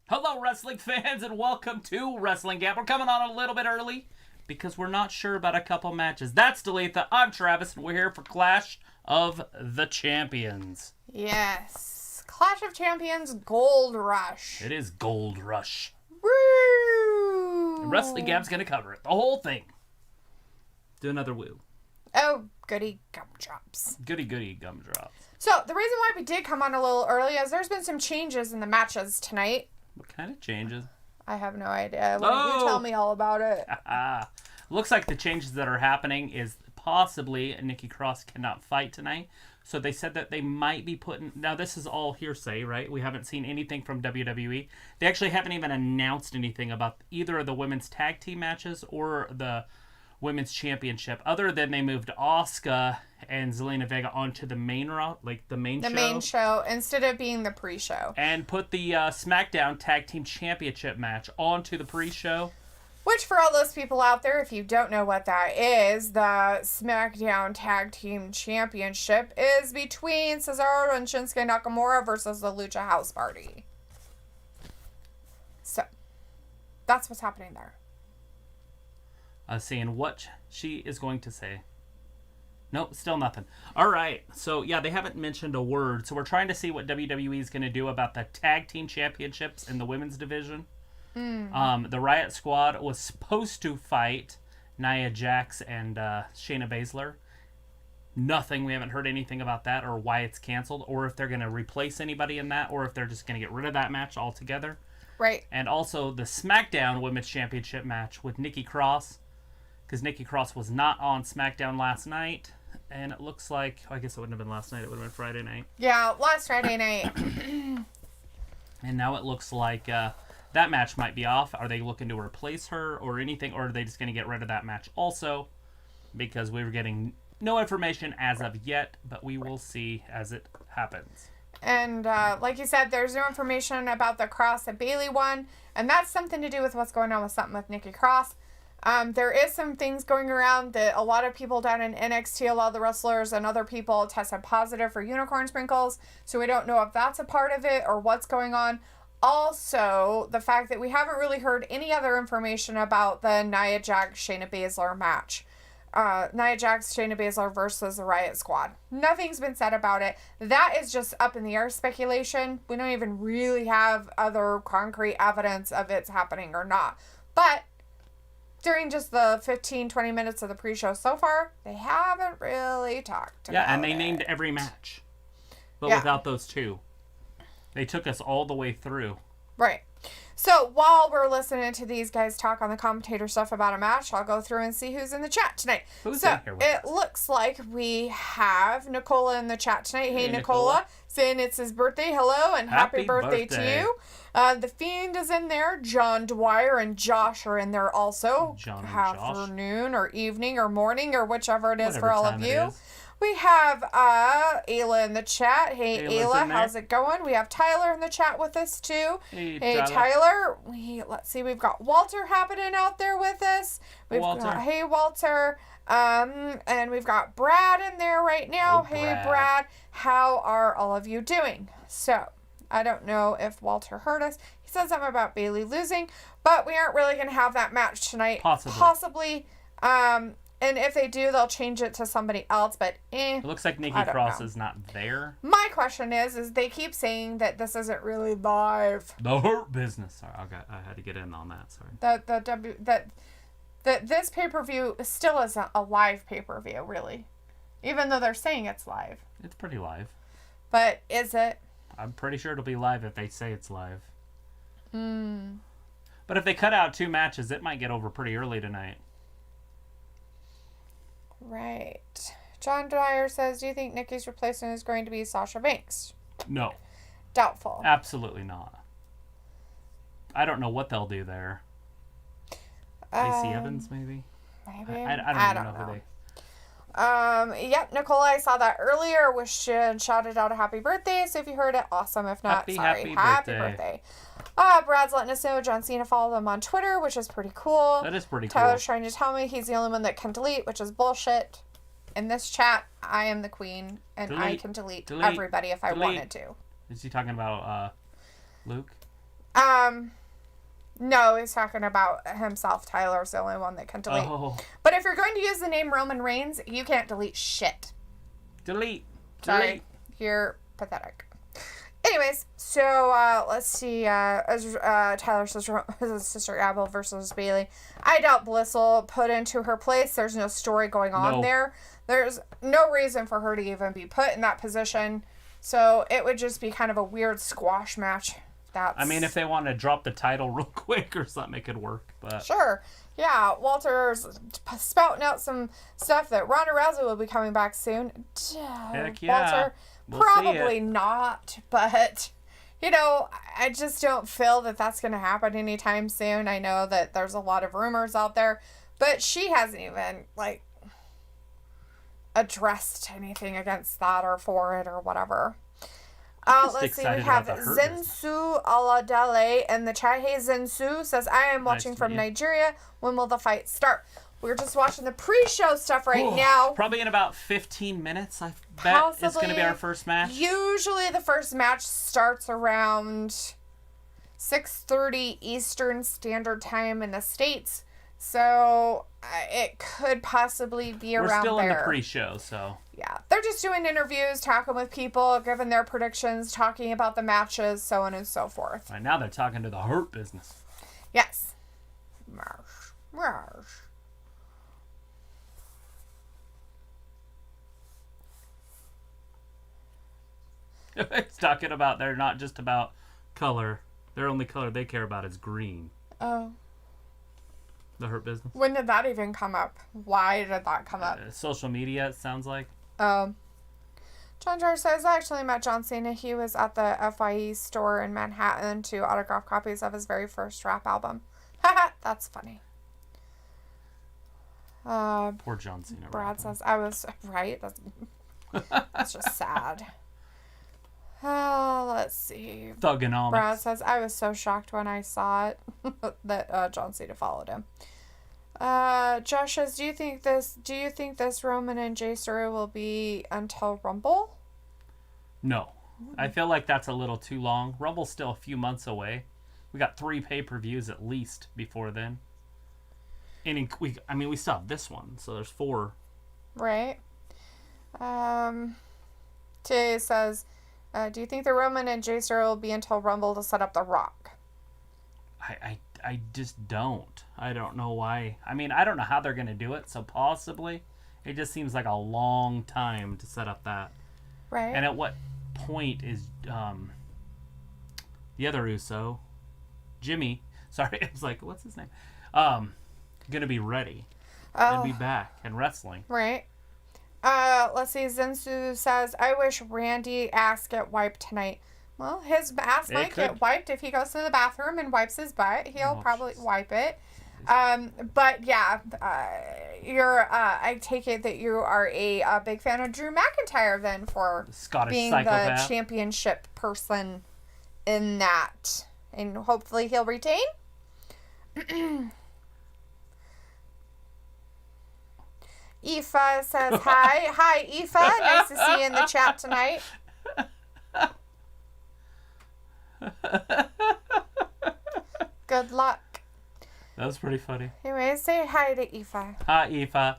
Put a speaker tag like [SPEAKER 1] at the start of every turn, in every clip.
[SPEAKER 1] Hello, wrestling fans, and welcome to WrestlingGab. We're coming on a little bit early because we're not sure about a couple matches. That's Dalethea. I'm Travis, and we're here for Clash of the Champions.
[SPEAKER 2] Yes. Clash of Champions Gold Rush.
[SPEAKER 1] It is Gold Rush.
[SPEAKER 2] Woo!
[SPEAKER 1] And WrestlingGab's going to cover it. The whole thing. Do another woo.
[SPEAKER 2] Oh, goody gumdrops.
[SPEAKER 1] Goody gumdrops.
[SPEAKER 2] So, the reason why we did come on a little early is there's been some changes in the matches tonight.
[SPEAKER 1] What kind of changes?
[SPEAKER 2] I have no idea. Why don't you tell me all about it?
[SPEAKER 1] Looks like the changes that are happening is possibly Nikki Cross cannot fight tonight. So they said that they might be putting... Now, this is all hearsay, right? We haven't seen anything from WWE. They actually haven't even announced anything about either of the women's tag team matches or the women's championship, other than they moved Asuka and Zelina Vega onto the main route, like the main show.
[SPEAKER 2] The main show, instead of being the pre-show.
[SPEAKER 1] And put the SmackDown Tag Team Championship match onto the pre-show.
[SPEAKER 2] Which, for all those people out there, if you don't know what that is, the SmackDown Tag Team Championship is between Cesaro and Shinsuke Nakamura versus the Lucha House Party. So, that's what's happening there.
[SPEAKER 1] Seeing what she is going to say. Nope, still nothing. All right, so yeah, they haven't mentioned a word. So we're trying to see what WWE is going to do about the Tag Team Championships in the women's division. The Riot Squad was supposed to fight Nia Jax and Shayna Baszler. Nothing. We haven't heard anything about that or why it's canceled or if they're going to replace anybody in that or if they're just going to get rid of that match altogether.
[SPEAKER 2] Right.
[SPEAKER 1] And also the SmackDown Women's Championship match with Nikki Cross, because Nikki Cross was not on SmackDown last night. And it looks like, I guess it wouldn't have been last night. It would have been Friday night.
[SPEAKER 2] Yeah, last Friday night.
[SPEAKER 1] And now it looks like that match might be off. Are they looking to replace her or anything? Or are they just going to get rid of that match also? Because we were getting no information as of yet. But we will see as it happens.
[SPEAKER 2] And like you said, there's no information about the Cross and Bayley one. And that's something to do with what's going on with something with Nikki Cross. There is some things going around that a lot of people down in NXT, a lot of the wrestlers and other people tested positive for unicorn sprinkles. So we don't know if that's a part of it or what's going on. Also, the fact that we haven't really heard any other information about the Nia Jax Shayna Baszler match. Nia Jax, Shayna Baszler versus the Riot Squad. Nothing's been said about it. That is just up in the air speculation. We don't even really have other concrete evidence of it's happening or not. But during just the 15-20 minutes of the pre-show so far, they haven't really talked about it.
[SPEAKER 1] Yeah, and they named every match. But without those two. They took us all the way through.
[SPEAKER 2] Right. So while we're listening to these guys talk on the commentator stuff about a match, I'll go through and see who's in the chat tonight.
[SPEAKER 1] Who's in here with us?
[SPEAKER 2] It looks like we have Nicola in the chat tonight. Hey, Nicola. Saying it's his birthday. Hello, and happy birthday to you. The Fiend is in there. John Dwyer and Josh are in there also.
[SPEAKER 1] John and
[SPEAKER 2] Afternoon or evening or morning or whichever it is
[SPEAKER 1] Whatever
[SPEAKER 2] for all of
[SPEAKER 1] time it
[SPEAKER 2] you.
[SPEAKER 1] is.
[SPEAKER 2] We have Ayla in the chat. Hey,
[SPEAKER 1] Ayla's
[SPEAKER 2] Ayla,
[SPEAKER 1] in there.
[SPEAKER 2] how's it going? We have Tyler in the chat with us, too.
[SPEAKER 1] Hey,
[SPEAKER 2] Tyler. Let's see, we've got Walter happening out there with us. We've
[SPEAKER 1] Walter.
[SPEAKER 2] got, hey, Walter. And we've got Brad in there right now.
[SPEAKER 1] Oh,
[SPEAKER 2] hey, Brad. How are all of you doing? So, I don't know if Walter heard us. He said something about Bayley losing, but we aren't really going to have that match tonight.
[SPEAKER 1] Possibly.
[SPEAKER 2] And if they do, they'll change it to somebody else, but
[SPEAKER 1] It looks like Nikki Cross is not there.
[SPEAKER 2] My question is they keep saying that this isn't really live.
[SPEAKER 1] The Hurt Business. Sorry, I had to get in on that. Sorry.
[SPEAKER 2] That this pay-per-view still isn't a live pay-per-view, really. Even though they're saying it's live.
[SPEAKER 1] It's pretty live.
[SPEAKER 2] But is it?
[SPEAKER 1] I'm pretty sure it'll be live if they say it's live. But if they cut out 2 matches, it might get over pretty early tonight.
[SPEAKER 2] Right. John Dwyer says, do you think Nikki's replacement is going to be Sasha Banks?
[SPEAKER 1] No.
[SPEAKER 2] Doubtful.
[SPEAKER 1] Absolutely not. I don't know what they'll do there. Lacey Evans, maybe?
[SPEAKER 2] Maybe.
[SPEAKER 1] I don't know who they...
[SPEAKER 2] Yep, Nicole, I saw that earlier. Wished and shouted out a happy birthday. So if you heard it, awesome. If not, sorry. Happy birthday. Brad's letting us know John Cena followed them on Twitter, which is pretty cool.
[SPEAKER 1] That is pretty cool.
[SPEAKER 2] Tyler's trying to tell me he's the only one that can delete, which is bullshit. in this chat, I am the queen, and I can delete everybody if I wanted to.
[SPEAKER 1] Is he talking about Luke?
[SPEAKER 2] No, he's talking about himself. Tyler's the only one that can delete.
[SPEAKER 1] Oh.
[SPEAKER 2] But if you're going to use the name Roman Reigns, you can't delete shit.
[SPEAKER 1] Delete.
[SPEAKER 2] Sorry, you're pathetic. Anyways, so let's see. Tyler's sister Abel versus Bailey. I doubt Bliss will put into her place. There's no story going on there. There's no reason for her to even be put in that position. So it would just be kind of a weird squash match.
[SPEAKER 1] I mean, if they want to drop the title real quick or something, it could work. But
[SPEAKER 2] sure. Yeah, Walter's spouting out some stuff that Ronda Rousey will be coming back soon.
[SPEAKER 1] Heck yeah.
[SPEAKER 2] Walter, probably not, but, you know, I just don't feel that that's going to happen anytime soon. I know that there's a lot of rumors out there, but she hasn't even, like, addressed anything against that or for it or whatever. Let's see, we have Zensu Aladale in the chat. Hey, Zensu says, I am watching from Nigeria. When will the fight start? We're just watching the pre-show stuff now.
[SPEAKER 1] Probably in about 15 minutes, I bet it's going to be our first match.
[SPEAKER 2] Usually the first match starts around 6:30 Eastern Standard Time in the States. So it could possibly be around there.
[SPEAKER 1] We're still in the pre-show, so...
[SPEAKER 2] Yeah, they're just doing interviews, talking with people, giving their predictions, talking about the matches, so on and so forth.
[SPEAKER 1] Right now they're talking to the Hurt Business.
[SPEAKER 2] Yes. Marsh.
[SPEAKER 1] It's talking about they're not just about color. Their only color they care about is green.
[SPEAKER 2] Oh.
[SPEAKER 1] The Hurt Business.
[SPEAKER 2] When did that even come up? Why did that come up?
[SPEAKER 1] Social media, it sounds like.
[SPEAKER 2] John Jar says, I actually met John Cena. He was at the FYE store in Manhattan to autograph copies of his very first rap album. Haha, that's funny.
[SPEAKER 1] Poor John Cena.
[SPEAKER 2] Brad says, I was right. That's just sad. Let's see.
[SPEAKER 1] Thugonomics.
[SPEAKER 2] Brad says, I was so shocked when I saw it that John Cena followed him. Josh says, do you think this Roman and Jey story will be until Rumble?
[SPEAKER 1] No. I feel like that's a little too long. Rumble's still a few months away. We got 3 pay-per-views at least before then. And we still have this one, so there's 4.
[SPEAKER 2] Right. Tay says, do you think the Roman and Jey story will be until Rumble to set up The Rock?
[SPEAKER 1] I just don't. I don't know why. I mean, I don't know how they're going to do it, so possibly. It just seems like a long time to set up that.
[SPEAKER 2] Right.
[SPEAKER 1] And at what point is the other Uso, Jimmy, sorry, I was like, what's his name? Going to be ready and be back and wrestling.
[SPEAKER 2] Right. Let's see. Zensu says, I wish Randy ass get wiped tonight. Well, his ass might get wiped if he goes to the bathroom and wipes his butt. He'll probably wipe it. But yeah, I take it that you are a big fan of Drew McIntyre then for
[SPEAKER 1] Scottish
[SPEAKER 2] being
[SPEAKER 1] psychopath.
[SPEAKER 2] the championship person in that. And hopefully he'll retain. Aoife says, hi. Hi, Aoife. Nice to see you in the chat tonight. Good luck.
[SPEAKER 1] That was pretty funny.
[SPEAKER 2] Anyway, say hi to Aoife.
[SPEAKER 1] Hi, Aoife.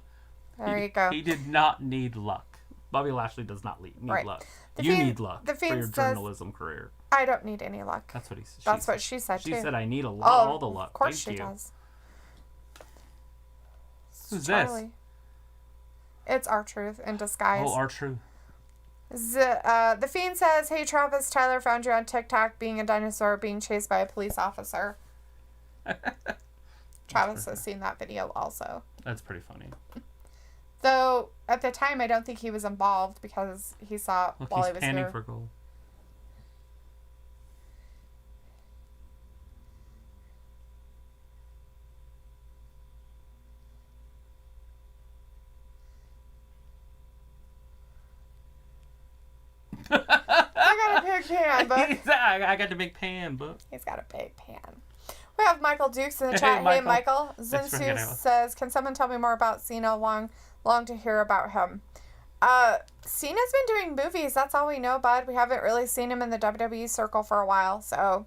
[SPEAKER 2] There you go.
[SPEAKER 1] He did not need luck. Bobby Lashley does not need luck. You need luck for your journalism career.
[SPEAKER 2] I don't need any luck.
[SPEAKER 1] That's what
[SPEAKER 2] That's what she said, too.
[SPEAKER 1] She said, I need all the luck.
[SPEAKER 2] Of course she does.
[SPEAKER 1] Who's
[SPEAKER 2] Charlie.
[SPEAKER 1] this?
[SPEAKER 2] It's R-Truth in disguise.
[SPEAKER 1] Oh, R-Truth.
[SPEAKER 2] The Fiend says, hey, Travis, Tyler found you on TikTok being a dinosaur being chased by a police officer. Travis has seen that video also.
[SPEAKER 1] That's pretty funny.
[SPEAKER 2] Though, at the time, I don't think he was involved because he saw it while he was
[SPEAKER 1] panning
[SPEAKER 2] here.
[SPEAKER 1] for gold.
[SPEAKER 2] I got a big pan, but
[SPEAKER 1] I got the big pan, but
[SPEAKER 2] he's got a big pan. We have Michael Dukes in the chat. Hey, Michael. Zinsu says, can someone tell me more about Cena? Long to hear about him. Cena's been doing movies. That's all we know, bud. We haven't really seen him in the WWE circle for a while, so.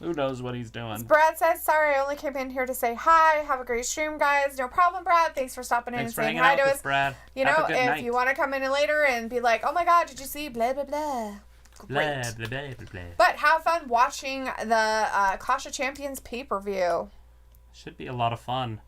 [SPEAKER 1] Who knows what he's doing?
[SPEAKER 2] Brad says, sorry, I only came in here to say hi. Have a great stream, guys. No problem, Brad. Thanks for stopping in and saying hi to us.
[SPEAKER 1] Brad.
[SPEAKER 2] You know, if you want to come in later and be like, oh my God, did you see blah, blah, blah. Great.
[SPEAKER 1] Blah, blah, blah, blah, blah.
[SPEAKER 2] But have fun watching the Clash of Champions pay-per-view.
[SPEAKER 1] Should be a lot of fun.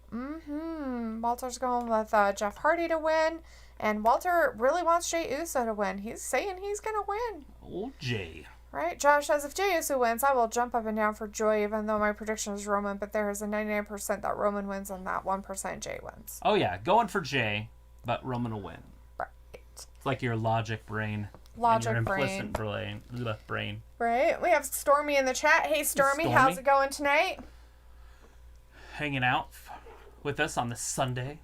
[SPEAKER 2] Walter's going with Jeff Hardy to win. And Walter really wants Jey Uso to win. He's saying he's going to win.
[SPEAKER 1] Oh, Jey.
[SPEAKER 2] Right? Josh says, if Jey Uso wins, I will jump up and down for joy, even though my prediction is Roman. But there is a 99% that Roman wins and that 1% Jey wins.
[SPEAKER 1] Oh, yeah. Going for Jey, but Roman will win.
[SPEAKER 2] Right.
[SPEAKER 1] It's like your logic brain.
[SPEAKER 2] Logic
[SPEAKER 1] your
[SPEAKER 2] brain.
[SPEAKER 1] Implicit brain.
[SPEAKER 2] Right? We have Stormy in the chat. Hey, Stormy. How's it going tonight?
[SPEAKER 1] Hanging out with us on this Sunday.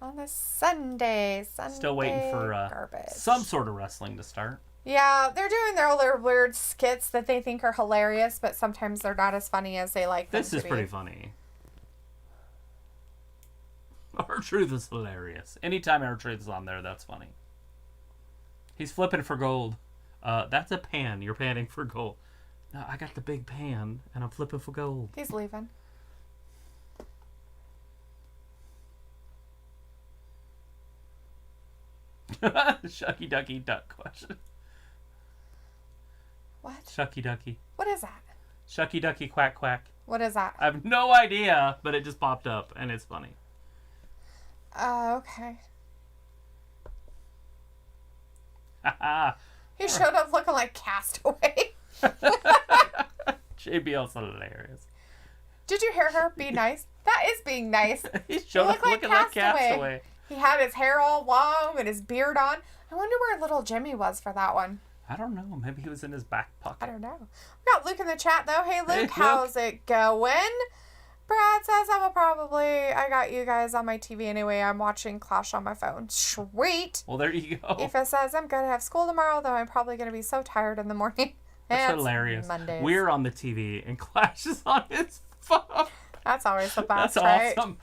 [SPEAKER 2] On this Sunday.
[SPEAKER 1] Still waiting for some sort of wrestling to start.
[SPEAKER 2] Yeah, they're doing all their weird skits that they think are hilarious, but sometimes they're not as funny as they like them
[SPEAKER 1] This is
[SPEAKER 2] to be.
[SPEAKER 1] pretty funny. R-Truth is hilarious. Anytime R-Truth is on there, that's funny. He's flipping for gold. That's a pan. You're panning for gold. No, I got the big pan, and I'm flipping for gold.
[SPEAKER 2] He's leaving.
[SPEAKER 1] Shucky Ducky Duck question.
[SPEAKER 2] What?
[SPEAKER 1] Shucky Ducky.
[SPEAKER 2] What is that?
[SPEAKER 1] Shucky Ducky Quack Quack.
[SPEAKER 2] What is that?
[SPEAKER 1] I have no idea, but it just popped up, and it's funny.
[SPEAKER 2] Okay.
[SPEAKER 1] Haha.
[SPEAKER 2] He showed up looking like Castaway.
[SPEAKER 1] JBL's hilarious.
[SPEAKER 2] Did you hear her? Be nice. That is being nice.
[SPEAKER 1] He showed up looking like Castaway.
[SPEAKER 2] He had his hair all long and his beard on. I wonder where little Jimmy was for that one.
[SPEAKER 1] I don't know. Maybe he was in his back pocket.
[SPEAKER 2] I don't know. We got Luke in the chat, though. Hey, Luke,
[SPEAKER 1] Hey, Luke.
[SPEAKER 2] how's it going? Brad says I got you guys on my TV anyway. I'm watching Clash on my phone. Sweet.
[SPEAKER 1] Well, there you go.
[SPEAKER 2] Aoife says, I'm going to have school tomorrow, though I'm probably going to be so tired in the morning.
[SPEAKER 1] That's hilarious.
[SPEAKER 2] Mondays.
[SPEAKER 1] We're on the TV and Clash is on his phone.
[SPEAKER 2] That's always the best,
[SPEAKER 1] That's
[SPEAKER 2] right?
[SPEAKER 1] awesome.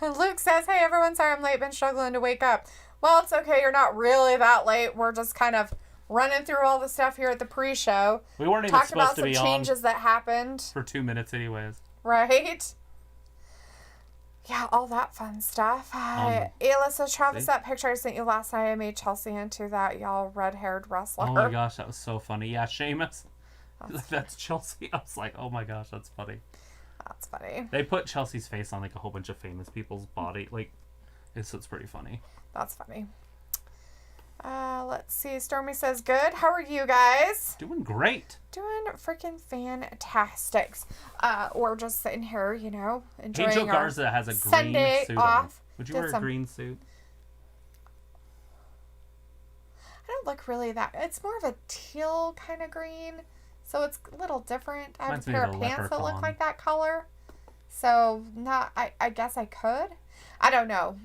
[SPEAKER 2] Luke says, hey, everyone, sorry I'm late. Been struggling to wake up. Well, it's okay. You're not really that late. We're just kind of running through all the stuff here at the pre-show.
[SPEAKER 1] We weren't even supposed to be on.
[SPEAKER 2] Talked about some changes that happened.
[SPEAKER 1] For 2 minutes anyways.
[SPEAKER 2] Right? Yeah, all that fun stuff. Ayla says, Travis, that picture I sent you last night, I made Chelsea into that y'all red-haired wrestler.
[SPEAKER 1] Oh my gosh, that was so funny. Yeah, Sheamus. That's Chelsea. I was like, oh my gosh, that's funny.
[SPEAKER 2] That's funny.
[SPEAKER 1] They put Chelsea's face on like a whole bunch of famous people's body. Like, it's pretty funny.
[SPEAKER 2] That's funny. Let's see. Stormy says, good. How are you guys?
[SPEAKER 1] Doing great.
[SPEAKER 2] Doing freaking fantastic. We're just sitting here, you know, enjoying
[SPEAKER 1] Angel
[SPEAKER 2] our
[SPEAKER 1] Garza has a green
[SPEAKER 2] Sunday
[SPEAKER 1] suit
[SPEAKER 2] off.
[SPEAKER 1] on. Would you wear a green suit?
[SPEAKER 2] I don't look really that. It's more of a teal kind of green. So it's a little different. I have a pair of pants that look like that color. So I guess I could. I don't know.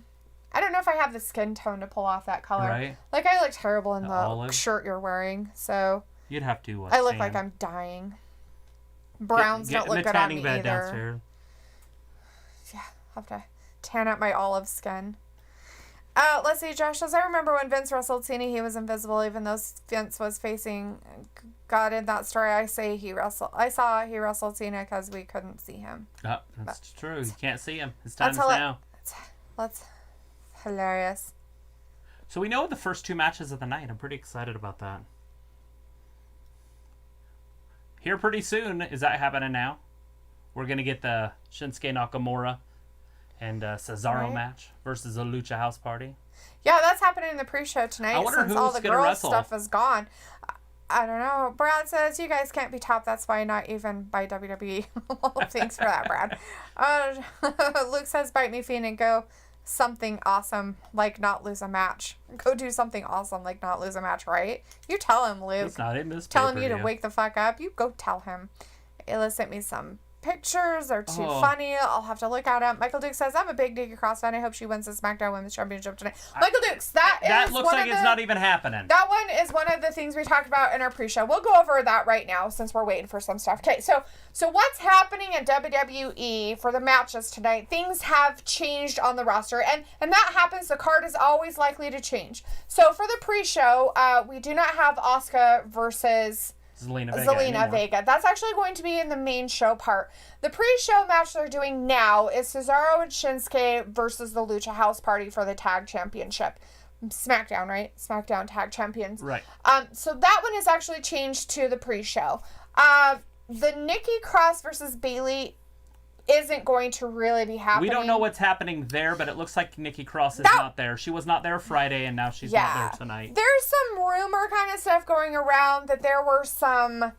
[SPEAKER 2] I don't know if I have the skin tone to pull off that color.
[SPEAKER 1] Right.
[SPEAKER 2] Like, I look terrible in the
[SPEAKER 1] olive
[SPEAKER 2] shirt you're wearing. So
[SPEAKER 1] you'd have to.
[SPEAKER 2] I look like I'm dying. Browns don't look good on me either.
[SPEAKER 1] Downstairs.
[SPEAKER 2] Yeah, have to tan up my olive skin. Let's see. Josh says, I remember when Vince wrestled Cena, he was invisible, even though Vince was facing God in that story. I saw he wrestled Cena because we couldn't see him.
[SPEAKER 1] Oh, that's true. You can't see him. His time is now.
[SPEAKER 2] That's hilarious.
[SPEAKER 1] So we know the first 2 matches of the night. I'm pretty excited about that. Here pretty soon. Is that happening now? We're going to get the Shinsuke Nakamura and Cesaro match versus the Lucha House Party.
[SPEAKER 2] Yeah, that's happening in the pre-show tonight since all the girls stuff is gone. I don't know. Brad says, you guys can't be top. That's why not even by WWE. Well, thanks for that, Brad. Luke says, bite me, Fiend, and go something awesome, like not lose a match. Go do something awesome, like not lose a match, right? You tell him, Luke.
[SPEAKER 1] It's not in this
[SPEAKER 2] telling you to wake the fuck up. You go tell him. Ayla sent me some pictures. They're too funny. I'll have to look at them. Michael Dukes says, I'm a big Nikki Cross fan. I hope she wins the SmackDown Women's Championship tonight. Michael Dukes, that
[SPEAKER 1] looks like it's not even happening.
[SPEAKER 2] That one is one of the things we talked about in our pre-show. We'll go over that right now since we're waiting for some stuff. Okay, so what's happening at WWE for the matches tonight? Things have changed on the roster, and that happens. The card is always likely to change. So for the pre-show, we do not have Asuka versus Zelina Vega. That's actually going to be in the main show part. The pre-show match they're doing now is Cesaro and Shinsuke versus the Lucha House Party for the tag championship. SmackDown, right? SmackDown tag champions.
[SPEAKER 1] Right.
[SPEAKER 2] So that one is actually changed to the pre-show. The Nikki Cross versus Bayley isn't going to really be happening.
[SPEAKER 1] We don't know what's happening there, but it looks like Nikki Cross is not there. She was not there Friday, and now she's not there tonight.
[SPEAKER 2] There's some rumor kind of stuff going around that there were some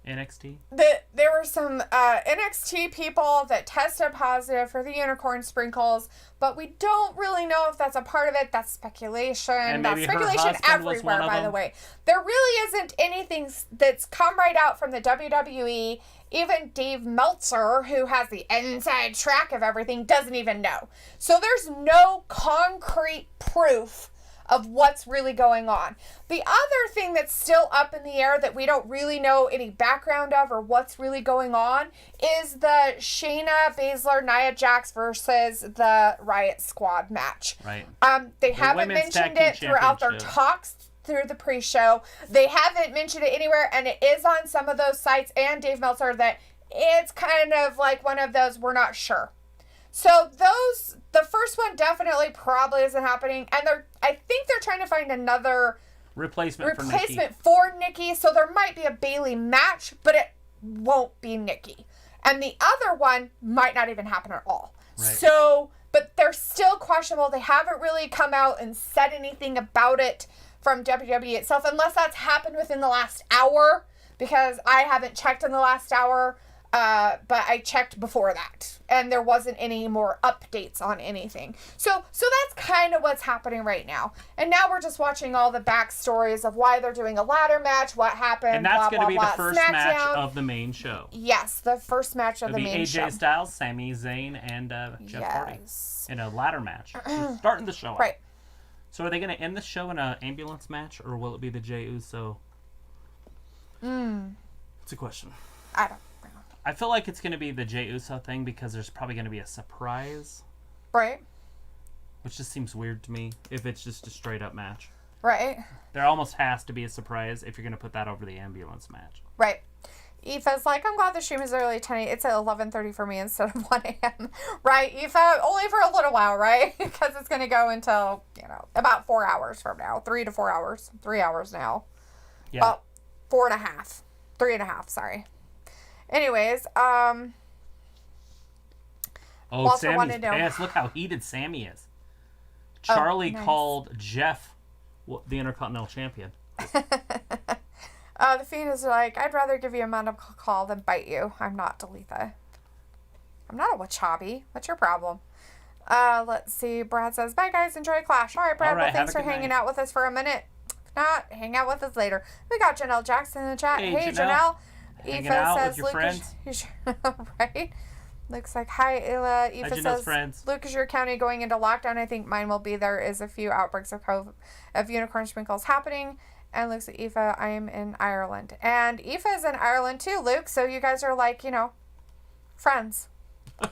[SPEAKER 1] NXT?
[SPEAKER 2] There were some NXT people that tested positive for the unicorn sprinkles, but we don't really know if that's a part of it. That's speculation.
[SPEAKER 1] And
[SPEAKER 2] that's speculation everywhere, by the way. There really isn't anything that's come right out from the WWE. Even Dave Meltzer, who has the inside track of everything, doesn't even know. So there's no concrete proof of what's really going on. The other thing that's still up in the air that we don't really know any background of or what's really going on is the Shayna Baszler, Nia Jax versus the Riot Squad match.
[SPEAKER 1] Right.
[SPEAKER 2] They haven't mentioned it throughout their talks through the pre-show. They haven't mentioned it anywhere, and it is on some of those sites and Dave Meltzer that it's kind of like one of those we're not sure. So the first one definitely probably isn't happening, and I think they're trying to find another
[SPEAKER 1] replacement
[SPEAKER 2] for Nikki. So there might be a Bayley match, but it won't be Nikki. And the other one might not even happen at all. Right. So, but they're still questionable. They haven't really come out and said anything about it from WWE itself, unless that's happened within the last hour, because I haven't checked in the last hour. But I checked before that, and there wasn't any more updates on anything. So that's kind of what's happening right now. And now we're just watching all the backstories of why they're doing a ladder match, what happened,
[SPEAKER 1] and that's
[SPEAKER 2] going to
[SPEAKER 1] be the first match of the main show.
[SPEAKER 2] Yes, the first match of the main show.
[SPEAKER 1] AJ Styles, Sami Zayn, and Jeff Hardy in a ladder match. Starting the show out.
[SPEAKER 2] Right.
[SPEAKER 1] So are they going to end the show in an ambulance match, or will it be the Jey Uso? It's a question.
[SPEAKER 2] I don't know.
[SPEAKER 1] I feel like it's going to be the Jey Uso thing because there's probably going to be a surprise.
[SPEAKER 2] Right.
[SPEAKER 1] Which just seems weird to me if it's just a straight up match.
[SPEAKER 2] Right.
[SPEAKER 1] There almost has to be a surprise if you're going to put that over the ambulance match.
[SPEAKER 2] Right. Aoife's like, I'm glad the stream is early tonight. It's at 11:30 for me instead of 1 a.m. Right, Aoife? Only for a little while, right? Because it's going to go until, about 4 hours from now. 3 to 4 hours. 3 hours now.
[SPEAKER 1] Yeah.
[SPEAKER 2] About 4.5. 3.5, sorry. Anyways,
[SPEAKER 1] Sammy's pissed. Look how heated Sammy is. Charlie called Jeff the Intercontinental Champion.
[SPEAKER 2] The Fiend is like, I'd rather give you a medical call than bite you. I'm not Dalethea. I'm not a Wachabi. What's your problem? Let's see. Brad says, bye guys, enjoy Clash. All right, Brad, well, thanks for hanging out with us for a minute. If not, hang out with us later. We got Janelle Jackson in the chat. Hey Janelle.
[SPEAKER 1] Hanging out with your friends.
[SPEAKER 2] Right? Looks like, hi, Ila. Aoife says,
[SPEAKER 1] friends.
[SPEAKER 2] Luke is your county going into lockdown. I think mine will be. There is a few outbreaks of unicorn sprinkles happening. And Luke's like, Aoife, I am in Ireland. And Aoife is in Ireland too, Luke. So you guys are like, friends. You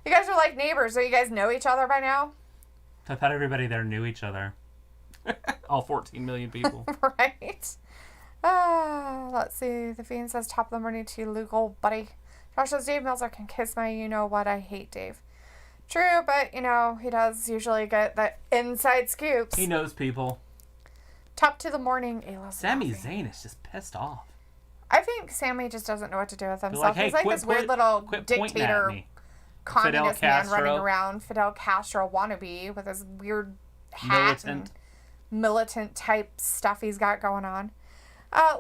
[SPEAKER 2] guys are like neighbors. So you guys know each other by now?
[SPEAKER 1] I thought everybody there knew each other. All 14 million people.
[SPEAKER 2] Right? Let's see. The Fiend says, top of the morning to you, Luke, old buddy. Josh says, Dave Meltzer can kiss my you-know-what. I hate Dave. True, but, he does usually get the inside scoops.
[SPEAKER 1] He knows people.
[SPEAKER 2] Top to the morning.
[SPEAKER 1] Sami Zayn is just pissed off.
[SPEAKER 2] I think Sammy just doesn't know what to do with himself. He's like this weird little dictator, communist man running around. Fidel Castro wannabe with his weird hat and militant type stuff he's got going on.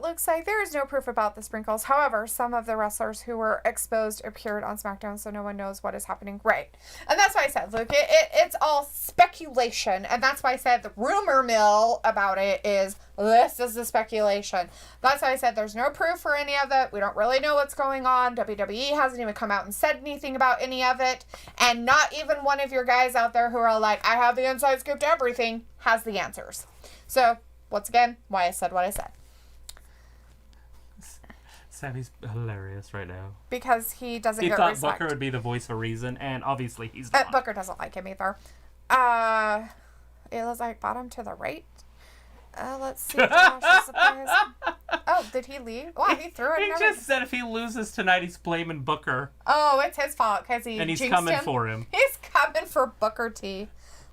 [SPEAKER 2] Looks like there is no proof about the sprinkles. However, some of the wrestlers who were exposed appeared on SmackDown, so no one knows what is happening. Right. And that's why I said, look, it's all speculation. And that's why I said the rumor mill about it is this is the speculation. That's why I said there's no proof for any of it. We don't really know what's going on. WWE hasn't even come out and said anything about any of it. And not even one of your guys out there who are like, I have the inside scoop to everything, has the answers. So, once again, why I said what I said.
[SPEAKER 1] Sammy's hilarious right now.
[SPEAKER 2] Because he doesn't
[SPEAKER 1] get
[SPEAKER 2] respect.
[SPEAKER 1] He thought Booker would be the voice of reason, and obviously he's not.
[SPEAKER 2] Booker doesn't like him either. It was like bottom to the right. Let's see. Oh, did he leave? Wow, he threw it.
[SPEAKER 1] He just said if he loses tonight, he's blaming Booker.
[SPEAKER 2] Oh, it's his fault because he
[SPEAKER 1] and he's
[SPEAKER 2] jinxed
[SPEAKER 1] coming
[SPEAKER 2] him.
[SPEAKER 1] for him.
[SPEAKER 2] He's coming for Booker T.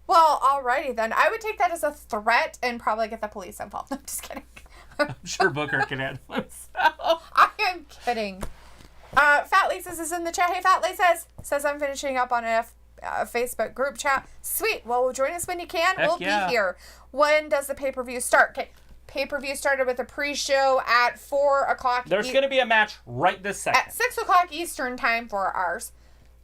[SPEAKER 2] Well, alrighty then. I would take that as a threat and probably get the police involved. I'm just kidding.
[SPEAKER 1] I'm sure Booker can handle himself.
[SPEAKER 2] I am kidding. Fat Lisa's is in the chat. Hey, Fat Lisa says I'm finishing up on a Facebook group chat. Sweet. Well, join us when you can. We'll be here. When does the pay-per-view start? Okay. Pay-per-view started with a pre-show at 4 o'clock.
[SPEAKER 1] There's going to be a match right this second.
[SPEAKER 2] At 6 o'clock Eastern time for ours.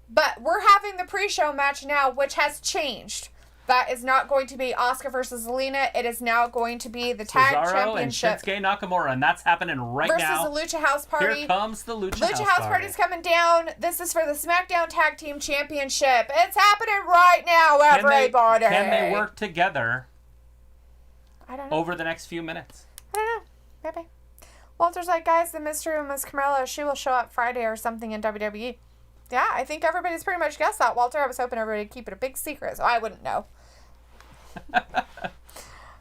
[SPEAKER 2] But we're having the pre-show match now, which has changed. That is not going to be Asuka versus Zelina. It is now going to be the tag championship.
[SPEAKER 1] And Shinsuke Nakamura, and that's happening right now.
[SPEAKER 2] Versus the Lucha House Party.
[SPEAKER 1] Here comes the Lucha House
[SPEAKER 2] Party's coming down. This is for the SmackDown Tag Team Championship. It's happening right now, everybody.
[SPEAKER 1] Can they work together?
[SPEAKER 2] I don't know.
[SPEAKER 1] Over the next few minutes?
[SPEAKER 2] I don't know. Maybe. Walter's like, guys, the mystery of Miss Carmella, she will show up Friday or something in WWE. Yeah, I think everybody's pretty much guessed that, Walter. I was hoping everybody would keep it a big secret, so I wouldn't know.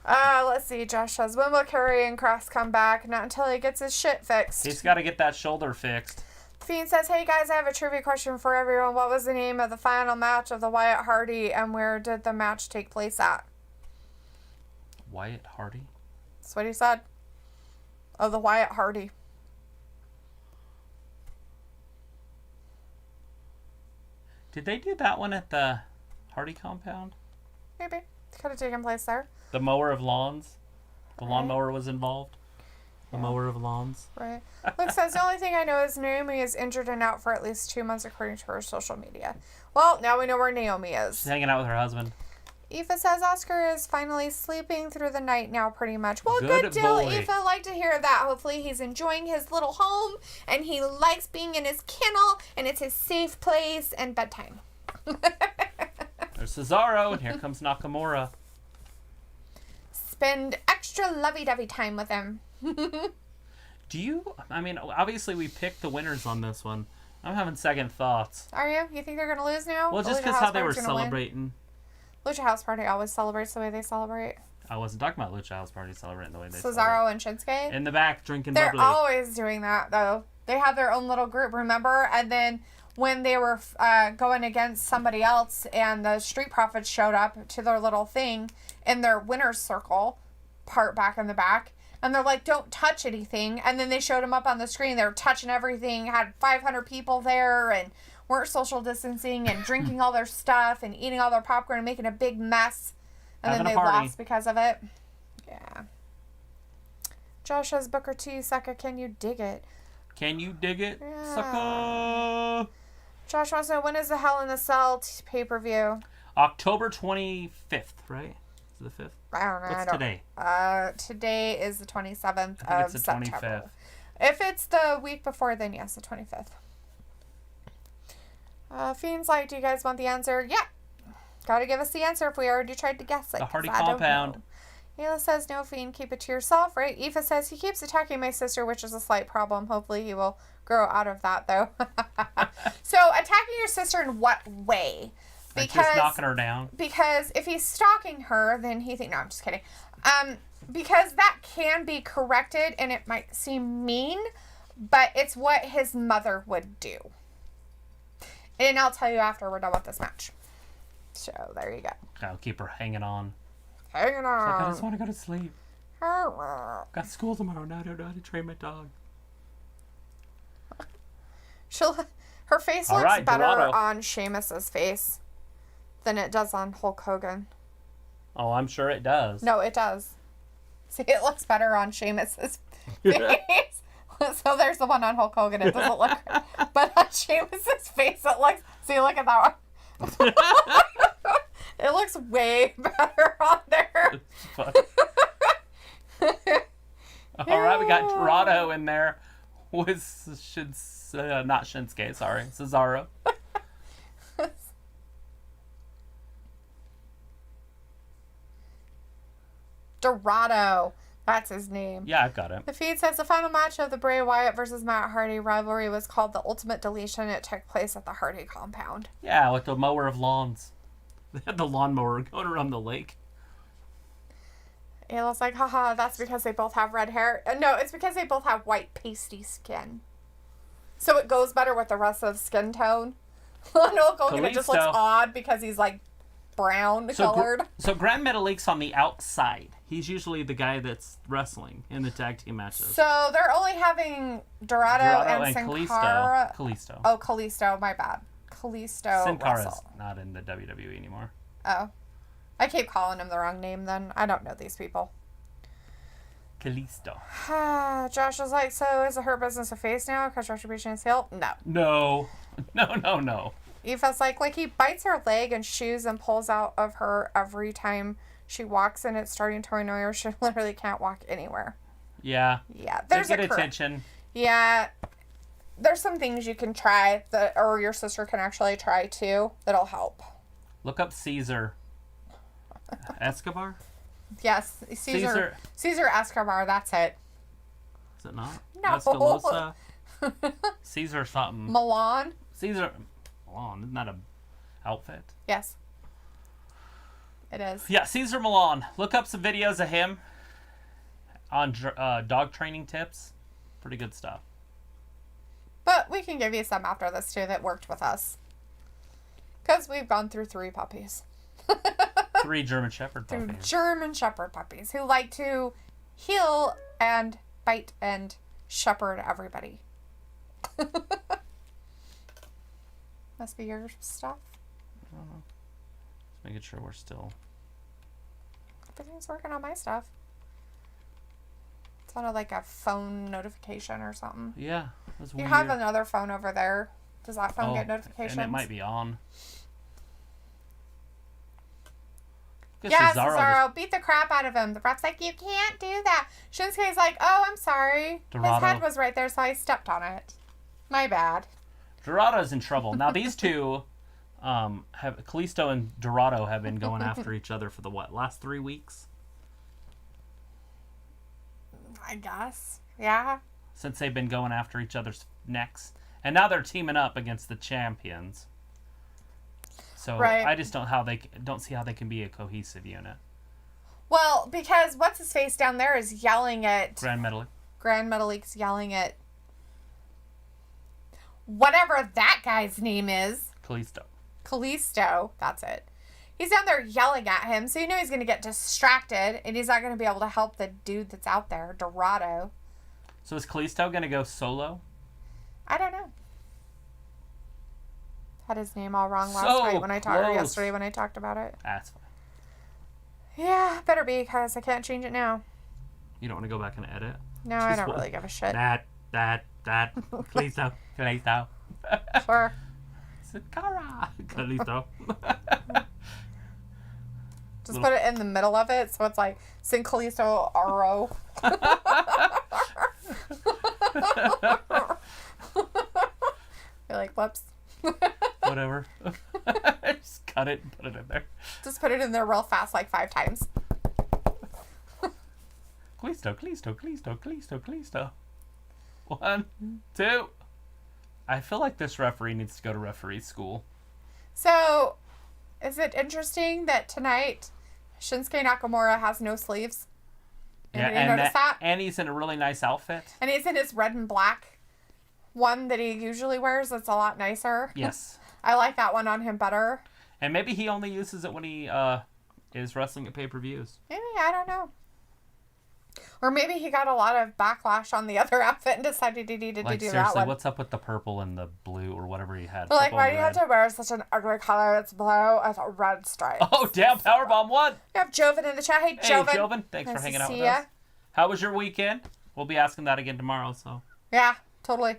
[SPEAKER 2] Let's see. Josh says, when will Karrion Kross come back? Not until he gets his shit fixed.
[SPEAKER 1] He's got to get that shoulder fixed.
[SPEAKER 2] Fiend says, hey guys, I have a trivia question for everyone. What was the name of the final match of the Wyatt Hardy, and where did the match take place at?
[SPEAKER 1] Wyatt Hardy?
[SPEAKER 2] That's what he said. Oh, the Wyatt Hardy.
[SPEAKER 1] Did they do that one at the Hardy compound?
[SPEAKER 2] Maybe. Could have taken place there.
[SPEAKER 1] The mower of lawns? The lawnmower was involved? The mower of lawns?
[SPEAKER 2] Right. Luke says, the only thing I know is Naomi is injured and out for at least 2 months according to her social media. Well, now we know where Naomi is.
[SPEAKER 1] She's hanging out with her husband.
[SPEAKER 2] Aoife says Oscar is finally sleeping through the night now pretty much. Well, good deal, Aoife. Like to hear that. Hopefully he's enjoying his little home and he likes being in his kennel and it's his safe place and bedtime.
[SPEAKER 1] There's Cesaro and here comes Nakamura.
[SPEAKER 2] Spend extra lovey-dovey time with him.
[SPEAKER 1] I mean, obviously we picked the winners on this one. I'm having second thoughts.
[SPEAKER 2] Are you? You think they're going to lose now?
[SPEAKER 1] Well, just because how they were celebrating.
[SPEAKER 2] Lucha House Party always celebrates the way they celebrate.
[SPEAKER 1] I wasn't talking about Lucha House Party celebrating the way they
[SPEAKER 2] Cesaro and Shinsuke?
[SPEAKER 1] In the back, drinking
[SPEAKER 2] They're
[SPEAKER 1] bubbly.
[SPEAKER 2] They're always doing that, though. They have their own little group, remember? And then when they were going against somebody else and the Street Profits showed up to their little thing in their winner's circle, part back in the back, and they're like, don't touch anything. And then they showed them up on the screen. They were touching everything, had 500 people there, and weren't social distancing and drinking all their stuff and eating all their popcorn and making a big mess. And then they lost because of it. Yeah. Josh says, Booker T, sucker, can you dig it?
[SPEAKER 1] Can you dig it,
[SPEAKER 2] yeah.
[SPEAKER 1] sucker?
[SPEAKER 2] Josh wants to know, when is the Hell in the Cell pay-per-view?
[SPEAKER 1] October 25th, right? Is it the 5th?
[SPEAKER 2] I don't know.
[SPEAKER 1] What's today?
[SPEAKER 2] Today is the 27th
[SPEAKER 1] of
[SPEAKER 2] September.
[SPEAKER 1] 25th.
[SPEAKER 2] If it's the week before, then yes, the 25th. Fiend's like, do you guys want the answer? Yeah. Gotta give us the answer if we already tried to guess it.
[SPEAKER 1] The Hardy compound.
[SPEAKER 2] Ayla says, no, Fiend, keep it to yourself, right? Aoife says, he keeps attacking my sister, which is a slight problem. Hopefully he will grow out of that, though. So, attacking your sister in what way?
[SPEAKER 1] Because just knocking her down.
[SPEAKER 2] Because if he's stalking her, then he thinks... No, I'm just kidding. Because that can be corrected, and it might seem mean, but it's what his mother would do. And I'll tell you after we're done with this match. So, there you go.
[SPEAKER 1] I'll keep her hanging on.
[SPEAKER 2] Hanging on.
[SPEAKER 1] Like, I just want to go to sleep. Got school tomorrow. Now I don't know how to train my dog.
[SPEAKER 2] Her face looks better on Sheamus's face than it does on Hulk Hogan.
[SPEAKER 1] Oh, I'm sure it does.
[SPEAKER 2] No, it does. See, it looks better on Sheamus's face. So there's the one on Hulk Hogan. It doesn't look right. But on Sheamus's face, it looks... See, look at that one. It looks way better on there.
[SPEAKER 1] All right, we got Dorado in there with not Shinsuke, sorry, Cesaro.
[SPEAKER 2] Dorado. That's his name.
[SPEAKER 1] Yeah, I've got it.
[SPEAKER 2] The feed says the final match of the Bray Wyatt versus Matt Hardy rivalry was called the Ultimate Deletion. It took place at the Hardy compound.
[SPEAKER 1] Yeah, with the mower of lawns. They had the lawnmower going around the lake.
[SPEAKER 2] Ayla's like, haha, that's because they both have red hair. No, it's because they both have white pasty skin. So it goes better with the rest of the skin tone. No, Hogan, it just looks odd because he's like brown colored.
[SPEAKER 1] So Grand Metalik on the outside. He's usually the guy that's wrestling in the tag team matches.
[SPEAKER 2] So they're only having Dorado and Sin Cara.
[SPEAKER 1] Kalisto.
[SPEAKER 2] Oh, Kalisto, my bad. Kalisto.
[SPEAKER 1] Sin Cara's not in the WWE anymore.
[SPEAKER 2] Oh. I keep calling him the wrong name then. I don't know these people.
[SPEAKER 1] Kalisto.
[SPEAKER 2] Josh was like, so is the Hurt Business a face now because Retribution is heel? No.
[SPEAKER 1] No.
[SPEAKER 2] Aoife's like he bites her leg and shoes and pulls out of her every time she walks, and it's starting to annoy her. She literally can't walk anywhere.
[SPEAKER 1] Yeah.
[SPEAKER 2] Yeah.
[SPEAKER 1] There's a attention.
[SPEAKER 2] Yeah. There's some things you can try or your sister can actually try too that'll help.
[SPEAKER 1] Look up Caesar Escobar?
[SPEAKER 2] Yes. Caesar Escobar, that's it.
[SPEAKER 1] Is it not?
[SPEAKER 2] No.
[SPEAKER 1] Escalosa? Caesar something.
[SPEAKER 2] Milan?
[SPEAKER 1] Caesar Milan, isn't that a outfit?
[SPEAKER 2] Yes. It is.
[SPEAKER 1] Yeah, Caesar Milan. Look up some videos of him on dog training tips. Pretty good stuff.
[SPEAKER 2] But we can give you some after this too that worked with us. Because we've gone through 3 puppies.
[SPEAKER 1] 3 German Shepherd puppies.
[SPEAKER 2] 3 German Shepherd puppies who like to heel and bite and shepherd everybody. Must be your stuff.
[SPEAKER 1] I don't know. Just making sure we're still...
[SPEAKER 2] Everything's working on my stuff. It sounded like a phone notification or something.
[SPEAKER 1] Yeah, that's weird.
[SPEAKER 2] You have another phone over there. Does that phone get notifications?
[SPEAKER 1] And it might be on.
[SPEAKER 2] Yeah, Cesaro beat the crap out of him. The ref's like, you can't do that. Shinsuke's like, oh, I'm sorry.
[SPEAKER 1] Dorado.
[SPEAKER 2] His head was right there, so I stepped on it. My bad.
[SPEAKER 1] Dorado's in trouble. Now, these two, Kalisto and Dorado have been going after each other for the, last 3 weeks?
[SPEAKER 2] I guess. Yeah.
[SPEAKER 1] Since they've been going after each other's necks. And now they're teaming up against the champions. So right. I just don't see how they can be a cohesive unit.
[SPEAKER 2] Well, because what's his face down there is yelling at
[SPEAKER 1] Grand Metalik.
[SPEAKER 2] Grand Metalik's yelling at whatever that guy's name is. Kalisto. That's it. He's down there yelling at him, so you know he's going to get distracted, and he's not going to be able to help the dude that's out there, Dorado.
[SPEAKER 1] So is Kalisto going to go solo?
[SPEAKER 2] I don't know. Had his name all wrong yesterday when I talked about it.
[SPEAKER 1] That's fine.
[SPEAKER 2] Yeah, better be, because I can't change it now.
[SPEAKER 1] You don't want to go back and edit?
[SPEAKER 2] No, I don't really give a shit.
[SPEAKER 1] That. Kalisto.
[SPEAKER 2] Sure.
[SPEAKER 1] Sakara. Kalisto.
[SPEAKER 2] Just put it in the middle of it, so it's like Sin Kalisto Aro. You're like, whoops.
[SPEAKER 1] Whatever. Just cut it and put it in there.
[SPEAKER 2] Just put it in there real fast, like 5 times.
[SPEAKER 1] Kalisto. 1, 2. I feel like this referee needs to go to referee school.
[SPEAKER 2] So, is it interesting that tonight Shinsuke Nakamura has no sleeves? Anybody notice that?
[SPEAKER 1] And he's in a really nice outfit. And
[SPEAKER 2] he's in his red and black one that he usually wears. That's a lot nicer.
[SPEAKER 1] Yes.
[SPEAKER 2] I like that one on him better.
[SPEAKER 1] And maybe he only uses it when he is wrestling at pay-per-views.
[SPEAKER 2] Maybe, I don't know. Or maybe he got a lot of backlash on the other outfit and decided he needed to do that one.
[SPEAKER 1] Seriously, what's up with the purple and the blue or whatever he had?
[SPEAKER 2] But like, why do you have to wear such an ugly color? It's blue with a red stripe.
[SPEAKER 1] Oh, damn, Powerbomb 1.
[SPEAKER 2] We have Joven in the chat. Hey, Joven.
[SPEAKER 1] Hey, Joven. Thanks for hanging out with us. How was your weekend? We'll be asking that again tomorrow, so.
[SPEAKER 2] Yeah, totally.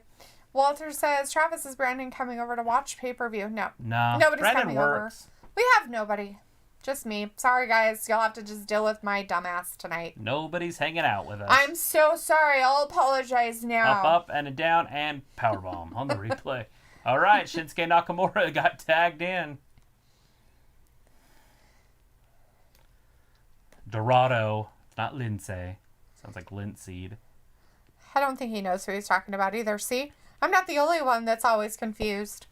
[SPEAKER 2] Walter says, Travis, is Brandon coming over to watch pay-per-view? No.
[SPEAKER 1] No.
[SPEAKER 2] Nobody's
[SPEAKER 1] Brandon
[SPEAKER 2] coming
[SPEAKER 1] works.
[SPEAKER 2] over. We have nobody. Just me. Sorry, guys. You'll have to just deal with my dumbass tonight.
[SPEAKER 1] Nobody's hanging out with us.
[SPEAKER 2] I'm so sorry. I'll apologize now.
[SPEAKER 1] Up, and a down, and powerbomb on the replay. All right, Shinsuke Nakamura got tagged in. Dorado, not Lindsay. Sounds like linseed.
[SPEAKER 2] I don't think he knows who he's talking about either. See? I'm not the only one that's always confused.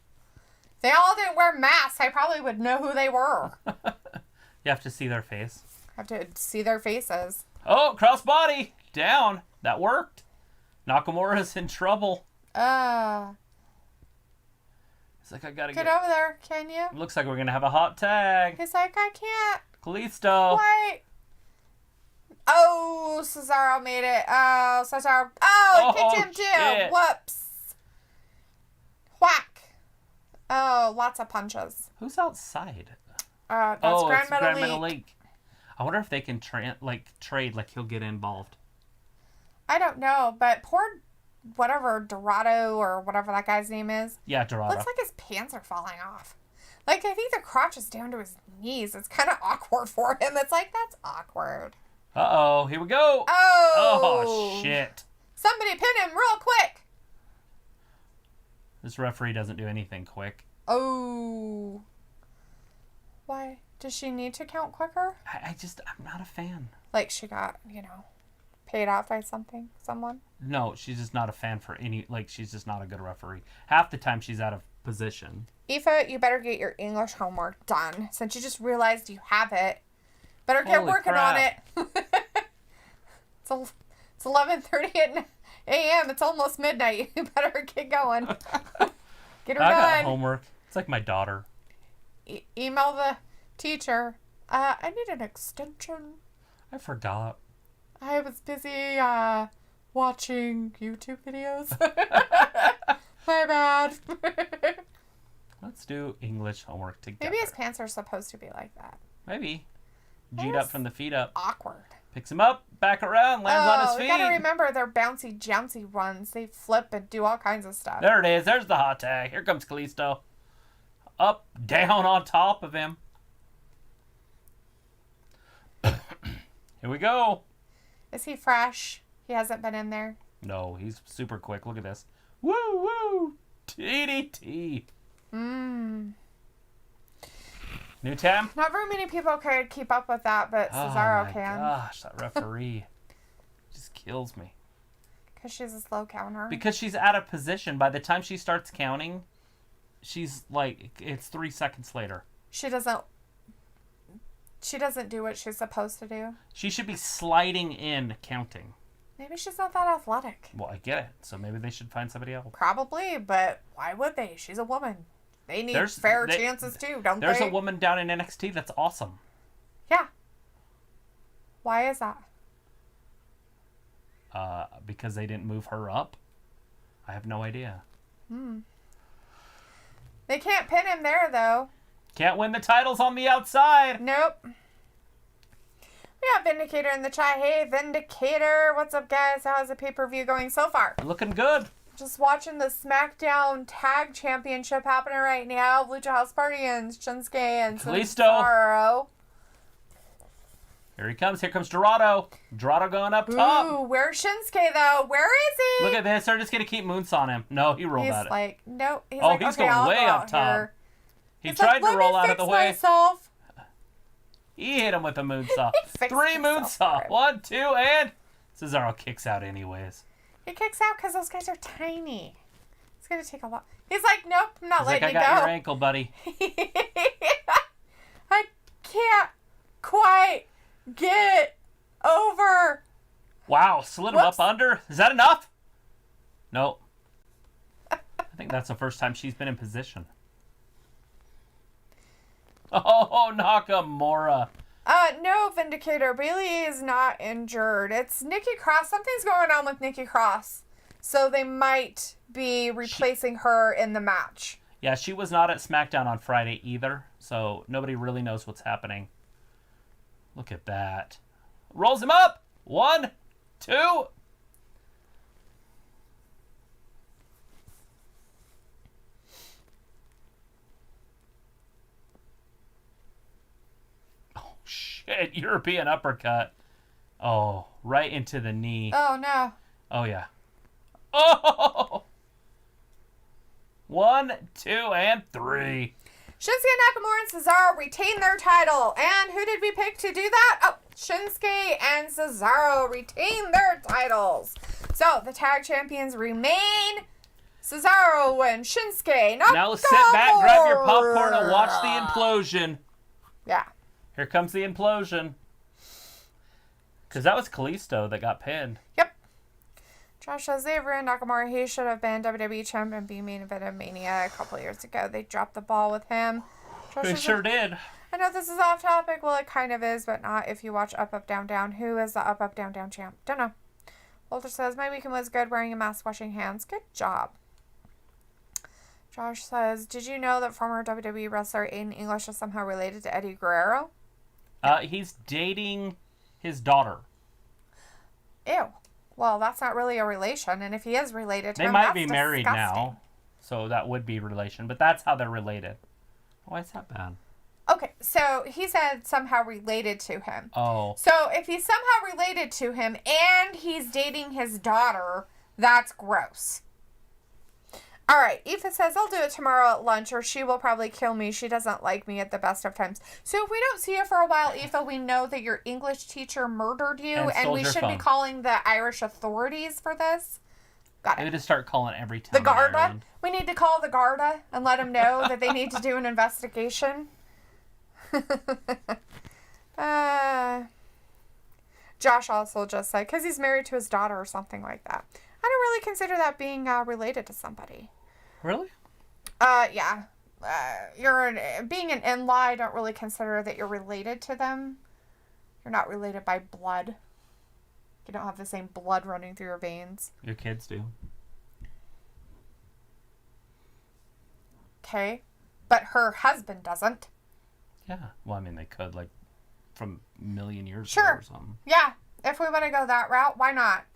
[SPEAKER 2] If they all didn't wear masks, I probably would know who they were.
[SPEAKER 1] You have to see their face.
[SPEAKER 2] I have to see their faces.
[SPEAKER 1] Oh, crossbody. Down. That worked. Nakamura's in trouble. It's like, I gotta
[SPEAKER 2] get over there, can you?
[SPEAKER 1] Looks like we're gonna have a hot tag.
[SPEAKER 2] He's like, I can't.
[SPEAKER 1] Kalisto.
[SPEAKER 2] Wait. Oh, Cesaro made it. Oh, Cesaro. Oh, he kicked him too.
[SPEAKER 1] Shit.
[SPEAKER 2] Whoops. Whack. Oh, lots of punches.
[SPEAKER 1] Who's outside?
[SPEAKER 2] That's
[SPEAKER 1] it's
[SPEAKER 2] Grand Metalik.
[SPEAKER 1] I wonder if they can trade, like he'll get involved.
[SPEAKER 2] I don't know, but poor whatever Dorado or whatever that guy's name is.
[SPEAKER 1] Yeah, Dorado.
[SPEAKER 2] Looks like his pants are falling off. Like, I think the crotch is down to his knees. It's kind of awkward for him. It's like, that's awkward.
[SPEAKER 1] Uh-oh, here we go.
[SPEAKER 2] Oh,
[SPEAKER 1] shit.
[SPEAKER 2] Somebody pin him real quick.
[SPEAKER 1] This referee doesn't do anything quick.
[SPEAKER 2] Oh. Why? Does she need to count quicker?
[SPEAKER 1] I'm not a fan.
[SPEAKER 2] Like she got, paid off by someone?
[SPEAKER 1] No, she's just not a fan for she's just not a good referee. Half the time she's out of position.
[SPEAKER 2] Aoife, you better get your English homework done. Since you just realized you have it. Better get working on it. It's 11:30 a.m. It's almost midnight. You better get going. Get her done.
[SPEAKER 1] I got homework. It's like my daughter.
[SPEAKER 2] Email the teacher. I need an extension.
[SPEAKER 1] I forgot.
[SPEAKER 2] I was busy watching YouTube videos. My bad.
[SPEAKER 1] Let's do English homework together.
[SPEAKER 2] Maybe his pants are supposed to be like that.
[SPEAKER 1] Maybe. G'd up from the feet up.
[SPEAKER 2] Awkward.
[SPEAKER 1] Picks him up, back around, lands on his feet.
[SPEAKER 2] You gotta remember they're bouncy, jouncy runs. They flip and do all kinds of stuff.
[SPEAKER 1] There it is. There's the hot tag. Here comes Kalisto. Up, down, on top of him. Here we go.
[SPEAKER 2] Is he fresh? He hasn't been in there.
[SPEAKER 1] No, he's super quick. Look at this. Woo, woo. TDT. New Tam?
[SPEAKER 2] Not very many people could keep up with that, but Cesaro can.
[SPEAKER 1] Oh my gosh, that referee just kills me.
[SPEAKER 2] Because she's a slow counter.
[SPEAKER 1] Because she's out of position. By the time she starts counting, she's like, it's 3 seconds later.
[SPEAKER 2] She doesn't do what she's supposed to do.
[SPEAKER 1] She should be sliding in counting.
[SPEAKER 2] Maybe she's not that athletic.
[SPEAKER 1] Well, I get it. So maybe they should find somebody else.
[SPEAKER 2] Probably, but why would they? She's a woman. They need fair chances too, don't they?
[SPEAKER 1] There's a woman down in NXT that's awesome.
[SPEAKER 2] Yeah. Why is that?
[SPEAKER 1] Because they didn't move her up? I have no idea.
[SPEAKER 2] They can't pin him there, though.
[SPEAKER 1] Can't win the titles on the outside.
[SPEAKER 2] Nope. We got Vindicator in the chat. Hey, Vindicator. What's up, guys? How's the pay-per-view going so far?
[SPEAKER 1] Looking good.
[SPEAKER 2] Just watching the SmackDown Tag Championship happening right now. Lucha House Party and Shinsuke and Cesaro.
[SPEAKER 1] Here he comes. Here comes Dorado. Dorado going up top.
[SPEAKER 2] Ooh, where's Shinsuke, though? Where is he?
[SPEAKER 1] Look at this. They're just going to keep moons on him. No, he rolled out.
[SPEAKER 2] He's like, no. He's
[SPEAKER 1] like, he's going way up top.
[SPEAKER 2] Here.
[SPEAKER 1] He tried to roll out of the way.
[SPEAKER 2] Myself.
[SPEAKER 1] He hit him with a moonsault. 3
[SPEAKER 2] moonsaults.
[SPEAKER 1] moonsault. 1, 2, and Cesaro kicks out anyways.
[SPEAKER 2] He kicks out because those guys are tiny. It's going to take a lot. He's like, nope, I'm not letting
[SPEAKER 1] you go. I got your ankle, buddy.
[SPEAKER 2] I can't quite get over.
[SPEAKER 1] Wow, slid him up under. Is that enough? Nope. I think that's the first time she's been in position. Oh, Nakamura.
[SPEAKER 2] No, Vindicator. Bayley is not injured. It's Nikki Cross. Something's going on with Nikki Cross. So they might be replacing her in the match.
[SPEAKER 1] Yeah, she was not at SmackDown on Friday either. So nobody really knows what's happening. Look at that. Rolls him up. 1, 2. shit. European uppercut. Oh, right into the knee.
[SPEAKER 2] Oh, no.
[SPEAKER 1] Oh, yeah. Oh! 1, 2, and 3.
[SPEAKER 2] Shinsuke Nakamura and Cesaro retain their title. And who did we pick to do that? Oh, Shinsuke and Cesaro retain their titles. So, the tag champions remain Cesaro and Shinsuke Nakamura.
[SPEAKER 1] Now sit back, grab your popcorn, and watch the implosion.
[SPEAKER 2] Yeah.
[SPEAKER 1] Here comes the implosion. Because that was Kalisto that got pinned.
[SPEAKER 2] Yep. Josh says Xavier Nakamura, he should have been WWE champ and be main event of Mania a couple years ago. They dropped the ball with him.
[SPEAKER 1] They sure did.
[SPEAKER 2] I know this is off topic. Well, it kind of is, but not if you watch Up, Up, Down, Down. Who is the Up, Up, Down, Down champ? Don't know. Walter says, my weekend was good wearing a mask, washing hands. Good job. Josh says, did you know that former WWE wrestler Aiden English is somehow related to Eddie Guerrero?
[SPEAKER 1] He's dating his daughter.
[SPEAKER 2] Ew. Well, that's not really a relation, and if he is related to
[SPEAKER 1] they
[SPEAKER 2] him,
[SPEAKER 1] might
[SPEAKER 2] that's
[SPEAKER 1] be married
[SPEAKER 2] disgusting.
[SPEAKER 1] now, so that would be relation, but that's how they're related. Why is that bad?
[SPEAKER 2] Okay, so he said somehow related to him.
[SPEAKER 1] Oh.
[SPEAKER 2] So if he's somehow related to him and he's dating his daughter, that's gross. All right, Aoife says, I'll do it tomorrow at lunch, or she will probably kill me. She doesn't like me at the best of times. So if we don't see you for a while, Aoife, we know that your English teacher murdered you, and we should be calling the Irish authorities for this. Got it.
[SPEAKER 1] Maybe to start calling every town.
[SPEAKER 2] The Garda.
[SPEAKER 1] In Ireland.
[SPEAKER 2] We need to call the Garda and let them know that they need to do an investigation. Josh also just said, because he's married to his daughter or something like that. I don't really consider that being related to somebody.
[SPEAKER 1] Really?
[SPEAKER 2] Yeah. Being an in-law, I don't really consider that you're related to them. You're not related by blood. You don't have the same blood running through your veins.
[SPEAKER 1] Your kids do.
[SPEAKER 2] Okay. But her husband doesn't.
[SPEAKER 1] Yeah. Well, I mean, they could, like, from a million years
[SPEAKER 2] ago
[SPEAKER 1] or something.
[SPEAKER 2] Yeah. If we want to go that route, why not?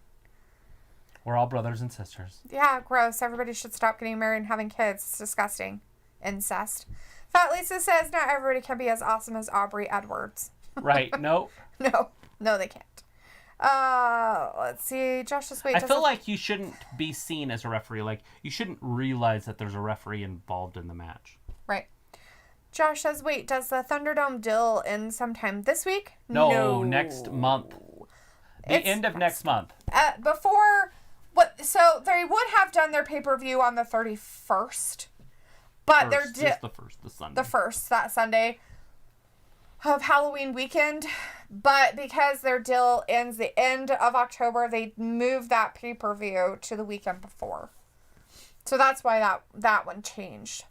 [SPEAKER 1] We're all brothers and sisters.
[SPEAKER 2] Yeah, gross. Everybody should stop getting married and having kids. It's disgusting. Incest. Fat Lisa says, not everybody can be as awesome as Aubrey Edwards.
[SPEAKER 1] Right. Nope.
[SPEAKER 2] No, they can't. Let's see. Josh, just wait.
[SPEAKER 1] I feel like you shouldn't be seen as a referee. Like, you shouldn't realize that there's a referee involved in the match.
[SPEAKER 2] Right. Josh says, wait, does the Thunderdome deal end sometime this week?
[SPEAKER 1] No, next month. The end of next month.
[SPEAKER 2] Before... So they would have done their pay-per-view on the 31st, but they're
[SPEAKER 1] the Sunday.
[SPEAKER 2] The first, that Sunday of Halloween weekend. But because their deal ends the end of October, they moved that pay-per-view to the weekend before. So that's why that one changed.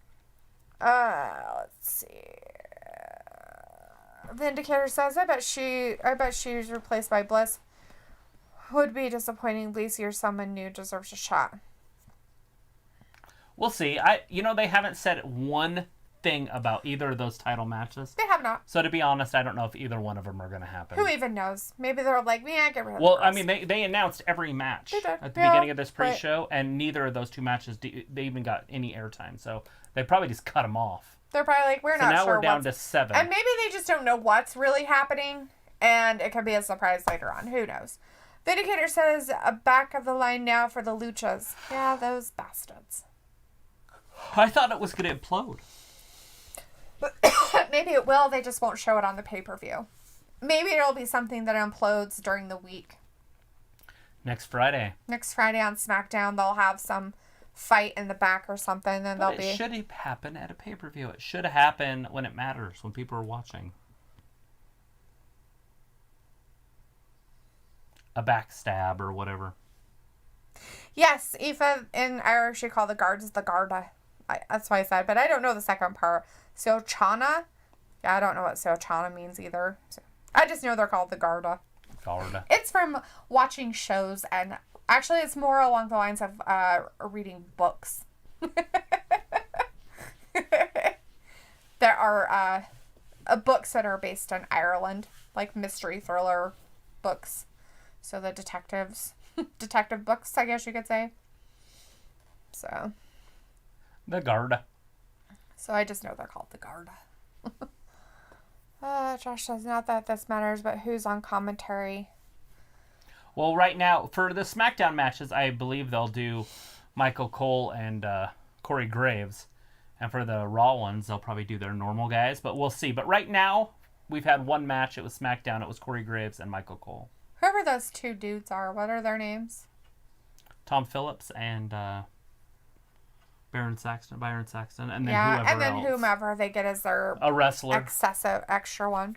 [SPEAKER 2] Let's see. The Indicator says, I bet she's replaced by Bliss. Would be disappointing. Lacey or someone new deserves a shot.
[SPEAKER 1] We'll see. They haven't said one thing about either of those title matches.
[SPEAKER 2] They have not.
[SPEAKER 1] So to be honest, I don't know if either one of them are going to happen.
[SPEAKER 2] Who even knows? Maybe they're like, get rid of the
[SPEAKER 1] Well,
[SPEAKER 2] girls.
[SPEAKER 1] I mean, they announced every match
[SPEAKER 2] They did.
[SPEAKER 1] at the beginning of this pre-show, and neither of those two matches, they even got any airtime. So they probably just cut them off.
[SPEAKER 2] They're probably like, we're not sure.
[SPEAKER 1] So now we're down to 7.
[SPEAKER 2] And maybe they just don't know what's really happening, and it could be a surprise later on. Who knows? Vindicator says, back of the line now for the Luchas. Yeah, those bastards.
[SPEAKER 1] I thought it was going to implode.
[SPEAKER 2] Maybe it will. They just won't show it on the pay-per-view. Maybe it'll be something that implodes during the week.
[SPEAKER 1] Next Friday
[SPEAKER 2] on SmackDown, they'll have some fight in the back or something. Then
[SPEAKER 1] it should happen at a pay-per-view. It should happen when it matters, when people are watching. A backstab or whatever.
[SPEAKER 2] Yes, Aoife in Irish you call the guards the Garda. That's why I said, but I don't know the second part. Seochana? Yeah, I don't know what Seochana means either. So, I just know they're called the Garda.
[SPEAKER 1] Garda.
[SPEAKER 2] It's from watching shows, and actually it's more along the lines of reading books. There are books that are based in Ireland, like mystery thriller books. So the detective books, I guess you could say. So.
[SPEAKER 1] The Garda.
[SPEAKER 2] So I just know they're called the Garda. Josh says, not that this matters, but who's on commentary?
[SPEAKER 1] Well, right now, for the SmackDown matches, I believe they'll do Michael Cole and Corey Graves. And for the Raw ones, they'll probably do their normal guys, but we'll see. But right now, we've had one match. It was SmackDown. It was Corey Graves and Michael Cole.
[SPEAKER 2] Whoever those two dudes are, what are their names?
[SPEAKER 1] Tom Phillips and Byron Saxton, and then
[SPEAKER 2] whomever they get as their
[SPEAKER 1] a wrestler,
[SPEAKER 2] excessive extra one.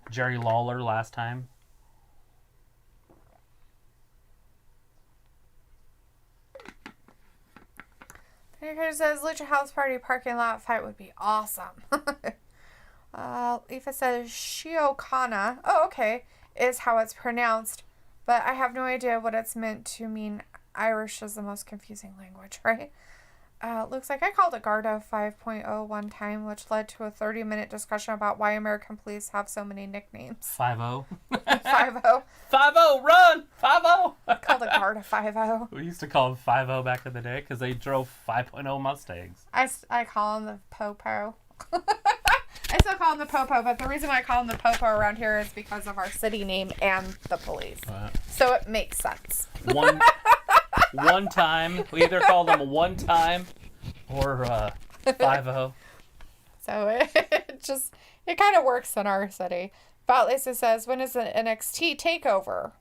[SPEAKER 1] Jerry Lawler last time.
[SPEAKER 2] Here says Lucha House Party parking lot fight would be awesome. Aoife says Shiokana. Oh, okay, is how it's pronounced, but I have no idea what it's meant to mean. Irish is the most confusing language, right? Looks like I called it Garda 5.0 one time, which led to a 30-minute discussion about why American police have so many nicknames.
[SPEAKER 1] 5-0.
[SPEAKER 2] 5-0.
[SPEAKER 1] 5-0, run! 5-0!
[SPEAKER 2] Called it Garda 5-0.
[SPEAKER 1] We used to call them 5-0 back in the day because they drove 5.0 Mustangs.
[SPEAKER 2] I call them the Popo. I still call them the Popo, but the reason why I call them the Popo around here is because of our city name and the police. So it makes sense.
[SPEAKER 1] One time. We either call them one time or 5-0.
[SPEAKER 2] So it kind of works in our city. Lisa says, when is the NXT takeover?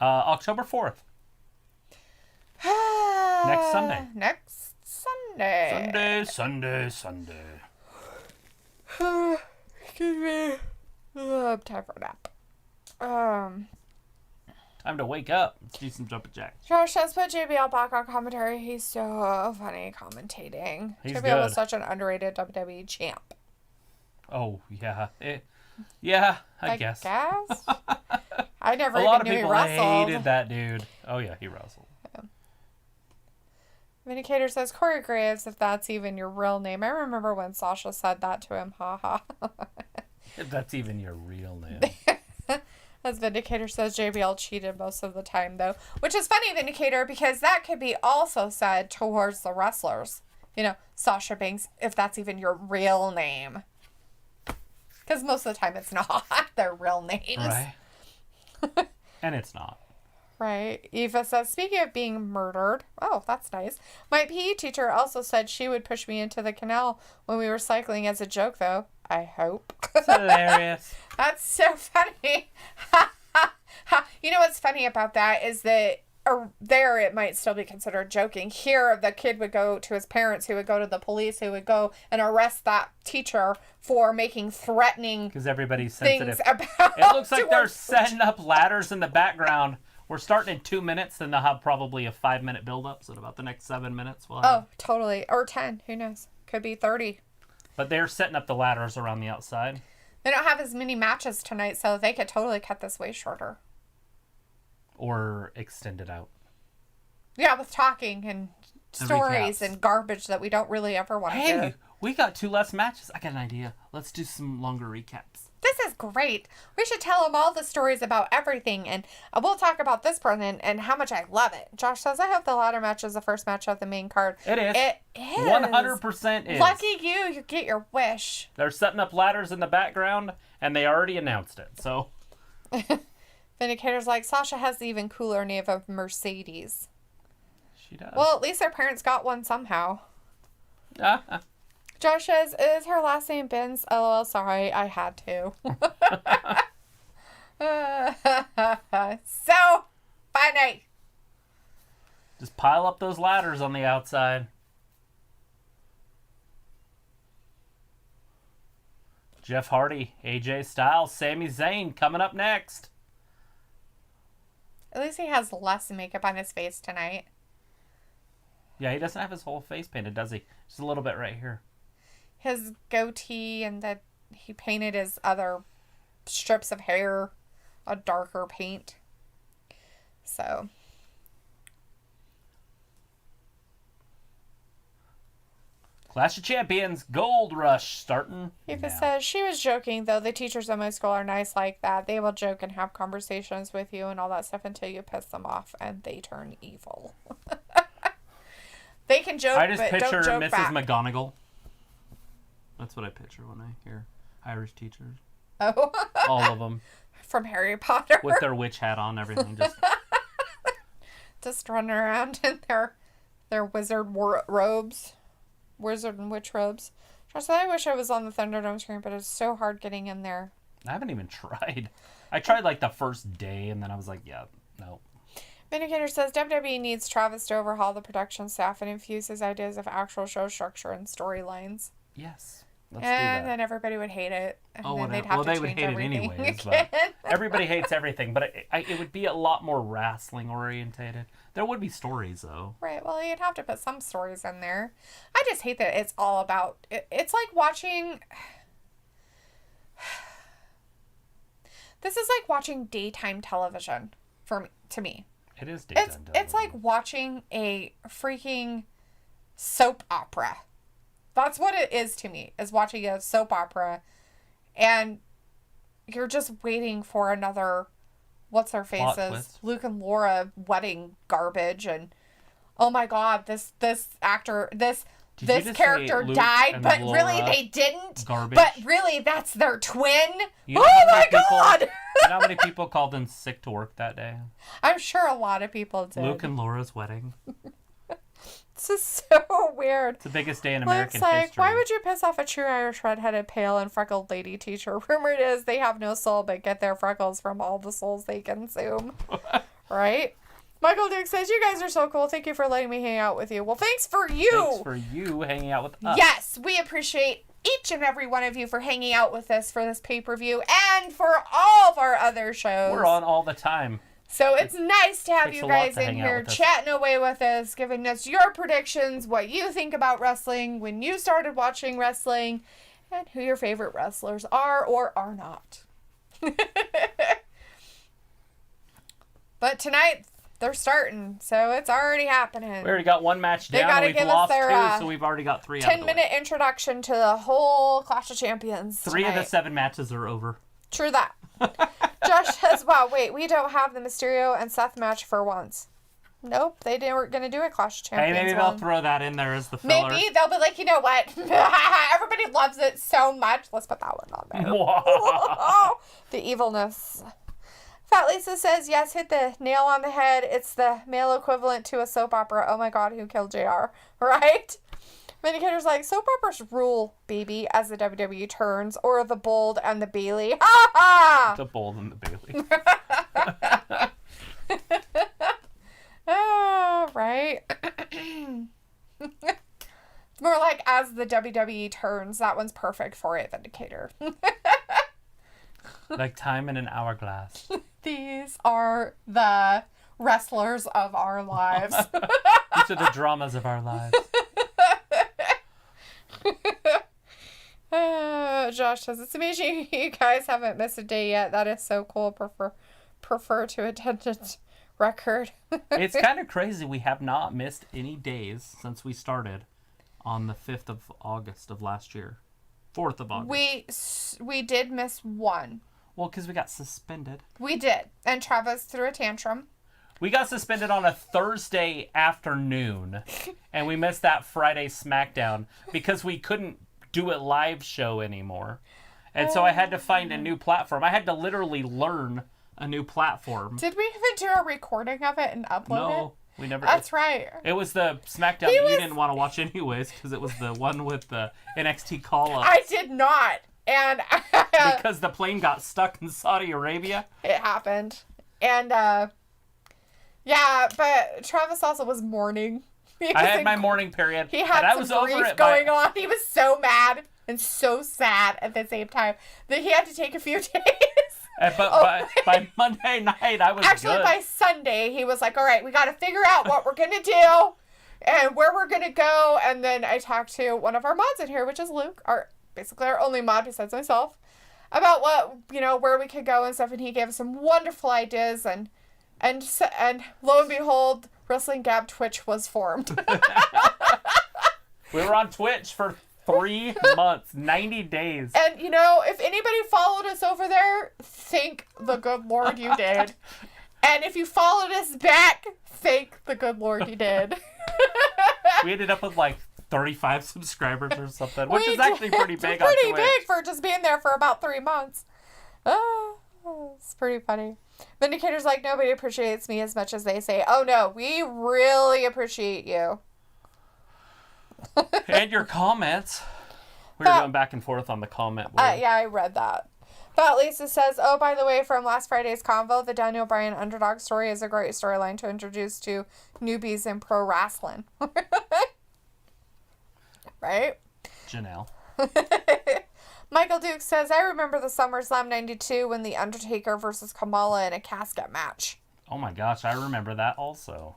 [SPEAKER 1] October 4th. Next Sunday.
[SPEAKER 2] Next Sunday.
[SPEAKER 1] Sunday.
[SPEAKER 2] Excuse me. Time for a nap.
[SPEAKER 1] Time to wake up. Let's do some jumping jacks.
[SPEAKER 2] Josh says, put JBL back on commentary. He's so funny commentating.
[SPEAKER 1] He's
[SPEAKER 2] JBL
[SPEAKER 1] good.
[SPEAKER 2] was such an underrated WWE champ.
[SPEAKER 1] Oh, yeah. Yeah, I guess.
[SPEAKER 2] I never
[SPEAKER 1] a
[SPEAKER 2] even
[SPEAKER 1] lot of
[SPEAKER 2] knew he
[SPEAKER 1] people
[SPEAKER 2] wrestled.
[SPEAKER 1] hated that dude. Oh, yeah, he wrestled.
[SPEAKER 2] Yeah. Vindicator says, Corey Graves, if that's even your real name. I remember when Sasha said that to him. Ha ha.
[SPEAKER 1] If that's even your real name.
[SPEAKER 2] As Vindicator says, JBL cheated most of the time, though. Which is funny, Vindicator, because that could be also said towards the wrestlers. You know, Sasha Banks, if that's even your real name. Because most of the time it's not their real names.
[SPEAKER 1] Right. And it's not.
[SPEAKER 2] Right. Eva says, speaking of being murdered. Oh, that's nice. My PE teacher also said she would push me into the canal when we were cycling as a joke, though. I hope.
[SPEAKER 1] It's hilarious.
[SPEAKER 2] That's so funny. You know what's funny about that is that there it might still be considered joking. Here, the kid would go to his parents, who would go to the police, who would go and arrest that teacher for making threatening
[SPEAKER 1] because everybody's sensitive.
[SPEAKER 2] It
[SPEAKER 1] looks like they're setting up ladders in the background. We're starting in 2 minutes, then they'll have probably a 5-minute build-up, so in about the next 7 minutes we'll have...
[SPEAKER 2] Oh, totally. Or 10. Who knows? Could be 30.
[SPEAKER 1] But they're setting up the ladders around the outside.
[SPEAKER 2] They don't have as many matches tonight, so they could totally cut this way shorter.
[SPEAKER 1] Or extend it out.
[SPEAKER 2] Yeah, with talking and stories and garbage that we don't really ever want to hear.
[SPEAKER 1] Hey, we got 2 less matches. I got an idea. Let's do some longer recaps.
[SPEAKER 2] This is great. We should tell them all the stories about everything, and we'll talk about this person and how much I love it. Josh says, I hope the ladder match is the first match of the main card.
[SPEAKER 1] It is.
[SPEAKER 2] It is.
[SPEAKER 1] 100% is.
[SPEAKER 2] Lucky you. You get your wish.
[SPEAKER 1] They're setting up ladders in the background, and they already announced it, so...
[SPEAKER 2] Vindicator's like, Sasha has the even cooler name of Mercedes.
[SPEAKER 1] She does.
[SPEAKER 2] Well, at least their parents got one somehow.
[SPEAKER 1] Uh-huh.
[SPEAKER 2] Josh says, is her last name Benz? LOL, sorry, I had to. So funny.
[SPEAKER 1] Just pile up those ladders on the outside. Jeff Hardy, AJ Styles, Sami Zayn coming up next.
[SPEAKER 2] At least he has less makeup on his face tonight.
[SPEAKER 1] Yeah, he doesn't have his whole face painted, does he? Just a little bit right here.
[SPEAKER 2] His goatee and he painted his other strips of hair a darker paint. So.
[SPEAKER 1] Clash of Champions, Gold Rush starting.
[SPEAKER 2] Eva says, she was joking, though. The teachers at my school are nice like that. They will joke and have conversations with you and all that stuff until you piss them off and they turn evil. They can joke,
[SPEAKER 1] I just
[SPEAKER 2] but
[SPEAKER 1] picture
[SPEAKER 2] don't joke
[SPEAKER 1] Mrs.
[SPEAKER 2] back.
[SPEAKER 1] McGonagall. That's what I picture when I hear. Irish teachers.
[SPEAKER 2] Oh.
[SPEAKER 1] All of them.
[SPEAKER 2] From Harry Potter.
[SPEAKER 1] With their witch hat on, everything.
[SPEAKER 2] Just running around in their wizard robes. Wizard and witch robes. Trust me, I wish I was on the Thunderdome screen, but it's so hard getting in there.
[SPEAKER 1] I haven't even tried. I tried like the first day, and then I was like, yeah, no.
[SPEAKER 2] Vindicator says WWE needs Travis to overhaul the production staff and infuse his ideas of actual show structure and storylines.
[SPEAKER 1] Yes. Let's do that.
[SPEAKER 2] And then everybody would hate it. And
[SPEAKER 1] oh,
[SPEAKER 2] then
[SPEAKER 1] they would hate it anyways. But everybody hates everything, but it would be a lot more wrestling orientated. There would be stories, though.
[SPEAKER 2] Right. Well, you'd have to put some stories in there. I just hate that it's all about... It's like watching... This is like watching daytime television to me.
[SPEAKER 1] It is daytime television.
[SPEAKER 2] It's like watching a freaking soap opera. That's what it is to me, is watching a soap opera. And you're just waiting for another, what's their faces? Luke and Laura wedding garbage. And, oh my God, this actor, this character died, but Laura really they didn't. Garbage. But really, that's their twin. Oh my God!
[SPEAKER 1] You know how many people called in sick to work that day?
[SPEAKER 2] I'm sure a lot of people did.
[SPEAKER 1] Luke and Laura's wedding.
[SPEAKER 2] This is so weird.
[SPEAKER 1] It's the biggest day in American history.
[SPEAKER 2] Why would you piss off a true Irish red-headed, pale, and freckled lady teacher? Rumored is they have no soul but get their freckles from all the souls they consume. Right? Michael Duke says, you guys are so cool. Thank you for letting me hang out with you. Well, thanks for you.
[SPEAKER 1] Thanks for you hanging out with us.
[SPEAKER 2] Yes, we appreciate each and every one of you for hanging out with us for this pay-per-view and for all of our other shows.
[SPEAKER 1] We're on all the time.
[SPEAKER 2] So it's nice to have you guys in here chatting away with us, giving us your predictions, what you think about wrestling, when you started watching wrestling, and who your favorite wrestlers are or are not. But tonight, they're starting, so it's already happening.
[SPEAKER 1] We already got one match down, and we've lost two, so we've already got 3 out of the way.
[SPEAKER 2] 10-minute introduction to the whole Clash of Champions
[SPEAKER 1] 3 of the 7 matches are over.
[SPEAKER 2] True that. Josh says, wow, wait, we don't have the Mysterio and Seth match for once. Nope, they weren't going to do a Clash of Champions.
[SPEAKER 1] Hey, maybe they'll throw that in there as the filler.
[SPEAKER 2] Maybe they'll be like, you know what? Everybody loves it so much. Let's put that one on there. The evilness. Fat Lisa says, yes, hit the nail on the head. It's the male equivalent to a soap opera. Oh my God, who killed JR? Right? Vindicator's like, soap operas rule, baby, as the WWE turns, or the Bold and the Bailey. Ha ha!
[SPEAKER 1] The Bold and the Bailey.
[SPEAKER 2] Oh, right. It's more like as the WWE turns. That one's perfect for it, Vindicator.
[SPEAKER 1] Like time in an hourglass.
[SPEAKER 2] These are the wrestlers of our lives.
[SPEAKER 1] These are the dramas of our lives.
[SPEAKER 2] Josh says, it's amazing you guys haven't missed a day yet. That is so cool. Prefer to attendance record.
[SPEAKER 1] It's kind of crazy. We have not missed any days since we started on the 5th of August of last year. 4th of August.
[SPEAKER 2] We did miss one.
[SPEAKER 1] Well, because we got suspended.
[SPEAKER 2] We did. And Travis threw a tantrum.
[SPEAKER 1] We got suspended on a Thursday afternoon, and we missed that Friday SmackDown because we couldn't do a live show anymore. And so I had to find a new platform. I had to literally learn a new platform.
[SPEAKER 2] Did we even do a recording of it and upload it?
[SPEAKER 1] No, we never.
[SPEAKER 2] That's right.
[SPEAKER 1] It was the SmackDown that you didn't want to watch anyways because it was the one with the NXT call-up.
[SPEAKER 2] I did not. And
[SPEAKER 1] because the plane got stuck in Saudi Arabia.
[SPEAKER 2] It happened. And yeah, but Travis also was mourning.
[SPEAKER 1] I had my mourning period.
[SPEAKER 2] He had some grief going on. He was so mad and so sad at the same time that he had to take a few days.
[SPEAKER 1] But by Monday night, I was
[SPEAKER 2] actually, by Sunday, he was like, all right, we got to figure out what we're going to do and where we're going to go. And then I talked to one of our mods in here, which is Luke, basically our only mod besides myself, about what, where we could go and stuff. And he gave us some wonderful ideas. And lo and behold, WrestlingGab Twitch was formed.
[SPEAKER 1] We were on Twitch for 3 months, 90 days.
[SPEAKER 2] And, if anybody followed us over there, thank the good Lord you did. And if you followed us back, thank the good Lord you did.
[SPEAKER 1] We ended up with like 35 subscribers or something, which is actually pretty big on Twitch.
[SPEAKER 2] Pretty big for just being there for about 3 months. Oh, it's pretty funny. Vindicator's like, nobody appreciates me as much as they say. Oh, no, we really appreciate you.
[SPEAKER 1] And your comments. We were going back and forth on the comment board.
[SPEAKER 2] Yeah, I read that. Fat Lisa says, oh, by the way, from last Friday's convo, the Daniel Bryan underdog story is a great storyline to introduce to newbies in pro wrestling. Right?
[SPEAKER 1] Janelle.
[SPEAKER 2] Michael Duke says, I remember the SummerSlam 92 when The Undertaker versus Kamala in a casket match.
[SPEAKER 1] Oh my gosh, I remember that also.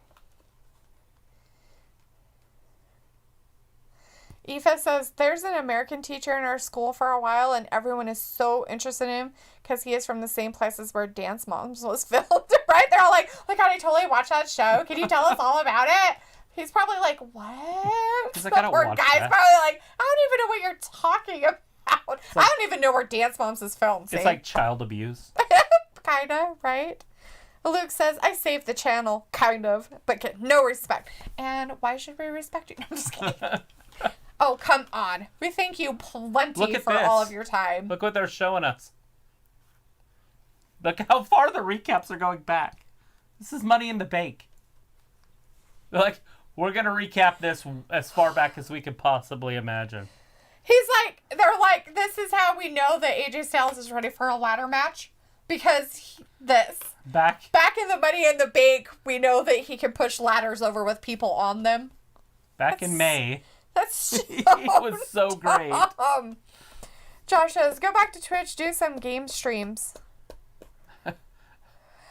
[SPEAKER 2] Aoife says, there's an American teacher in our school for a while, and everyone is so interested in him because he is from the same places where Dance Moms was filmed, right? They're all like, oh my God, I totally watched that show. Can you tell us all about it? He's probably like, what?
[SPEAKER 1] He's like, I don't watch
[SPEAKER 2] guy's
[SPEAKER 1] that.
[SPEAKER 2] probably like, I don't even know what you're talking about. Like, I don't even know where Dance Moms is filmed.
[SPEAKER 1] It's like child abuse.
[SPEAKER 2] Kind of, right? Luke says, I saved the channel, kind of, but get no respect. And why should we respect you? I'm just kidding. Oh, come on. We thank you plenty for all of your time.
[SPEAKER 1] Look what they're showing us. Look how far the recaps are going back. This is Money in the Bank. They're like, we're going to recap this as far back as we could possibly imagine.
[SPEAKER 2] They're like, this is how we know that AJ Styles is ready for a ladder match. Because back in the Money in the Bank, we know that he can push ladders over with people on them.
[SPEAKER 1] In May.
[SPEAKER 2] That's so
[SPEAKER 1] it was so great.
[SPEAKER 2] Josh says, go back to Twitch, do some game streams.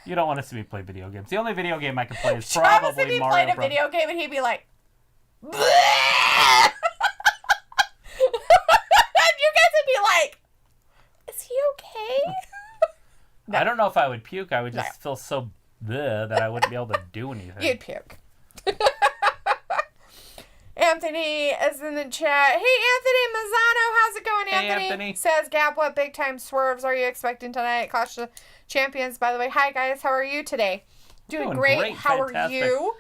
[SPEAKER 1] You don't want to see me play video games. The only video game I can play is probably Mario Bros.
[SPEAKER 2] Played a video game and he'd be like, and you guys would be like, is he okay?
[SPEAKER 1] No. I don't know if I would puke. I would just feel so bleh that I wouldn't be able to do anything.
[SPEAKER 2] You'd puke. Anthony is in the chat. Hey, Anthony Mazzano. How's it going, Anthony?
[SPEAKER 1] Hey, Anthony.
[SPEAKER 2] Says, Gab, what big time swerves are you expecting tonight? Clash of Champions, by the way. Hi, guys. How are you today? Doing great. How
[SPEAKER 1] Fantastic.
[SPEAKER 2] are you?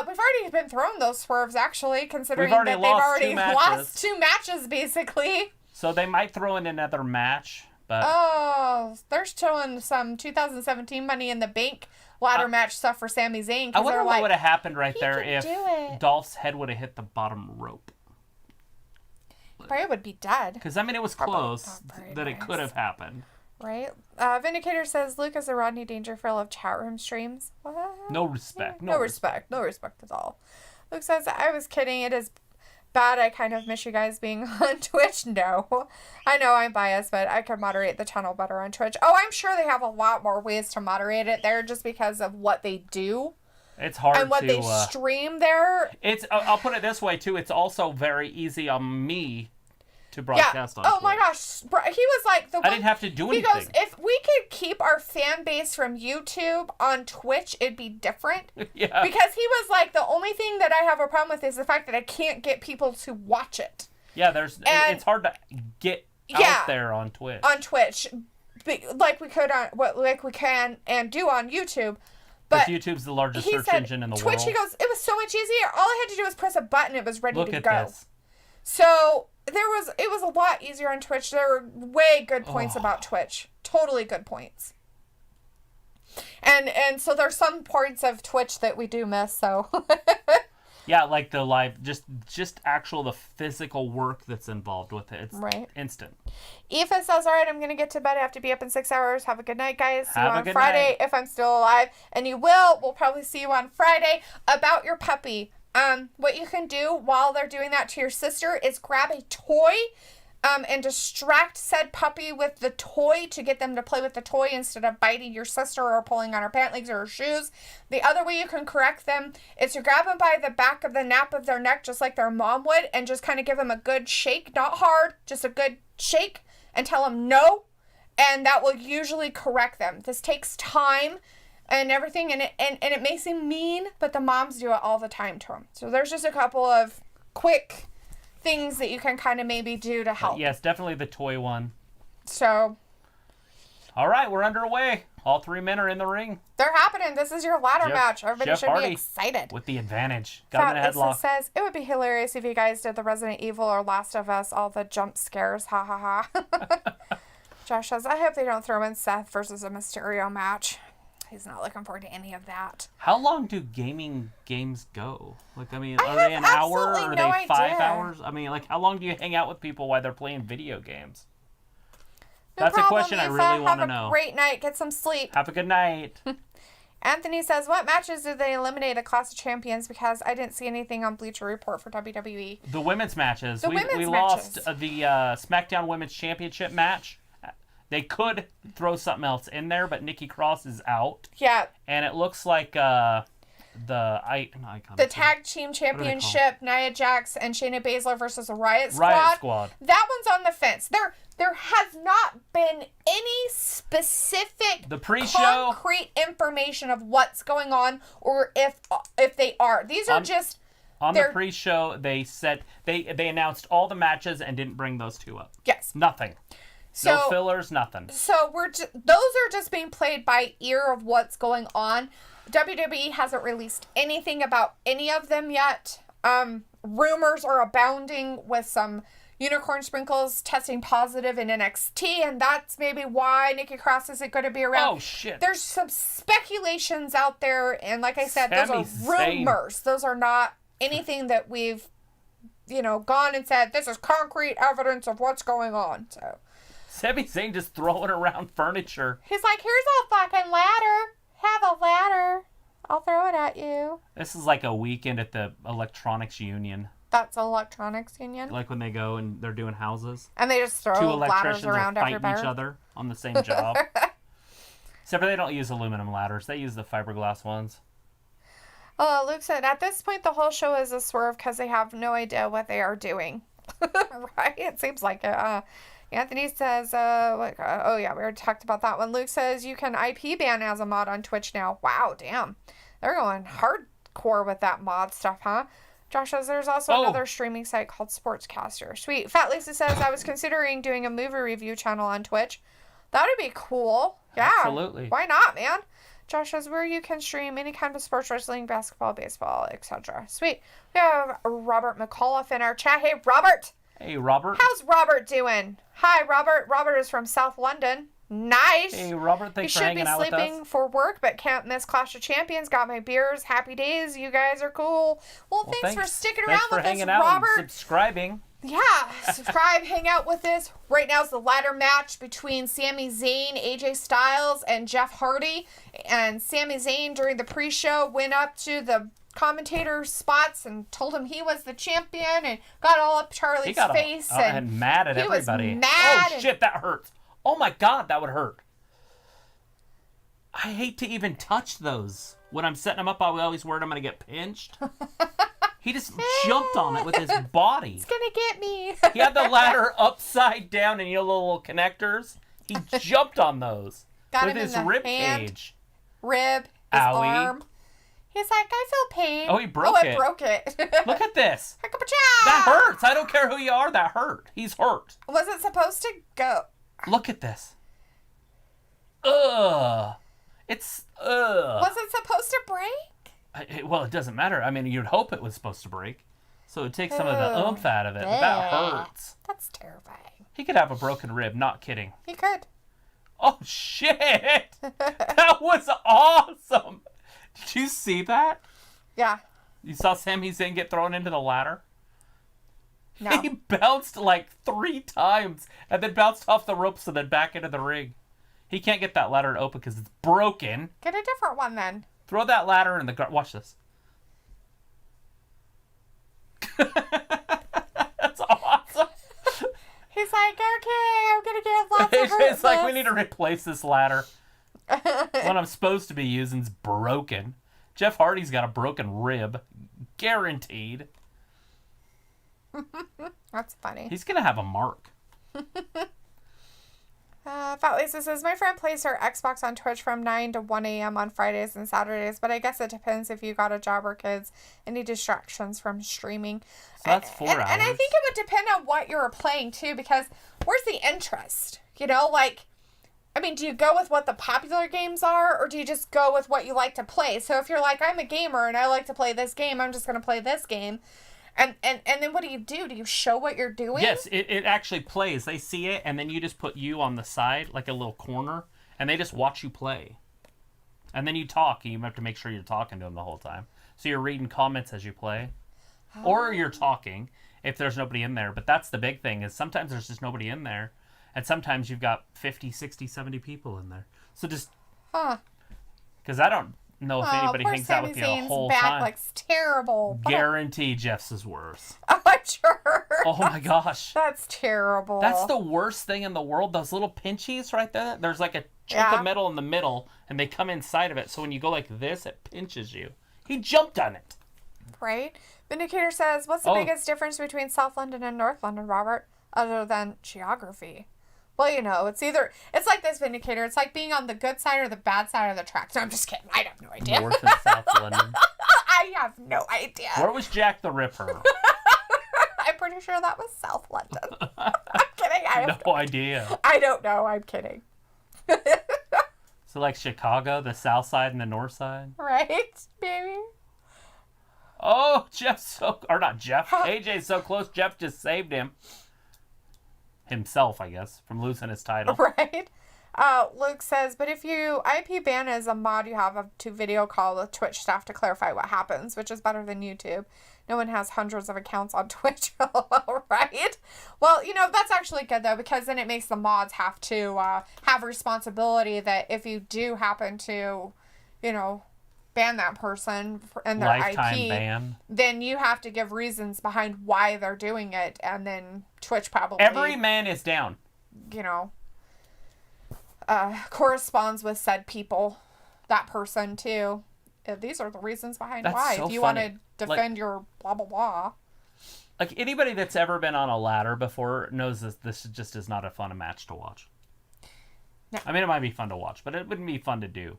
[SPEAKER 2] We've already been throwing those swerves, actually, considering that they've already lost 2 matches, basically.
[SPEAKER 1] So they might throw in another match. But
[SPEAKER 2] oh, they're showing some 2017 Money in the Bank ladder match stuff for Sami Zayn.
[SPEAKER 1] I wonder what would have happened right there if
[SPEAKER 2] Dolph's
[SPEAKER 1] head would have hit the bottom rope.
[SPEAKER 2] Probably would be dead.
[SPEAKER 1] Because, I mean, it was close that it could have happened.
[SPEAKER 2] Right? Vindicator says, Luke is a Rodney Dangerfield of chat room streams. What?
[SPEAKER 1] No respect.
[SPEAKER 2] No respect. No respect at all. Luke says, I was kidding. It is bad. I kind of miss you guys being on Twitch. No. I know I'm biased, but I could moderate the channel better on Twitch. Oh, I'm sure they have a lot more ways to moderate it there just because of what they do.
[SPEAKER 1] It's hard
[SPEAKER 2] and what they stream there.
[SPEAKER 1] I'll put it this way, too. It's also very easy on me to broadcast on
[SPEAKER 2] Twitch.
[SPEAKER 1] Oh,
[SPEAKER 2] my gosh. He was like...
[SPEAKER 1] I didn't have to do anything.
[SPEAKER 2] He goes, if we could keep our fan base from YouTube on Twitch, it'd be different.
[SPEAKER 1] Yeah.
[SPEAKER 2] Because he was like, the only thing that I have a problem with is the fact that I can't get people to watch it.
[SPEAKER 1] Yeah, it's hard to get out there on Twitch.
[SPEAKER 2] On Twitch. Like we can and do on YouTube. But
[SPEAKER 1] YouTube's the largest search engine in the world.
[SPEAKER 2] Twitch, he goes, it was so much easier. All I had to do was press a button. It was ready to go.
[SPEAKER 1] Look at this.
[SPEAKER 2] So it was a lot easier on Twitch. There were way good points about Twitch. Totally good points. And so there's some points of Twitch that we do miss, so
[SPEAKER 1] yeah, like the live, just the physical work that's involved with it. It's instant.
[SPEAKER 2] Aoife says, all right, I'm going to get to bed. I have to be up in 6 hours. Have a good night, guys. See you on Friday if I'm still alive. And you will. We'll probably see you on Friday. About your puppy. What you can do while they're doing that to your sister is grab a toy and distract said puppy with the toy to get them to play with the toy instead of biting your sister or pulling on her pant legs or her shoes. The other way you can correct them is to grab them by the back of the nape of their neck just like their mom would and just kind of give them a good shake, not hard, just a good shake and tell them no, and that will usually correct them. This takes time and everything, and it may seem mean, but the moms do it all the time to them. So there's just a couple of quick things that you can kind of maybe do to help.
[SPEAKER 1] Yes, definitely the toy one.
[SPEAKER 2] So,
[SPEAKER 1] All right, we're underway. All 3 men are in the ring.
[SPEAKER 2] They're happening. This is your ladder match. Everybody
[SPEAKER 1] Jeff
[SPEAKER 2] should
[SPEAKER 1] Hardy
[SPEAKER 2] be excited.
[SPEAKER 1] with the advantage. Got him in a headlock.
[SPEAKER 2] Says, it would be hilarious if you guys did the Resident Evil or Last of Us, all the jump scares. Ha ha ha. Josh says, I hope they don't throw in Seth versus a Mysterio match. He's not looking forward to any of that.
[SPEAKER 1] How long do gaming games go? Like, I mean, are they an hour? Or are they 5 hours? I mean, like, how long do you hang out with people while they're playing video games?
[SPEAKER 2] No
[SPEAKER 1] That's
[SPEAKER 2] problem,
[SPEAKER 1] a question
[SPEAKER 2] Lisa.
[SPEAKER 1] I really want to know.
[SPEAKER 2] Have a great night. Get some sleep.
[SPEAKER 1] Have a good night.
[SPEAKER 2] Anthony says, what matches did they eliminate at Clash of Champions? Because I didn't see anything on Bleacher Report for WWE.
[SPEAKER 1] The women's matches. We
[SPEAKER 2] matches.
[SPEAKER 1] lost the SmackDown Women's Championship match. They could throw something else in there, but Nikki Cross is out.
[SPEAKER 2] Yeah.
[SPEAKER 1] And it looks like the
[SPEAKER 2] Tag Team Championship, Nia Jax and Shayna Baszler versus the Riot Squad. That one's on the fence. There has not been any specific concrete information of what's going on or if they are. These are just
[SPEAKER 1] on the pre-show. They said they announced all the matches and didn't bring those two up.
[SPEAKER 2] Yes.
[SPEAKER 1] Nothing. No fillers, nothing.
[SPEAKER 2] So those are just being played by ear of what's going on. WWE hasn't released anything about any of them yet. Rumors are abounding with some unicorn sprinkles testing positive in NXT, and that's maybe why Nikki Cross isn't going to be around.
[SPEAKER 1] Oh, shit.
[SPEAKER 2] There's some speculations out there, and like I said, those are rumors. Those are not anything that we've, gone and said, this is concrete evidence of what's going on. So
[SPEAKER 1] Sami Zayn just throwing around furniture.
[SPEAKER 2] He's like, here's a fucking ladder. Have a ladder. I'll throw it at you.
[SPEAKER 1] This is like a weekend at the Electronics Union.
[SPEAKER 2] That's Electronics Union?
[SPEAKER 1] Like when they go and they're doing houses.
[SPEAKER 2] And they just throw ladders around everywhere.
[SPEAKER 1] 2 electricians are fighting each other on the same job. Except for they don't use aluminum ladders. They use the fiberglass ones.
[SPEAKER 2] Luke said, at this point, the whole show is a swerve because they have no idea what they are doing. Right? It seems like it. Anthony says, we already talked about that one. Luke says, you can IP ban as a mod on Twitch now. Wow, damn. They're going hardcore with that mod stuff, huh? Josh says, there's also another streaming site called Sportscaster. Sweet. Fat Lisa says, I was considering doing a movie review channel on Twitch. That would be cool. Yeah.
[SPEAKER 1] Absolutely.
[SPEAKER 2] Why not, man? Josh says, where you can stream any kind of sports, wrestling, basketball, baseball, etc. Sweet. We have Robert McAuliffe in our chat. Hey, Robert.
[SPEAKER 1] Hey, Robert.
[SPEAKER 2] How's Robert doing? Hi, Robert. Robert is from South London. Nice.
[SPEAKER 1] Hey, Robert. Thanks for hanging out with us.
[SPEAKER 2] You should be sleeping for work, but can't miss Clash of Champions. Got my beers. Happy days. You guys are cool. Well, thanks for sticking around with us, Robert.
[SPEAKER 1] Thanks for hanging out and subscribing.
[SPEAKER 2] Yeah, subscribe, hang out with us. Right now is the ladder match between Sami Zayn, AJ Styles, and Jeff Hardy. And Sami Zayn, during the pre-show, went up to the commentator spots and told him he was the champion and got all up Charlie's face.
[SPEAKER 1] And mad at everybody.
[SPEAKER 2] He was mad.
[SPEAKER 1] Oh, shit, that hurts. Oh, my God, that would hurt. I hate to even touch those. When I'm setting them up, I always worry I'm going to get pinched. He just jumped on it with his body.
[SPEAKER 2] It's going to get me.
[SPEAKER 1] He had the ladder upside down and little connectors. He jumped on those.
[SPEAKER 2] Got
[SPEAKER 1] with
[SPEAKER 2] him
[SPEAKER 1] his
[SPEAKER 2] in the
[SPEAKER 1] rib
[SPEAKER 2] hand,
[SPEAKER 1] cage.
[SPEAKER 2] Rib, his
[SPEAKER 1] Owie.
[SPEAKER 2] arm. He's like, I feel pain.
[SPEAKER 1] Oh, he broke it.
[SPEAKER 2] Oh, it broke it.
[SPEAKER 1] Look at this. That hurts. I don't care who you are. That hurt. He's hurt.
[SPEAKER 2] Was it supposed to go?
[SPEAKER 1] Look at this. Ugh. It's ugh.
[SPEAKER 2] Was it supposed to break?
[SPEAKER 1] Well, it doesn't matter. I mean, you'd hope it was supposed to break. So it takes some of the oomph out of it. But that hurts.
[SPEAKER 2] That's terrifying.
[SPEAKER 1] He could have a broken rib. Not kidding.
[SPEAKER 2] He could.
[SPEAKER 1] Oh, shit. That was awesome. Did you see that?
[SPEAKER 2] Yeah.
[SPEAKER 1] You saw Sami Zayn get thrown into the ladder?
[SPEAKER 2] No.
[SPEAKER 1] He bounced like 3 times and then bounced off the ropes and then back into the ring. He can't get that ladder to open because it's broken.
[SPEAKER 2] Get a different one then.
[SPEAKER 1] Throw that ladder in the... Watch this. That's awesome.
[SPEAKER 2] He's like, okay, I'm going to get lots of hurt.
[SPEAKER 1] It's like, we need to replace this ladder. What I'm supposed to be using's broken. Jeff Hardy's got a broken rib. Guaranteed.
[SPEAKER 2] That's funny.
[SPEAKER 1] He's going to have a mark.
[SPEAKER 2] Fat Lisa says, my friend plays her Xbox on Twitch from 9 to 1 a.m. on Fridays and Saturdays, but I guess it depends if you got a job or kids. Any distractions from streaming.
[SPEAKER 1] So that's 4 hours.
[SPEAKER 2] And I think it would depend on what you're playing, too, because where's the interest? You know, like, I mean, do you go with what the popular games are, or do you just go with what you like to play? So if you're like, I'm a gamer and I like to play this game, I'm just going to play this game. And then what do? Do you show what you're doing?
[SPEAKER 1] Yes, it actually plays. They see it, and then you just put you on the side, like a little corner, and they just watch you play. And then you talk, and you have to make sure you're talking to them the whole time. So you're reading comments as you play. Oh. Or you're talking if there's nobody in there. But that's the big thing, is sometimes there's just nobody in there. And sometimes you've got 50, 60, 70 people in there. So just...
[SPEAKER 2] Huh.
[SPEAKER 1] Because I don't know if anybody hangs out with you the whole time.
[SPEAKER 2] Back looks terrible.
[SPEAKER 1] Guarantee Jeff's is worse.
[SPEAKER 2] Oh, I'm sure.
[SPEAKER 1] Oh my gosh.
[SPEAKER 2] That's terrible.
[SPEAKER 1] That's the worst thing in the world. Those little pinchies right there. There's like a chunk of metal in the middle, and they come inside of it. So when you go like this, it pinches you. He jumped on it.
[SPEAKER 2] Right? Vindicator says, what's the biggest difference between South London and North London, Robert, other than geography? Well, it's like this, Vindicator. It's like being on the good side or the bad side of the tracks. No, I'm just kidding. I have no idea.
[SPEAKER 1] North and South London.
[SPEAKER 2] I have no idea.
[SPEAKER 1] Where was Jack the Ripper?
[SPEAKER 2] I'm pretty sure that was South London. I'm kidding. I have
[SPEAKER 1] no idea.
[SPEAKER 2] I don't know. I'm kidding.
[SPEAKER 1] So like Chicago, the south side and the north side?
[SPEAKER 2] Right, baby?
[SPEAKER 1] Oh, AJ's so close, Jeff just saved himself, I guess, from losing his title.
[SPEAKER 2] Right. Luke says, but if you IP ban as a mod, you have to video call with Twitch staff to clarify what happens, which is better than YouTube. No one has hundreds of accounts on Twitch. Right? Well, that's actually good, though, because then it makes the mods have to have responsibility that if you do happen to, ban that person and their
[SPEAKER 1] lifetime
[SPEAKER 2] IP,
[SPEAKER 1] ban.
[SPEAKER 2] Then you have to give reasons behind why they're doing it, and then Twitch probably...
[SPEAKER 1] Every man is down.
[SPEAKER 2] Corresponds with said people, that person, too. These are the reasons behind why.
[SPEAKER 1] So
[SPEAKER 2] if you
[SPEAKER 1] funny.
[SPEAKER 2] want to defend your blah, blah, blah.
[SPEAKER 1] Like, anybody that's ever been on a ladder before knows this just is not a fun match to watch. No. I mean, it might be fun to watch, but it wouldn't be fun to do.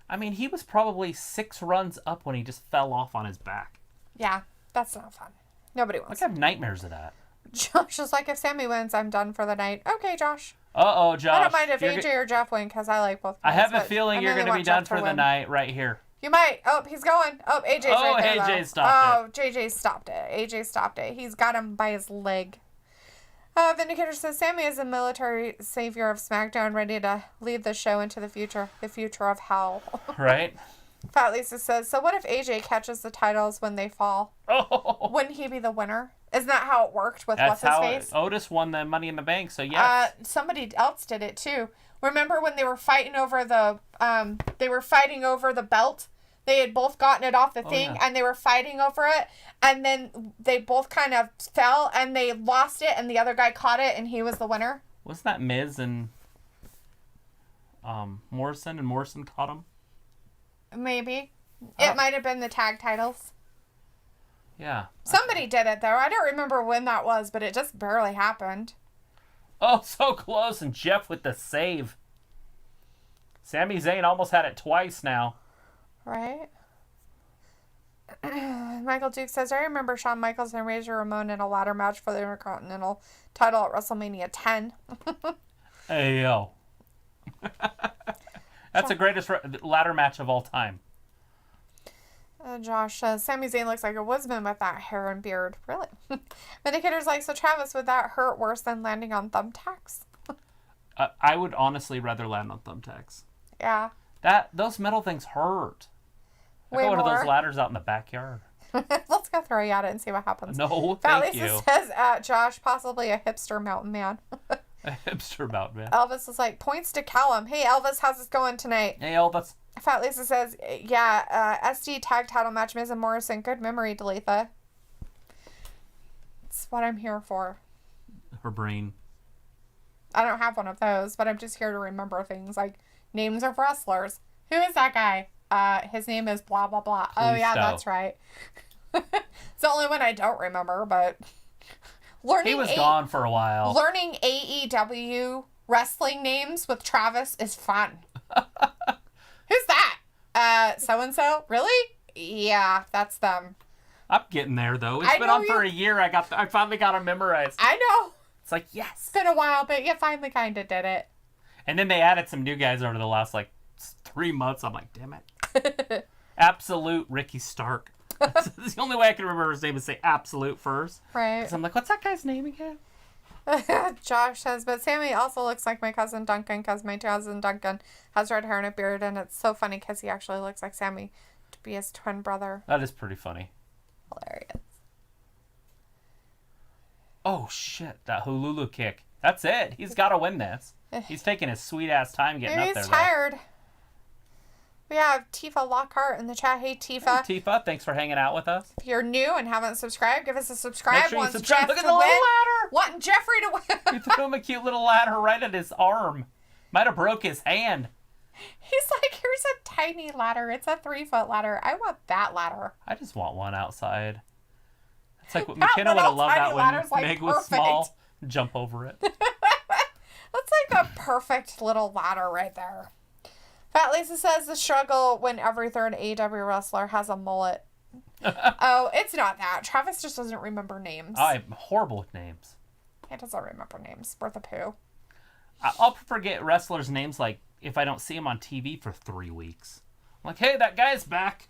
[SPEAKER 1] I mean, he was probably 6 runs up when he just fell off on his back.
[SPEAKER 2] Yeah, that's not fun. Nobody wants
[SPEAKER 1] I have nightmares of that.
[SPEAKER 2] Josh is like, if Sammy wins, I'm done for the night. Okay, Josh.
[SPEAKER 1] Uh-oh, Josh.
[SPEAKER 2] I don't mind if AJ or Jeff win, because I like both guys.
[SPEAKER 1] I have a feeling you're going to be done for the night right here.
[SPEAKER 2] You might. Oh, he's going. Oh, AJ's right there,
[SPEAKER 1] AJ stopped
[SPEAKER 2] it. Oh, JJ stopped it. AJ stopped it. He's got him by his leg. Vindicator says, Sammy is a military savior of SmackDown, ready to lead the show into the future of hell.
[SPEAKER 1] Right.
[SPEAKER 2] Fat Lisa says, so what if AJ catches the titles when they fall?
[SPEAKER 1] Oh.
[SPEAKER 2] Wouldn't he be the winner? Isn't that how it worked with What's-His-Face?
[SPEAKER 1] Otis won the Money in the Bank, so yes.
[SPEAKER 2] Somebody else did it, too. Remember when they were fighting over the belt? They had both gotten it off the thing, and they were fighting over it, and then they both kind of fell, and they lost it, and the other guy caught it, and he was the winner.
[SPEAKER 1] Wasn't that Miz and Morrison, and Morrison caught him?
[SPEAKER 2] Maybe. It might have been the tag titles.
[SPEAKER 1] Yeah.
[SPEAKER 2] Somebody did it, though. I don't remember when that was, but it just barely happened.
[SPEAKER 1] Oh, so close, and Jeff with the save. Sami Zayn almost had it twice now.
[SPEAKER 2] Right? Michael Duke says, I remember Shawn Michaels and Razor Ramon in a ladder match for the Intercontinental title at WrestleMania 10.
[SPEAKER 1] Hey, yo. That's the greatest ladder match of all time.
[SPEAKER 2] Josh says, Sami Zayn looks like a woodsman with that hair and beard. Really? Vindicator's like, so Travis, would that hurt worse than landing on thumbtacks?
[SPEAKER 1] I would honestly rather land on thumbtacks.
[SPEAKER 2] Yeah.
[SPEAKER 1] Those metal things hurt. I
[SPEAKER 2] Way
[SPEAKER 1] go to
[SPEAKER 2] more.
[SPEAKER 1] those ladders out in the backyard.
[SPEAKER 2] Let's go throw you at it and see what happens.
[SPEAKER 1] No, thank you.
[SPEAKER 2] says, Josh, possibly a hipster mountain man.
[SPEAKER 1] A hipster mountain man.
[SPEAKER 2] Elvis is like, points to Callum. Hey, Elvis, how's this going tonight?
[SPEAKER 1] Hey, Elvis.
[SPEAKER 2] Fat Lisa says, SD tag title match, Miz and Morrison. Good memory, Dalethea. It's what I'm here for.
[SPEAKER 1] Her brain.
[SPEAKER 2] I don't have one of those, but I'm just here to remember things like names of wrestlers. Who is that guy? His name is blah, blah, blah. Oh, yeah, that's right. It's the only one I don't remember, but
[SPEAKER 1] he was gone for a while.
[SPEAKER 2] Learning AEW wrestling names with Travis is fun. Who's that? So-and-so? Really? Yeah, that's them.
[SPEAKER 1] I'm getting there, though. It's been on for a year. I finally got them memorized.
[SPEAKER 2] I know.
[SPEAKER 1] It's like, yes.
[SPEAKER 2] It's been a while, but you finally kind of did it.
[SPEAKER 1] And then they added some new guys over the last, 3 months. I'm like, damn it. Absolute Ricky Stark. That's the only way I can remember his name is say Absolute first.
[SPEAKER 2] Right.
[SPEAKER 1] So I'm like, what's that guy's name again?
[SPEAKER 2] Josh says, but Sammy also looks like my cousin Duncan because my cousin Duncan has red hair and a beard, and it's so funny because he actually looks like Sammy to be his twin brother.
[SPEAKER 1] That is pretty funny.
[SPEAKER 2] Hilarious.
[SPEAKER 1] Oh, shit. That Hululu kick. That's it. He's got to win this. He's taking his sweet-ass time getting
[SPEAKER 2] Maybe
[SPEAKER 1] up there.
[SPEAKER 2] He's tired. We have Tifa Lockhart in the chat. Hey, Tifa.
[SPEAKER 1] Hey, Tifa, thanks for hanging out with us.
[SPEAKER 2] If you're new and haven't subscribed, give us a subscribe.
[SPEAKER 1] Make sure you
[SPEAKER 2] Wants
[SPEAKER 1] subscribe.
[SPEAKER 2] Jeff
[SPEAKER 1] Look at
[SPEAKER 2] to
[SPEAKER 1] the little
[SPEAKER 2] win.
[SPEAKER 1] ladder.
[SPEAKER 2] Wanting Jeffrey to win.
[SPEAKER 1] You threw him a cute little ladder right at his arm. Might have broke his hand.
[SPEAKER 2] He's like, here's a tiny ladder. It's a 3-foot ladder. I want that ladder.
[SPEAKER 1] I just want one outside. It's like
[SPEAKER 2] That
[SPEAKER 1] McKenna would have
[SPEAKER 2] little
[SPEAKER 1] loved
[SPEAKER 2] tiny
[SPEAKER 1] that when
[SPEAKER 2] ladder's, like,
[SPEAKER 1] Meg was
[SPEAKER 2] perfect.
[SPEAKER 1] small. Jump over it.
[SPEAKER 2] That's like the perfect little ladder right there. Fat Lisa says the struggle when every third AEW wrestler has a mullet. Oh, it's not that. Travis just doesn't remember names.
[SPEAKER 1] I'm horrible with names.
[SPEAKER 2] He doesn't remember names. Worth a poo.
[SPEAKER 1] I'll forget wrestlers' names if I don't see them on TV for 3 weeks. I'm like, hey, that guy's back.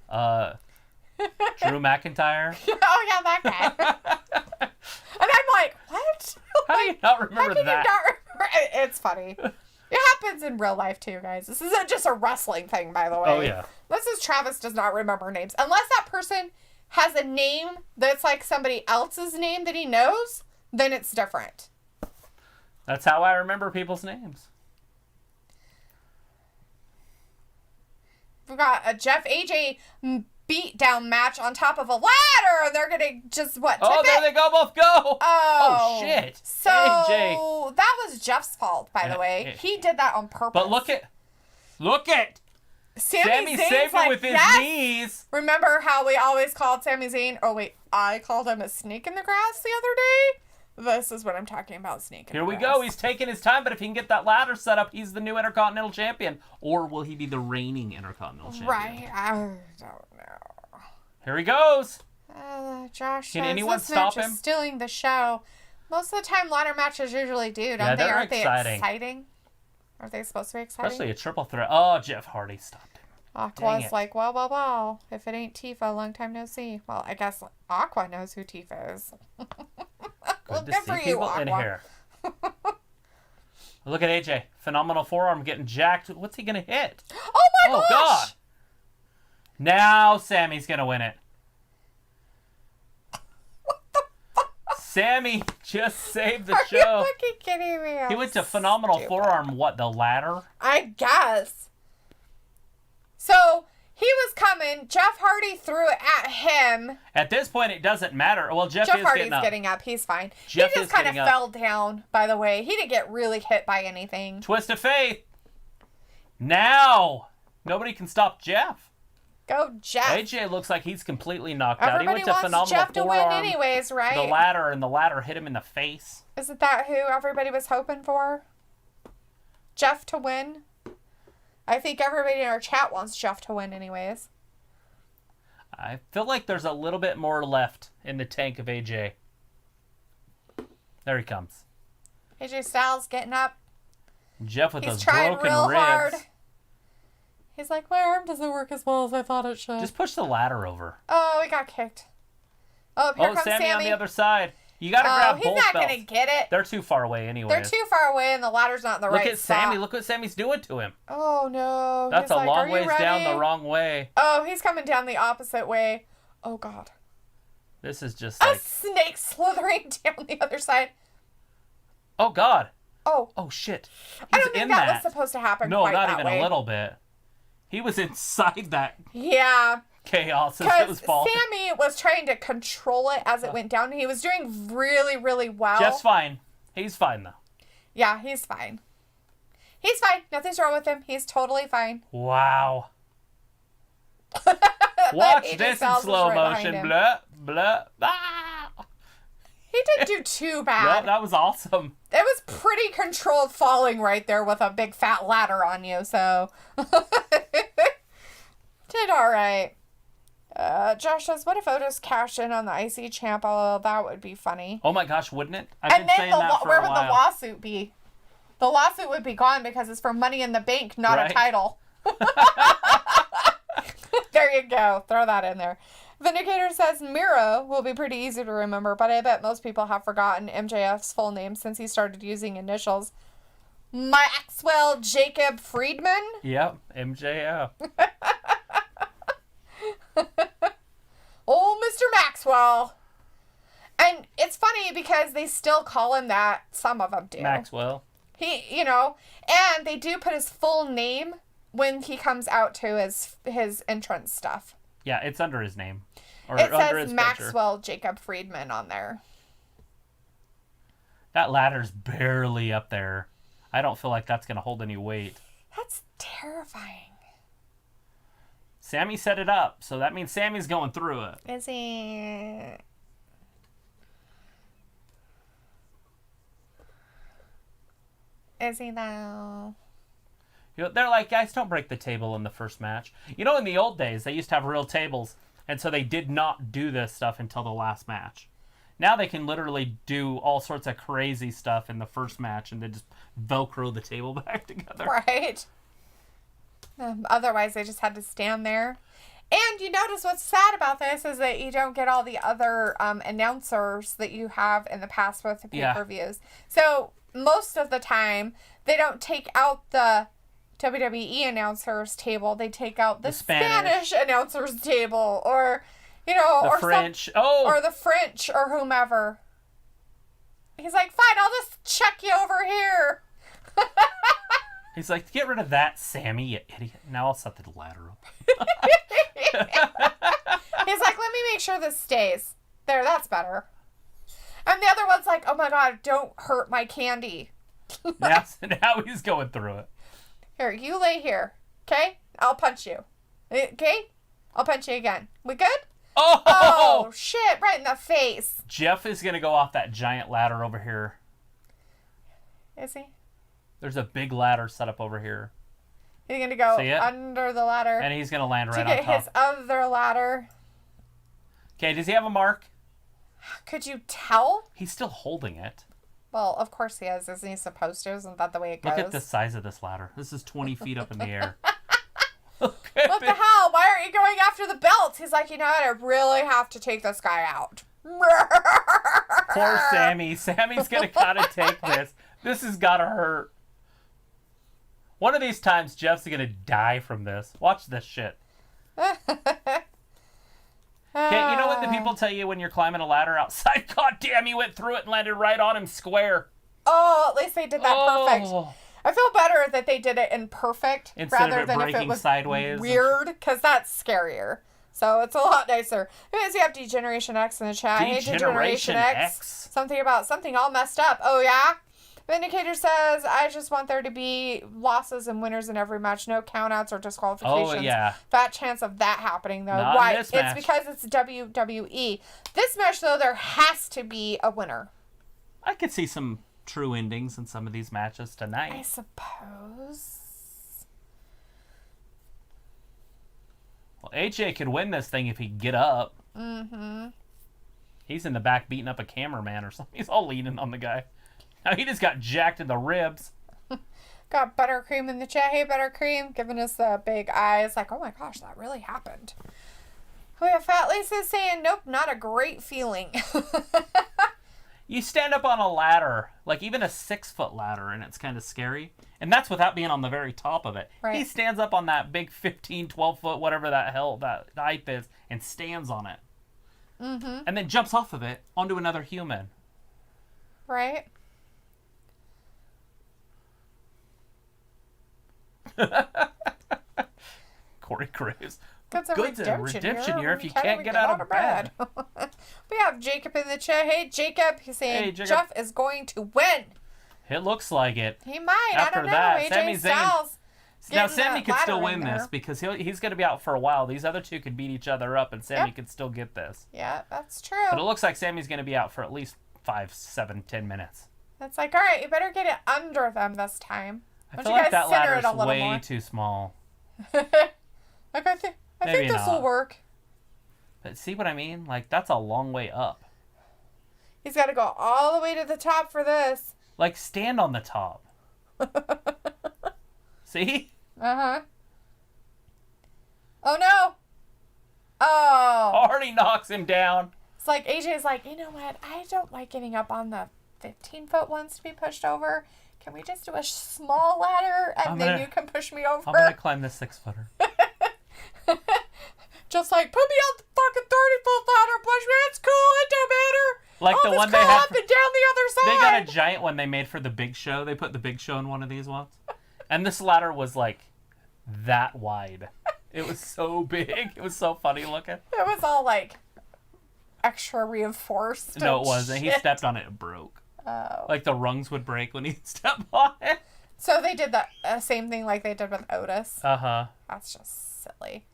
[SPEAKER 1] Drew McIntyre.
[SPEAKER 2] Oh, yeah, that guy. And I'm like, what?
[SPEAKER 1] How do you not remember
[SPEAKER 2] How can
[SPEAKER 1] that?
[SPEAKER 2] you not remember? It's funny. It happens in real life too, guys. This isn't just a wrestling thing, by the way.
[SPEAKER 1] Oh, yeah.
[SPEAKER 2] This is Travis does not remember names. Unless that person has a name that's like somebody else's name that he knows, then it's different.
[SPEAKER 1] That's how I remember people's names.
[SPEAKER 2] We've got a Jeff AJ beatdown match on top of a ladder, and they're gonna just tip
[SPEAKER 1] there they go, both go.
[SPEAKER 2] Oh,
[SPEAKER 1] shit.
[SPEAKER 2] So
[SPEAKER 1] AJ.
[SPEAKER 2] that was Jeff's fault, by the way. He did that on purpose.
[SPEAKER 1] But look at Sami
[SPEAKER 2] Zayn's
[SPEAKER 1] saved
[SPEAKER 2] like,
[SPEAKER 1] it with his
[SPEAKER 2] yes!
[SPEAKER 1] knees.
[SPEAKER 2] Remember how we always called Sami Zayn? Oh wait, I called him a snake in the grass the other day. This is what I'm talking about, snake in
[SPEAKER 1] Here
[SPEAKER 2] the
[SPEAKER 1] we
[SPEAKER 2] grass.
[SPEAKER 1] go. He's taking his time, but if he can get that ladder set up, he's the new Intercontinental Champion. Or will he be the reigning Intercontinental Champion?
[SPEAKER 2] Right, I don't know.
[SPEAKER 1] Here he goes.
[SPEAKER 2] Josh
[SPEAKER 1] Can
[SPEAKER 2] says,
[SPEAKER 1] anyone
[SPEAKER 2] this
[SPEAKER 1] stop
[SPEAKER 2] match
[SPEAKER 1] him?
[SPEAKER 2] is stealing the show. Most of the time, ladder matches usually do, don't they?
[SPEAKER 1] they're
[SPEAKER 2] Aren't
[SPEAKER 1] exciting.
[SPEAKER 2] they exciting? Are they supposed to be exciting?
[SPEAKER 1] Especially a triple threat. Oh, Jeff Hardy stopped him. Dang
[SPEAKER 2] Aqua's
[SPEAKER 1] it.
[SPEAKER 2] like, well. If it ain't Tifa, long time no see. Well, I guess Aqua knows who Tifa is.
[SPEAKER 1] Good to
[SPEAKER 2] good
[SPEAKER 1] see
[SPEAKER 2] for you,
[SPEAKER 1] people in
[SPEAKER 2] Aqua.
[SPEAKER 1] here. Look at AJ. Phenomenal forearm getting jacked. What's he going to hit?
[SPEAKER 2] Oh my gosh!
[SPEAKER 1] God. Now Sammy's going to win it. Sammy just saved the
[SPEAKER 2] Are
[SPEAKER 1] show.
[SPEAKER 2] you fucking kidding me?
[SPEAKER 1] He went to phenomenal forearm. What, the ladder?
[SPEAKER 2] I guess. So he was coming. Jeff Hardy threw it at him.
[SPEAKER 1] At this point, it doesn't matter. Well, Jeff
[SPEAKER 2] Jeff
[SPEAKER 1] is
[SPEAKER 2] Hardy's
[SPEAKER 1] getting up.
[SPEAKER 2] He's fine.
[SPEAKER 1] Jeff
[SPEAKER 2] he
[SPEAKER 1] is
[SPEAKER 2] just kind of
[SPEAKER 1] getting up.
[SPEAKER 2] fell down, by the way. He didn't get really hit by anything.
[SPEAKER 1] Twist of fate. Now, nobody can stop Jeff.
[SPEAKER 2] Go, Jeff.
[SPEAKER 1] AJ looks like he's completely knocked out. He
[SPEAKER 2] Everybody
[SPEAKER 1] went to
[SPEAKER 2] wants
[SPEAKER 1] phenomenal
[SPEAKER 2] Jeff to win
[SPEAKER 1] forearm,
[SPEAKER 2] anyways, right?
[SPEAKER 1] the ladder, and the ladder hit him in the face.
[SPEAKER 2] Isn't that who everybody was hoping for? Jeff to win? I think everybody in our chat wants Jeff to win anyways.
[SPEAKER 1] I feel like there's a little bit more left in the tank of AJ. There he comes.
[SPEAKER 2] AJ Styles getting up.
[SPEAKER 1] Jeff with
[SPEAKER 2] He's
[SPEAKER 1] those
[SPEAKER 2] trying
[SPEAKER 1] broken
[SPEAKER 2] real
[SPEAKER 1] ribs.
[SPEAKER 2] hard. He's like, my arm doesn't work as well as I thought it should.
[SPEAKER 1] Just push the ladder over.
[SPEAKER 2] Oh, he got kicked. Oh, here comes
[SPEAKER 1] Sammy
[SPEAKER 2] Sammy.
[SPEAKER 1] on the other side. You gotta grab
[SPEAKER 2] he's
[SPEAKER 1] both
[SPEAKER 2] not
[SPEAKER 1] belts.
[SPEAKER 2] going to get it.
[SPEAKER 1] They're too far away anyway.
[SPEAKER 2] They're too far away and the ladder's not in the
[SPEAKER 1] Look
[SPEAKER 2] right
[SPEAKER 1] at Sammy.
[SPEAKER 2] spot.
[SPEAKER 1] Look what Sammy's doing to him.
[SPEAKER 2] Oh, no.
[SPEAKER 1] That's
[SPEAKER 2] He's
[SPEAKER 1] a
[SPEAKER 2] like,
[SPEAKER 1] long
[SPEAKER 2] "Are you
[SPEAKER 1] ways down
[SPEAKER 2] ready?"
[SPEAKER 1] the wrong way.
[SPEAKER 2] Oh, he's coming down the opposite way. Oh, God.
[SPEAKER 1] This is just
[SPEAKER 2] A
[SPEAKER 1] like...
[SPEAKER 2] snake slithering down the other side.
[SPEAKER 1] Oh, God.
[SPEAKER 2] Oh.
[SPEAKER 1] Oh, shit. He's
[SPEAKER 2] I don't think
[SPEAKER 1] in
[SPEAKER 2] that was supposed to happen
[SPEAKER 1] No,
[SPEAKER 2] quite
[SPEAKER 1] not
[SPEAKER 2] that
[SPEAKER 1] even
[SPEAKER 2] way.
[SPEAKER 1] a little bit. He was inside that
[SPEAKER 2] Yeah.
[SPEAKER 1] chaos as it
[SPEAKER 2] Because
[SPEAKER 1] was falling.
[SPEAKER 2] Sammy was trying to control it as it went down. He was doing really, really well.
[SPEAKER 1] Jeff's fine. He's fine, though.
[SPEAKER 2] Yeah, he's fine. He's fine. Nothing's wrong with him. He's totally fine.
[SPEAKER 1] Wow.
[SPEAKER 2] That
[SPEAKER 1] Watch
[SPEAKER 2] AJ
[SPEAKER 1] this in
[SPEAKER 2] Styles is
[SPEAKER 1] slow
[SPEAKER 2] right behind
[SPEAKER 1] motion.
[SPEAKER 2] him.
[SPEAKER 1] Blah, blah. Ah!
[SPEAKER 2] He didn't do too
[SPEAKER 1] Well,
[SPEAKER 2] bad.
[SPEAKER 1] that was awesome.
[SPEAKER 2] It was pretty controlled falling right there with a big fat ladder on you, so. Did alright. Josh says, what if Otis cashed in on the IC champ? Oh, that would be funny.
[SPEAKER 1] Oh my gosh, wouldn't it? I've been
[SPEAKER 2] And then
[SPEAKER 1] saying that for
[SPEAKER 2] where
[SPEAKER 1] a
[SPEAKER 2] would
[SPEAKER 1] while.
[SPEAKER 2] the lawsuit be? The lawsuit would be gone because it's for Money in the Bank, not
[SPEAKER 1] Right.
[SPEAKER 2] a title. There you go. Throw that in there. Vindicator says Miro will be pretty easy to remember, but I bet most people have forgotten MJF's full name since he started using initials. Maxwell Jacob Friedman?
[SPEAKER 1] Yep, MJF.
[SPEAKER 2] Old Mr. Maxwell. And it's funny because they still call him that. Some of them do.
[SPEAKER 1] Maxwell.
[SPEAKER 2] And they do put his full name when he comes out to his entrance stuff.
[SPEAKER 1] Yeah, it's under his name. Or
[SPEAKER 2] It
[SPEAKER 1] under
[SPEAKER 2] says
[SPEAKER 1] his
[SPEAKER 2] Maxwell Jacob Friedman on there.
[SPEAKER 1] That ladder's barely up there. I don't feel like that's going to hold any weight.
[SPEAKER 2] That's terrifying.
[SPEAKER 1] Sammy set it up, so that means Sammy's going through it.
[SPEAKER 2] Is he? Is he though?
[SPEAKER 1] They're like, guys, don't break the table in the first match. In the old days, they used to have real tables, and so they did not do this stuff until the last match. Now they can literally do all sorts of crazy stuff in the first match and then just Velcro the table back together.
[SPEAKER 2] Right. Otherwise, they just had to stand there. And you notice what's sad about this is that you don't get all the other announcers that you have in the past with the pay-per-views. So most of the time, they don't take out the WWE announcers table. They take out the Spanish announcers table, or
[SPEAKER 1] the French.
[SPEAKER 2] Or the French, or whomever. He's like, fine, I'll just check you over here.
[SPEAKER 1] He's like, get rid of that, Sammy, you idiot. Now I'll set the ladder up.
[SPEAKER 2] He's like, let me make sure this stays. There, that's better. And the other one's like, oh my God, don't hurt my candy.
[SPEAKER 1] now he's going through it.
[SPEAKER 2] Here, you lay here. Okay? I'll punch you. Okay? I'll punch you again. We good? Oh, shit. Right in the face.
[SPEAKER 1] Jeff is going to go off that giant ladder over here.
[SPEAKER 2] Is he?
[SPEAKER 1] There's a big ladder set up over here.
[SPEAKER 2] He's going to go under the ladder.
[SPEAKER 1] And he's going to land right on top.
[SPEAKER 2] To get his other ladder.
[SPEAKER 1] Okay, does he have a mark?
[SPEAKER 2] Could you tell?
[SPEAKER 1] He's still holding it.
[SPEAKER 2] Well, of course he is. Isn't he supposed to? Isn't that the way it goes?
[SPEAKER 1] Look at the size of this ladder. This is 20 feet up in the air.
[SPEAKER 2] What the hell? Why aren't you going after the belts? He's like, I really have to take this guy out.
[SPEAKER 1] Poor Sammy. Sammy's going to gotta take this. This has gotta hurt. One of these times, Jeff's going to die from this. Watch this shit. Okay, you know what the people tell you when you're climbing a ladder outside? God damn, he went through it and landed right on him square.
[SPEAKER 2] Oh, at least they did that perfect. I feel better that they did it in perfect rather than if it was
[SPEAKER 1] sideways
[SPEAKER 2] weird, because that's scarier. So it's a lot nicer. Because you have Degeneration X in the chat. Hey, Degeneration X. Something about something all messed up. Oh, yeah? Vindicator says, I just want there to be losses and winners in every match. No countouts or disqualifications.
[SPEAKER 1] Oh, yeah.
[SPEAKER 2] Fat chance of that happening, though.
[SPEAKER 1] Not
[SPEAKER 2] Why?
[SPEAKER 1] in this match.
[SPEAKER 2] It's because it's WWE. This match, though, there has to be a winner.
[SPEAKER 1] I could see some true endings in some of these matches tonight.
[SPEAKER 2] I suppose.
[SPEAKER 1] Well, AJ could win this thing if he could get up.
[SPEAKER 2] Mm-hmm.
[SPEAKER 1] He's in the back beating up a cameraman or something. He's all leaning on the guy. Now he just got jacked in the ribs.
[SPEAKER 2] Got Buttercream in the chat. Hey, Buttercream, giving us the big eyes. Like, oh my gosh, that really happened. We have Fat Lisa saying, nope, not a great feeling.
[SPEAKER 1] You stand up on a ladder, like even a 6-foot ladder, and it's kind of scary. And that's without being on the very top of it.
[SPEAKER 2] Right.
[SPEAKER 1] He stands up on that big 15, 12-foot, whatever that height is, and stands on it.
[SPEAKER 2] Mm-hmm.
[SPEAKER 1] And then jumps off of it onto another human.
[SPEAKER 2] Right?
[SPEAKER 1] Corey Graves.
[SPEAKER 2] That's a redemption
[SPEAKER 1] here if you can't get out of bed.
[SPEAKER 2] We have Jacob in the chat. Hey, Jacob. He's saying,
[SPEAKER 1] Hey, Jacob.
[SPEAKER 2] Jeff is going to win.
[SPEAKER 1] It looks like it.
[SPEAKER 2] He might.
[SPEAKER 1] After
[SPEAKER 2] I don't know.
[SPEAKER 1] that,
[SPEAKER 2] AJ
[SPEAKER 1] Sami Zayn-
[SPEAKER 2] Styles.
[SPEAKER 1] Now,
[SPEAKER 2] getting
[SPEAKER 1] Sammy
[SPEAKER 2] that
[SPEAKER 1] could still
[SPEAKER 2] ladder
[SPEAKER 1] win
[SPEAKER 2] in there.
[SPEAKER 1] this because he's going to be out for a while. These other two could beat each other up, and Sammy could still get this.
[SPEAKER 2] Yeah, that's true.
[SPEAKER 1] But it looks like Sammy's going to be out for at least 5, 7, 10 minutes.
[SPEAKER 2] It's like, all right, you better get it under them this time.
[SPEAKER 1] I feel like that ladder is way too small.
[SPEAKER 2] Like, I think
[SPEAKER 1] Maybe
[SPEAKER 2] this will
[SPEAKER 1] not.
[SPEAKER 2] work.
[SPEAKER 1] But see what I mean? Like, that's a long way up.
[SPEAKER 2] He's got to go all the way to the top for this.
[SPEAKER 1] Like, stand on the top. See?
[SPEAKER 2] Uh-huh. Oh, no. Oh.
[SPEAKER 1] Already knocks him down.
[SPEAKER 2] It's like AJ's like, you know what? I don't like getting up on the 15-foot ones to be pushed over. Can we just do a small ladder and then you can push me over?
[SPEAKER 1] I'm going to climb this 6-footer.
[SPEAKER 2] Just like, put me on the fucking 30-foot ladder, push me. It's cool. It don't matter.
[SPEAKER 1] Like
[SPEAKER 2] I'll
[SPEAKER 1] the one
[SPEAKER 2] just
[SPEAKER 1] they
[SPEAKER 2] go
[SPEAKER 1] had.
[SPEAKER 2] up and down the other side.
[SPEAKER 1] They got a giant one they made for the Big Show. They put the Big Show in one of these ones. And this ladder was like that wide. It was so big. It was so funny looking.
[SPEAKER 2] It was all like extra reinforced.
[SPEAKER 1] No, it wasn't. He stepped on it and broke.
[SPEAKER 2] Oh.
[SPEAKER 1] Like the rungs would break when he'd step on it.
[SPEAKER 2] So they did the same thing like they did with Otis.
[SPEAKER 1] Uh-huh.
[SPEAKER 2] That's just silly.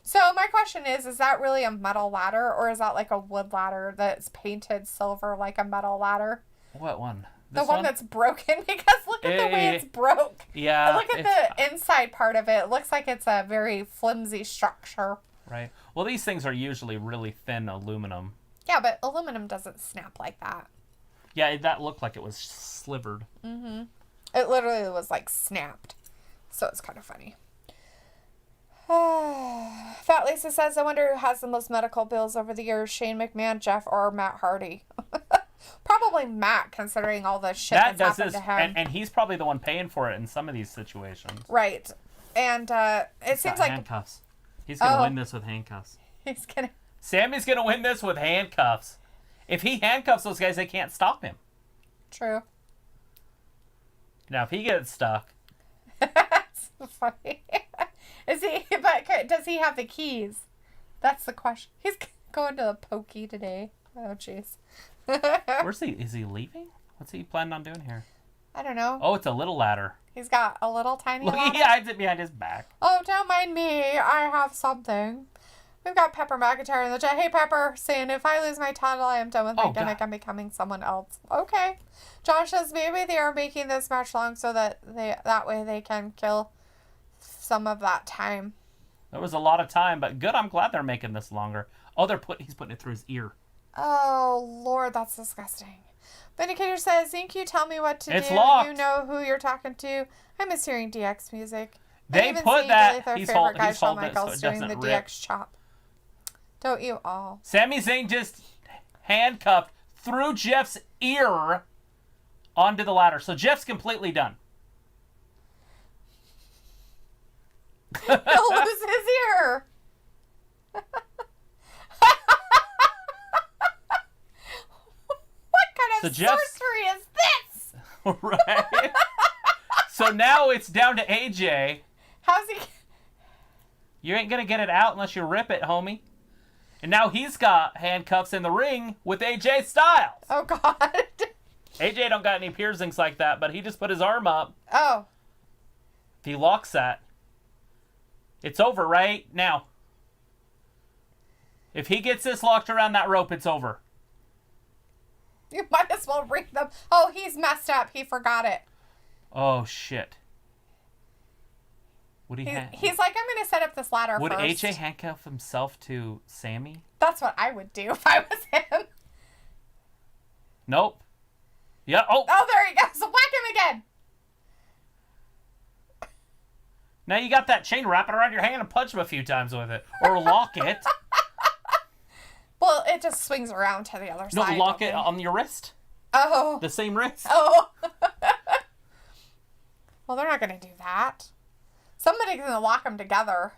[SPEAKER 2] So my question is that really a metal ladder or is that like a wood ladder that's painted silver like a metal ladder?
[SPEAKER 1] What one?
[SPEAKER 2] The one that's broken, because look at the way it's broke.
[SPEAKER 1] Yeah.
[SPEAKER 2] And look at the inside part of it. It looks like it's a very flimsy structure.
[SPEAKER 1] Right. Well, these things are usually really thin aluminum.
[SPEAKER 2] Yeah, but aluminum doesn't snap like that.
[SPEAKER 1] Yeah, that looked like it was slivered.
[SPEAKER 2] Mm-hmm. It literally was like snapped. So it's kind of funny. Fat Lisa says, I wonder who has the most medical bills over the years, Shane McMahon, Jeff, or Matt Hardy. Probably Matt, considering all the shit that's happened to him.
[SPEAKER 1] And he's probably the one paying for it in some of these situations.
[SPEAKER 2] Right. And it seems like...
[SPEAKER 1] handcuffs. He's going to win this with handcuffs.
[SPEAKER 2] He's going to...
[SPEAKER 1] Sammy's going to win this with handcuffs. If he handcuffs those guys, they can't stop him.
[SPEAKER 2] True.
[SPEAKER 1] Now, if he gets stuck...
[SPEAKER 2] That's funny. But does he have the keys? That's the question. He's going to the pokey today. Oh, jeez.
[SPEAKER 1] Where's he? Is he leaving? What's he planning on doing here?
[SPEAKER 2] I don't know.
[SPEAKER 1] Oh, it's a little ladder.
[SPEAKER 2] He's got a little tiny ladder.
[SPEAKER 1] He hides it behind his back.
[SPEAKER 2] Oh, don't mind me. I have something. We've got Pepper McIntyre in the chat. Hey, Pepper, saying, if I lose my title, I am done with my gimmick. I'm becoming someone else. Okay. Josh says, maybe they are making this match long so that way they can kill some of that time.
[SPEAKER 1] There was a lot of time, but good. I'm glad they're making this longer. Oh, he's putting it through his ear.
[SPEAKER 2] Oh, Lord, that's disgusting. Vindicator says, think you tell me what to
[SPEAKER 1] it's
[SPEAKER 2] do.
[SPEAKER 1] Locked.
[SPEAKER 2] You know who you're talking to. I miss hearing DX music.
[SPEAKER 1] They put that.
[SPEAKER 2] He's holding it so it doesn't the rip. DX chop. Don't you all?
[SPEAKER 1] Sami Zayn just handcuffed through Jeff's ear onto the ladder. So Jeff's completely done.
[SPEAKER 2] He'll lose his ear. What kind of sorcery is this?
[SPEAKER 1] Right. So now it's down to AJ.
[SPEAKER 2] How's he?
[SPEAKER 1] You ain't gonna get it out unless you rip it, homie. And now he's got handcuffs in the ring with AJ Styles.
[SPEAKER 2] Oh, God.
[SPEAKER 1] AJ don't got any piercings like that, but he just put his arm up.
[SPEAKER 2] Oh.
[SPEAKER 1] If he locks that, it's over right now. If he gets this locked around that rope, it's over.
[SPEAKER 2] You might as well ring them. Oh, he's messed up. He forgot it.
[SPEAKER 1] Oh, shit.
[SPEAKER 2] He's like, I'm going to set up this ladder
[SPEAKER 1] Would
[SPEAKER 2] first.
[SPEAKER 1] AJ handcuff himself to Sammy?
[SPEAKER 2] That's what I would do if I was him.
[SPEAKER 1] Nope. Yeah. Oh,
[SPEAKER 2] there he goes. So whack him again.
[SPEAKER 1] Now you got that chain wrapping around your hand and punch him a few times with it. Or lock it.
[SPEAKER 2] Well, it just swings around to the other side.
[SPEAKER 1] No, lock it on your wrist.
[SPEAKER 2] Oh.
[SPEAKER 1] The same wrist.
[SPEAKER 2] Oh. Well, they're not going to do that. Somebody's going to lock them together.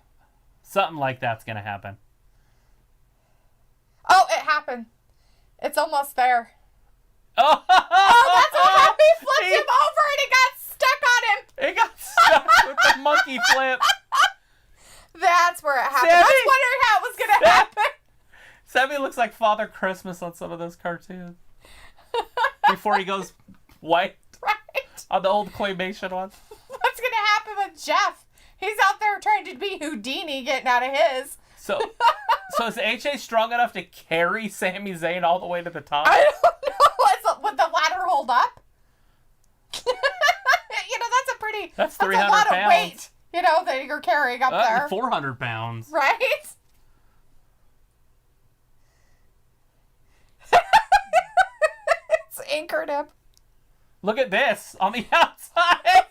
[SPEAKER 1] Something like that's going to happen.
[SPEAKER 2] Oh, it happened. It's almost there.
[SPEAKER 1] Oh,
[SPEAKER 2] that's what happened. He flipped him over and it got stuck on him.
[SPEAKER 1] It got stuck with the monkey flip.
[SPEAKER 2] That's where it happened. I was wondering how it was going to happen.
[SPEAKER 1] Sammy looks like Father Christmas on some of those cartoons. Before he goes white.
[SPEAKER 2] Right.
[SPEAKER 1] On the old claymation ones.
[SPEAKER 2] What's going to happen with Jeff? He's out there trying to be Houdini getting out of his.
[SPEAKER 1] So is AJ strong enough to carry Sami Zayn all the way to the top?
[SPEAKER 2] I don't know. Would the ladder hold up? That's
[SPEAKER 1] 300
[SPEAKER 2] a lot
[SPEAKER 1] pounds.
[SPEAKER 2] of weight, that you're carrying up there.
[SPEAKER 1] 400 pounds.
[SPEAKER 2] Right? It's anchored up.
[SPEAKER 1] Look at this on the outside.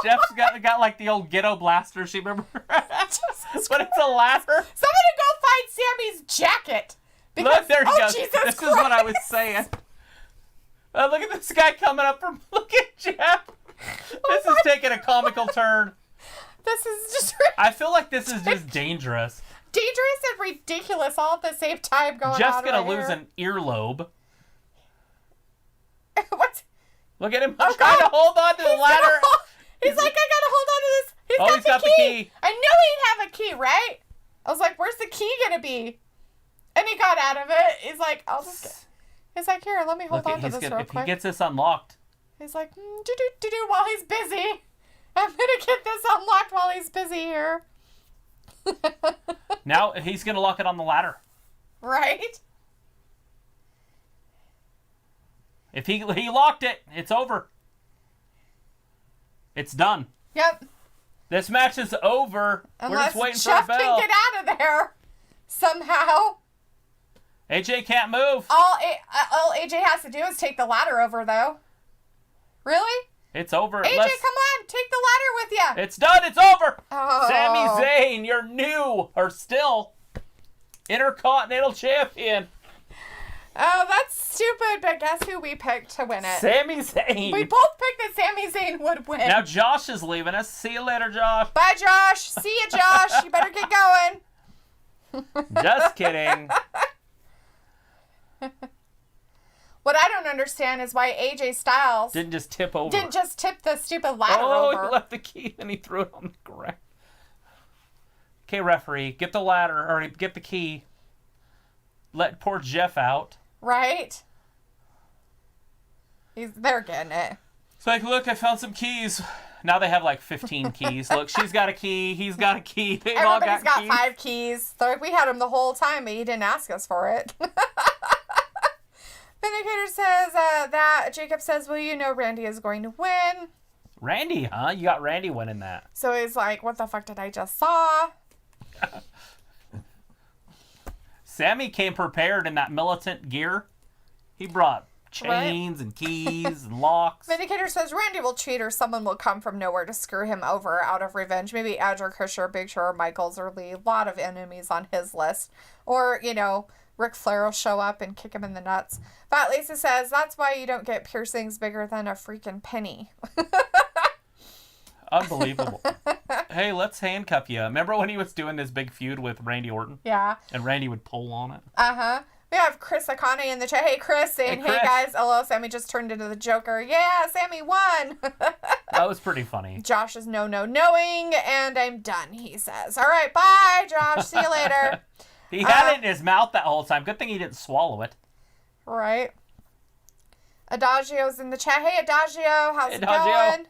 [SPEAKER 1] Jeff's got like the old ghetto blaster. She remember, but it's a ladder.
[SPEAKER 2] Somebody go find Sammy's jacket. Because,
[SPEAKER 1] Look, there he goes.
[SPEAKER 2] Jesus
[SPEAKER 1] This
[SPEAKER 2] Christ.
[SPEAKER 1] is what I was saying. Look at this guy coming up from. Look at Jeff. This is taking a comical turn.
[SPEAKER 2] This is just
[SPEAKER 1] I feel like this is just dangerous.
[SPEAKER 2] dangerous and ridiculous all at the same time going
[SPEAKER 1] Jeff's
[SPEAKER 2] on.
[SPEAKER 1] gonna
[SPEAKER 2] right
[SPEAKER 1] lose
[SPEAKER 2] here.
[SPEAKER 1] an earlobe.
[SPEAKER 2] What?
[SPEAKER 1] Look at him
[SPEAKER 2] Oh,
[SPEAKER 1] trying
[SPEAKER 2] God.
[SPEAKER 1] to hold on to the ladder.
[SPEAKER 2] He's like, I gotta hold on to this.
[SPEAKER 1] He's got the key.
[SPEAKER 2] I knew he'd have a key, right? I was like, where's the key gonna be? And he got out of it. He's like, I'll just get... He's like, here, let me hold on to this real
[SPEAKER 1] if
[SPEAKER 2] quick.
[SPEAKER 1] he gets this unlocked.
[SPEAKER 2] He's like, do while he's busy. I'm gonna get this unlocked while he's busy here.
[SPEAKER 1] Now he's gonna lock it on the ladder.
[SPEAKER 2] Right?
[SPEAKER 1] If he locked it, it's over. It's done.
[SPEAKER 2] Yep.
[SPEAKER 1] This match is over. We're
[SPEAKER 2] Unless
[SPEAKER 1] just waiting
[SPEAKER 2] Jeff
[SPEAKER 1] for a
[SPEAKER 2] can
[SPEAKER 1] bell.
[SPEAKER 2] get out of there somehow.
[SPEAKER 1] AJ can't move.
[SPEAKER 2] All AJ has to do is take the ladder over, though. Really?
[SPEAKER 1] It's over.
[SPEAKER 2] AJ, come on, take the ladder with you.
[SPEAKER 1] It's done. It's over.
[SPEAKER 2] Oh.
[SPEAKER 1] Sami Zayn, your new or still Intercontinental Champion.
[SPEAKER 2] Oh, that's stupid, but guess who we picked to win it?
[SPEAKER 1] Sami Zayn.
[SPEAKER 2] We both picked that Sami Zayn would win.
[SPEAKER 1] Now Josh is leaving us. See you later, Josh.
[SPEAKER 2] Bye, Josh. See you, Josh. You better get going.
[SPEAKER 1] Just kidding.
[SPEAKER 2] What I don't understand is why AJ Styles
[SPEAKER 1] Didn't just tip over.
[SPEAKER 2] didn't just tip the stupid ladder
[SPEAKER 1] Oh,
[SPEAKER 2] over.
[SPEAKER 1] he left the key and he threw it on the ground. Okay, referee, get the ladder or get the key. Let poor Jeff out.
[SPEAKER 2] Right? They're getting it.
[SPEAKER 1] It's like, look, I found some keys. Now they have like 15 keys. Look, she's got a key. He's got a key. They've all
[SPEAKER 2] Everybody's
[SPEAKER 1] got
[SPEAKER 2] got
[SPEAKER 1] keys.
[SPEAKER 2] 5 keys. They're like, we had them the whole time, but you didn't ask us for it. Vindicator says that Jacob says, well, you know Randy is going to win.
[SPEAKER 1] Randy, huh? You got Randy winning that.
[SPEAKER 2] So he's like, what the fuck did I just saw?
[SPEAKER 1] Sammy came prepared in that militant gear. He brought chains and keys and locks.
[SPEAKER 2] Vindicator says Randy will cheat or someone will come from nowhere to screw him over out of revenge. Maybe Edge or Kush or Big Show or Michaels or Lee. A lot of enemies on his list. Or, you know, Ric Flair will show up and kick him in the nuts. Fat Lisa says that's why you don't get piercings bigger than a freaking penny.
[SPEAKER 1] Unbelievable. Hey, let's handcuff you. Remember when he was doing this big feud with Randy Orton?
[SPEAKER 2] Yeah.
[SPEAKER 1] And Randy would pull on it?
[SPEAKER 2] Uh-huh. We have Chris Akane in the chat. Hey, Chris, saying,
[SPEAKER 1] Hey, Chris.
[SPEAKER 2] hey guys, hello, Sammy just turned into the Joker. Yeah, Sammy won.
[SPEAKER 1] That was pretty funny.
[SPEAKER 2] Josh is knowing, and I'm done, he says. All right, bye, Josh. See you later.
[SPEAKER 1] He had it in his mouth that whole time. Good thing he didn't swallow it.
[SPEAKER 2] Right. Adagio's in the chat. Hey, Adagio, how's it
[SPEAKER 1] Adagio.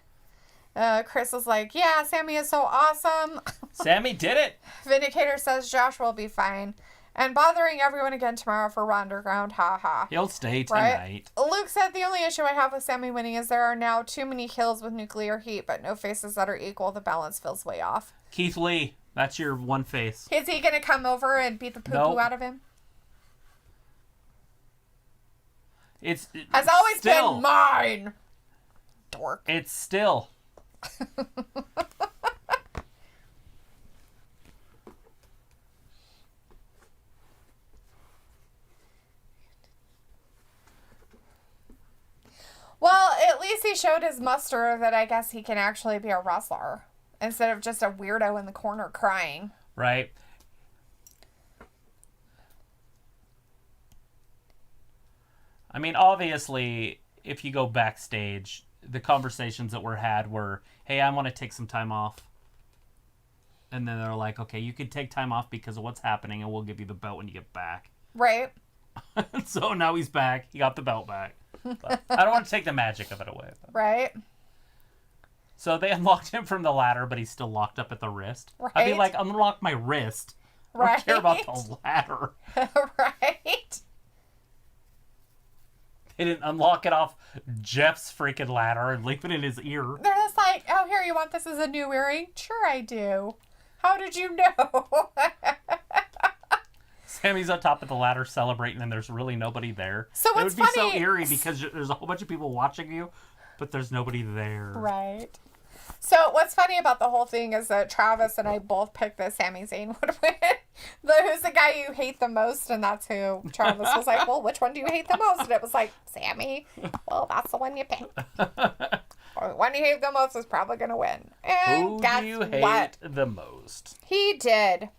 [SPEAKER 2] going? Chris is like, yeah, Sammy is so awesome.
[SPEAKER 1] Sammy did it.
[SPEAKER 2] Vindicator says Josh will be fine. And bothering everyone again tomorrow for Raw Underground. Ha ha.
[SPEAKER 1] He'll stay
[SPEAKER 2] Right?
[SPEAKER 1] tonight.
[SPEAKER 2] Luke said the only issue I have with Sammy winning is there are now too many kills with nuclear heat, but no faces that are equal. The balance feels way off.
[SPEAKER 1] Keith Lee, that's your one face.
[SPEAKER 2] Is he going to come over and beat the poo-poo
[SPEAKER 1] Nope.
[SPEAKER 2] out of him?
[SPEAKER 1] It's
[SPEAKER 2] Has always
[SPEAKER 1] still,
[SPEAKER 2] been mine. Dork.
[SPEAKER 1] It's still.
[SPEAKER 2] Well, at least he showed his muster that I guess he can actually be a wrestler instead of just a weirdo in the corner crying.
[SPEAKER 1] Right. I mean, obviously, if you go backstage, the conversations that were had were, hey, I want to take some time off. And then they're like, okay, you could take time off because of what's happening, and we'll give you the belt when you get back.
[SPEAKER 2] Right.
[SPEAKER 1] So now he's back. He got the belt back. But I don't want to take the magic of it away. But.
[SPEAKER 2] Right.
[SPEAKER 1] So they unlocked him from the ladder, but he's still locked up at the wrist. I'd be
[SPEAKER 2] Right.
[SPEAKER 1] like, unlock my wrist. I don't
[SPEAKER 2] Right.
[SPEAKER 1] care about the ladder.
[SPEAKER 2] Right.
[SPEAKER 1] They didn't unlock it off Jeff's freaking ladder and leave it in his ear.
[SPEAKER 2] They're just like, oh, here, you want this as a new earring? Sure, I do. How did you know?
[SPEAKER 1] Sammy's on top of the ladder celebrating, and there's really nobody there.
[SPEAKER 2] So
[SPEAKER 1] it
[SPEAKER 2] what's
[SPEAKER 1] would be so
[SPEAKER 2] funny-
[SPEAKER 1] eerie because there's a whole bunch of people watching you, But there's nobody there.
[SPEAKER 2] Right. So what's funny about the whole thing is that Travis and I both picked that Sami Zayn would win. Who's the guy you hate the most? And that's who Travis was like, well, which one do you hate the most? And it was like, Sammy. Well, that's the one you picked. Or the one you hate the most is probably going to win. And
[SPEAKER 1] who do you hate the most?
[SPEAKER 2] He did.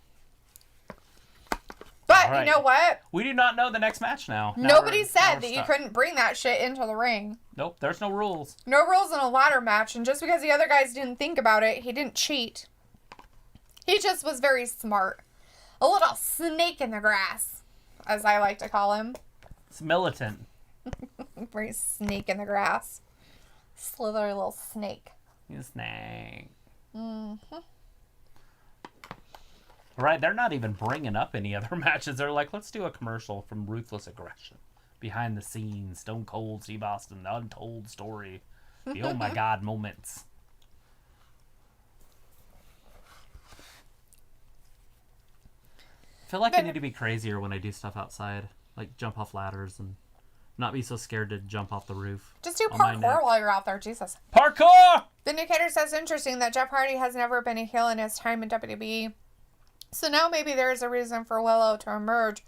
[SPEAKER 2] But right. You know what?
[SPEAKER 1] We do not know the next match now.
[SPEAKER 2] Nobody said that you couldn't bring that shit into the ring.
[SPEAKER 1] Nope, there's no rules.
[SPEAKER 2] No rules in a ladder match, and just because the other guys didn't think about it, he didn't cheat. He just was very smart. A little snake in the grass, as I like to call him.
[SPEAKER 1] It's militant.
[SPEAKER 2] Very snake in the grass. Slithery little snake.
[SPEAKER 1] He's a snake.
[SPEAKER 2] Mm-hmm.
[SPEAKER 1] Right, they're not even bringing up any other matches. They're like, let's do a commercial from Ruthless Aggression. Behind the scenes, Stone Cold Steve Austin, the untold story. The oh my god moments. I feel like I need to be crazier when I do stuff outside. Like jump off ladders and not be so scared to jump off the roof.
[SPEAKER 2] Just do parkour while you're out there, Jesus.
[SPEAKER 1] Parkour!
[SPEAKER 2] Vindicator says, interesting that Jeff Hardy has never been a heel in his time in WWE. So now maybe there is a reason for Willow to emerge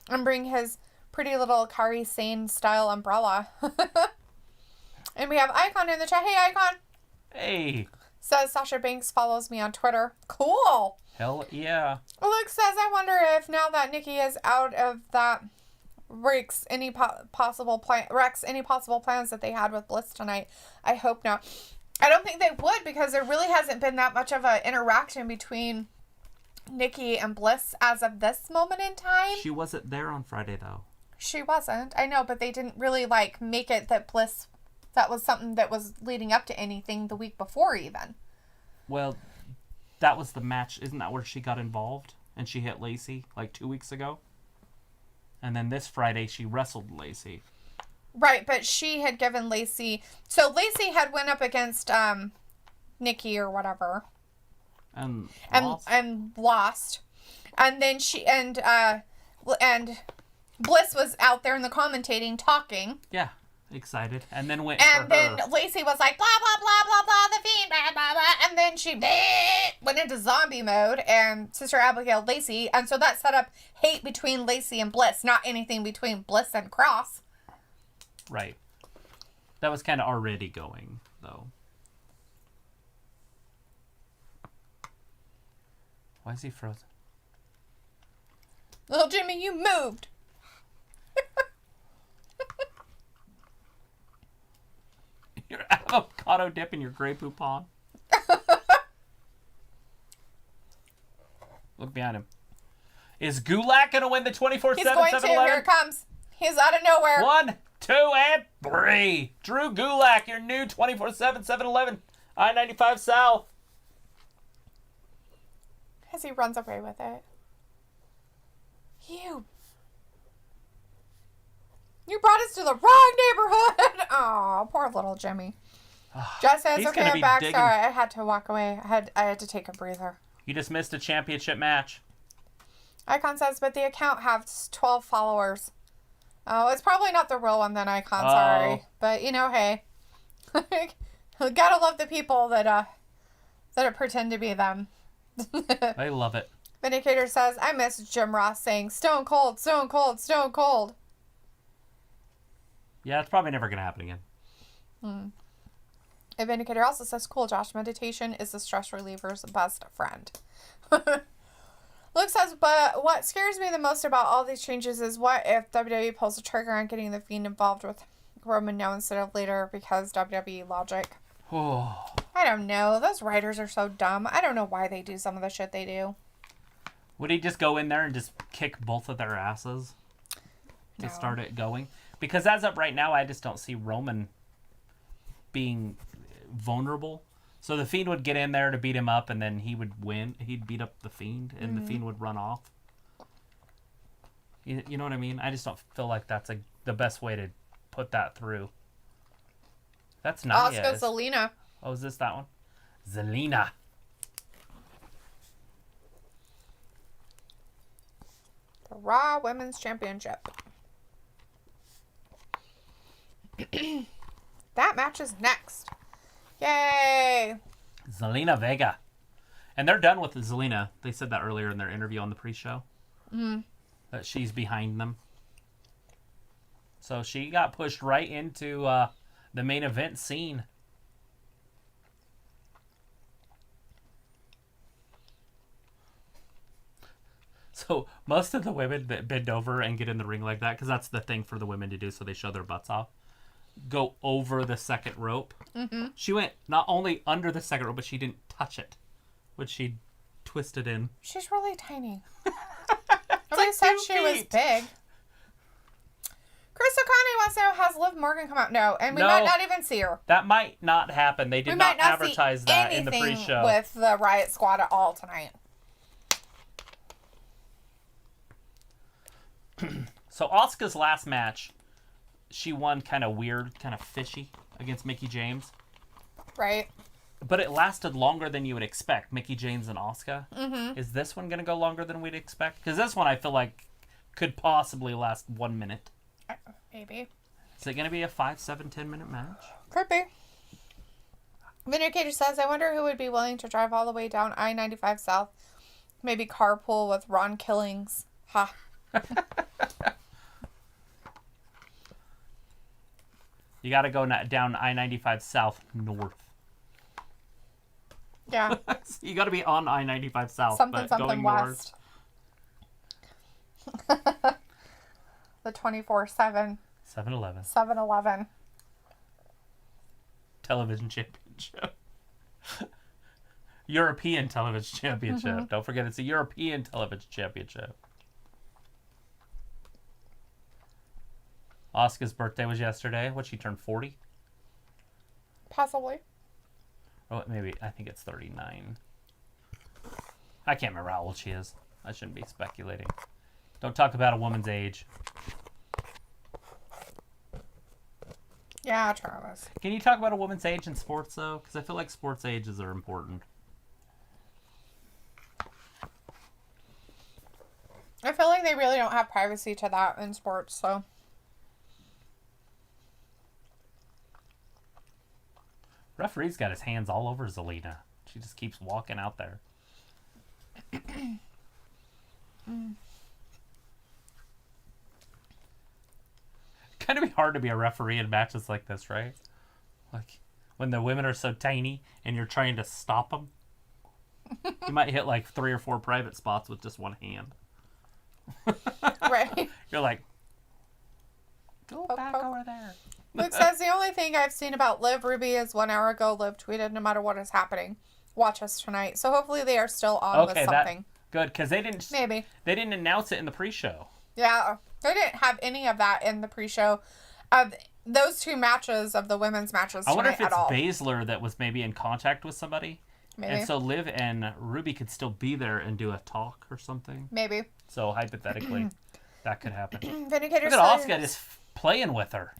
[SPEAKER 2] and bring his pretty little Kari Sane style umbrella. And we have Icon in the chat. Hey, Icon.
[SPEAKER 1] Hey.
[SPEAKER 2] Says Sasha Banks follows me on Twitter. Cool.
[SPEAKER 1] Hell yeah.
[SPEAKER 2] Luke says, I wonder if now that Nikki is out of that wrecks any possible plans that they had with Bliss tonight. I hope not. I don't think they would, because there really hasn't been that much of an interaction between Nikki and Bliss as of this moment in time.
[SPEAKER 1] She wasn't there on Friday, though.
[SPEAKER 2] She wasn't. I know, but they didn't really, make it that Bliss, that was something that was leading up to anything the week before, even.
[SPEAKER 1] Well, that was the match. Isn't that where she got involved? And she hit Lacey, 2 weeks ago? And then this Friday, she wrestled Lacey.
[SPEAKER 2] Right, but she had given Lacey... So, Lacey had went up against, Nikki or whatever.
[SPEAKER 1] And
[SPEAKER 2] lost. And then and Bliss was out there in the commentating talking.
[SPEAKER 1] Yeah, excited. And then went
[SPEAKER 2] and then Lacey was like, blah, blah, blah, blah, blah, the Fiend, blah, blah, blah. And then she went into zombie mode, and Sister Abigail Lacey. And so that set up hate between Lacey and Bliss, not anything between Bliss and Cross.
[SPEAKER 1] Right. That was kind of already going, though. Why is he frozen?
[SPEAKER 2] Little Jimmy, you moved.
[SPEAKER 1] Your avocado dip and your Grey Poupon. Look behind him. Is Gulak going to win the 24/7
[SPEAKER 2] He's going to.
[SPEAKER 1] 7-Eleven?
[SPEAKER 2] Here it comes. He's out of nowhere.
[SPEAKER 1] 1, 2, and 3. Drew Gulak, your new 24/7 7-Eleven. I-95 South.
[SPEAKER 2] As he runs away with it. You brought us to the wrong neighborhood. Oh, poor little Jimmy. Jess says, okay, I'm back. Sorry, I had to walk away. I had to take a breather.
[SPEAKER 1] You just missed a championship match.
[SPEAKER 2] Icon says, but the account has 12 followers. Oh, it's probably not the real one then, Icon. Sorry. But, hey. Gotta love the people that pretend to be them.
[SPEAKER 1] I love it.
[SPEAKER 2] Vindicator says, I miss Jim Ross saying, Stone Cold, Stone Cold, Stone Cold.
[SPEAKER 1] Yeah, it's probably never going to happen again.
[SPEAKER 2] And Vindicator also says, cool, Josh, meditation is the stress reliever's best friend. Luke says, but what scares me the most about all these changes is what if WWE pulls the trigger on getting the Fiend involved with Roman now instead of later because WWE logic.
[SPEAKER 1] Oh.
[SPEAKER 2] I don't know. Those writers are so dumb. I don't know why they do some of the shit they do.
[SPEAKER 1] Would he just go in there and just kick both of their asses to start it going? Because as of right now, I just don't see Roman being vulnerable. So the Fiend would get in there to beat him up, and then he would win. He'd beat up the Fiend, and the Fiend would run off. You know what I mean? I just don't feel like that's the best way to put that through. That's not
[SPEAKER 2] Let's go Zelina.
[SPEAKER 1] Oh, is this that one? Zelina.
[SPEAKER 2] The Raw Women's Championship. that match is next. Yay!
[SPEAKER 1] Zelina Vega. And they're done with Zelina. They said that earlier in their interview on the pre-show. That she's behind them. So she got pushed right into the main event scene. So most of the women that bend over and get in the ring like that, because that's the thing for the women to do, so they show their butts off, go over the second rope. She went not only under the second rope, but she didn't touch it, which she twisted in.
[SPEAKER 2] She's really tiny. They said she was big. Chris O'Connor wants to know, has Liv Morgan come out? No, and we might not even see her.
[SPEAKER 1] That might not happen. They did not advertise that in the pre-show.
[SPEAKER 2] With the Riot Squad at all tonight.
[SPEAKER 1] So Asuka's last match, she won kind of weird, kind of fishy against Mickie James.
[SPEAKER 2] Right.
[SPEAKER 1] But it lasted longer than you would expect. Mickie James and Asuka. Is this one going to go longer than we'd expect? Because this one I feel like could possibly last 1 minute.
[SPEAKER 2] Maybe.
[SPEAKER 1] Is it going to be a 5, 7, 10-minute match?
[SPEAKER 2] Could be. Vindicator says, I wonder who would be willing to drive all the way down I-95 South. Maybe carpool with Ron Killings. Ha.
[SPEAKER 1] You got to go down I-95 South north.
[SPEAKER 2] Yeah.
[SPEAKER 1] You got to be on I-95 South,
[SPEAKER 2] something
[SPEAKER 1] going
[SPEAKER 2] west. The 24/7
[SPEAKER 1] 7-Eleven
[SPEAKER 2] 7-Eleven
[SPEAKER 1] television championship. European television championship. Don't forget, it's a European television championship. Asuka's birthday was yesterday. What, she turned 40?
[SPEAKER 2] Possibly.
[SPEAKER 1] Oh, maybe. I think it's 39. I can't remember how old she is. I shouldn't be speculating. Don't talk about a woman's age.
[SPEAKER 2] Yeah, Travis.
[SPEAKER 1] Can you talk about a woman's age in sports, though? Because I feel like sports ages are important.
[SPEAKER 2] I feel like they really don't have privacy to that in sports, so...
[SPEAKER 1] Referee's got his hands all over Zelina. She just keeps walking out there. Kind of be hard to be a referee in matches like this, right? Like when the women are so tiny and you're trying to stop them. You might hit like 3 or 4 private spots with just one hand.
[SPEAKER 2] Right.
[SPEAKER 1] You're like, go
[SPEAKER 2] poke,
[SPEAKER 1] back
[SPEAKER 2] poke.
[SPEAKER 1] over there.
[SPEAKER 2] Luke says, the only thing I've seen about Liv Ruby is 1 hour ago, Liv tweeted, no matter what is happening, watch us tonight. So hopefully they are still on with something.
[SPEAKER 1] Good, because they didn't...
[SPEAKER 2] Maybe.
[SPEAKER 1] They didn't announce it in the pre-show.
[SPEAKER 2] Yeah, they didn't have any of that in the pre-show. Those 2 matches of the women's matches tonight
[SPEAKER 1] I wonder if it's
[SPEAKER 2] at all.
[SPEAKER 1] Baszler that was maybe in contact with somebody.
[SPEAKER 2] Maybe.
[SPEAKER 1] And so Liv and Ruby could still be there and do a talk or something.
[SPEAKER 2] Maybe.
[SPEAKER 1] So hypothetically, that could happen.
[SPEAKER 2] Vindicator
[SPEAKER 1] Look at
[SPEAKER 2] says...
[SPEAKER 1] Asuka just playing with her.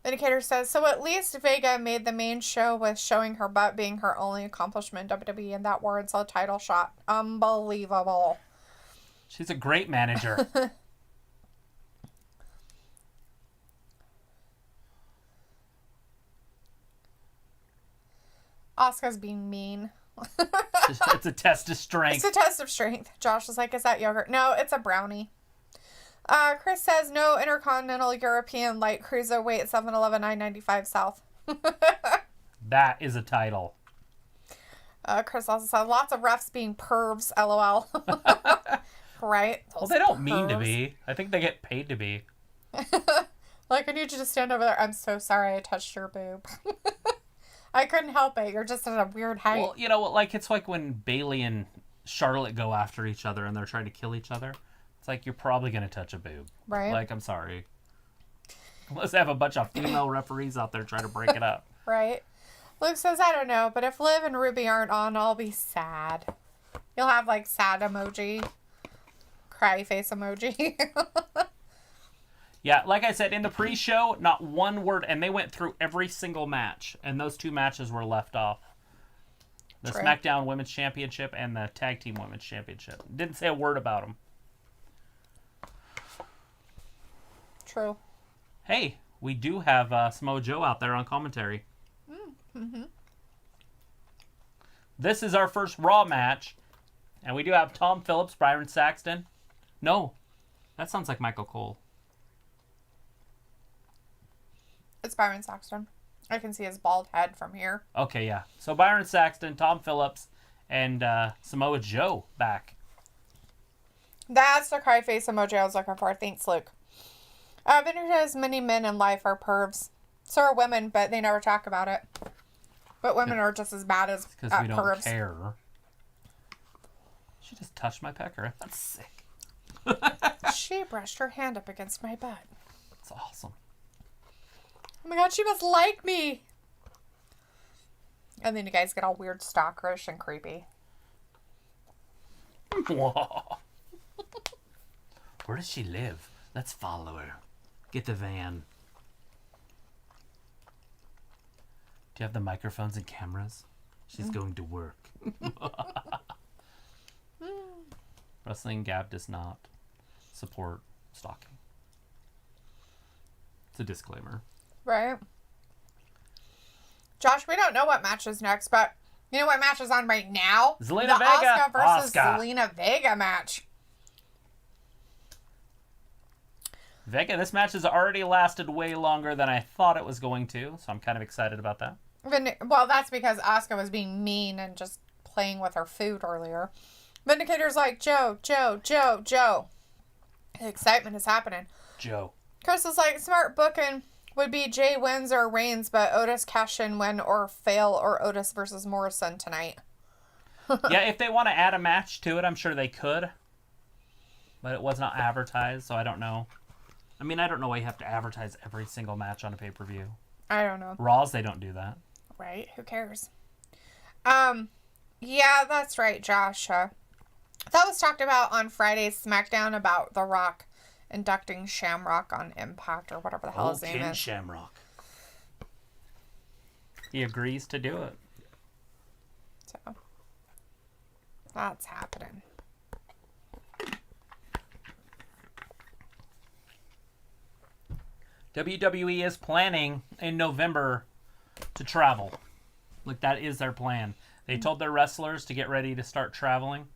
[SPEAKER 2] Vindicator says, so at least Vega made the main show with showing her butt being her only accomplishment in WWE, and that warrants a title shot. Unbelievable.
[SPEAKER 1] She's a great manager.
[SPEAKER 2] Asuka's being mean.
[SPEAKER 1] It's a test of strength.
[SPEAKER 2] It's a test of strength. Josh is like, is that yogurt? No, it's a brownie. Chris says, no Intercontinental European Light Cruiserweight 7-Eleven I-95 South.
[SPEAKER 1] That is a title.
[SPEAKER 2] Chris also said, lots of refs being pervs, LOL. Right?
[SPEAKER 1] Well, they don't mean to be. I think they get paid to be.
[SPEAKER 2] Like, I need you to stand over there. I'm so sorry I touched your boob. I couldn't help it. You're just at a weird height.
[SPEAKER 1] Well, you know, like it's like when Bailey and Charlotte go after each other and they're trying to kill each other. It's like, you're probably going to touch a boob.
[SPEAKER 2] Right.
[SPEAKER 1] Like, I'm sorry. Unless they have a bunch of female referees out there trying to break it up.
[SPEAKER 2] Right. Luke says, I don't know, but if Liv and Ruby aren't on, I'll be sad. You'll have, like, sad emoji. Cry face emoji.
[SPEAKER 1] Yeah, like I said, in the pre-show, not one word, and they went through every single match, and those 2 matches were left off. The
[SPEAKER 2] True.
[SPEAKER 1] SmackDown Women's Championship and the Tag Team Women's Championship. Didn't say a word about them.
[SPEAKER 2] True.
[SPEAKER 1] Hey, we do have Samoa Joe out there on commentary.
[SPEAKER 2] Mm-hmm.
[SPEAKER 1] This is our first Raw match. And we do have Tom Phillips, Byron Saxton. No, that sounds like Michael Cole.
[SPEAKER 2] It's Byron Saxton. I can see his bald head from here.
[SPEAKER 1] Okay, yeah. So Byron Saxton, Tom Phillips, and Samoa Joe back.
[SPEAKER 2] That's the cry face emoji I was looking for. Thanks, Luke. Vintage says many men in life are pervs. So are women, but they never talk about it. But women are just as bad as
[SPEAKER 1] Because
[SPEAKER 2] at
[SPEAKER 1] we don't
[SPEAKER 2] pervs.
[SPEAKER 1] care. She just touched my pecker. That's sick.
[SPEAKER 2] She brushed her hand up against my butt.
[SPEAKER 1] That's awesome.
[SPEAKER 2] Oh my god, she must like me. And then you guys get all weird stalkerish and creepy.
[SPEAKER 1] Whoa. Where does she live? Let's follow her. Get the van. Do you have the microphones and cameras? She's going to work. WrestlingGab does not support stalking. It's a disclaimer.
[SPEAKER 2] Right. Josh, we don't know what match is next, but you know what match is on right now?
[SPEAKER 1] Zelina
[SPEAKER 2] the
[SPEAKER 1] Vega.
[SPEAKER 2] Asuka versus
[SPEAKER 1] Asuka.
[SPEAKER 2] Zelina Vega match.
[SPEAKER 1] Vega, this match has already lasted way longer than I thought it was going to, so I'm kind of excited about that.
[SPEAKER 2] Well, that's because Asuka was being mean and just playing with her food earlier. Vindicator's like, Joe. The excitement is happening.
[SPEAKER 1] Joe.
[SPEAKER 2] Chris is like, smart booking would be Jay wins or Reigns, but Otis cash in, win or fail, or Otis versus Morrison tonight.
[SPEAKER 1] Yeah, if they want to add a match to it, I'm sure they could. But it was not advertised, so I don't know. I mean, I don't know why you have to advertise every single match on a pay-per-view.
[SPEAKER 2] I don't know.
[SPEAKER 1] Raws, they don't do that.
[SPEAKER 2] Right? Who cares? Yeah, that's right, Josh. That was talked about on Friday's SmackDown about The Rock inducting Shamrock on Impact or whatever the hell his name
[SPEAKER 1] Ken
[SPEAKER 2] is.
[SPEAKER 1] Shamrock. He agrees to do it.
[SPEAKER 2] So, that's happening.
[SPEAKER 1] WWE is planning in November to travel. Like, that is their plan. They told their wrestlers to get ready to start traveling.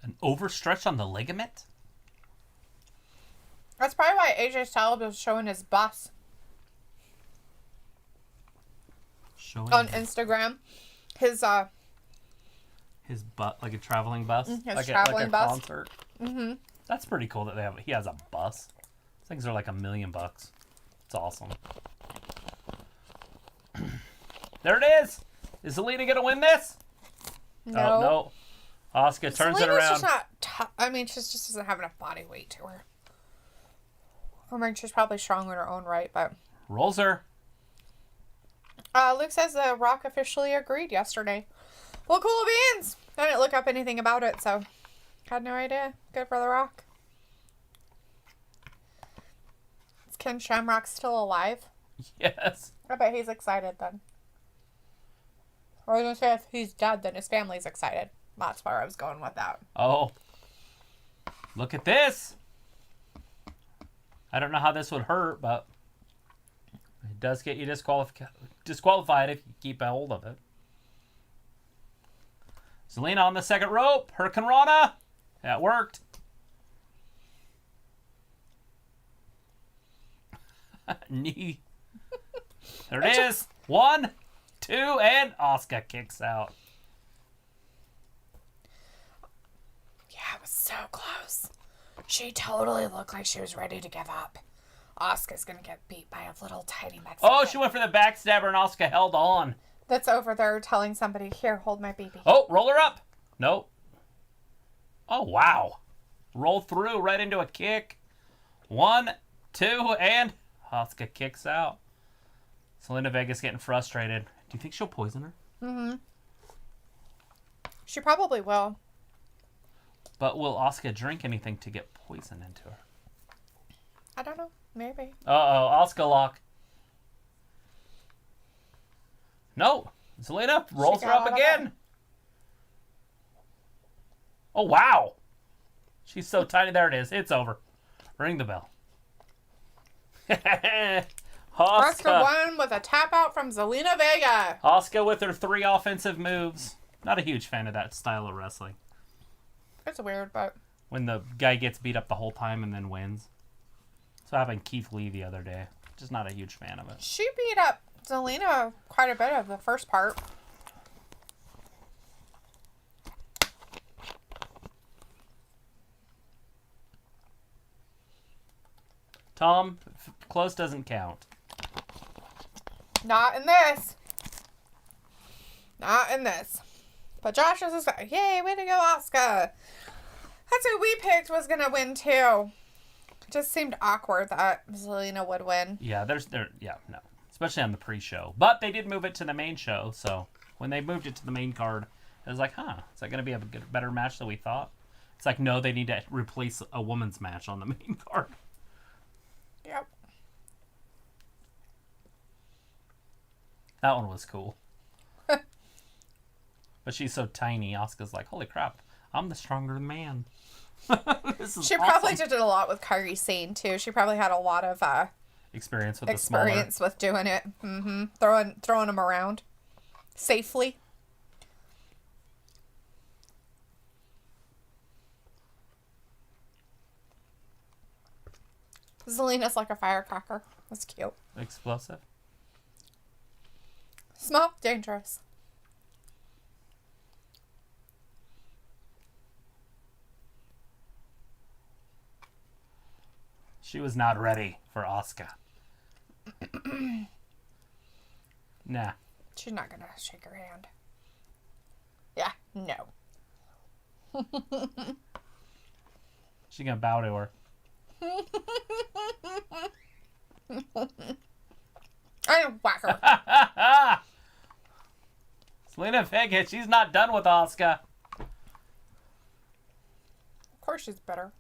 [SPEAKER 1] An overstretch on the ligament?
[SPEAKER 2] That's probably why AJ Styles was showing his bus
[SPEAKER 1] Showing
[SPEAKER 2] on Instagram. His
[SPEAKER 1] butt, like a traveling bus?
[SPEAKER 2] His
[SPEAKER 1] like
[SPEAKER 2] traveling
[SPEAKER 1] a
[SPEAKER 2] bus.
[SPEAKER 1] concert? Mm-hmm. That's pretty cool that he has a bus. These things are like $1 million. It's awesome. There it is! Is Zelina going to win this?
[SPEAKER 2] No.
[SPEAKER 1] Oh, no. Asuka turns it
[SPEAKER 2] Selena's
[SPEAKER 1] around.
[SPEAKER 2] just not I mean, she just doesn't have enough body weight to her. I mean, she's probably strong in her own right, but...
[SPEAKER 1] Rolls her.
[SPEAKER 2] Luke says The Rock officially agreed yesterday. Well, cool beans! I didn't look up anything about it, so... Had no idea. Good for The Rock. Is Ken Shamrock still alive?
[SPEAKER 1] Yes.
[SPEAKER 2] I bet he's excited then. Or I was going to say if he's dead, then his family's excited. That's where I was going with that.
[SPEAKER 1] Oh. Look at this. I don't know how this would hurt, but it does get you disqualified if you keep a hold of it. Zelina on the second rope. Hurricane Rana. That worked. Knee. There it is. 1, 2, and Asuka kicks out.
[SPEAKER 2] Yeah, it was so close. She totally looked like she was ready to give up. Asuka's gonna get beat by a little tiny Mexican.
[SPEAKER 1] Oh, she went for the backstabber and Asuka held on.
[SPEAKER 2] That's over there telling somebody, here, hold my baby.
[SPEAKER 1] Oh, roll her up. Nope. Oh, wow. Roll through right into a kick. 1, 2, and Asuka kicks out. Zelina Vega's getting frustrated. Do you think she'll poison her?
[SPEAKER 2] Mm-hmm. She probably will.
[SPEAKER 1] But will Asuka drink anything to get poison into her?
[SPEAKER 2] I don't know. Maybe.
[SPEAKER 1] Uh-oh, Asuka lock. No. Zelina rolls her up again. Oh, wow. She's so tiny. There it is. It's over. Ring the bell.
[SPEAKER 2] Asuka won with a tap out from Zelina Vega.
[SPEAKER 1] Asuka with her 3 offensive moves. Not a huge fan of that style of wrestling.
[SPEAKER 2] It's weird, but...
[SPEAKER 1] When the guy gets beat up the whole time and then wins. So happened Keith Lee the other day. Just not a huge fan of it.
[SPEAKER 2] She beat up Zelina quite a bit of the first part.
[SPEAKER 1] Tom, close doesn't count.
[SPEAKER 2] Not in this. Not in this. But Josh is a... Yay, way to go, Asuka. That's who we picked was going to win, too. It just seemed awkward that Zelina would win.
[SPEAKER 1] Yeah, no. Especially on the pre-show. But they did move it to the main show, so when they moved it to the main card, it was like, is that going to be a better match than we thought? It's like, no, they need to replace a women's match on the main card.
[SPEAKER 2] Yep.
[SPEAKER 1] That one was cool. But she's so tiny, Asuka's like, holy crap, I'm the stronger man. This is
[SPEAKER 2] she probably did it a lot with Kairi Sane, too. She probably had a lot of
[SPEAKER 1] experience with
[SPEAKER 2] with doing it. Mm-hmm. Throwing them around safely. Zelina's like a firecracker. That's cute.
[SPEAKER 1] Explosive.
[SPEAKER 2] Small, dangerous.
[SPEAKER 1] She was not ready for Asuka. Nah.
[SPEAKER 2] She's not gonna shake her hand. Yeah, no.
[SPEAKER 1] She's gonna bow to her.
[SPEAKER 2] I whack her.
[SPEAKER 1] Zelina Vega, she's not done with Asuka.
[SPEAKER 2] Of course she's better.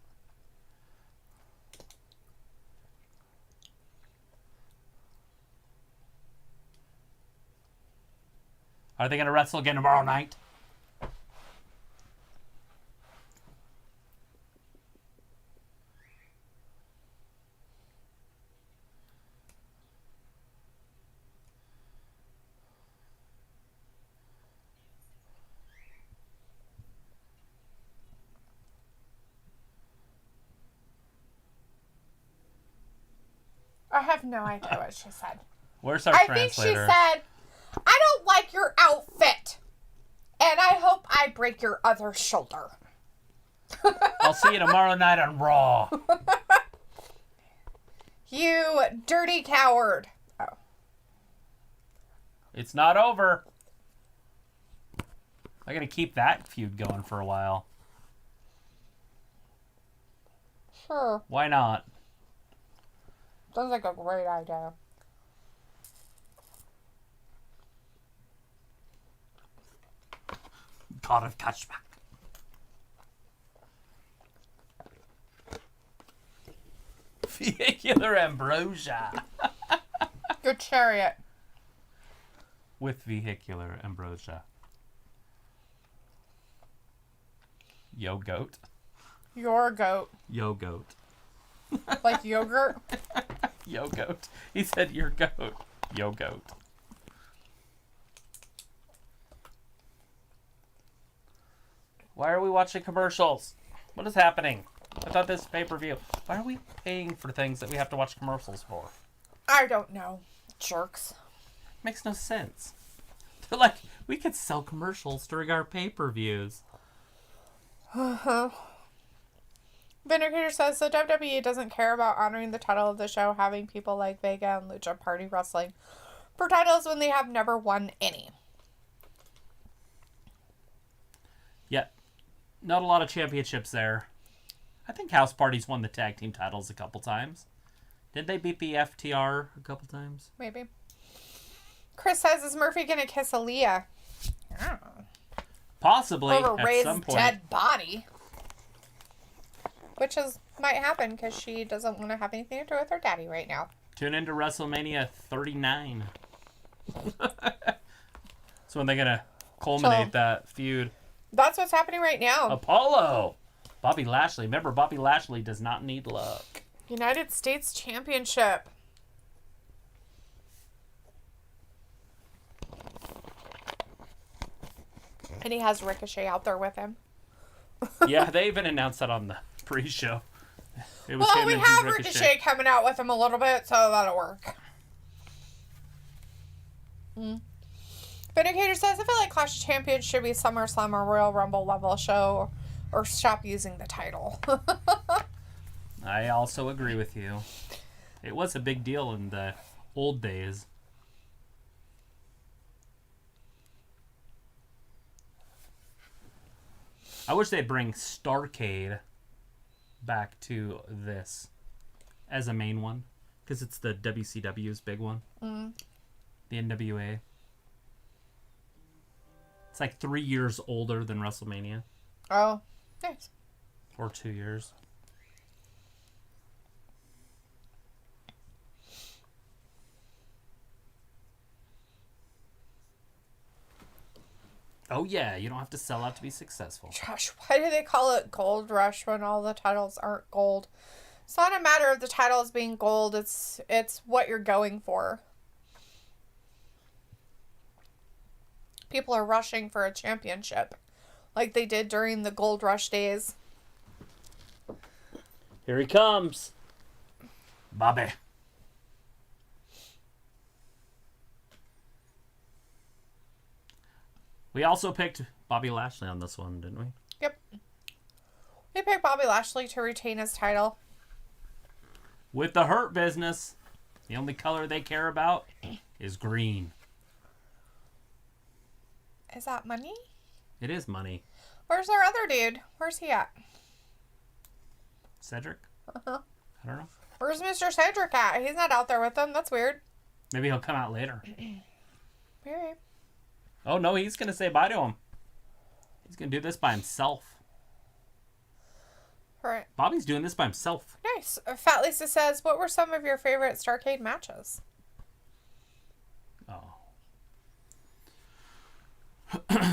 [SPEAKER 1] Are they going to wrestle again tomorrow night?
[SPEAKER 2] I have no idea what she said.
[SPEAKER 1] Where's our
[SPEAKER 2] I
[SPEAKER 1] translator?
[SPEAKER 2] think she said, I don't like your outfit. And I hope I break your other shoulder.
[SPEAKER 1] I'll see you tomorrow night on Raw.
[SPEAKER 2] You dirty coward. Oh.
[SPEAKER 1] It's not over. I gotta keep that feud going for a while.
[SPEAKER 2] Sure.
[SPEAKER 1] Why not?
[SPEAKER 2] Sounds like a great idea.
[SPEAKER 1] God of Touchback. Vehicular ambrosia.
[SPEAKER 2] Good chariot.
[SPEAKER 1] With vehicular ambrosia. Yo goat.
[SPEAKER 2] Your goat.
[SPEAKER 1] Yo goat.
[SPEAKER 2] Like yogurt?
[SPEAKER 1] Yo goat. He said your goat. Yo goat. Why are we watching commercials? What is happening? I thought this pay-per-view. Why are we paying for things that we have to watch commercials for?
[SPEAKER 2] I don't know. Jerks.
[SPEAKER 1] Makes no sense. They're like, we could sell commercials during our pay-per-views.
[SPEAKER 2] Vindicator says, so WWE doesn't care about honoring the title of the show, having people like Vega and Lucha Party wrestling for titles when they have never won any.
[SPEAKER 1] Yeah. Not a lot of championships there. I think House Party's won the tag team titles a couple times. Did they beat the FTR a couple times?
[SPEAKER 2] Maybe. Chris says, is Murphy going to kiss Aaliyah?
[SPEAKER 1] Possibly
[SPEAKER 2] Over
[SPEAKER 1] at
[SPEAKER 2] Ray's
[SPEAKER 1] some point.
[SPEAKER 2] dead body. Which might happen because she doesn't want to have anything to do with her daddy right now.
[SPEAKER 1] Tune into WrestleMania 39. So when they're going to culminate that feud.
[SPEAKER 2] That's what's happening right now.
[SPEAKER 1] Apollo. Bobby Lashley. Remember, Bobby Lashley does not need luck.
[SPEAKER 2] United States Championship. And he has Ricochet out there with him.
[SPEAKER 1] Yeah, they even announced that on the pre-show. It was
[SPEAKER 2] Well,
[SPEAKER 1] him
[SPEAKER 2] we
[SPEAKER 1] and
[SPEAKER 2] have Ricochet coming out with him a little bit, so that'll work. Vindicator says, I feel like Clash of Champions should be SummerSlam or Royal Rumble level show, or stop using the title.
[SPEAKER 1] I also agree with you. It was a big deal in the old days. I wish they'd bring Starrcade back to this as a main one, because it's the WCW's big one. The NWA. It's like 3 years older than WrestleMania.
[SPEAKER 2] Oh, nice.
[SPEAKER 1] Or 2 years. Oh yeah, you don't have to sell out to be successful.
[SPEAKER 2] Josh, why do they call it Gold Rush when all the titles aren't gold? It's not a matter of the titles being gold. It's what you're going for. People are rushing for a championship, like they did during the Gold Rush days.
[SPEAKER 1] Here he comes, Bobby. We also picked Bobby Lashley on this one, didn't we?
[SPEAKER 2] Yep. We picked Bobby Lashley to retain his title.
[SPEAKER 1] With the Hurt Business, the only color they care about is green.
[SPEAKER 2] Is that money?
[SPEAKER 1] It is money.
[SPEAKER 2] Where's our other dude? Where's he at?
[SPEAKER 1] Cedric?
[SPEAKER 2] Uh-huh.
[SPEAKER 1] I don't know.
[SPEAKER 2] Where's Mr. Cedric at? He's not out there with them. That's weird.
[SPEAKER 1] Maybe he'll come out later.
[SPEAKER 2] Maybe.
[SPEAKER 1] Oh, no, he's going to say bye to him. He's going to do this by himself.
[SPEAKER 2] Right.
[SPEAKER 1] Bobby's doing this by himself.
[SPEAKER 2] Nice. Fat Lisa says, what were some of your favorite Starrcade matches?
[SPEAKER 1] Oh.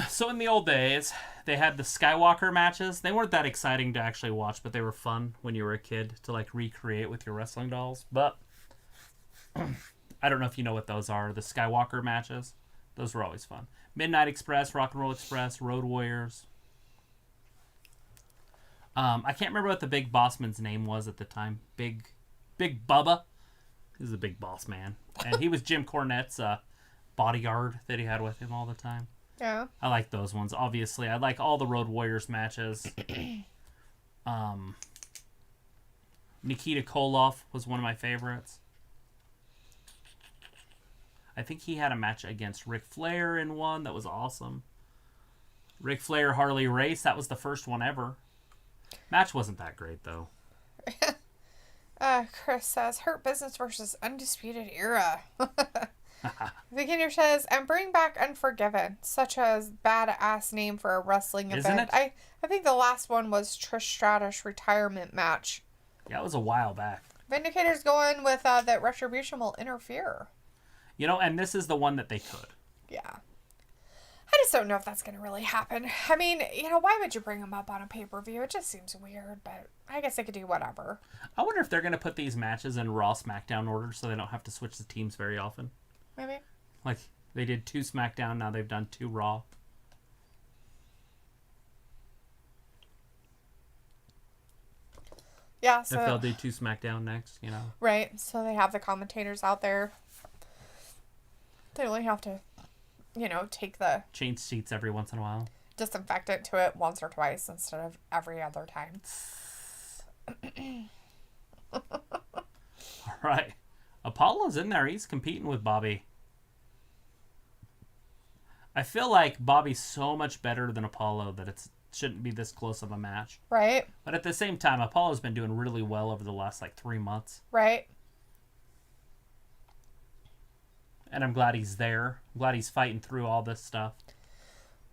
[SPEAKER 1] So in the old days, they had the Skywalker matches. They weren't that exciting to actually watch, but they were fun when you were a kid to like recreate with your wrestling dolls. But I don't know if you know what those are. The Skywalker matches. Those were always fun. Midnight Express, Rock and Roll Express, Road Warriors. I can't remember what the big bossman's name was at the time. Big Bubba. He was a big boss man. And he was Jim Cornette's bodyguard that he had with him all the time.
[SPEAKER 2] Yeah.
[SPEAKER 1] I like those ones. Obviously, I like all the Road Warriors matches. Nikita Koloff was one of my favorites. I think he had a match against Ric Flair in one that was awesome. Ric Flair Harley Race, that was the first one ever. Match wasn't that great though.
[SPEAKER 2] Chris says Hurt Business versus Undisputed Era. Beginner says, and bring back Unforgiven. Such a badass name for a wrestling
[SPEAKER 1] Isn't
[SPEAKER 2] event.
[SPEAKER 1] it?
[SPEAKER 2] I think the last one was Trish Stratus' retirement match.
[SPEAKER 1] Yeah, it was a while back.
[SPEAKER 2] Vindicator's going with that Retribution will interfere.
[SPEAKER 1] You know, and this is the one that they could.
[SPEAKER 2] Yeah. I just don't know if that's going to really happen. I mean, why would you bring them up on a pay-per-view? It just seems weird, but I guess they could do whatever.
[SPEAKER 1] I wonder if they're going to put these matches in Raw SmackDown order so they don't have to switch the teams very often.
[SPEAKER 2] Maybe.
[SPEAKER 1] Like, they did 2 SmackDown, now they've done 2 Raw.
[SPEAKER 2] Yeah,
[SPEAKER 1] If
[SPEAKER 2] so...
[SPEAKER 1] they'll do 2 SmackDown next,
[SPEAKER 2] Right, so they have the commentators out there. They only have to, take the
[SPEAKER 1] Change seats every once in a while.
[SPEAKER 2] disinfectant to it once or twice instead of every other time.
[SPEAKER 1] All right. Apollo's in there. He's competing with Bobby. I feel like Bobby's so much better than Apollo that it shouldn't be this close of a match.
[SPEAKER 2] Right.
[SPEAKER 1] But at the same time, Apollo's been doing really well over the last 3 months.
[SPEAKER 2] Right.
[SPEAKER 1] And I'm glad he's there. I'm glad he's fighting through all this stuff.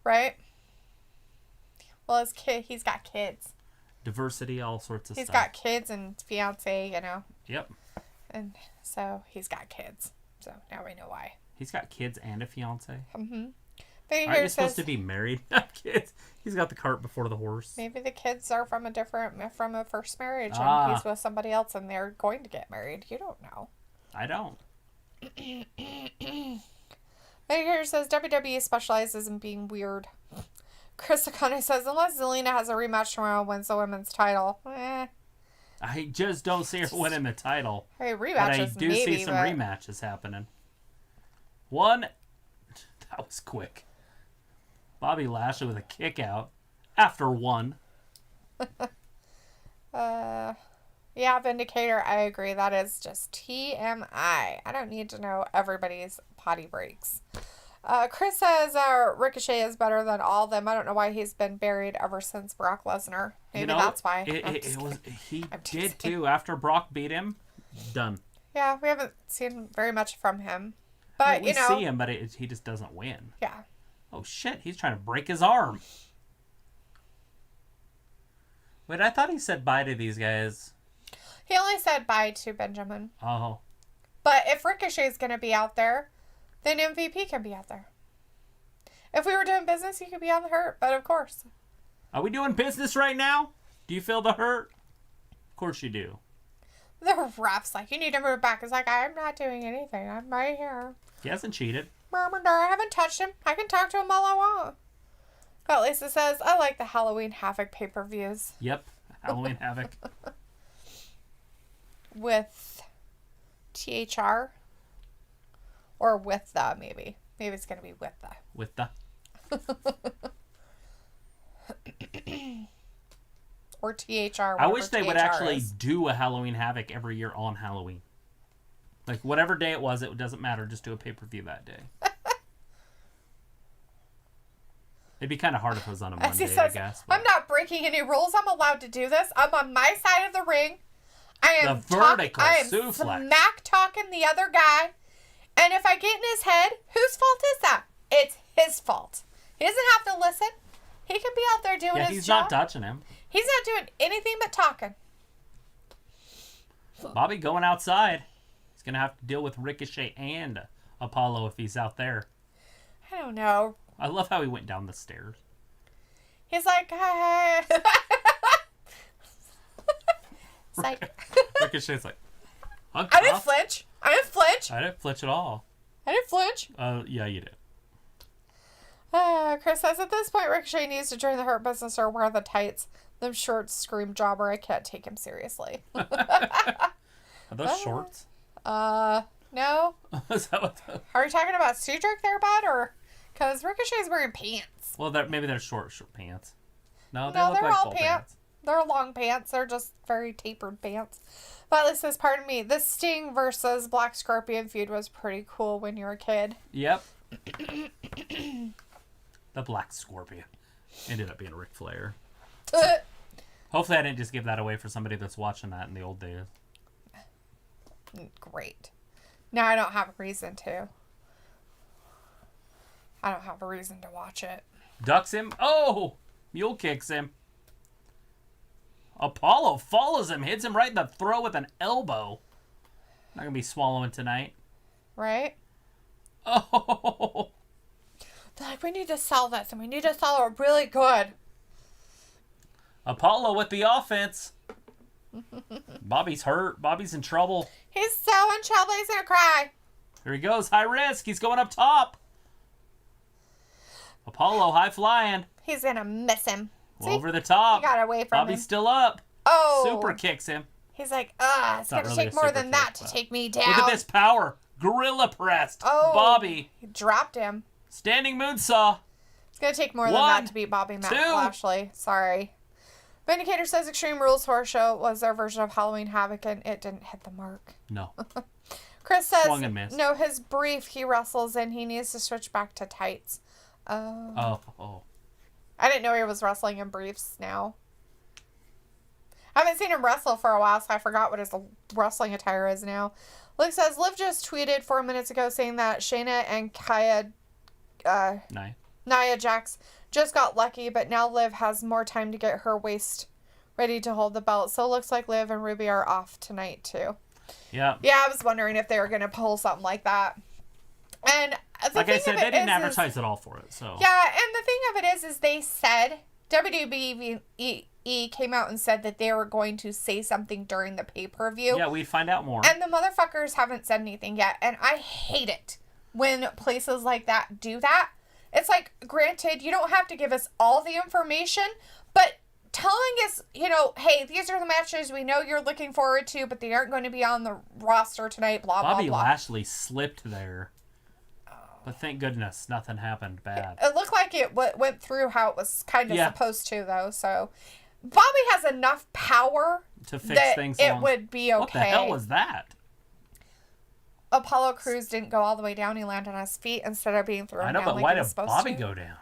[SPEAKER 2] Right. Well, he's got kids.
[SPEAKER 1] Diversity, all sorts of
[SPEAKER 2] He's
[SPEAKER 1] stuff.
[SPEAKER 2] got kids and fiance,
[SPEAKER 1] Yep.
[SPEAKER 2] And so he's got kids. So now we know why.
[SPEAKER 1] He's got kids and a fiance.
[SPEAKER 2] Mm-hmm. But
[SPEAKER 1] Aren't you supposed to be married? Kids. He's got the cart before the horse.
[SPEAKER 2] Maybe the kids are from a first marriage,
[SPEAKER 1] Ah.
[SPEAKER 2] and he's with somebody else, and they're going to get married. You don't know.
[SPEAKER 1] I don't.
[SPEAKER 2] Here says WWE specializes in being weird. Chris Akane says unless Zelina has a rematch tomorrow and wins the women's title.
[SPEAKER 1] I just don't see her winning the title.
[SPEAKER 2] Hey, rematches,
[SPEAKER 1] but I do
[SPEAKER 2] maybe,
[SPEAKER 1] see some
[SPEAKER 2] but...
[SPEAKER 1] rematches happening. One. That was quick. Bobby Lashley with a kick out after one.
[SPEAKER 2] Yeah, Vindicator, I agree. That is just TMI. I don't need to know everybody's potty breaks. Chris says Ricochet is better than all of them. I don't know why he's been buried ever since Brock Lesnar. Maybe that's why.
[SPEAKER 1] He did too. After Brock beat him, done.
[SPEAKER 2] Yeah, we haven't seen very much from him. But,
[SPEAKER 1] we see him, but he just doesn't win.
[SPEAKER 2] Yeah.
[SPEAKER 1] Oh, shit. He's trying to break his arm. Wait, I thought he said bye to these guys.
[SPEAKER 2] He only said bye to Benjamin.
[SPEAKER 1] Oh.
[SPEAKER 2] But if Ricochet's going to be out there, then MVP can be out there. If we were doing business, he could be on the Hurt, but of course.
[SPEAKER 1] Are we doing business right now? Do you feel the hurt? Of course you do.
[SPEAKER 2] The ref's like, you need to move back. It's like, I'm not doing anything. I'm right here.
[SPEAKER 1] He hasn't cheated.
[SPEAKER 2] I haven't touched him. I can talk to him all I want. But Lisa says, I like the Halloween Havoc pay-per-views.
[SPEAKER 1] Yep. Halloween Havoc.
[SPEAKER 2] With THR. Or with the, maybe. Maybe it's going to be with the.
[SPEAKER 1] With the.
[SPEAKER 2] Or THR.
[SPEAKER 1] I wish they would actually
[SPEAKER 2] is.
[SPEAKER 1] do a Halloween Havoc every year on Halloween. Like, whatever day it was, it doesn't matter. Just do a pay-per-view that day. It'd be kind of hard if it was on a Monday,
[SPEAKER 2] says,
[SPEAKER 1] I guess.
[SPEAKER 2] But... I'm not breaking any rules. I'm allowed to do this. I'm on my side of the ring. I am
[SPEAKER 1] the vertical
[SPEAKER 2] I am
[SPEAKER 1] suplex.
[SPEAKER 2] Smack talking the other guy. And if I get in his head, whose fault is that? It's his fault. He doesn't have to listen. He can be out there doing his job.
[SPEAKER 1] He's not touching him.
[SPEAKER 2] He's not doing anything but talking.
[SPEAKER 1] Bobby going outside. He's going to have to deal with Ricochet and Apollo if he's out there.
[SPEAKER 2] I don't know.
[SPEAKER 1] I love how he went down the stairs.
[SPEAKER 2] He's like, hey. It's like...
[SPEAKER 1] Ricochet's like,
[SPEAKER 2] I didn't flinch. I didn't flinch.
[SPEAKER 1] I didn't flinch at all.
[SPEAKER 2] I didn't flinch.
[SPEAKER 1] Yeah, you did.
[SPEAKER 2] Chris says, at this point, Ricochet needs to join the Hurt Business or wear the tights. Them shorts scream jobber. I can't take him seriously.
[SPEAKER 1] Are those shorts?
[SPEAKER 2] No.
[SPEAKER 1] Is that what
[SPEAKER 2] Are you talking about Cedric there, bud? Or... Because Ricochet's wearing pants.
[SPEAKER 1] Well, maybe they're short pants. No,
[SPEAKER 2] they're
[SPEAKER 1] like
[SPEAKER 2] all
[SPEAKER 1] full
[SPEAKER 2] pants. They're long pants. They're just very tapered pants. But it says, pardon me, this Sting versus Black Scorpion feud was pretty cool when you were a kid.
[SPEAKER 1] Yep. The Black Scorpion ended up being Ric Flair. Hopefully I didn't just give that away for somebody that's watching that in the old days.
[SPEAKER 2] Great. Now I don't have a reason to. I don't have a reason to watch it.
[SPEAKER 1] Ducks him. Oh! Mule kicks him. Apollo follows him, hits him right in the throat with an elbow. Not gonna be swallowing tonight.
[SPEAKER 2] Right?
[SPEAKER 1] Oh!
[SPEAKER 2] They're like, we need to sell this, and we need to sell it really good.
[SPEAKER 1] Apollo with the offense. Bobby's hurt. Bobby's in trouble.
[SPEAKER 2] He's so in trouble, he's gonna cry.
[SPEAKER 1] Here he goes. High risk. He's going up top. Apollo high flying.
[SPEAKER 2] He's gonna miss him. See?
[SPEAKER 1] Over the top.
[SPEAKER 2] He got away from
[SPEAKER 1] Bobby's
[SPEAKER 2] him.
[SPEAKER 1] still up.
[SPEAKER 2] Oh.
[SPEAKER 1] Super kicks him.
[SPEAKER 2] He's like, it's going to
[SPEAKER 1] really
[SPEAKER 2] take
[SPEAKER 1] a
[SPEAKER 2] more
[SPEAKER 1] super
[SPEAKER 2] than
[SPEAKER 1] kick,
[SPEAKER 2] that to
[SPEAKER 1] but-
[SPEAKER 2] take me down.
[SPEAKER 1] Look at this power. Gorilla pressed.
[SPEAKER 2] Oh.
[SPEAKER 1] Bobby.
[SPEAKER 2] He dropped him.
[SPEAKER 1] Standing moonsaw.
[SPEAKER 2] It's going to take more than
[SPEAKER 1] One,
[SPEAKER 2] that to beat Bobby
[SPEAKER 1] two.
[SPEAKER 2] Lashley. Sorry. Vindicator says Extreme Rules Horror Show was their version of Halloween Havoc, and it didn't hit the mark.
[SPEAKER 1] No.
[SPEAKER 2] Chris says,
[SPEAKER 1] Swung and missed.
[SPEAKER 2] no, his brief he wrestles in, he needs to switch back to tights.
[SPEAKER 1] Oh.
[SPEAKER 2] I didn't know he was wrestling in briefs now. I haven't seen him wrestle for a while, so I forgot what his wrestling attire is now. Luke says, Liv just tweeted 4 minutes ago saying that Shayna and Nia Jax just got lucky, but now Liv has more time to get her waist ready to hold the belt. So it looks like Liv and Ruby are off tonight, too.
[SPEAKER 1] Yeah.
[SPEAKER 2] Yeah, I was wondering if they were going to pull something like that. And
[SPEAKER 1] Like I said, they didn't advertise at all for it. So
[SPEAKER 2] yeah, and the thing of it is they said WWE came out and said that they were going to say something during the pay-per-view.
[SPEAKER 1] Yeah, we'd find out more.
[SPEAKER 2] And the motherfuckers haven't said anything yet, and I hate it when places like that do that. It's like, granted, you don't have to give us all the information, but telling us, you know, hey, these are the matches we know you're looking forward to, but they aren't going to be on the roster tonight, blah, blah, blah.
[SPEAKER 1] Bobby Lashley slipped there. But thank goodness nothing happened bad.
[SPEAKER 2] It looked like it went through how it was kind of supposed to, though. So Bobby has enough power
[SPEAKER 1] to fix things.
[SPEAKER 2] It would be okay.
[SPEAKER 1] What the hell was that?
[SPEAKER 2] Apollo Crews didn't go all the way down. He landed on his feet instead of being thrown down.
[SPEAKER 1] I know, but
[SPEAKER 2] like
[SPEAKER 1] why did Bobby go down?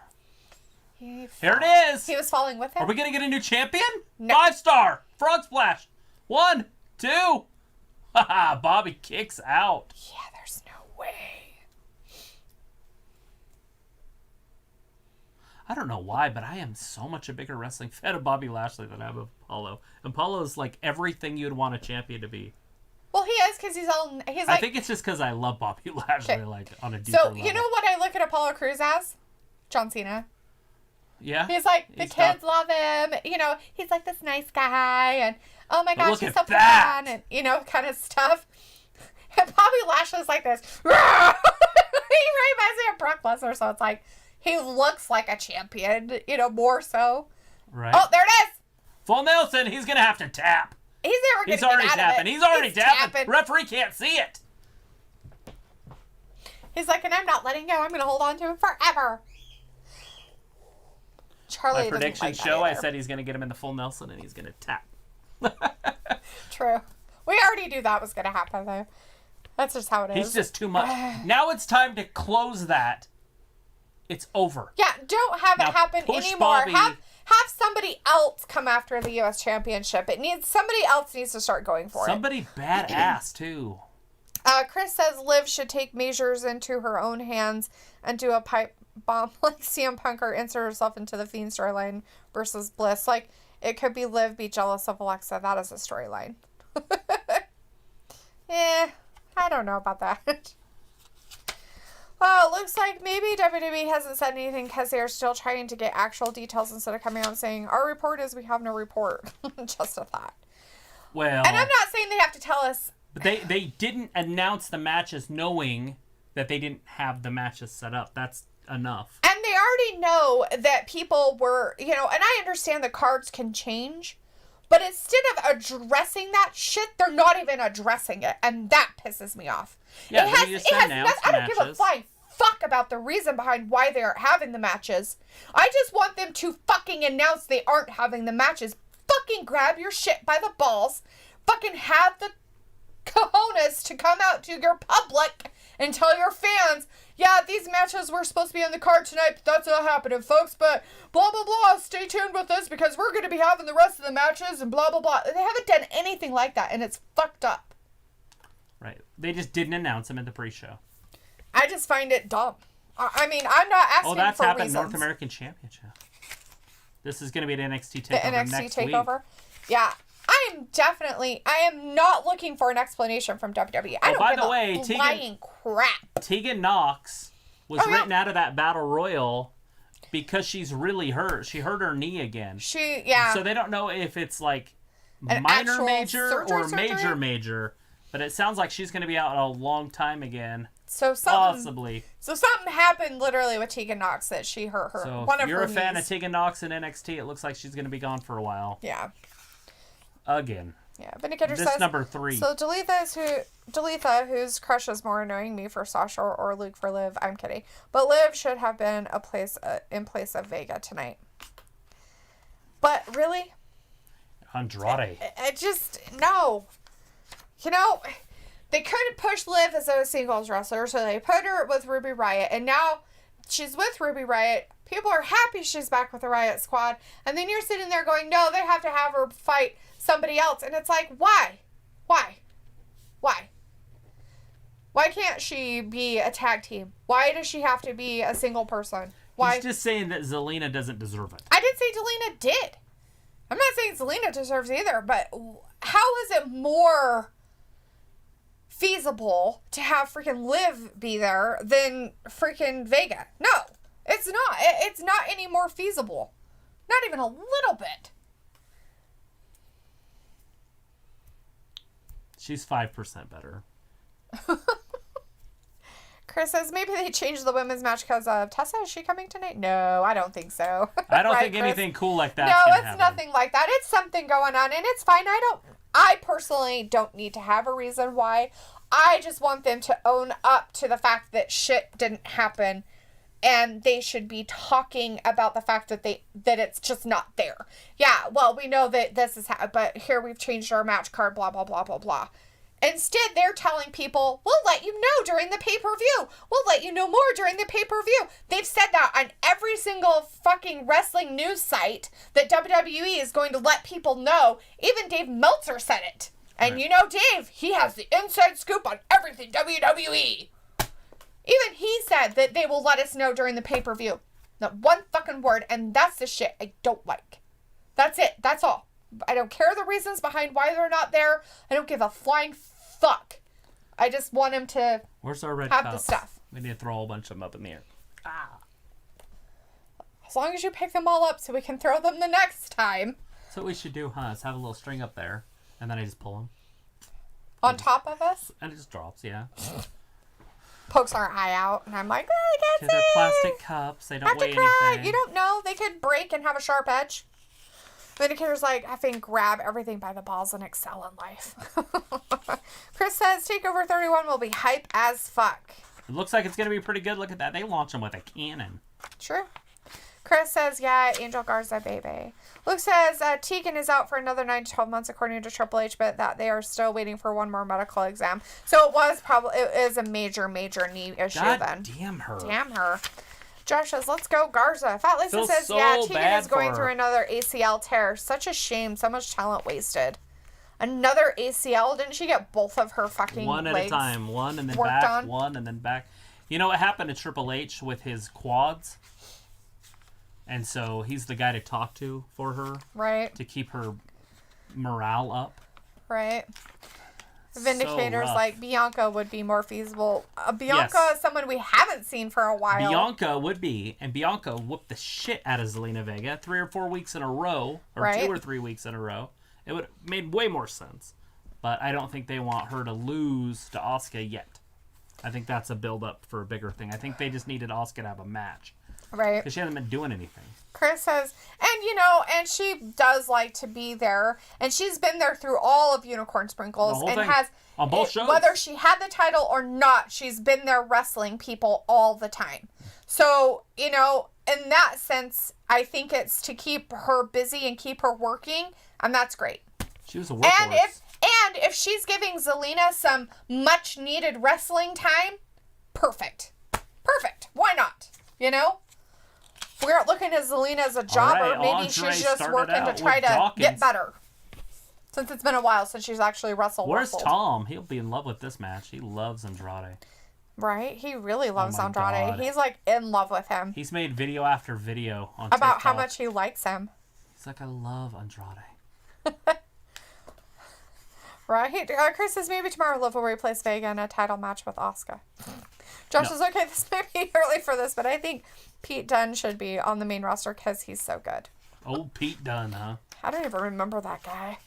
[SPEAKER 2] Here
[SPEAKER 1] it is.
[SPEAKER 2] He was falling with him.
[SPEAKER 1] Are we gonna get a new champion?
[SPEAKER 2] No.
[SPEAKER 1] 5-star frog splash. 1, 2. Haha! Bobby kicks out.
[SPEAKER 2] Yeah, there's no way.
[SPEAKER 1] I don't know why, but I am so much a bigger wrestling fan of Bobby Lashley than I am of Apollo. And Apollo's like everything you'd want a champion to be.
[SPEAKER 2] Well, he is because he's like.
[SPEAKER 1] I think it's just because I love Bobby Lashley, like on a deeper level.
[SPEAKER 2] So you know what I look at Apollo Crews as? John Cena.
[SPEAKER 1] Yeah.
[SPEAKER 2] He's like the kids love him. You know, he's like this nice guy, and oh my gosh, he's so fun, and you know, kind of stuff. And Bobby Lashley's like this. He reminds me of Brock Lesnar, so it's like. He looks like a champion, you know, more so.
[SPEAKER 1] Right.
[SPEAKER 2] Oh, there it is.
[SPEAKER 1] Full Nelson, he's going to have to tap.
[SPEAKER 2] He's already tapping.
[SPEAKER 1] He's already tapping. Referee can't see it.
[SPEAKER 2] He's like, and I'm not letting go. I'm going to hold on to him forever. Charlie
[SPEAKER 1] My prediction show, I said he's going to get him in the Full Nelson and he's going to tap.
[SPEAKER 2] True. We already knew that was going to happen, though. That's just how it is.
[SPEAKER 1] He's just too much. Now it's time to close that. It's over.
[SPEAKER 2] Yeah, don't have it happen anymore.
[SPEAKER 1] Bobby.
[SPEAKER 2] Have somebody else come after the U.S. Championship. Somebody else needs to start going for
[SPEAKER 1] Somebody badass, too.
[SPEAKER 2] Chris says Liv should take measures into her own hands and do a pipe bomb like CM Punk or insert herself into the Fiend storyline versus Bliss. Like, it could be Liv be jealous of Alexa. That is a storyline. I don't know about that. Oh, it looks like maybe WWE hasn't said anything because they're still trying to get actual details instead of coming out and saying, our report is we have no report. Just a thought.
[SPEAKER 1] Well.
[SPEAKER 2] And I'm not saying they have to tell us.
[SPEAKER 1] But they didn't announce the matches knowing that they didn't have the matches set up. That's enough.
[SPEAKER 2] And they already know that people were, you know, and I understand the cards can change. But instead of addressing that shit, they're not even addressing it. And that pisses me off.
[SPEAKER 1] Yeah,
[SPEAKER 2] I don't give a flying fuck about the reason behind why they aren't having the matches. I just want them to fucking announce they aren't having the matches. Fucking grab your shit by the balls. Fucking have the cojones to come out to your public and tell your fans, yeah, these matches were supposed to be on the card tonight, but that's not happening, folks. But blah, blah, blah. Stay tuned with us because we're going to be having the rest of the matches and blah, blah, blah. They haven't done anything like that, and it's fucked up.
[SPEAKER 1] Right. They just didn't announce them at the pre-show.
[SPEAKER 2] I just find it dumb. I mean, I'm not asking for reasons.
[SPEAKER 1] Oh, that's happened North American Championship. This is going to be an NXT TakeOver next week. The NXT TakeOver?
[SPEAKER 2] Yeah. I am not looking for an explanation from WWE. I don't give a flying crap.
[SPEAKER 1] Tegan Knox was written out of that Battle Royal because she's really hurt. She hurt her knee again. So they don't know if it's like minor major or major. But it sounds like she's going to be out a long time again. Possibly. So something happened literally with Tegan Knox that she hurt her. So if you're a fan of Tegan Knox in NXT, it looks like she's going to be gone for a while.
[SPEAKER 2] Yeah.
[SPEAKER 1] Again.
[SPEAKER 2] Yeah, Vindicator says
[SPEAKER 1] number 3.
[SPEAKER 2] So Dalethea, whose crush is more annoying me for Sasha or Luke for Liv. I'm kidding, but Liv should have been in place of Vega tonight. But really,
[SPEAKER 1] Andrade.
[SPEAKER 2] I just no. You know, they couldn't push Liv as a singles wrestler, so they put her with Ruby Riott, and now she's with Ruby Riott. People are happy she's back with the Riott Squad, and then you're sitting there going, no, they have to have her fight somebody else, and it's like, why? Why can't she be a tag team? Why does she have to be a single person? Why?
[SPEAKER 1] He's just saying that Zelina doesn't deserve it.
[SPEAKER 2] I didn't say Zelina did. I'm not saying Zelina deserves either, but how is it more feasible to have freaking Liv be there than freaking Vega. No, it's not. It's not any more feasible. Not even a little bit.
[SPEAKER 1] She's 5% better.
[SPEAKER 2] Chris says maybe they changed the women's match because of Tessa. Is she coming tonight? No, I don't think so.
[SPEAKER 1] I don't
[SPEAKER 2] Right,
[SPEAKER 1] think
[SPEAKER 2] Chris?
[SPEAKER 1] anything cool like that.
[SPEAKER 2] No, it's nothing like that. It's something going on, and it's fine. I personally don't need to have a reason why. I just want them to own up to the fact that shit didn't happen, and they should be talking about the fact that it's just not there. Yeah, well, we know that this is but here we've changed our match card, blah, blah, blah, blah, blah. Instead, they're telling people, we'll let you know during the pay-per-view. We'll let you know more during the pay-per-view. They've said that on every single fucking wrestling news site that WWE is going to let people know. Even Dave Meltzer said it. And right. You know Dave, he has the inside scoop on everything WWE. Even he said that they will let us know during the pay-per-view. Not one fucking word, and that's the shit I don't like. That's it. That's all. I don't care the reasons behind why they're not there. I don't give a flying fuck. I just want him to
[SPEAKER 1] Where's our red
[SPEAKER 2] have
[SPEAKER 1] cups?
[SPEAKER 2] the stuff.
[SPEAKER 1] We need to throw a whole bunch of them up in the air.
[SPEAKER 2] As long as you pick them all up so we can throw them the next time.
[SPEAKER 1] That's what we should do, huh? Is have a little string up there, and then I just pull them.
[SPEAKER 2] On top of us?
[SPEAKER 1] And it just drops, yeah.
[SPEAKER 2] Pokes our eye out, and I'm like, oh, I can't see.
[SPEAKER 1] They're plastic cups. They don't weigh anything.
[SPEAKER 2] You don't know. They could break and have a sharp edge. Vindicator's like, effing grab everything by the balls and excel in life. Chris says TakeOver 31 will be hype as fuck.
[SPEAKER 1] It looks like it's going to be pretty good. Look at that. They launch them with a cannon.
[SPEAKER 2] True. Chris says, yeah, Angel Garza, baby. Luke says, Tegan is out for another 9 to 12 months according to Triple H, but that they are still waiting for one more medical exam. So it is a major knee issue then.
[SPEAKER 1] Damn her.
[SPEAKER 2] Damn her. Josh says, let's go Garza. Fat Lisa says,
[SPEAKER 1] so
[SPEAKER 2] yeah, Tegan
[SPEAKER 1] bad
[SPEAKER 2] is going
[SPEAKER 1] for
[SPEAKER 2] through another ACL tear. Such a shame. So much talent wasted. Another ACL? Didn't she get both of her fucking
[SPEAKER 1] one at
[SPEAKER 2] legs
[SPEAKER 1] a time. One and then
[SPEAKER 2] worked
[SPEAKER 1] back.
[SPEAKER 2] on?
[SPEAKER 1] One and then back. You know what happened to Triple H with his quads? And so he's the guy to talk to for her.
[SPEAKER 2] Right.
[SPEAKER 1] To keep her morale up.
[SPEAKER 2] Right. Vindicator's
[SPEAKER 1] so
[SPEAKER 2] like, Bianca would be more feasible. Bianca is someone we haven't seen for a while.
[SPEAKER 1] Bianca would be, and Bianca whooped the shit out of Zelina Vega 3 or 4 weeks in a row, or
[SPEAKER 2] right.
[SPEAKER 1] 2 or 3 weeks in a row. It would have made way more sense. But I don't think they want her to lose to Asuka yet. I think that's a build-up for a bigger thing. I think they just needed Asuka to have a match.
[SPEAKER 2] Right.
[SPEAKER 1] Because she hasn't been doing anything.
[SPEAKER 2] Chris says, and she does like to be there, and she's been there through all of Unicorn Sprinkles, and
[SPEAKER 1] thing.
[SPEAKER 2] has,
[SPEAKER 1] on both shows.
[SPEAKER 2] Whether she had the title or not, she's been there wrestling people all the time. So, in that sense, I think it's to keep her busy and keep her working, and that's great.
[SPEAKER 1] She was a workhorse.
[SPEAKER 2] And if she's giving Zelina some much needed wrestling time, perfect. Why not? We aren't looking at Zelina as a jobber.
[SPEAKER 1] Right,
[SPEAKER 2] maybe
[SPEAKER 1] Andre
[SPEAKER 2] she's just working to
[SPEAKER 1] out
[SPEAKER 2] try
[SPEAKER 1] with
[SPEAKER 2] to
[SPEAKER 1] Dawkins.
[SPEAKER 2] get better. Since it's been a while since she's actually wrestled.
[SPEAKER 1] Where's Tom? He'll be in love with this match. He loves Andrade.
[SPEAKER 2] Right? He really loves Andrade.
[SPEAKER 1] God.
[SPEAKER 2] He's like in love with him.
[SPEAKER 1] He's made video after video on
[SPEAKER 2] about
[SPEAKER 1] TikTok.
[SPEAKER 2] how much he likes him.
[SPEAKER 1] He's like, I love Andrade.
[SPEAKER 2] Right? Chris says maybe tomorrow Liv will replace Vega in a title match with Asuka. Josh is okay. This may be early for this, but I think Pete Dunne should be on the main roster because he's so good.
[SPEAKER 1] Oh, Pete Dunne, huh?
[SPEAKER 2] I don't even remember that guy.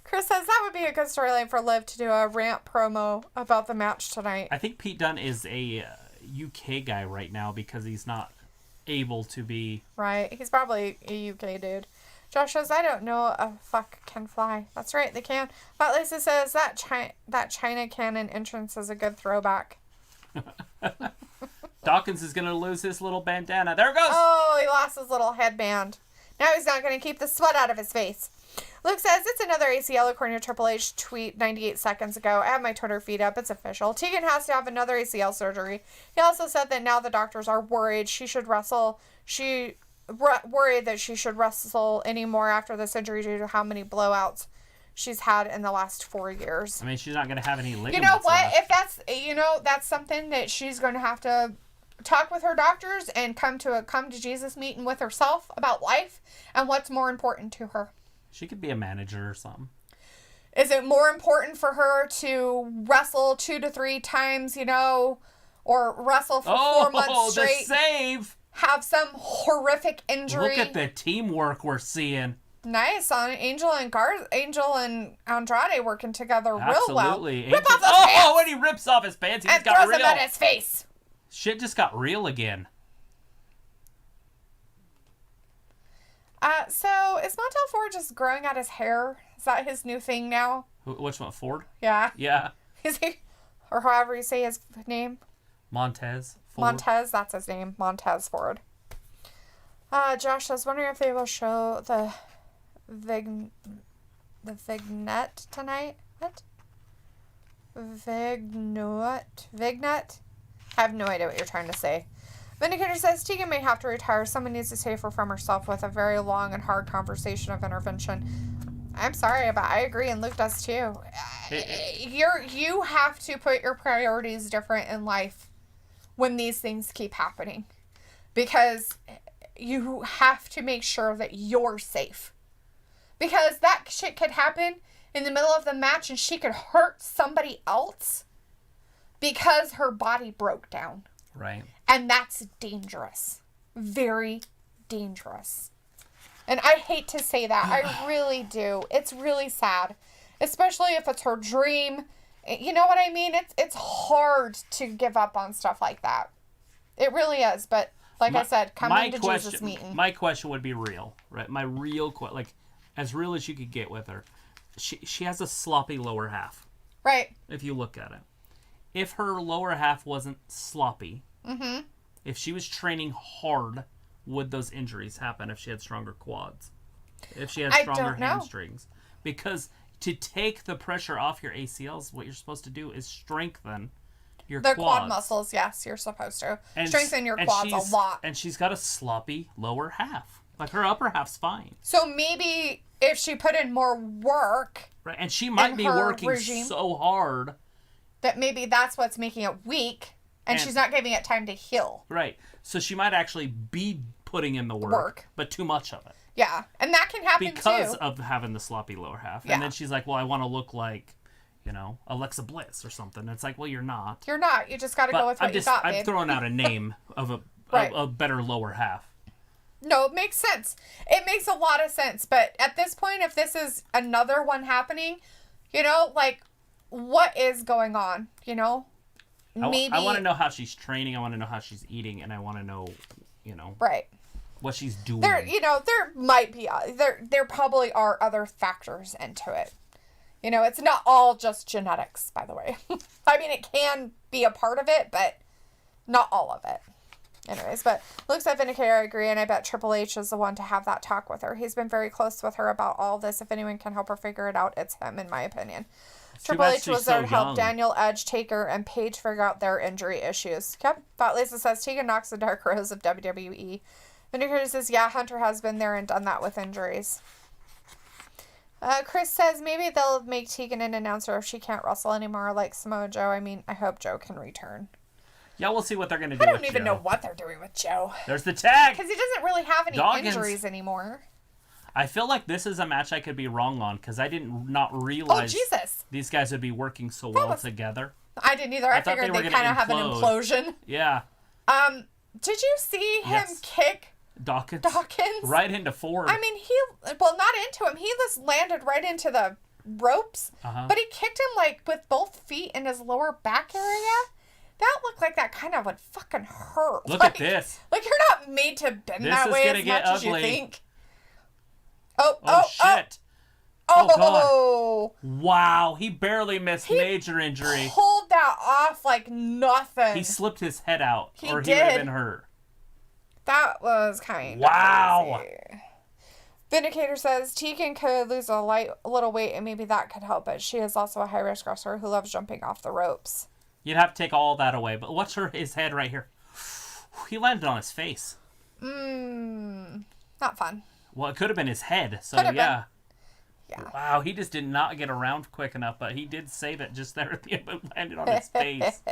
[SPEAKER 2] Chris says that would be a good storyline for Liv to do a rant promo about the match tonight.
[SPEAKER 1] I think Pete Dunne is a UK guy right now because he's not able to be...
[SPEAKER 2] Right. He's probably a UK dude. Josh says, I don't know a fuck can fly. That's right, they can. But Lisa says that China Cannon entrance is a good throwback.
[SPEAKER 1] Dawkins is going to lose his little bandana. There it goes!
[SPEAKER 2] Oh, he lost his little headband. Now he's not going to keep the sweat out of his face. Luke says, it's another ACL according to Triple H tweet 98 seconds ago. I have my Twitter feed up. It's official. Tegan has to have another ACL surgery. He also said that now the doctors are worried she should wrestle. Worried that she should wrestle anymore after this injury due to how many blowouts she's had in the last 4 years.
[SPEAKER 1] I mean, she's not going to have any ligaments.
[SPEAKER 2] You know what?
[SPEAKER 1] left.
[SPEAKER 2] If that's something that she's going to have to talk with her doctors and come to Jesus meeting with herself about life and what's more important to her.
[SPEAKER 1] She could be a manager or something.
[SPEAKER 2] Is it more important for her to wrestle 2 to 3 times, or wrestle for 4 months straight?
[SPEAKER 1] The save!
[SPEAKER 2] Have some horrific injury.
[SPEAKER 1] Look at the teamwork we're seeing.
[SPEAKER 2] Nice on Angel and Andrade working together real well.
[SPEAKER 1] Absolutely.
[SPEAKER 2] Rip off his pants!
[SPEAKER 1] Oh, and he rips off his pants.
[SPEAKER 2] And throws them at his face.
[SPEAKER 1] Shit just got real again.
[SPEAKER 2] So is Montel Ford just growing out his hair? Is that his new thing now?
[SPEAKER 1] Which one? Ford?
[SPEAKER 2] Yeah.
[SPEAKER 1] Yeah.
[SPEAKER 2] Is he, or however you say his name?
[SPEAKER 1] Montez Ford.
[SPEAKER 2] Montez, that's his name. Montez Ford. Josh, I was wondering if they will show the vignette tonight. What? Vignette? I have no idea what you're trying to say. Vindicator says Tegan may have to retire. Someone needs to save her from herself with a very long and hard conversation of intervention. I'm sorry, but I agree, and Luke does too. You have to put your priorities different in life when these things keep happening, because you have to make sure that you're safe. Because that shit could happen in the middle of the match and she could hurt somebody else because her body broke down.
[SPEAKER 1] Right.
[SPEAKER 2] And that's dangerous. Very dangerous. And I hate to say that. I really do. It's really sad. Especially if it's her dream. You know what I mean? It's hard to give up on stuff like that. It really is. But like I said, come into Jesus meeting.
[SPEAKER 1] My question would be real, right? My real question, like as real as you could get with her. She has a sloppy lower half.
[SPEAKER 2] Right.
[SPEAKER 1] If you look at it. If her lower half wasn't sloppy,
[SPEAKER 2] mm-hmm.
[SPEAKER 1] if she was training hard, would those injuries happen if she had stronger quads? If she had stronger hamstrings? Because to take the pressure off your ACLs, what you're supposed to do is strengthen your quads.
[SPEAKER 2] Quad muscles, yes, you're supposed to. Strengthen your quads a lot.
[SPEAKER 1] And she's got a sloppy lower half. Like her upper half's fine.
[SPEAKER 2] So maybe if she put in more work.
[SPEAKER 1] Right, and she might be working so hard.
[SPEAKER 2] That maybe that's what's making it weak. And she's not giving it time to heal.
[SPEAKER 1] Right. So she might actually be putting in the work. But too much of it.
[SPEAKER 2] Yeah. And that can happen
[SPEAKER 1] because of having the sloppy lower half.
[SPEAKER 2] Yeah.
[SPEAKER 1] And then she's like, well, I want to look like, Alexa Bliss or something. It's like, well, you're not.
[SPEAKER 2] You're not. You just got to go with what you got, babe.
[SPEAKER 1] I'm throwing out a name of a better lower half.
[SPEAKER 2] No, it makes sense. It makes a lot of sense. But at this point, if this is another one happening, what is going on, Maybe.
[SPEAKER 1] I want to know how she's training. I want to know how she's eating. And I want to know,
[SPEAKER 2] Right.
[SPEAKER 1] what she's doing.
[SPEAKER 2] There might be, there probably are other factors into it. It's not all just genetics, by the way. I mean, it can be a part of it, but not all of it. Anyways, but looks like Vindicator, I agree, and I bet Triple H is the one to have that talk with her. He's been very close with her about all this. If anyone can help her figure it out, it's him, in my opinion. Triple H was there to help Daniel, Edge, Taker, and Paige figure out their injury issues. Yep. Thought Lisa says Tegan knocks the Dark Rose of WWE. Vindicator says, yeah, Hunter has been there and done that with injuries. Chris says maybe they'll make Tegan an announcer if she can't wrestle anymore like Samoa Joe. I mean, I hope Joe can return.
[SPEAKER 1] Yeah, we'll see what they're going to do with Joe.
[SPEAKER 2] I don't even know what they're doing with Joe.
[SPEAKER 1] There's the tag.
[SPEAKER 2] Because he doesn't really have any injuries anymore.
[SPEAKER 1] I feel like this is a match I could be wrong on because I didn't realize these guys would be working so well together.
[SPEAKER 2] I didn't either. I figured they kind of have an implosion.
[SPEAKER 1] Yeah.
[SPEAKER 2] Did you see him kick Dawkins
[SPEAKER 1] right into Ford?
[SPEAKER 2] I mean, not into him. He just landed right into the ropes. But he kicked him with both feet in his lower back area. That looked like that kind of would fucking hurt.
[SPEAKER 1] Look at this.
[SPEAKER 2] You're not made to bend that way as much as you think. Oh,
[SPEAKER 1] shit.
[SPEAKER 2] Oh,
[SPEAKER 1] God. Wow, he barely missed major injury.
[SPEAKER 2] He pulled that off like nothing.
[SPEAKER 1] He slipped his head out, he would have been hurt.
[SPEAKER 2] That was kind of crazy. Vindicator says Tegan could lose a little weight and maybe that could help, but she is also a high-risk wrestler who loves jumping off the ropes.
[SPEAKER 1] You'd have to take all that away, but what's his head right here? He landed on his face.
[SPEAKER 2] Not fun.
[SPEAKER 1] Well, it could have been his head, so
[SPEAKER 2] yeah.
[SPEAKER 1] Wow, he just did not get around quick enough, but he did save it just there at the end, but landed on his face.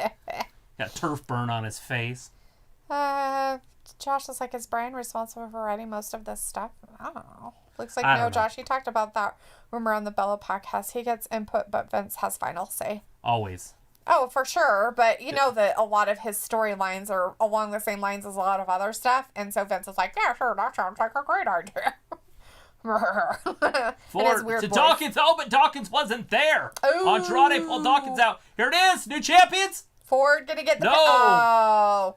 [SPEAKER 1] Got turf burn on his face.
[SPEAKER 2] Josh is like, is Brian responsible for writing most of this stuff? I don't know. Looks like
[SPEAKER 1] I
[SPEAKER 2] no,
[SPEAKER 1] don't know.
[SPEAKER 2] Josh. He talked about that rumor on the Bella podcast. He gets input, but Vince has final say.
[SPEAKER 1] Always.
[SPEAKER 2] Oh, for sure. But you know that a lot of his storylines are along the same lines as a lot of other stuff. And so Vince is like, yeah, sure, that sounds like a great idea.
[SPEAKER 1] To Dawkins. Oh, but Dawkins wasn't there.
[SPEAKER 2] Ooh.
[SPEAKER 1] Andrade pulled Dawkins out. Here it is. New champions.
[SPEAKER 2] Ford gonna get the...
[SPEAKER 1] No.
[SPEAKER 2] Oh.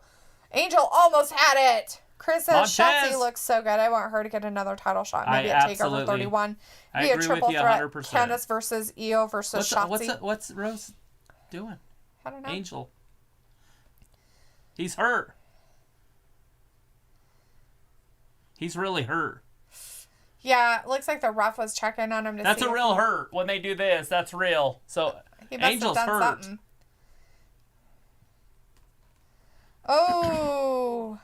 [SPEAKER 2] Angel almost had it. Chris says
[SPEAKER 1] Montez.
[SPEAKER 2] Shotzi looks so good. I want her to get another title shot. Maybe at TakeOver 31.
[SPEAKER 1] I
[SPEAKER 2] Be a
[SPEAKER 1] agree
[SPEAKER 2] triple
[SPEAKER 1] with you
[SPEAKER 2] threat.
[SPEAKER 1] 100%.
[SPEAKER 2] Candice versus Io versus Shotzi.
[SPEAKER 1] What's Rose doing?
[SPEAKER 2] I don't know.
[SPEAKER 1] Angel. He's hurt. He's really hurt.
[SPEAKER 2] Yeah, it looks like the ref was checking on him to
[SPEAKER 1] That's
[SPEAKER 2] see
[SPEAKER 1] a real hurt when they do this. That's real. So
[SPEAKER 2] he must
[SPEAKER 1] Angel's
[SPEAKER 2] have done
[SPEAKER 1] hurt.
[SPEAKER 2] something. Oh,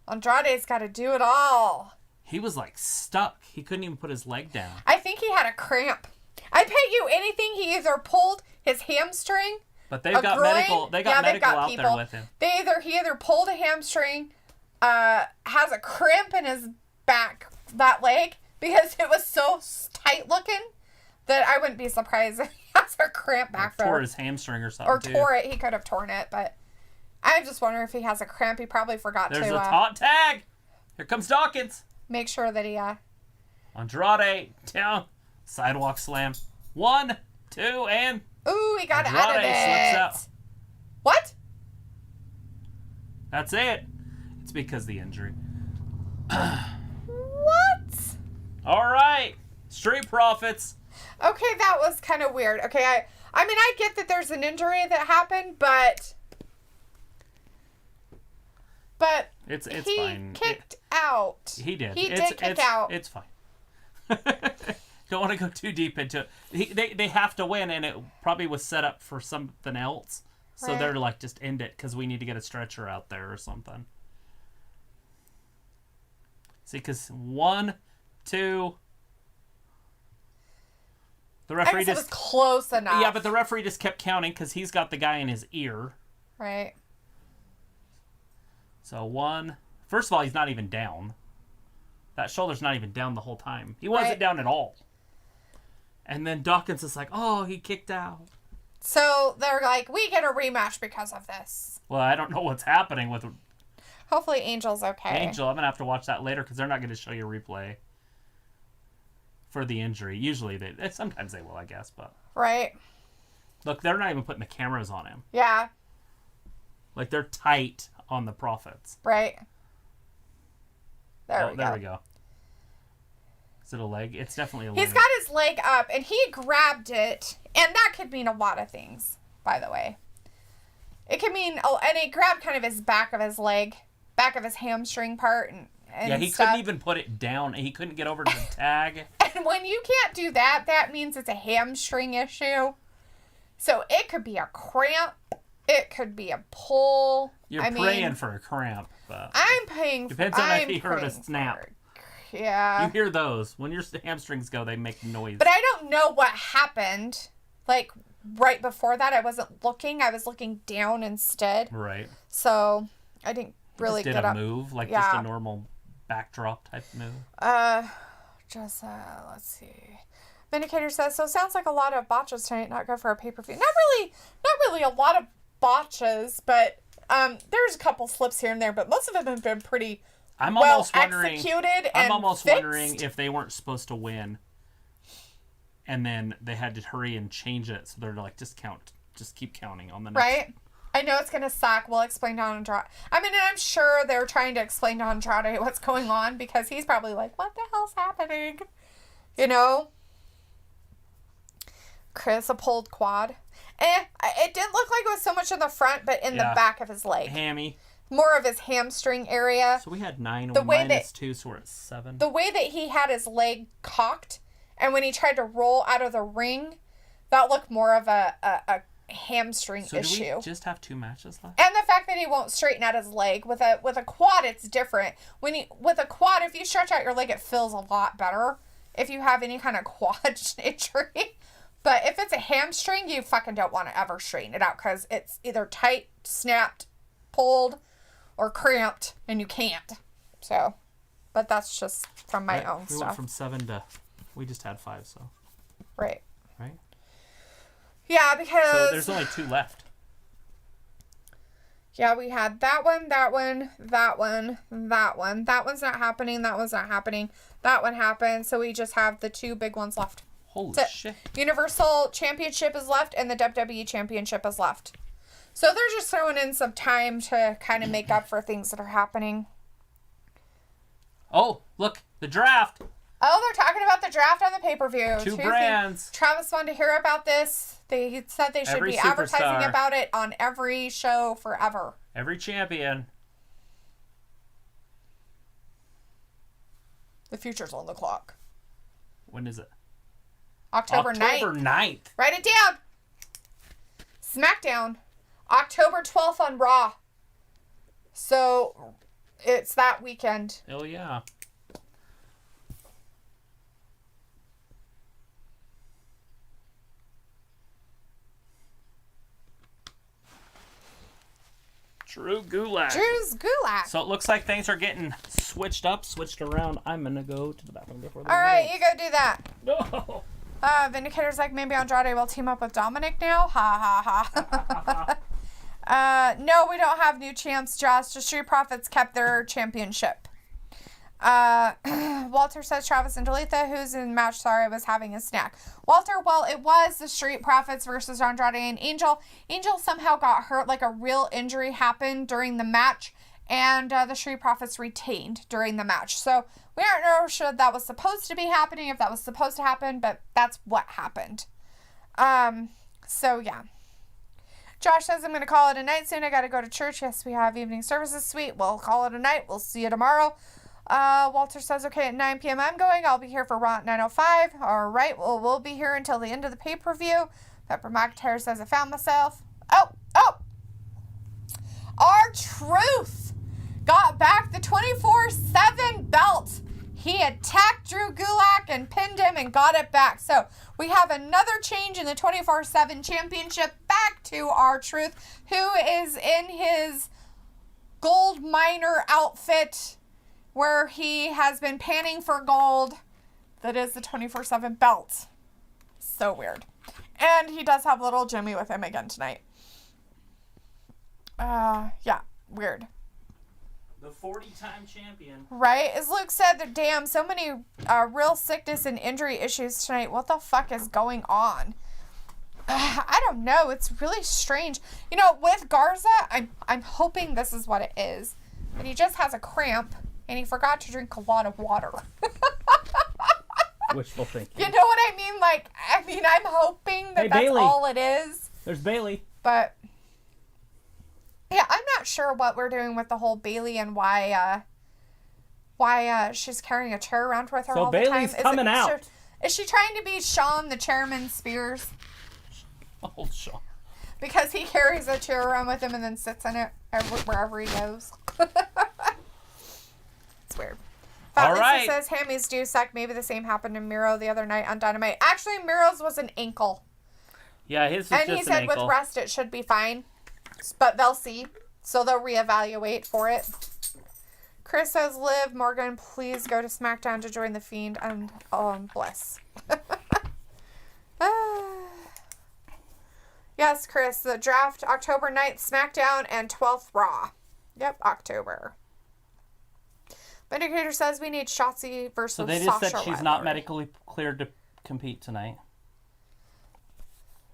[SPEAKER 2] Andrade's got to do it all.
[SPEAKER 1] He was like stuck. He couldn't even put his leg down.
[SPEAKER 2] I think he had a cramp. I bet you anything he either pulled his hamstring.
[SPEAKER 1] But they've got
[SPEAKER 2] groin?
[SPEAKER 1] medical. They got medical out
[SPEAKER 2] people.
[SPEAKER 1] there with him.
[SPEAKER 2] He either pulled a hamstring, has a cramp in his back, that leg, because it was so tight looking that I wouldn't be surprised if he has a cramp back there.
[SPEAKER 1] Tore his hamstring or something.
[SPEAKER 2] Or tore it. He could have torn it, but I just wonder if he has a cramp. He probably forgot
[SPEAKER 1] There's
[SPEAKER 2] to
[SPEAKER 1] a hot tag. Here comes Dawkins.
[SPEAKER 2] make sure that he
[SPEAKER 1] Andrade down. Sidewalk slam. 1, 2, and
[SPEAKER 2] Ooh, he got
[SPEAKER 1] Andrade
[SPEAKER 2] out of it.
[SPEAKER 1] slips out.
[SPEAKER 2] What?
[SPEAKER 1] That's it. It's because of the injury.
[SPEAKER 2] What?
[SPEAKER 1] All right. Street Profits.
[SPEAKER 2] Okay, that was kind of weird. Okay, I mean, I get that there's an injury that happened, but
[SPEAKER 1] It's
[SPEAKER 2] he
[SPEAKER 1] fine.
[SPEAKER 2] kicked out.
[SPEAKER 1] He did.
[SPEAKER 2] He did kick out.
[SPEAKER 1] It's fine. Don't want to go too deep into it. They have to win, and it probably was set up for something else. So
[SPEAKER 2] Right.
[SPEAKER 1] they're like, just end it because we need to get a stretcher out there or something. See, because 1, 2. The
[SPEAKER 2] I
[SPEAKER 1] referee
[SPEAKER 2] guess it
[SPEAKER 1] just
[SPEAKER 2] was close enough.
[SPEAKER 1] yeah, but the referee just kept counting because he's got the guy in his ear.
[SPEAKER 2] Right.
[SPEAKER 1] So 1. First of all, he's not even down. That shoulder's not even down the whole time. He wasn't
[SPEAKER 2] Right.
[SPEAKER 1] down at all. And then Dawkins is like, oh, he kicked out.
[SPEAKER 2] So they're like, we get a rematch because of this.
[SPEAKER 1] Well, I don't know what's happening with
[SPEAKER 2] Hopefully Angel's okay.
[SPEAKER 1] Angel. I'm going to have to watch that later because they're not going to show you a replay for the injury. Usually, sometimes they will, I guess. But
[SPEAKER 2] Right.
[SPEAKER 1] look, they're not even putting the cameras on him.
[SPEAKER 2] Yeah.
[SPEAKER 1] Like, they're tight on the Profits.
[SPEAKER 2] Right.
[SPEAKER 1] There we go. Is it a leg? It's definitely a leg.
[SPEAKER 2] He's got his leg up, and he grabbed it, and that could mean a lot of things, by the way. It could mean, and he grabbed kind of his back of his leg, back of his hamstring part, and
[SPEAKER 1] yeah, he
[SPEAKER 2] stuff.
[SPEAKER 1] couldn't even put it down. He couldn't get over to the tag.
[SPEAKER 2] And when you can't do that, that means it's a hamstring issue. So it could be a cramp. It could be a pull.
[SPEAKER 1] You're praying for a cramp. But
[SPEAKER 2] I'm paying.
[SPEAKER 1] depends on if he heard a snap.
[SPEAKER 2] Yeah.
[SPEAKER 1] You hear those. When your hamstrings go, they make noise.
[SPEAKER 2] But I don't know what happened. Like, right before that, I wasn't looking. I was looking down instead.
[SPEAKER 1] Right.
[SPEAKER 2] So, I didn't really
[SPEAKER 1] just did
[SPEAKER 2] get
[SPEAKER 1] a
[SPEAKER 2] up.
[SPEAKER 1] move, like
[SPEAKER 2] Yeah.
[SPEAKER 1] just a normal backdrop type move.
[SPEAKER 2] Let's see. Vindicator says, so sounds like a lot of botches tonight, not good for a pay-per-view. Not really a lot of botches, but there's a couple slips here and there, but most of them have been pretty executed and
[SPEAKER 1] I'm almost
[SPEAKER 2] fixed.
[SPEAKER 1] wondering if they weren't supposed to win, and then they had to hurry and change it, so they're like, just keep counting on the next.
[SPEAKER 2] Right? I know it's gonna suck. We'll explain to Andrade. I mean, and I'm sure they're trying to explain to Andrade what's going on because he's probably like, what the hell's happening? You know? Chris, a pulled quad. It didn't look like it was so much in the front, but in the back of his leg.
[SPEAKER 1] Hammy.
[SPEAKER 2] More of his hamstring area.
[SPEAKER 1] So we had 9
[SPEAKER 2] minus
[SPEAKER 1] 2, so we're at 7.
[SPEAKER 2] The way that he had his leg cocked, and when he tried to roll out of the ring, that looked more of a hamstring issue.
[SPEAKER 1] Do we just have 2 matches left?
[SPEAKER 2] And the fact that he won't straighten out his leg with a quad, it's different. With a quad, if you stretch out your leg, it feels a lot better. If you have any kind of quad injury. But if it's a hamstring, you fucking don't want to ever straighten it out because it's either tight, snapped, pulled, or cramped, and you can't. So, But that's just from my own
[SPEAKER 1] We
[SPEAKER 2] stuff.
[SPEAKER 1] went from 7 to... We just had 5, so...
[SPEAKER 2] Right.
[SPEAKER 1] Right?
[SPEAKER 2] Yeah, because...
[SPEAKER 1] So there's only 2 left.
[SPEAKER 2] Yeah, we had that one, that one, that one, that one. That one's not happening. That one's not happening. That one happened. So we just have the 2 big ones left.
[SPEAKER 1] Holy shit.
[SPEAKER 2] Universal Championship is left and the WWE Championship is left. So they're just throwing in some time to kind of make up for things that are happening.
[SPEAKER 1] Oh, look. The draft.
[SPEAKER 2] Oh, they're talking about the draft on the pay-per-view.
[SPEAKER 1] 2 brands.
[SPEAKER 2] Travis wanted to hear about this. They said they should be advertising about it on every show forever.
[SPEAKER 1] Every champion.
[SPEAKER 2] The future's on the clock.
[SPEAKER 1] When is it?
[SPEAKER 2] October 9th.
[SPEAKER 1] October 9th.
[SPEAKER 2] Write it down. SmackDown. October 12th on Raw. So, it's that weekend.
[SPEAKER 1] Oh, yeah. Drew Gulak.
[SPEAKER 2] Drew's Gulak.
[SPEAKER 1] So it looks like things are getting switched around. I'm going to go to the bathroom before the
[SPEAKER 2] All right, you go do that.
[SPEAKER 1] No.
[SPEAKER 2] Vindicator's like, maybe Andrade will team up with Dominic now. Ha, ha, ha. No, we don't have new champs, Josh. The Street Profits kept their championship. Walter says Travis and Dalethea, who's in match, sorry, was having a snack. Walter, well, it was the Street Profits versus Andrade and Angel. Angel somehow got hurt, like a real injury happened during the match, and the Street Profits retained during the match. So we aren't sure that was supposed to be happening, if that was supposed to happen, but that's what happened. So yeah. Josh says, I'm going to call it a night soon. I got to go to church. Yes, we have evening services. Sweet. We'll call it a night. We'll see you tomorrow. Walter says, okay, at 9 p.m. I'm going. I'll be here for Raw at 9:05. All right. Well, we'll be here until the end of the pay-per-view. Pepper McIntyre says, I found myself. Oh. R-Truth got back the 24/7 belt. He attacked Drew Gulak and pinned him and got it back. So we have another change in the 24/7 championship back to R-Truth, who is in his gold miner outfit where he has been panning for gold. That is the 24/7 belt. So weird. And he does have little Jimmy with him again tonight. Yeah, weird.
[SPEAKER 1] The 40-time champion.
[SPEAKER 2] Right? As Luke said, damn, so many real sickness and injury issues tonight. What the fuck is going on? I don't know. It's really strange. You know, with Garza, I'm hoping this is what it is. But he just has a cramp, and he forgot to drink a lot of water.
[SPEAKER 1] Wishful thinking.
[SPEAKER 2] You know what I mean? Like, I'm hoping that that's
[SPEAKER 1] Bailey.
[SPEAKER 2] all it is.
[SPEAKER 1] There's Bailey.
[SPEAKER 2] But, yeah, I'm not sure what we're doing with the whole Bailey and why she's carrying a chair around with her all the time.
[SPEAKER 1] So Bailey's coming out.
[SPEAKER 2] Is she trying to be Sean, the chairman Spears?
[SPEAKER 1] Oh, Sean.
[SPEAKER 2] Because he carries a chair around with him and then sits in it wherever he goes. It's weird. Fat Lisa
[SPEAKER 1] right.
[SPEAKER 2] says Hammy's do suck. Maybe the same happened to Miro the other night on Dynamite. Actually, Miro's was an ankle.
[SPEAKER 1] Yeah, his is
[SPEAKER 2] And
[SPEAKER 1] just
[SPEAKER 2] he
[SPEAKER 1] an
[SPEAKER 2] said
[SPEAKER 1] ankle.
[SPEAKER 2] with rest it should be fine. But they'll see. So they'll reevaluate for it. Chris says, Liv, Morgan, please go to SmackDown to join the Fiend. And bless. Yes, Chris. The draft October 9th SmackDown and 12th Raw. Yep, October. Vindicator says we need Shotzi versus
[SPEAKER 1] So they just
[SPEAKER 2] Sasha
[SPEAKER 1] said she's
[SPEAKER 2] rivalry.
[SPEAKER 1] not medically cleared to compete tonight.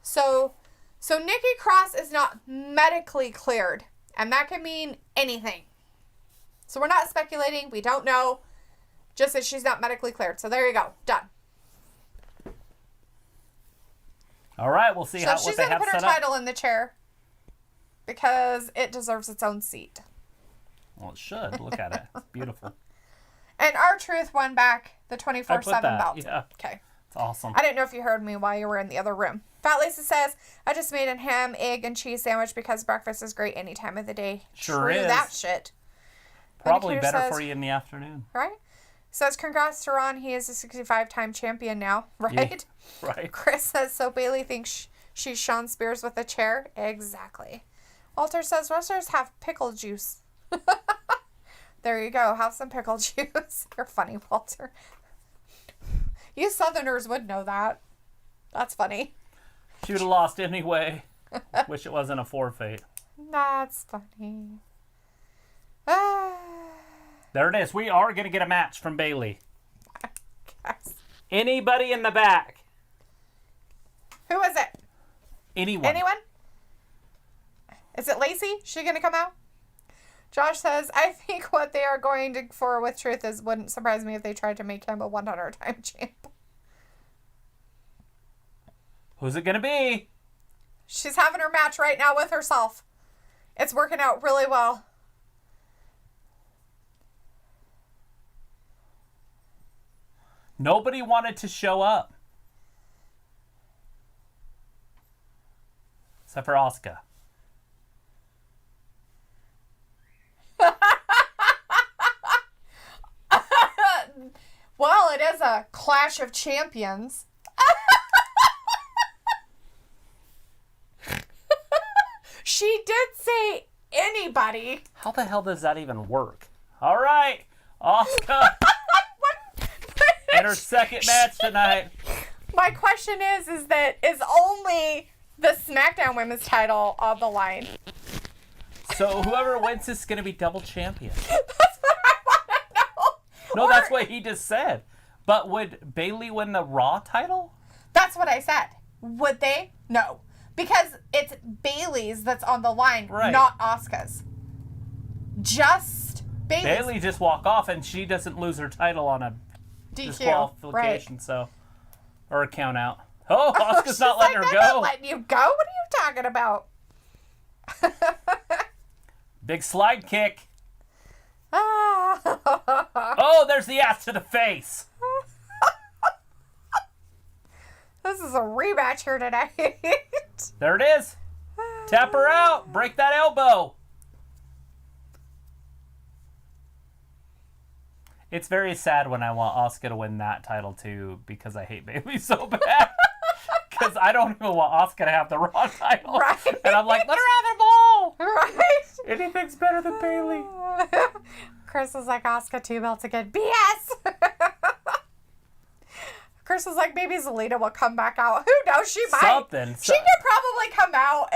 [SPEAKER 2] So Nikki Cross is not medically cleared. And that can mean anything. So we're not speculating. We don't know. Just that she's not medically cleared. So there you go. Done.
[SPEAKER 1] All right, we'll see
[SPEAKER 2] So
[SPEAKER 1] what
[SPEAKER 2] she's
[SPEAKER 1] they
[SPEAKER 2] going to
[SPEAKER 1] have
[SPEAKER 2] put her
[SPEAKER 1] set up.
[SPEAKER 2] title in the chair. Because it deserves its own seat.
[SPEAKER 1] Well, it should. Look at it. It's beautiful.
[SPEAKER 2] And R-Truth won back the 24/7
[SPEAKER 1] that,
[SPEAKER 2] belt.
[SPEAKER 1] yeah.
[SPEAKER 2] Okay.
[SPEAKER 1] It's awesome.
[SPEAKER 2] I didn't know if you heard me while you were in the other room. Fat Lisa says, I just made a ham, egg, and cheese sandwich because breakfast is great any time of the day.
[SPEAKER 1] Sure
[SPEAKER 2] True
[SPEAKER 1] is.
[SPEAKER 2] that shit.
[SPEAKER 1] Probably
[SPEAKER 2] Vindicator
[SPEAKER 1] better
[SPEAKER 2] says,
[SPEAKER 1] for you in the afternoon.
[SPEAKER 2] Right? Says, congrats to Ron. He is a 65-time champion now. Right?
[SPEAKER 1] Yeah, right.
[SPEAKER 2] Chris says, so Bailey thinks she's Sean Spears with a chair? Exactly. Walter says, wrestlers have pickle juice. There you go. Have some pickle juice. You're funny, Walter. You Southerners would know that. That's funny.
[SPEAKER 1] She would have lost anyway. Wish it wasn't a forfeit.
[SPEAKER 2] That's funny.
[SPEAKER 1] There it is. We are going to get a match from Bayley.
[SPEAKER 2] Yes.
[SPEAKER 1] Anybody in the back?
[SPEAKER 2] Who is it?
[SPEAKER 1] Anyone.
[SPEAKER 2] Is it Lacey? She going to come out? Josh says, I think what they are going for with Truth is wouldn't surprise me if they tried to make him a 100-time champ.
[SPEAKER 1] Who's it going to be?
[SPEAKER 2] She's having her match right now with herself. It's working out really well.
[SPEAKER 1] Nobody wanted to show up. Except for Asuka.
[SPEAKER 2] Well, it is a clash of champions. She did say anybody.
[SPEAKER 1] How the hell does that even work? All right. Asuka. And her second match tonight.
[SPEAKER 2] My question is that is only the SmackDown Women's title on the line?
[SPEAKER 1] So whoever wins is going to be double champion.
[SPEAKER 2] That's what I want to know.
[SPEAKER 1] No, that's what he just said. But would Bayley win the Raw title?
[SPEAKER 2] That's what I said. Would they? No. Because it's Bayley's that's on the line, not Asuka's. Just Bayley's.
[SPEAKER 1] Bayley just walk off and she doesn't lose her title on a
[SPEAKER 2] DQ,
[SPEAKER 1] disqualification,
[SPEAKER 2] right.
[SPEAKER 1] So, or a count out. Oh, Asuka's not letting her go.
[SPEAKER 2] Not letting you go? What are you talking about?
[SPEAKER 1] Big slide kick.
[SPEAKER 2] Oh,
[SPEAKER 1] Oh, there's the ass to the face.
[SPEAKER 2] this is a rematch here tonight.
[SPEAKER 1] There it is. Tap her out. Break that elbow. It's very sad when I want Asuka to win that title too, because I hate Bayley so bad. Because I don't even want Asuka to have the Raw title.
[SPEAKER 2] Right.
[SPEAKER 1] And I'm like, let her have it all.
[SPEAKER 2] Right.
[SPEAKER 1] Anything's better than Bayley.
[SPEAKER 2] Chris was like, Asuka 2 belts again. BS! Chris was like, maybe Zelina will come back out. Who knows? She might.
[SPEAKER 1] Something.
[SPEAKER 2] She could probably come out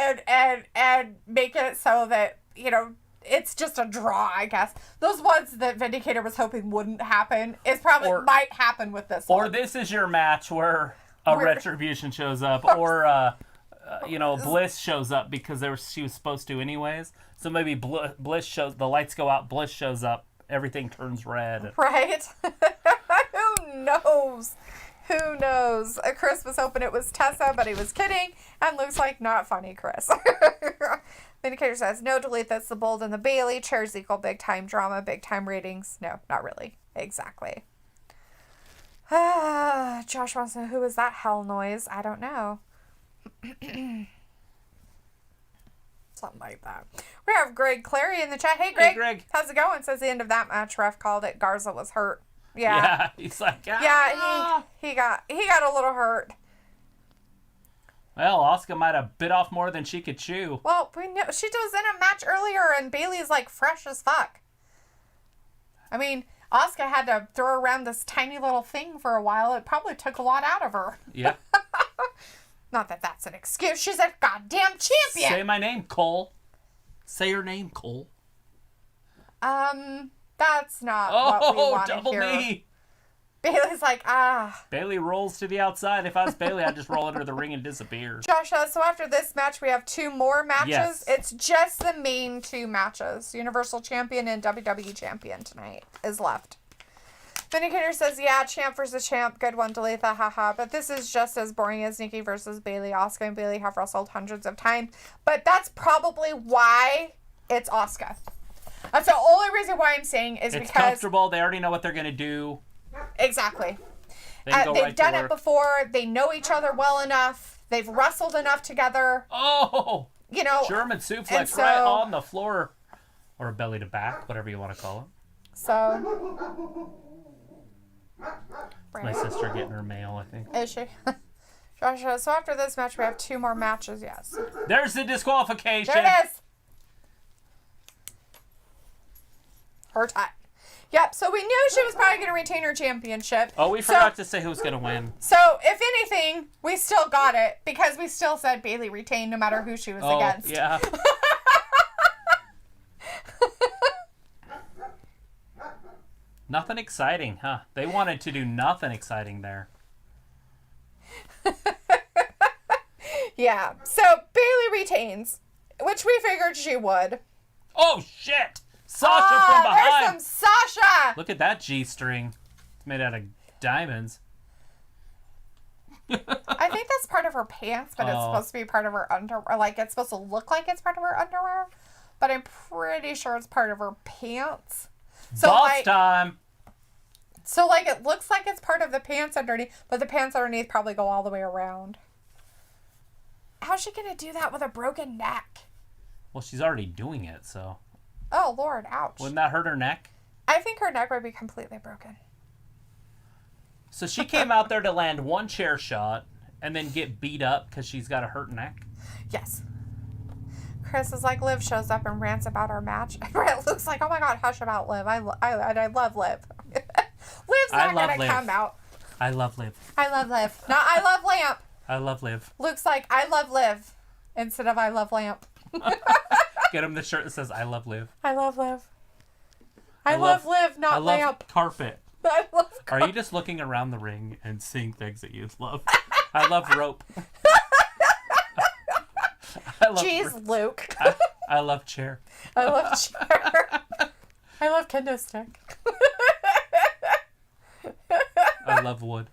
[SPEAKER 2] and make it so that, you know, it's just a draw, I guess. Those ones that Vindicator was hoping wouldn't happen is probably might happen with this one.
[SPEAKER 1] Or this is your match where Retribution shows up, or Bliss shows up because she was supposed to anyways. So maybe Bliss shows, the lights go out, Bliss shows up, everything turns red.
[SPEAKER 2] Right? Who knows? Who knows? Chris was hoping it was Tessa, but he was kidding. And looks like not funny, Chris. Vindicator says, no, delete. That's the Bold and the Bayley. Chairs equal big time drama, big time ratings. No, not really. Exactly. Josh wants to know, who is that hell noise? I don't know. Something like that. We have Greg Clary in the chat. Hey, Greg.
[SPEAKER 1] Hey, Greg.
[SPEAKER 2] How's it going? Says the end of that match, ref called it. Garza was hurt.
[SPEAKER 1] Yeah. He's like, ah.
[SPEAKER 2] Yeah, he got a little hurt.
[SPEAKER 1] Well, Asuka might have bit off more than she could chew.
[SPEAKER 2] Well, we know she was in a match earlier, and Bayley's like fresh as fuck. I mean, Asuka had to throw around this tiny little thing for a while. It probably took a lot out of her.
[SPEAKER 1] Yeah.
[SPEAKER 2] Not that that's an excuse. She's a goddamn champion.
[SPEAKER 1] Say my name, Cole. Say your name, Cole.
[SPEAKER 2] That's not what we want to
[SPEAKER 1] double
[SPEAKER 2] hear.
[SPEAKER 1] knee.
[SPEAKER 2] Bayley's like,
[SPEAKER 1] Bayley rolls to the outside. If I was Bayley, I'd just roll under the ring and disappear.
[SPEAKER 2] Josh, so after this match, we have 2 more matches.
[SPEAKER 1] Yes.
[SPEAKER 2] It's just the main 2 matches. Universal Champion and WWE Champion tonight is left. Vindicator says, yeah, champ versus champ. Good one, Dalethea, haha. But this is just as boring as Nikki versus Bayley. Asuka and Bayley have wrestled hundreds of times. But that's probably why it's Asuka. That's the only reason why I'm saying is
[SPEAKER 1] it's
[SPEAKER 2] because...
[SPEAKER 1] comfortable. They already know what they're going to do.
[SPEAKER 2] Exactly.
[SPEAKER 1] They've
[SPEAKER 2] done it before. They know each other well enough. They've wrestled enough together.
[SPEAKER 1] Oh!
[SPEAKER 2] You know...
[SPEAKER 1] German suplex right on the floor. Or belly to back, whatever you want to call it.
[SPEAKER 2] So...
[SPEAKER 1] It's my sister getting her mail, I think.
[SPEAKER 2] Is she? Joshua, so after this match, we have 2 more matches, yes.
[SPEAKER 1] There's the disqualification.
[SPEAKER 2] There it is. Her time. Yep, so we knew she was probably going to retain her championship.
[SPEAKER 1] Oh, we forgot to say who's going to win.
[SPEAKER 2] So, if anything, we still got it because we still said Bayley retained no matter who she was against.
[SPEAKER 1] Yeah. Nothing exciting, huh? They wanted to do nothing exciting there.
[SPEAKER 2] Yeah, so Bayley retains, which we figured she would.
[SPEAKER 1] Oh, shit! Sasha from behind!
[SPEAKER 2] There's some Sasha!
[SPEAKER 1] Look at that G-string. It's made out of diamonds.
[SPEAKER 2] I think that's part of her pants, but it's supposed to be part of her underwear. Like, it's supposed to look like it's part of her underwear, but I'm pretty sure it's part of her pants. So,
[SPEAKER 1] Boss time!
[SPEAKER 2] So, like, it looks like it's part of the pants underneath, but the pants underneath probably go all the way around. How's she going to do that with a broken neck?
[SPEAKER 1] Well, she's already doing it, so...
[SPEAKER 2] Oh, Lord, ouch.
[SPEAKER 1] Wouldn't that hurt her neck?
[SPEAKER 2] I think her neck would be completely broken.
[SPEAKER 1] So she came out there to land one chair shot and then get beat up because she's got a hurt neck?
[SPEAKER 2] Yes. Chris is like, Liv shows up and rants about our match. Luke's like, oh my God, hush about Liv. I love Liv. Liv's not going to come out.
[SPEAKER 1] I love Liv.
[SPEAKER 2] I love Liv. No, I love Lamp.
[SPEAKER 1] I love Liv.
[SPEAKER 2] Luke's like, I love Liv instead of I love Lamp.
[SPEAKER 1] Get him the shirt that says I love Liv.
[SPEAKER 2] I love Liv. I love Liv, not Lamp.
[SPEAKER 1] I love carpet.
[SPEAKER 2] I love carpet.
[SPEAKER 1] Are you just looking around the ring and seeing things that you love? I love rope.
[SPEAKER 2] Jeez, Luke.
[SPEAKER 1] I love chair.
[SPEAKER 2] I love chair. I love kendo stick.
[SPEAKER 1] I love wood.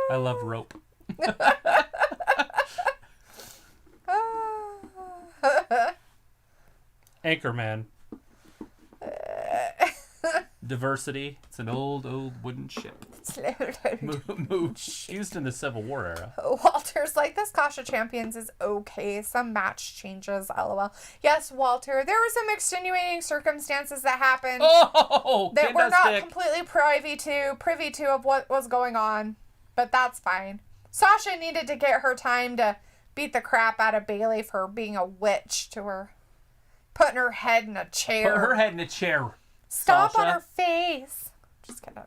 [SPEAKER 1] I love rope. Anchorman. Diversity. It's an old wooden ship. Used in the Civil War era.
[SPEAKER 2] Walter's like, this Clash of Champions is okay. Some match changes, lol. Yes, Walter, there were some extenuating circumstances that happened that we're not completely privy to of what was going on. But that's fine. Sasha needed to get her time to beat the crap out of Bayley for being a witch to her. Putting her head in a chair.
[SPEAKER 1] Put her head in a chair.
[SPEAKER 2] Stomp
[SPEAKER 1] Sasha.
[SPEAKER 2] on her face. Just kidding.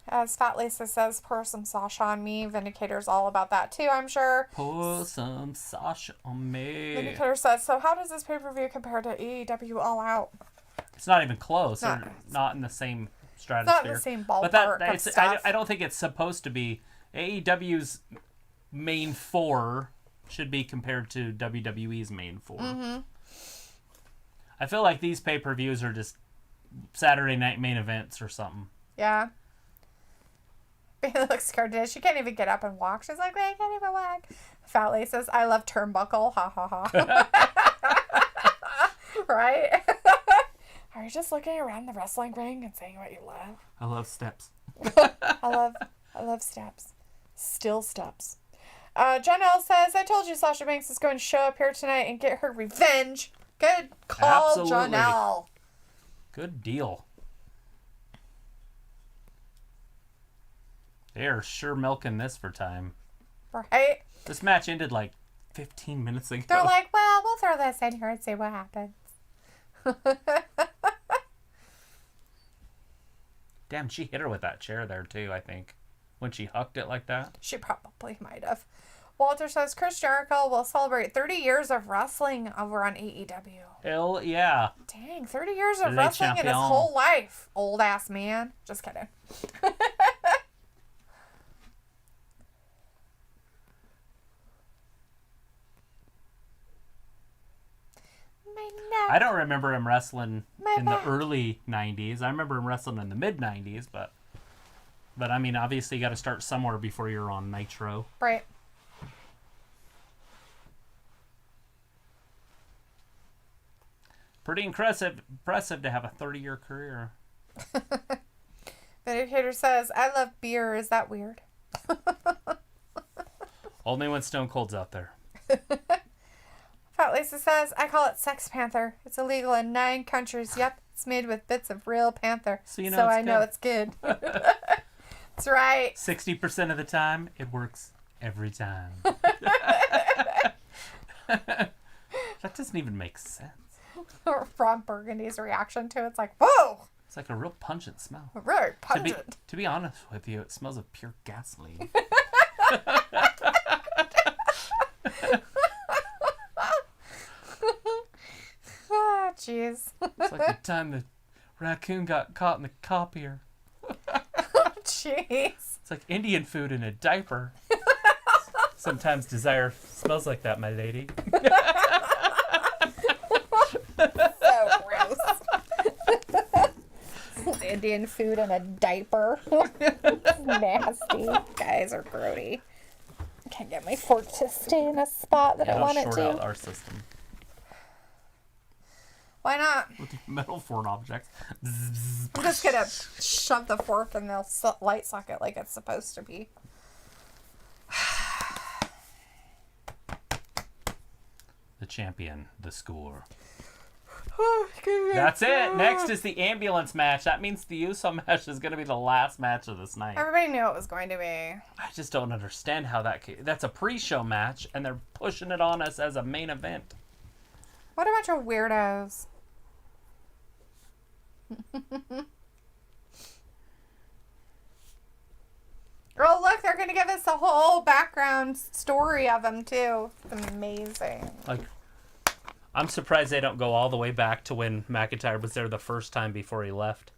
[SPEAKER 2] As Fat Lisa says, pour some Sasha on me. Vindicator's all about that too, I'm sure.
[SPEAKER 1] Pour some Sasha on me.
[SPEAKER 2] Vindicator says, so how does this pay-per-view compare to AEW All Out?
[SPEAKER 1] It's not even close. They're not in the same stratosphere.
[SPEAKER 2] Not in the same ballpark of stuff.
[SPEAKER 1] I don't think it's supposed to be. AEW's main four should be compared to WWE's main four. Mm-hmm. I feel like these pay-per-views are just Saturday night main events or something.
[SPEAKER 2] Yeah. Bayley looks scared. She can't even get up and walk. She's like, I can't even walk. Fat Lady says, I love turnbuckle. Ha ha ha. Right? Are you just looking around the wrestling ring and saying what you love?
[SPEAKER 1] I love steps.
[SPEAKER 2] I love steps. Still steps. John L says, I told you Sasha Banks is going to show up here tonight and get her revenge. Good call, absolutely. John L.
[SPEAKER 1] Good deal. They are sure milking this for time.
[SPEAKER 2] Right?
[SPEAKER 1] This match ended like 15 minutes ago.
[SPEAKER 2] They're like, well, we'll throw this in here and see what happens.
[SPEAKER 1] Damn, she hit her with that chair there too, I think. When she hucked it like that.
[SPEAKER 2] She probably might have. Walter says Chris Jericho will celebrate 30 years of wrestling over on AEW.
[SPEAKER 1] Hell yeah.
[SPEAKER 2] Dang, 30 years of wrestling in his whole life. Old ass man. Just kidding.
[SPEAKER 1] I don't remember him wrestling in the early 90s. I remember him wrestling in the mid 90s, but I mean, obviously you got to start somewhere before you're on Nitro.
[SPEAKER 2] Right.
[SPEAKER 1] Pretty impressive to have a 30-year career.
[SPEAKER 2] Vindicator says, I love beer. Is that weird?
[SPEAKER 1] Only when Stone Cold's out there.
[SPEAKER 2] Fat Lisa says, I call it Sex Panther. It's illegal in 9 countries. Yep, it's made with bits of real panther.
[SPEAKER 1] So
[SPEAKER 2] I know it's good. That's right.
[SPEAKER 1] 60% of the time, it works every time. That doesn't even make sense.
[SPEAKER 2] Ron Burgundy's reaction to it's like, whoa!
[SPEAKER 1] It's like a real pungent smell.
[SPEAKER 2] Very pungent.
[SPEAKER 1] To be honest with you, it smells of pure gasoline.
[SPEAKER 2] Ah, jeez.
[SPEAKER 1] It's like the time the raccoon got caught in the copier.
[SPEAKER 2] Jeez.
[SPEAKER 1] It's like Indian food in a diaper. Sometimes desire smells like that, my lady.
[SPEAKER 2] So gross. Indian food in a diaper. Nasty. Guys are grody. Can't get my fork to stay in a spot that I want it
[SPEAKER 1] short
[SPEAKER 2] to.
[SPEAKER 1] out our system.
[SPEAKER 2] Why not?
[SPEAKER 1] With metal foreign objects.
[SPEAKER 2] I'm just gonna shove the fork in the light socket like it's supposed to be.
[SPEAKER 1] The champion, the score.
[SPEAKER 2] Oh,
[SPEAKER 1] That's it. Next is the ambulance match. That means the USO match is going to be the last match of this night.
[SPEAKER 2] Everybody knew it was going to be.
[SPEAKER 1] I just don't understand how that's a pre-show match, and they're pushing it on us as a main event.
[SPEAKER 2] What a bunch of weirdos. Oh, look, they're going to give us the whole background story of them, too. It's amazing.
[SPEAKER 1] Like, I'm surprised they don't go all the way back to when McIntyre was there the first time before he left.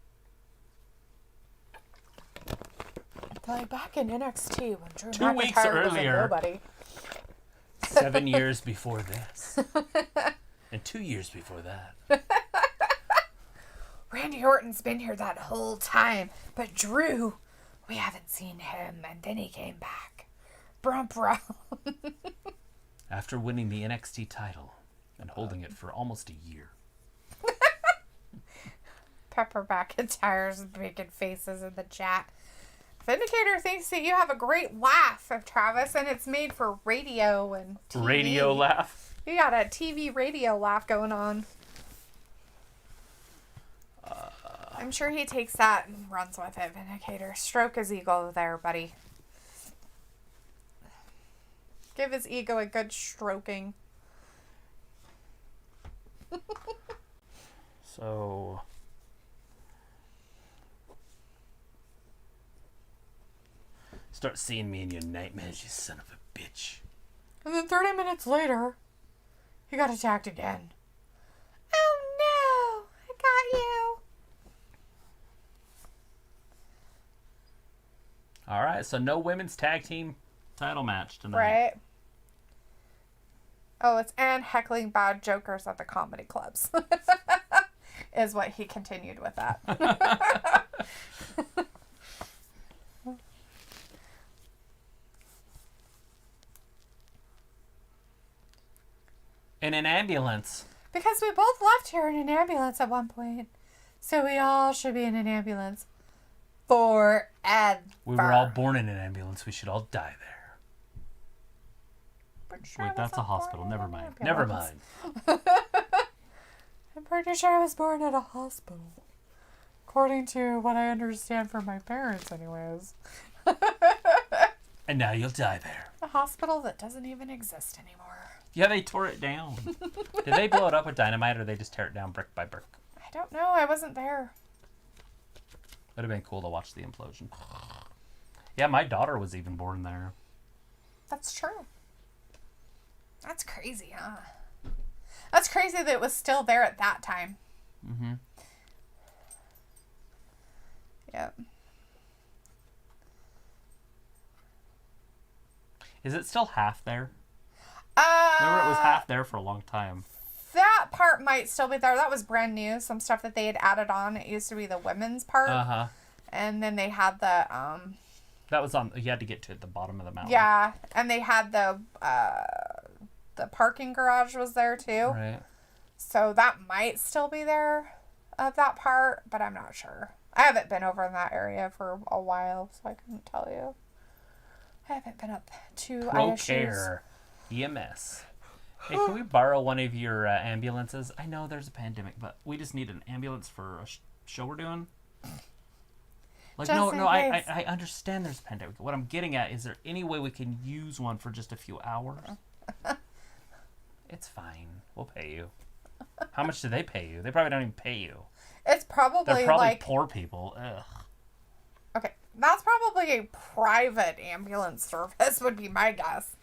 [SPEAKER 2] Like back in NXT when Drew
[SPEAKER 1] 2 weeks
[SPEAKER 2] McIntyre was a
[SPEAKER 1] earlier.
[SPEAKER 2] nobody.
[SPEAKER 1] 7 years before this. And 2 years before that.
[SPEAKER 2] Randy Orton's been here that whole time, but Drew, we haven't seen him, and then he came back. Brum, brum.
[SPEAKER 1] After winning the NXT title and holding it for almost a year.
[SPEAKER 2] Pepper McIntyre's making faces in the chat. Vindicator thinks that you have a great laugh, Travis, and it's made for radio and TV.
[SPEAKER 1] Radio laugh.
[SPEAKER 2] You got a TV radio laugh going on. I'm sure he takes that and runs with it, Vindicator. Stroke his ego there, buddy. Give his ego a good stroking.
[SPEAKER 1] So... Start seeing me in your nightmares, you son of a bitch.
[SPEAKER 2] And then 30 minutes later, he got attacked again. Oh no! I got you!
[SPEAKER 1] Alright, so no women's tag team title match tonight.
[SPEAKER 2] Right? Oh, it's and heckling bad jokers at the comedy clubs. Is what he continued with that.
[SPEAKER 1] In an ambulance.
[SPEAKER 2] Because we both left here in an ambulance at one point. So we all should be in an ambulance. Forever.
[SPEAKER 1] We were all born in an ambulance. We should all die there.
[SPEAKER 2] Sure
[SPEAKER 1] Wait, that's a hospital. Never mind. Never mind.
[SPEAKER 2] I'm pretty sure I was born at a hospital. According to what I understand from my parents, anyways.
[SPEAKER 1] And now you'll die there.
[SPEAKER 2] A hospital that doesn't even exist anymore.
[SPEAKER 1] Yeah, they tore it down. Did they blow it up with dynamite, or did they just tear it down brick by brick?
[SPEAKER 2] I don't know. I wasn't there.
[SPEAKER 1] Would have been cool to watch the implosion. Yeah, my daughter was even born there.
[SPEAKER 2] That's true. That's crazy, huh? That's crazy that it was still there at that time.
[SPEAKER 1] Mm-hmm.
[SPEAKER 2] Yep.
[SPEAKER 1] Is it still half there? Remember, it was half there for a long time.
[SPEAKER 2] That part might still be there. That was brand new. Some stuff that they had added on. It used to be the women's part.
[SPEAKER 1] Uh-huh.
[SPEAKER 2] And then they had the...
[SPEAKER 1] That was on... You had to get to it at the bottom of the mountain.
[SPEAKER 2] Yeah. And they had the parking garage was there, too.
[SPEAKER 1] Right.
[SPEAKER 2] So that might still be there of that part, but I'm not sure. I haven't been over in that area for a while, so I couldn't tell you. I haven't been up to
[SPEAKER 1] ProCare EMS. Hey, can we borrow one of your ambulances? I know there's a pandemic, but we just need an ambulance for a show we're doing. Like,
[SPEAKER 2] Just
[SPEAKER 1] no,
[SPEAKER 2] in case.
[SPEAKER 1] I understand there's a pandemic. What I'm getting at, is there any way we can use one for just a few hours? It's fine. We'll pay you. How much do they pay you? They probably don't even pay you.
[SPEAKER 2] It's probably
[SPEAKER 1] They're probably
[SPEAKER 2] like
[SPEAKER 1] poor people. Ugh.
[SPEAKER 2] okay. That's probably a private ambulance service. Would be my guess.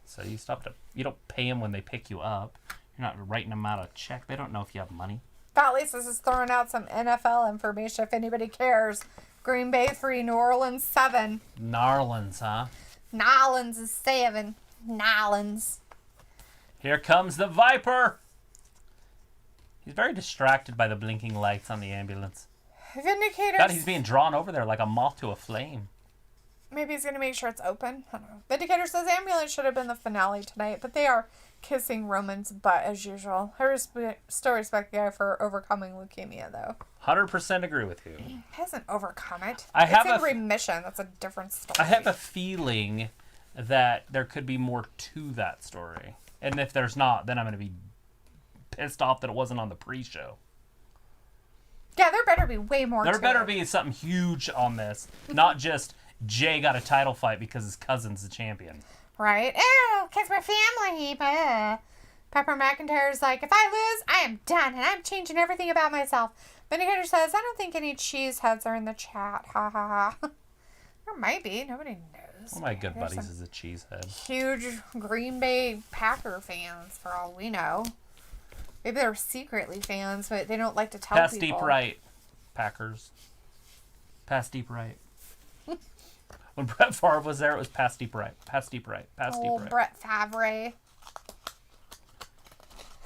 [SPEAKER 1] So you don't pay them when they pick you up. You're not writing them out a check. They don't know if you have money.
[SPEAKER 2] At least this is throwing out some NFL information if anybody cares. Green Bay 3, New Orleans 7.
[SPEAKER 1] Narlands, huh?
[SPEAKER 2] Nolans is 7. Nolans.
[SPEAKER 1] Here comes the Viper. He's very distracted by the blinking lights on the ambulance.
[SPEAKER 2] Vindicator.
[SPEAKER 1] God, he's being drawn over there like a moth to a flame.
[SPEAKER 2] Maybe he's going to make sure it's open. I don't know. Vindicator says ambulance should have been the finale tonight, but they are kissing Roman's butt as usual. I still respect the guy for overcoming leukemia, though.
[SPEAKER 1] 100% agree with you.
[SPEAKER 2] He hasn't overcome it.
[SPEAKER 1] It's
[SPEAKER 2] in remission. That's a different story.
[SPEAKER 1] I have a feeling that there could be more to that story. And if there's not, then I'm going to be pissed off that it wasn't on the pre-show.
[SPEAKER 2] Yeah, there better be way more
[SPEAKER 1] There
[SPEAKER 2] to
[SPEAKER 1] better
[SPEAKER 2] it.
[SPEAKER 1] be something huge on this. Not just Jay got a title fight because his cousin's the champion.
[SPEAKER 2] Right? Ew, kiss my family. Pepper McIntyre's like, if I lose, I am done, and I'm changing everything about myself. Vindicator says, I don't think any cheese heads are in the chat. Ha ha ha. There might be. Nobody knows.
[SPEAKER 1] One of my good buddies is a cheesehead.
[SPEAKER 2] Huge Green Bay Packer fans, for all we know. Maybe they're secretly fans, but they don't like to tell
[SPEAKER 1] Pass
[SPEAKER 2] people.
[SPEAKER 1] deep right, Packers. Pass deep right. When Brett Favre was there, it was pass deep right. Pass deep right. Pass deep right.
[SPEAKER 2] Brett Favre.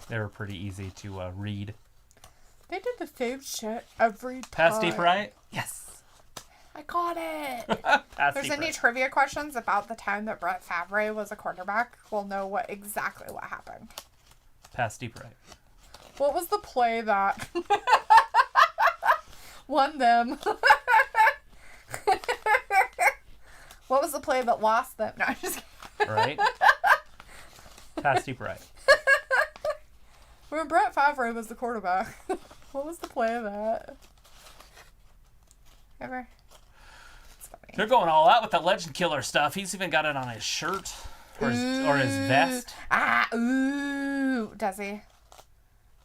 [SPEAKER 1] They were pretty easy to read.
[SPEAKER 2] They did the same shit every time.
[SPEAKER 1] Pass deep right? Yes.
[SPEAKER 2] I got it.
[SPEAKER 1] Pass
[SPEAKER 2] There's
[SPEAKER 1] deep
[SPEAKER 2] any
[SPEAKER 1] right.
[SPEAKER 2] trivia questions about the time that Brett Favre was a quarterback, we'll know exactly what happened.
[SPEAKER 1] Pass deep right.
[SPEAKER 2] What was the play that won them? What was the play that lost them? No, I'm just kidding.
[SPEAKER 1] Right? Pass deep right.
[SPEAKER 2] When Brett Favre was the quarterback, what was the play of that? Ever? It's funny.
[SPEAKER 1] They're going all out with the Legend Killer stuff. He's even got it on his shirt or his vest.
[SPEAKER 2] Ooh. Does he?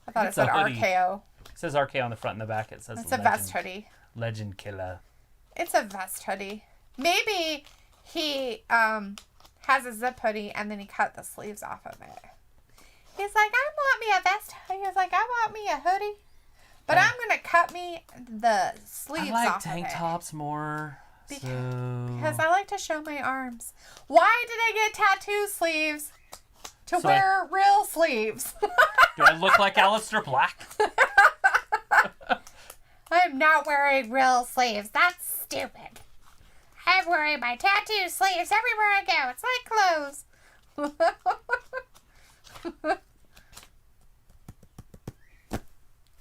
[SPEAKER 2] I thought
[SPEAKER 1] It's
[SPEAKER 2] it said
[SPEAKER 1] a hoodie.
[SPEAKER 2] RKO.
[SPEAKER 1] It says RK on the front and the back. It says
[SPEAKER 2] It's a vest hoodie.
[SPEAKER 1] Legend Killer.
[SPEAKER 2] It's a vest hoodie. Maybe he has a zip hoodie and then he cut the sleeves off of it. He's like, I want me a vest hoodie. He's like, I want me a hoodie. But I'm going to cut me the sleeves
[SPEAKER 1] I like
[SPEAKER 2] off
[SPEAKER 1] tank
[SPEAKER 2] of it.
[SPEAKER 1] tops more.
[SPEAKER 2] Because I like to show my arms. Why did I get tattoo sleeves to wear real sleeves?
[SPEAKER 1] Do I look like Aleister Black?
[SPEAKER 2] I'm not wearing real sleeves. That's stupid. I'm wearing my tattoo sleeves everywhere I go. It's like clothes.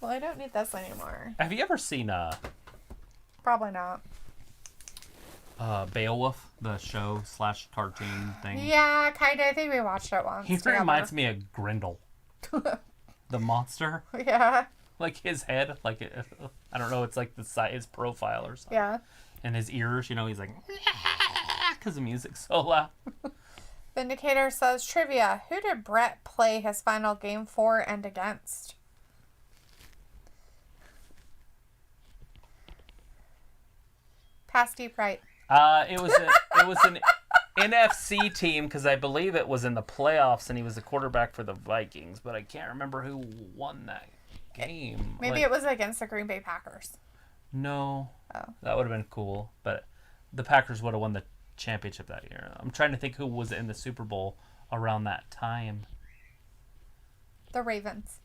[SPEAKER 2] Well, I don't need this anymore.
[SPEAKER 1] Have you ever seen
[SPEAKER 2] Probably not.
[SPEAKER 1] Beowulf, the show / cartoon thing?
[SPEAKER 2] Yeah, kind of. I think we watched it once.
[SPEAKER 1] He reminds me of Grendel, the monster.
[SPEAKER 2] Yeah.
[SPEAKER 1] Like his head, like I don't know, it's like the size, his profile or something.
[SPEAKER 2] Yeah.
[SPEAKER 1] And his ears, you know, he's like, because the music's so loud.
[SPEAKER 2] Vindicator says, trivia. Who did Brett play his final game for and against? Pass deep right.
[SPEAKER 1] It was an NFC team because I believe it was in the playoffs and he was the quarterback for the Vikings, but I can't remember who won that game.
[SPEAKER 2] Maybe it was against the Green Bay Packers.
[SPEAKER 1] No.
[SPEAKER 2] Oh.
[SPEAKER 1] That would have been cool, but the Packers would have won the championship that year. I'm trying to think who was in the Super Bowl around that time.
[SPEAKER 2] The Ravens.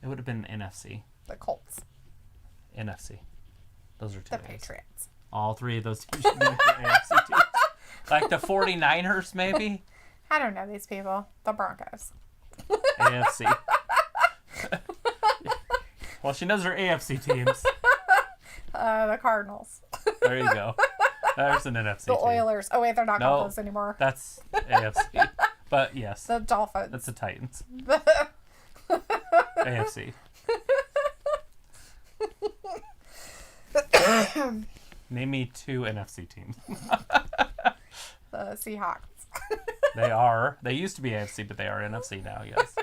[SPEAKER 1] It would have been NFC.
[SPEAKER 2] The Colts.
[SPEAKER 1] NFC. Those are two.
[SPEAKER 2] The Patriots.
[SPEAKER 1] All three of those teams should be AFC teams. Like the 49ers, maybe?
[SPEAKER 2] I don't know these people. The Broncos.
[SPEAKER 1] AFC. Well, she knows her AFC teams.
[SPEAKER 2] The Cardinals.
[SPEAKER 1] There you go. There's an NFC
[SPEAKER 2] The
[SPEAKER 1] team.
[SPEAKER 2] Oilers. Oh, wait, they're not
[SPEAKER 1] No.
[SPEAKER 2] called those anymore.
[SPEAKER 1] That's AFC. But yes,
[SPEAKER 2] The Dolphins.
[SPEAKER 1] that's the Titans. AFC. Name me two NFC teams.
[SPEAKER 2] The Seahawks.
[SPEAKER 1] They are. They used to be AFC, but they are NFC now, yes.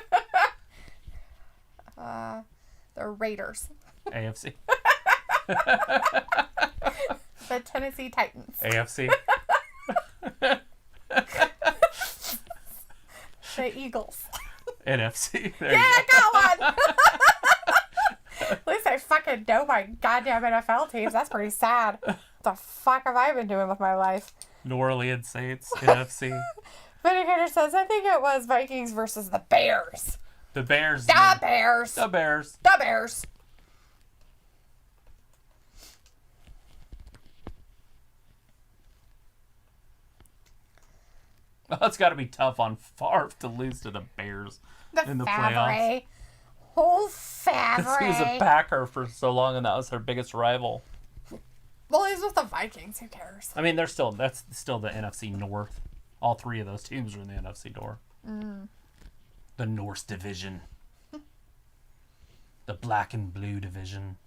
[SPEAKER 2] The Raiders.
[SPEAKER 1] AFC.
[SPEAKER 2] The Tennessee Titans.
[SPEAKER 1] AFC.
[SPEAKER 2] The Eagles.
[SPEAKER 1] NFC. There
[SPEAKER 2] Yeah,
[SPEAKER 1] you
[SPEAKER 2] I got one! At least I fucking know my goddamn NFL teams. That's pretty sad. What the fuck have I been doing with my life?
[SPEAKER 1] New Orleans Saints, NFC.
[SPEAKER 2] Vindicator says, I think it was Vikings versus the Bears.
[SPEAKER 1] The Bears.
[SPEAKER 2] The Bears.
[SPEAKER 1] The Bears.
[SPEAKER 2] The Bears.
[SPEAKER 1] Well, it's got to be tough on Favre to lose to the Bears in the playoffs.
[SPEAKER 2] Oh, Favre.
[SPEAKER 1] He was a Packer for so long, and that was their biggest rival.
[SPEAKER 2] Well, he's with the Vikings. Who cares?
[SPEAKER 1] I mean, that's still the NFC North. All three of those teams are in the NFC North. The Norse division. The black and blue division.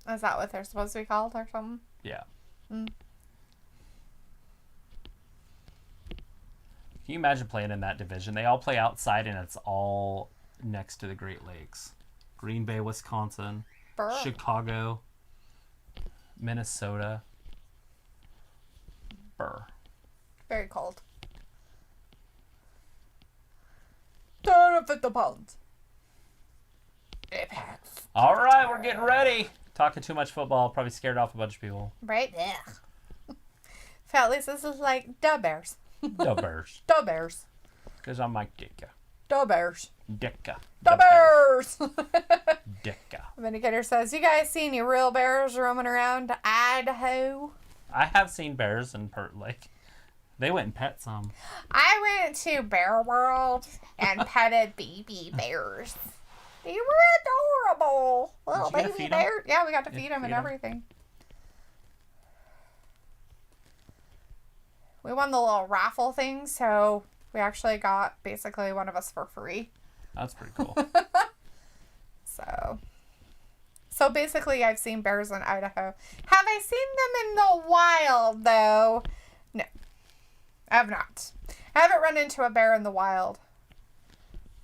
[SPEAKER 2] Is that what they're supposed to be called or something?
[SPEAKER 1] Yeah. Can you imagine playing in that division? They all play outside, and it's all next to the Great Lakes. Green Bay, Wisconsin,
[SPEAKER 2] Burr.
[SPEAKER 1] Chicago, Minnesota. Burr.
[SPEAKER 2] Very cold. Don't fit the pounds.
[SPEAKER 1] All right, we're getting ready. Talking too much football probably scared off a bunch of people.
[SPEAKER 2] Right there. Felt like this is like the Bears.
[SPEAKER 1] The Bears.
[SPEAKER 2] The Bears.
[SPEAKER 1] Because I'm Mike Ditka.
[SPEAKER 2] The Bears.
[SPEAKER 1] Dicka.
[SPEAKER 2] The Bears.
[SPEAKER 1] Dicka.
[SPEAKER 2] Vindicator says, you guys see any real bears roaming around Idaho?
[SPEAKER 1] I have seen bears in like they went and pet some.
[SPEAKER 2] I went to Bear World and petted baby bears. They were adorable. Little
[SPEAKER 1] Did you get to
[SPEAKER 2] baby
[SPEAKER 1] feed 'em?
[SPEAKER 2] bears. Yeah, we got to
[SPEAKER 1] Did you
[SPEAKER 2] feed them and
[SPEAKER 1] feed 'em?
[SPEAKER 2] everything. We won the little raffle thing, so we actually got basically one of us for free.
[SPEAKER 1] That's pretty cool.
[SPEAKER 2] So basically I've seen bears in Idaho. Have I seen them in the wild, though? No. I have not. I haven't run into a bear in the wild.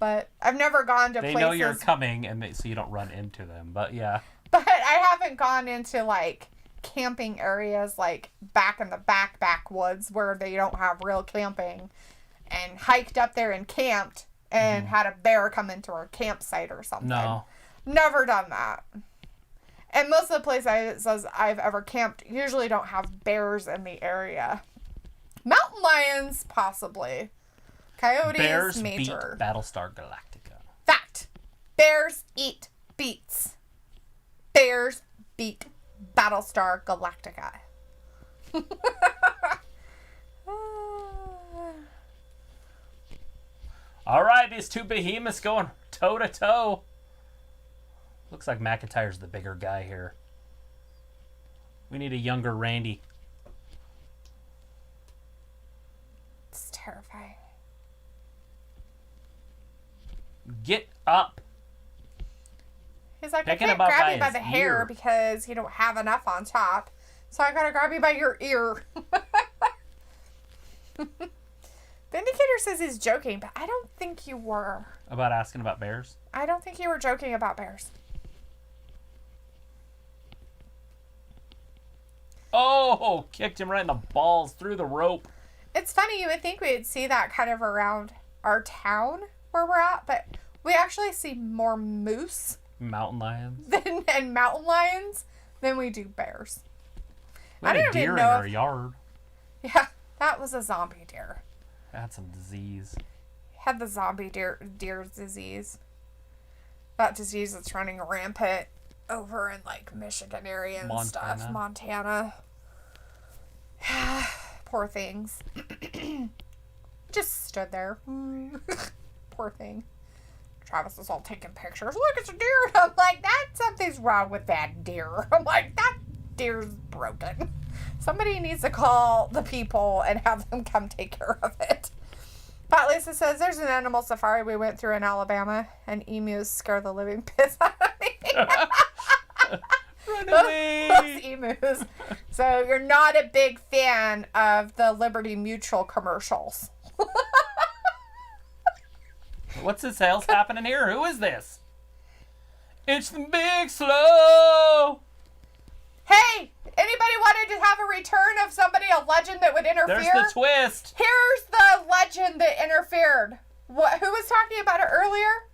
[SPEAKER 2] But I've never gone to
[SPEAKER 1] They
[SPEAKER 2] places.
[SPEAKER 1] know you're coming, and so you don't run into them. But yeah.
[SPEAKER 2] But I haven't gone into, like, camping areas, like, back in the backwoods where they don't have real camping. And hiked up there and camped and had a bear come into our campsite or something.
[SPEAKER 1] No.
[SPEAKER 2] Never done that. And most of the places I've ever camped usually don't have bears in the area. Mountain lions, possibly. Coyotes,
[SPEAKER 1] Bears
[SPEAKER 2] major.
[SPEAKER 1] beat Battlestar Galactica.
[SPEAKER 2] Fact. Bears eat beets. Bears beat Battlestar Galactica.
[SPEAKER 1] All right, these two behemoths going toe to toe. Looks like McIntyre's the bigger guy here. We need a younger Randy.
[SPEAKER 2] It's terrifying.
[SPEAKER 1] Get up.
[SPEAKER 2] He's like,
[SPEAKER 1] Picking
[SPEAKER 2] I
[SPEAKER 1] him
[SPEAKER 2] can't
[SPEAKER 1] up
[SPEAKER 2] grab
[SPEAKER 1] by
[SPEAKER 2] you by
[SPEAKER 1] his
[SPEAKER 2] the hair
[SPEAKER 1] ear.
[SPEAKER 2] because you don't have enough on top. So I gotta grab you by your ear. Vindicator says he's joking, but I don't think you were.
[SPEAKER 1] About asking about bears?
[SPEAKER 2] I don't think you were joking about bears.
[SPEAKER 1] Oh, kicked him right in the balls through the rope.
[SPEAKER 2] It's funny, you would think we'd see that kind of around our town where we're at, but we actually see more moose
[SPEAKER 1] Mountain lions.
[SPEAKER 2] and mountain lions than we do bears.
[SPEAKER 1] We
[SPEAKER 2] I
[SPEAKER 1] had a
[SPEAKER 2] don't even
[SPEAKER 1] deer in
[SPEAKER 2] know
[SPEAKER 1] our
[SPEAKER 2] if-
[SPEAKER 1] yard.
[SPEAKER 2] Yeah, that was a zombie deer.
[SPEAKER 1] Had some disease.
[SPEAKER 2] Had the zombie deer disease. That disease that's running rampant over in like Michigan area and stuff. Montana. Poor things. Just stood there. Poor thing. Travis is all taking pictures. Look, it's a deer. And I'm like, something's wrong with that deer. I'm like, that deer's broken. Somebody needs to call the people and have them come take care of it. Pat Lisa says, there's an animal safari we went through in Alabama, and emus scare the living piss out of me.
[SPEAKER 1] Run away!
[SPEAKER 2] Those emus. So you're not a big fan of the Liberty Mutual commercials.
[SPEAKER 1] What's this hell's happening here? Who is this? It's the Big Slow.
[SPEAKER 2] Hey, anybody wanted to have a return of somebody, a legend that would interfere?
[SPEAKER 1] There's the twist.
[SPEAKER 2] Here's the legend that interfered. Who was talking about it earlier?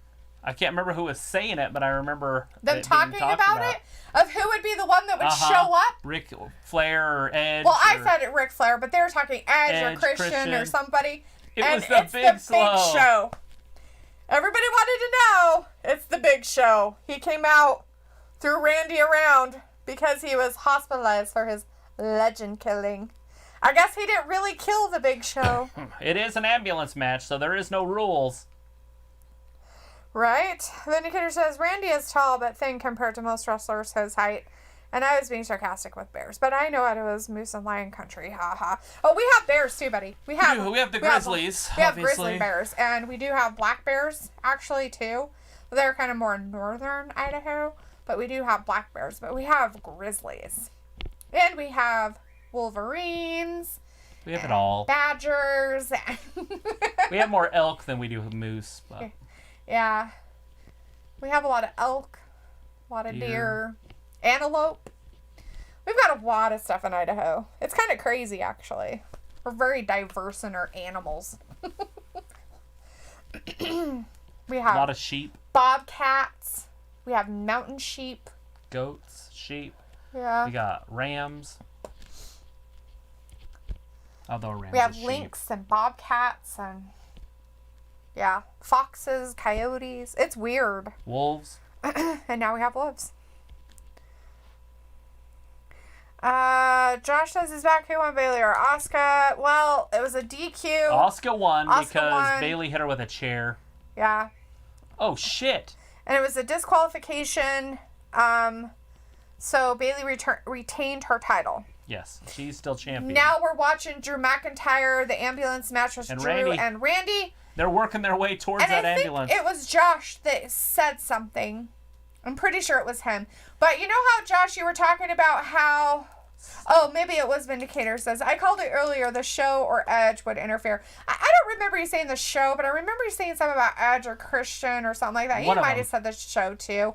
[SPEAKER 1] I can't remember who was saying it, but I remember
[SPEAKER 2] them
[SPEAKER 1] it being
[SPEAKER 2] talking
[SPEAKER 1] talked
[SPEAKER 2] about it. Of who would be the one that would show up?
[SPEAKER 1] Ric Flair or Edge.
[SPEAKER 2] Well, I said it Ric Flair, but they were talking Edge or Christian or somebody.
[SPEAKER 1] It
[SPEAKER 2] and
[SPEAKER 1] was the
[SPEAKER 2] it's
[SPEAKER 1] Big
[SPEAKER 2] the
[SPEAKER 1] Slow.
[SPEAKER 2] Big Show. Everybody wanted to know. It's the Big Show. He came out, threw Randy around because he was hospitalized for his legend killing. I guess he didn't really kill the Big Show.
[SPEAKER 1] It is an ambulance match, so there is no rules.
[SPEAKER 2] Right? Vindicator says, Randy is tall but thin compared to most wrestlers his height. And I was being sarcastic with bears, but I know it was moose and lion country. Ha ha. Oh, we have bears too, buddy. We have
[SPEAKER 1] the grizzlies.
[SPEAKER 2] We have grizzly bears, and we do have black bears actually too. They're kind of more northern Idaho, but we do have black bears. But we have grizzlies, and we have wolverines.
[SPEAKER 1] We have it all.
[SPEAKER 2] Badgers.
[SPEAKER 1] We have more elk than we do moose. But.
[SPEAKER 2] Yeah. We have a lot of elk, a lot of deer, antelope. We've got a lot of stuff in Idaho. It's kind of crazy, actually. We're very diverse in our animals. We have
[SPEAKER 1] a lot of sheep.
[SPEAKER 2] Bobcats. We have mountain sheep.
[SPEAKER 1] Goats, sheep.
[SPEAKER 2] Yeah.
[SPEAKER 1] We got rams. Although rams
[SPEAKER 2] we have
[SPEAKER 1] is
[SPEAKER 2] lynx
[SPEAKER 1] sheep.
[SPEAKER 2] and bobcats and foxes, coyotes. It's weird.
[SPEAKER 1] Wolves.
[SPEAKER 2] And now we have wolves. Josh says he's back. Who won, Bailey or Asuka? Well, it was a DQ.
[SPEAKER 1] Asuka won because
[SPEAKER 2] won.
[SPEAKER 1] Bailey hit her with a chair.
[SPEAKER 2] Yeah.
[SPEAKER 1] Oh, shit.
[SPEAKER 2] And it was a disqualification. So Bailey retained her title.
[SPEAKER 1] Yes, she's still champion.
[SPEAKER 2] Now we're watching Drew McIntyre. The ambulance match was Drew and Randy.
[SPEAKER 1] They're working their way towards that ambulance.
[SPEAKER 2] It was Josh that said something. I'm pretty sure it was him. But you know how, Josh, you were talking about how... Oh, maybe it was Vindicator says, I called it earlier, the show or Edge would interfere. I don't remember you saying the show, but I remember you saying something about Edge or Christian or something like that. You might have said the show too,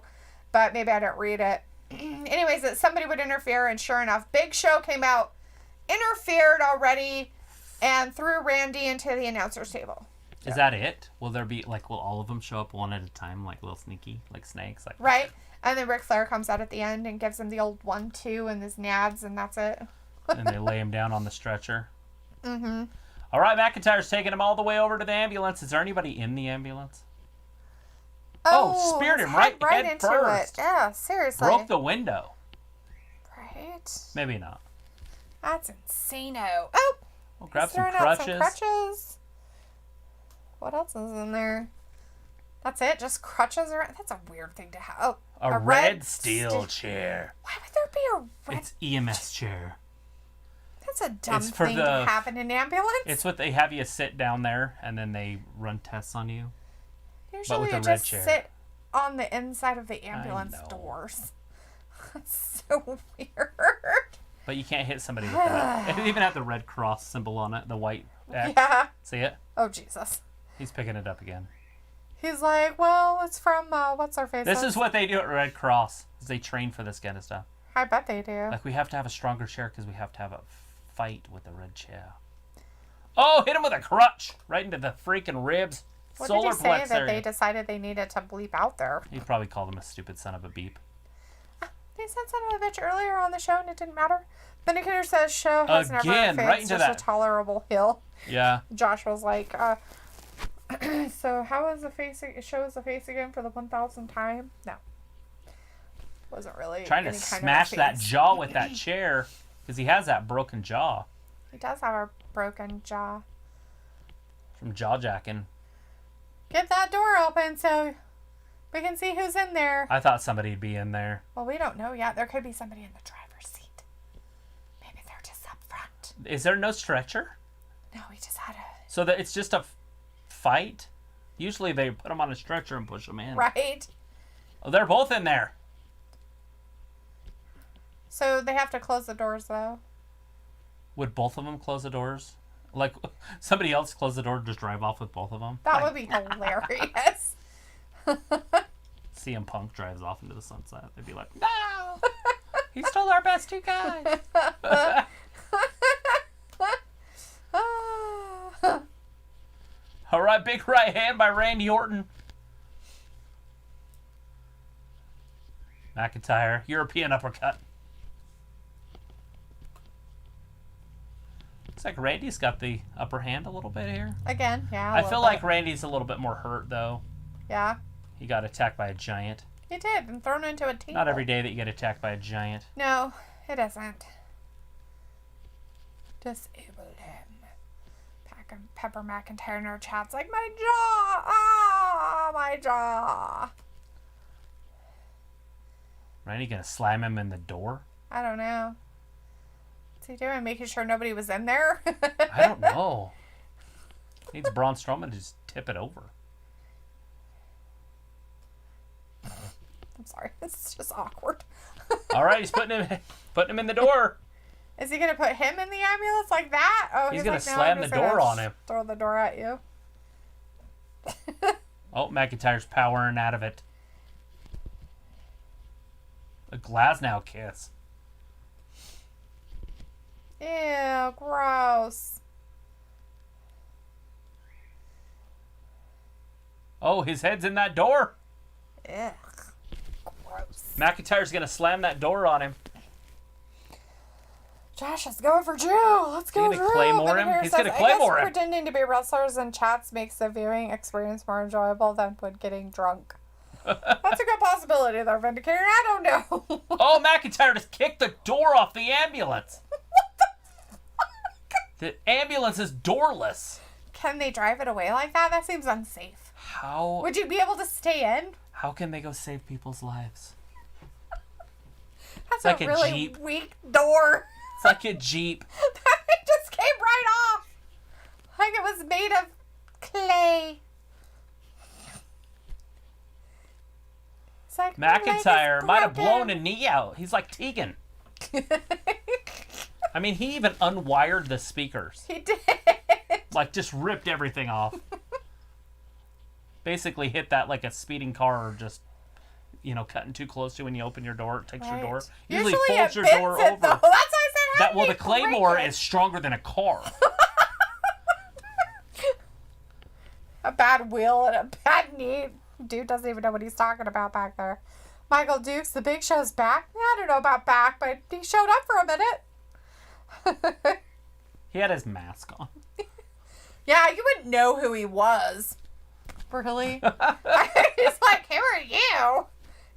[SPEAKER 2] but maybe I didn't read it. Anyways, that somebody would interfere, and sure enough, Big Show came out, interfered already, and threw Randy into the announcer's table.
[SPEAKER 1] Is that it? Will there be, will all of them show up one at a time, like little sneaky, like snakes?
[SPEAKER 2] Right. And then Ric Flair comes out at the end and gives him the old 1-2 and his nads, and that's it.
[SPEAKER 1] And they lay him down on the stretcher.
[SPEAKER 2] Mm-hmm.
[SPEAKER 1] All right, McIntyre's taking him all the way over to the ambulance. Is there anybody in the ambulance? Oh, speared him right into first.
[SPEAKER 2] It. Yeah, seriously.
[SPEAKER 1] Broke the window.
[SPEAKER 2] Right.
[SPEAKER 1] Maybe not.
[SPEAKER 2] That's insane-o. Oh!
[SPEAKER 1] We'll grab some crutches.
[SPEAKER 2] What else is in there? That's it? Just crutches? That's a weird thing to have. Oh,
[SPEAKER 1] a red steel chair.
[SPEAKER 2] Why would there be a red...
[SPEAKER 1] It's EMS chair.
[SPEAKER 2] That's a dumb thing to have in an ambulance.
[SPEAKER 1] It's what they have you sit down there, and then they run tests on you.
[SPEAKER 2] Usually
[SPEAKER 1] with
[SPEAKER 2] you
[SPEAKER 1] a
[SPEAKER 2] just
[SPEAKER 1] chair.
[SPEAKER 2] sit on the inside of the ambulance doors. That's so weird.
[SPEAKER 1] But you can't hit somebody with that. It even had the Red Cross symbol on it, the white X.
[SPEAKER 2] Yeah.
[SPEAKER 1] See it?
[SPEAKER 2] Oh, Jesus.
[SPEAKER 1] He's picking it up again.
[SPEAKER 2] He's like, well, it's from, what's our face?
[SPEAKER 1] This is what they do at Red Cross, is they train for this kind of stuff.
[SPEAKER 2] I bet they do.
[SPEAKER 1] We have to have a stronger chair because we have to have a fight with the red chair. Oh, hit him with a crutch! Right into the freaking ribs.
[SPEAKER 2] What
[SPEAKER 1] Solar
[SPEAKER 2] did he say
[SPEAKER 1] plex
[SPEAKER 2] that
[SPEAKER 1] area.
[SPEAKER 2] they decided they needed to bleep out there?
[SPEAKER 1] He probably called him a stupid son of a beep.
[SPEAKER 2] They said son of a bitch earlier on the show and it didn't matter. Vindicator says show has never
[SPEAKER 1] Again,
[SPEAKER 2] faced
[SPEAKER 1] right into
[SPEAKER 2] just
[SPEAKER 1] that.
[SPEAKER 2] a tolerable hill.
[SPEAKER 1] Yeah.
[SPEAKER 2] Josh was like, so how is the face? Show us the face again for the 1,000th time? No, wasn't really
[SPEAKER 1] Trying to smash that jaw with that chair because he has that broken jaw.
[SPEAKER 2] He does have a broken jaw.
[SPEAKER 1] From jaw jacking.
[SPEAKER 2] Get that door open so we can see who's in there.
[SPEAKER 1] I thought somebody'd be in there.
[SPEAKER 2] Well, we don't know yet. There could be somebody in the driver's seat. Maybe they're just up front.
[SPEAKER 1] Is there no stretcher?
[SPEAKER 2] No, we just had a...
[SPEAKER 1] So that it's just a fight? Usually they put them on a stretcher and push them in.
[SPEAKER 2] Right.
[SPEAKER 1] Oh, they're both in there.
[SPEAKER 2] So they have to close the doors, though.
[SPEAKER 1] Would both of them close the doors Like, somebody else close the door and just drive off with both of them.
[SPEAKER 2] That would be hilarious.
[SPEAKER 1] CM Punk drives off into the sunset. They'd be like, no! He stole our best two guys! All right, big right hand by Randy Orton. McIntyre, European uppercut. Looks like Randy's got the upper hand a little bit here.
[SPEAKER 2] Again, yeah.
[SPEAKER 1] I feel like Randy's a little bit more hurt, though.
[SPEAKER 2] Yeah.
[SPEAKER 1] He got attacked by a giant.
[SPEAKER 2] He did, and thrown into a table.
[SPEAKER 1] Not every day that you get attacked by a giant.
[SPEAKER 2] No, it isn't. Disable him. Pepper McIntyre in our chat's like, my jaw! Ah, my jaw!
[SPEAKER 1] Randy gonna slam him in the door?
[SPEAKER 2] I don't know. What's he doing? Making sure nobody was in there?
[SPEAKER 1] I don't know. Needs Braun Strowman to just tip it over.
[SPEAKER 2] I'm sorry. This is just awkward.
[SPEAKER 1] All right, he's putting him in the door.
[SPEAKER 2] Is he going to put him in the ambulance like that? Oh,
[SPEAKER 1] he's going
[SPEAKER 2] like,
[SPEAKER 1] to
[SPEAKER 2] no,
[SPEAKER 1] slam the door on him.
[SPEAKER 2] Throw the door at you.
[SPEAKER 1] Oh, McIntyre's powering out of it. A Glasgow kiss.
[SPEAKER 2] Ew, gross.
[SPEAKER 1] Oh, his head's in that door.
[SPEAKER 2] Ugh, gross.
[SPEAKER 1] McIntyre's going to slam that door on him.
[SPEAKER 2] Josh is going for Drew. Let's go, Drew.
[SPEAKER 1] Claymore him? He's going to Claymore him.
[SPEAKER 2] Pretending to be wrestlers in chats makes the viewing experience more enjoyable than when getting drunk. That's a good possibility there, Vindicator. I don't know.
[SPEAKER 1] Oh, McIntyre just kicked the door off the ambulance.
[SPEAKER 2] What the fuck?
[SPEAKER 1] The ambulance is doorless.
[SPEAKER 2] Can they drive it away like that? That seems unsafe.
[SPEAKER 1] How?
[SPEAKER 2] Would you be able to stay in?
[SPEAKER 1] How can they go save people's lives?
[SPEAKER 2] That's
[SPEAKER 1] like
[SPEAKER 2] a
[SPEAKER 1] a
[SPEAKER 2] really
[SPEAKER 1] Jeep.
[SPEAKER 2] weak door.
[SPEAKER 1] It's like a Jeep.
[SPEAKER 2] That thing just came right off. Like it was made of clay. It's like
[SPEAKER 1] McIntyre might have blown a knee out. He's like Tegan. I mean, he even unwired the speakers.
[SPEAKER 2] He did.
[SPEAKER 1] Like, just ripped everything off. Basically hit that like a speeding car or just, cutting too close to when you open your door. It takes your door. Usually folds your door over.
[SPEAKER 2] Though. That's why I said
[SPEAKER 1] the Claymore is stronger than a car.
[SPEAKER 2] A bad wheel and a bad knee. Dude doesn't even know what he's talking about back there. Michael Dukes, the Big Show's back. I don't know about back, but he showed up for a minute.
[SPEAKER 1] He had his mask on.
[SPEAKER 2] Yeah, you wouldn't know who he was. Really? He's like, who are you?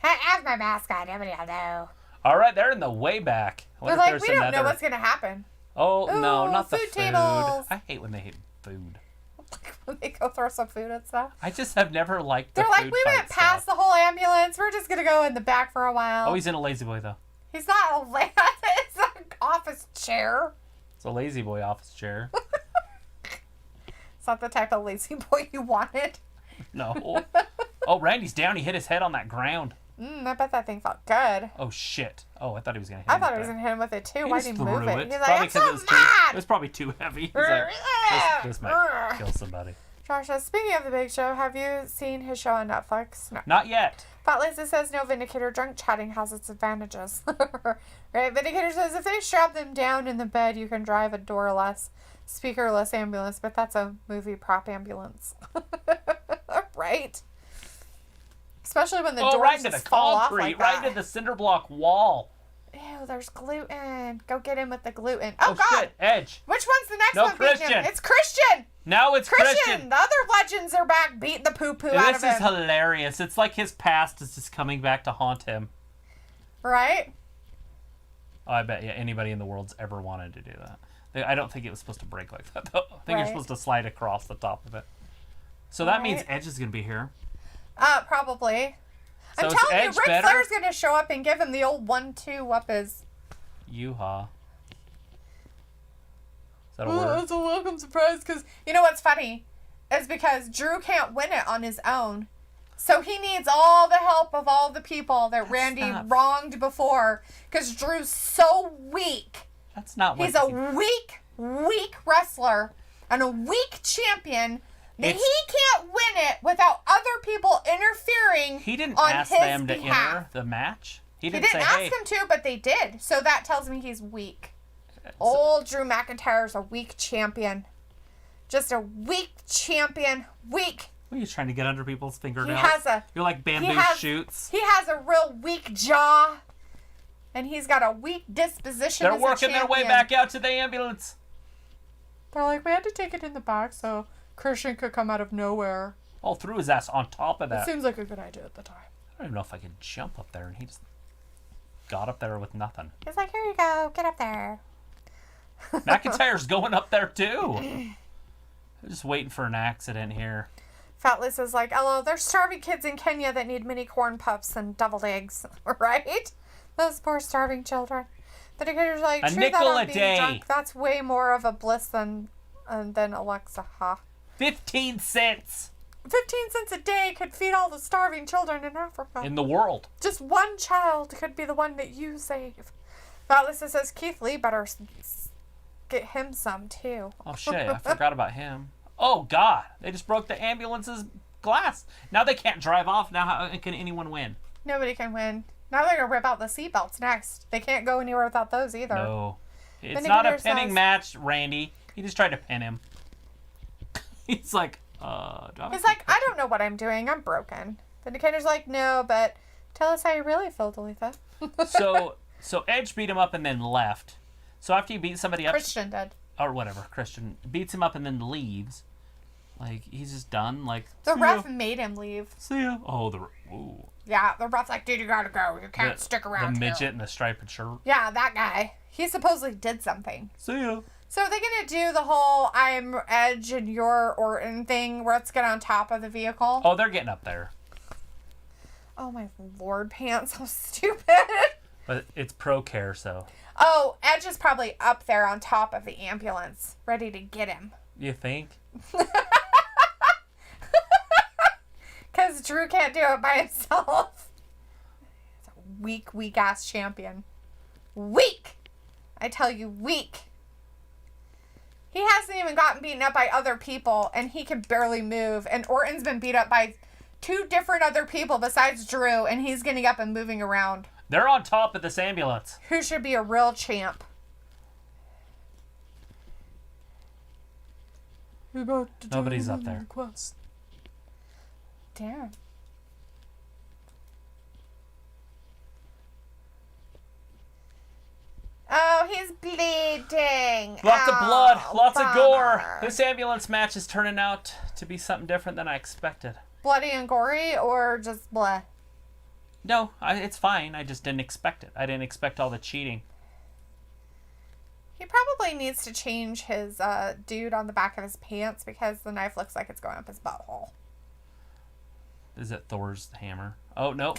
[SPEAKER 2] I have my mask on. Nobody will know.
[SPEAKER 1] All right, they're in the way back.
[SPEAKER 2] They're like, we don't know what's going to happen.
[SPEAKER 1] Oh, no, not the food.
[SPEAKER 2] Tables.
[SPEAKER 1] I hate when they hate food.
[SPEAKER 2] When they go throw some food and stuff.
[SPEAKER 1] I just have never liked the
[SPEAKER 2] food. They're like, we went past the whole ambulance. We're just going to go in the back for a while.
[SPEAKER 1] Oh, he's in a lazy boy, though.
[SPEAKER 2] He's not a it's an office chair.
[SPEAKER 1] It's a lazy boy office chair.
[SPEAKER 2] It's not the type of lazy boy you wanted.
[SPEAKER 1] No. Oh, Randy's down. He hit his head on that ground.
[SPEAKER 2] I bet that thing felt good.
[SPEAKER 1] Oh, shit. Oh, I thought he was going to hit him.
[SPEAKER 2] I thought he was going to hit him with it, too. Why didn't he move it? He's like,
[SPEAKER 1] probably
[SPEAKER 2] I'm so
[SPEAKER 1] mad! It was probably too heavy. He's like, this might kill somebody.
[SPEAKER 2] Josh, speaking of the Big Show, have you seen his show on Netflix? No.
[SPEAKER 1] Not yet.
[SPEAKER 2] Fat Lisa says, no, Vindicator, drunk chatting has its advantages. Right? Vindicator says, if they strap them down in the bed, you can drive a doorless, speakerless ambulance, but that's a movie prop ambulance. Right? Especially when the doors
[SPEAKER 1] right into
[SPEAKER 2] just
[SPEAKER 1] the
[SPEAKER 2] fall off
[SPEAKER 1] concrete,
[SPEAKER 2] like that.
[SPEAKER 1] right into the cinder block wall.
[SPEAKER 2] Ew, there's gluten. Go get him with the gluten. Oh, God.
[SPEAKER 1] Shit, Edge.
[SPEAKER 2] Which one's the next
[SPEAKER 1] No,
[SPEAKER 2] one?
[SPEAKER 1] Christian.
[SPEAKER 2] It's Christian.
[SPEAKER 1] Now it's Christian.
[SPEAKER 2] The other legends are back beating the poo-poo out of him.
[SPEAKER 1] This is hilarious. It's like his past is just coming back to haunt him.
[SPEAKER 2] Right?
[SPEAKER 1] Oh, I bet anybody in the world's ever wanted to do that. I don't think it was supposed to break like that, though. I think you're supposed to slide across the top of it. So that means Edge is going to be here.
[SPEAKER 2] Probably.
[SPEAKER 1] So
[SPEAKER 2] I'm telling you,
[SPEAKER 1] Edge
[SPEAKER 2] Ric Flair's going to show up and give him the old 1-2 up his...
[SPEAKER 1] Yeehaw. Is that a word?
[SPEAKER 2] That's a welcome surprise, because... You know what's funny? Is because Drew can't win it on his own. So he needs all the help of all the people that Randy wronged before. Because Drew's so weak.
[SPEAKER 1] That's not what
[SPEAKER 2] He's a weak wrestler. and a weak champion, that he can't win it without other people interfering.
[SPEAKER 1] He didn't
[SPEAKER 2] on
[SPEAKER 1] ask
[SPEAKER 2] his
[SPEAKER 1] them to
[SPEAKER 2] behalf.
[SPEAKER 1] enter the match.
[SPEAKER 2] He didn't
[SPEAKER 1] say,
[SPEAKER 2] ask
[SPEAKER 1] hey.
[SPEAKER 2] them to, but they did. So that tells me he's weak. Old Drew McIntyre's a weak champion. Just a weak champion. Weak.
[SPEAKER 1] What are you trying to get under people's fingernails? You're like bamboo shoots.
[SPEAKER 2] He has a real weak jaw. And he's got a weak disposition.
[SPEAKER 1] They're working their way back out to the ambulance.
[SPEAKER 2] They're like, we had to take it in the back so Christian could come out of nowhere.
[SPEAKER 1] All through his ass on top of that.
[SPEAKER 2] It seems like a good idea at the time.
[SPEAKER 1] I don't even know if I could jump up there, and he just got up there with nothing.
[SPEAKER 2] He's like, here you go, get up there.
[SPEAKER 1] McIntyre's going up there too. I'm just waiting for an accident here.
[SPEAKER 2] Fat Lisa's like, hello, there's starving kids in Kenya that need mini corn puffs and deviled eggs, right? Those poor starving children. The dictator's like,
[SPEAKER 1] a
[SPEAKER 2] true
[SPEAKER 1] nickel
[SPEAKER 2] that on
[SPEAKER 1] a
[SPEAKER 2] being
[SPEAKER 1] day.
[SPEAKER 2] drunk, that's way more of a bliss than Alexa, huh?
[SPEAKER 1] 15 cents.
[SPEAKER 2] 15 cents a day could feed all the starving children in Africa.
[SPEAKER 1] In the world.
[SPEAKER 2] Just one child could be the one that you save. Fat Lisa says, Keith Lee better get him some, too.
[SPEAKER 1] Oh, shit. I forgot about him. Oh, God. They just broke the ambulance's glass. Now they can't drive off. Now how can anyone win?
[SPEAKER 2] Nobody can win. Now they're going to rip out the seatbelts next. They can't go anywhere without those either.
[SPEAKER 1] No. It's not a pinning match, Randy. He just tried to pin him. He's like,
[SPEAKER 2] He's like, I don't know what I'm doing. I'm broken. The Decatur's like, no, but tell us how you really feel, Dalethea.
[SPEAKER 1] So Edge beat him up and then left. So after you beat somebody up...
[SPEAKER 2] Christian did.
[SPEAKER 1] Or whatever. Christian beats him up and then leaves. Like, he's just done. Like,
[SPEAKER 2] the ref made him leave.
[SPEAKER 1] See ya. Oh, ooh.
[SPEAKER 2] Yeah, the ref's like, dude, you gotta go. You can't stick around
[SPEAKER 1] The midget
[SPEAKER 2] here.
[SPEAKER 1] in the striped shirt.
[SPEAKER 2] Yeah, that guy. He supposedly did something.
[SPEAKER 1] See ya.
[SPEAKER 2] So are they gonna do the whole I'm Edge and you're Orton thing where let's get on top of the vehicle?
[SPEAKER 1] Oh, they're getting up there.
[SPEAKER 2] Oh my lord, pants, so stupid.
[SPEAKER 1] But it's pro care, so.
[SPEAKER 2] Oh, Edge is probably up there on top of the ambulance, ready to get him.
[SPEAKER 1] You think?
[SPEAKER 2] Because Drew can't do it by himself. He's a weak ass champion. Weak! I tell you, weak. He hasn't even gotten beaten up by other people, and he can barely move. And Orton's been beat up by 2 different other people besides Drew, and he's getting up and moving around.
[SPEAKER 1] They're on top of this ambulance.
[SPEAKER 2] Who should be a real champ?
[SPEAKER 1] Nobody's up there.
[SPEAKER 2] Damn. Oh, he's bleeding.
[SPEAKER 1] Lots of blood, lots of gore.
[SPEAKER 2] bummer.
[SPEAKER 1] This ambulance match is turning out to be something different than I expected.
[SPEAKER 2] Bloody and gory or just blah?
[SPEAKER 1] No, it's fine. I just didn't expect it. I didn't expect all the cheating.
[SPEAKER 2] He probably needs to change his dude on the back of his pants because the knife looks like it's going up his butthole.
[SPEAKER 1] Is it Thor's hammer? Oh, no.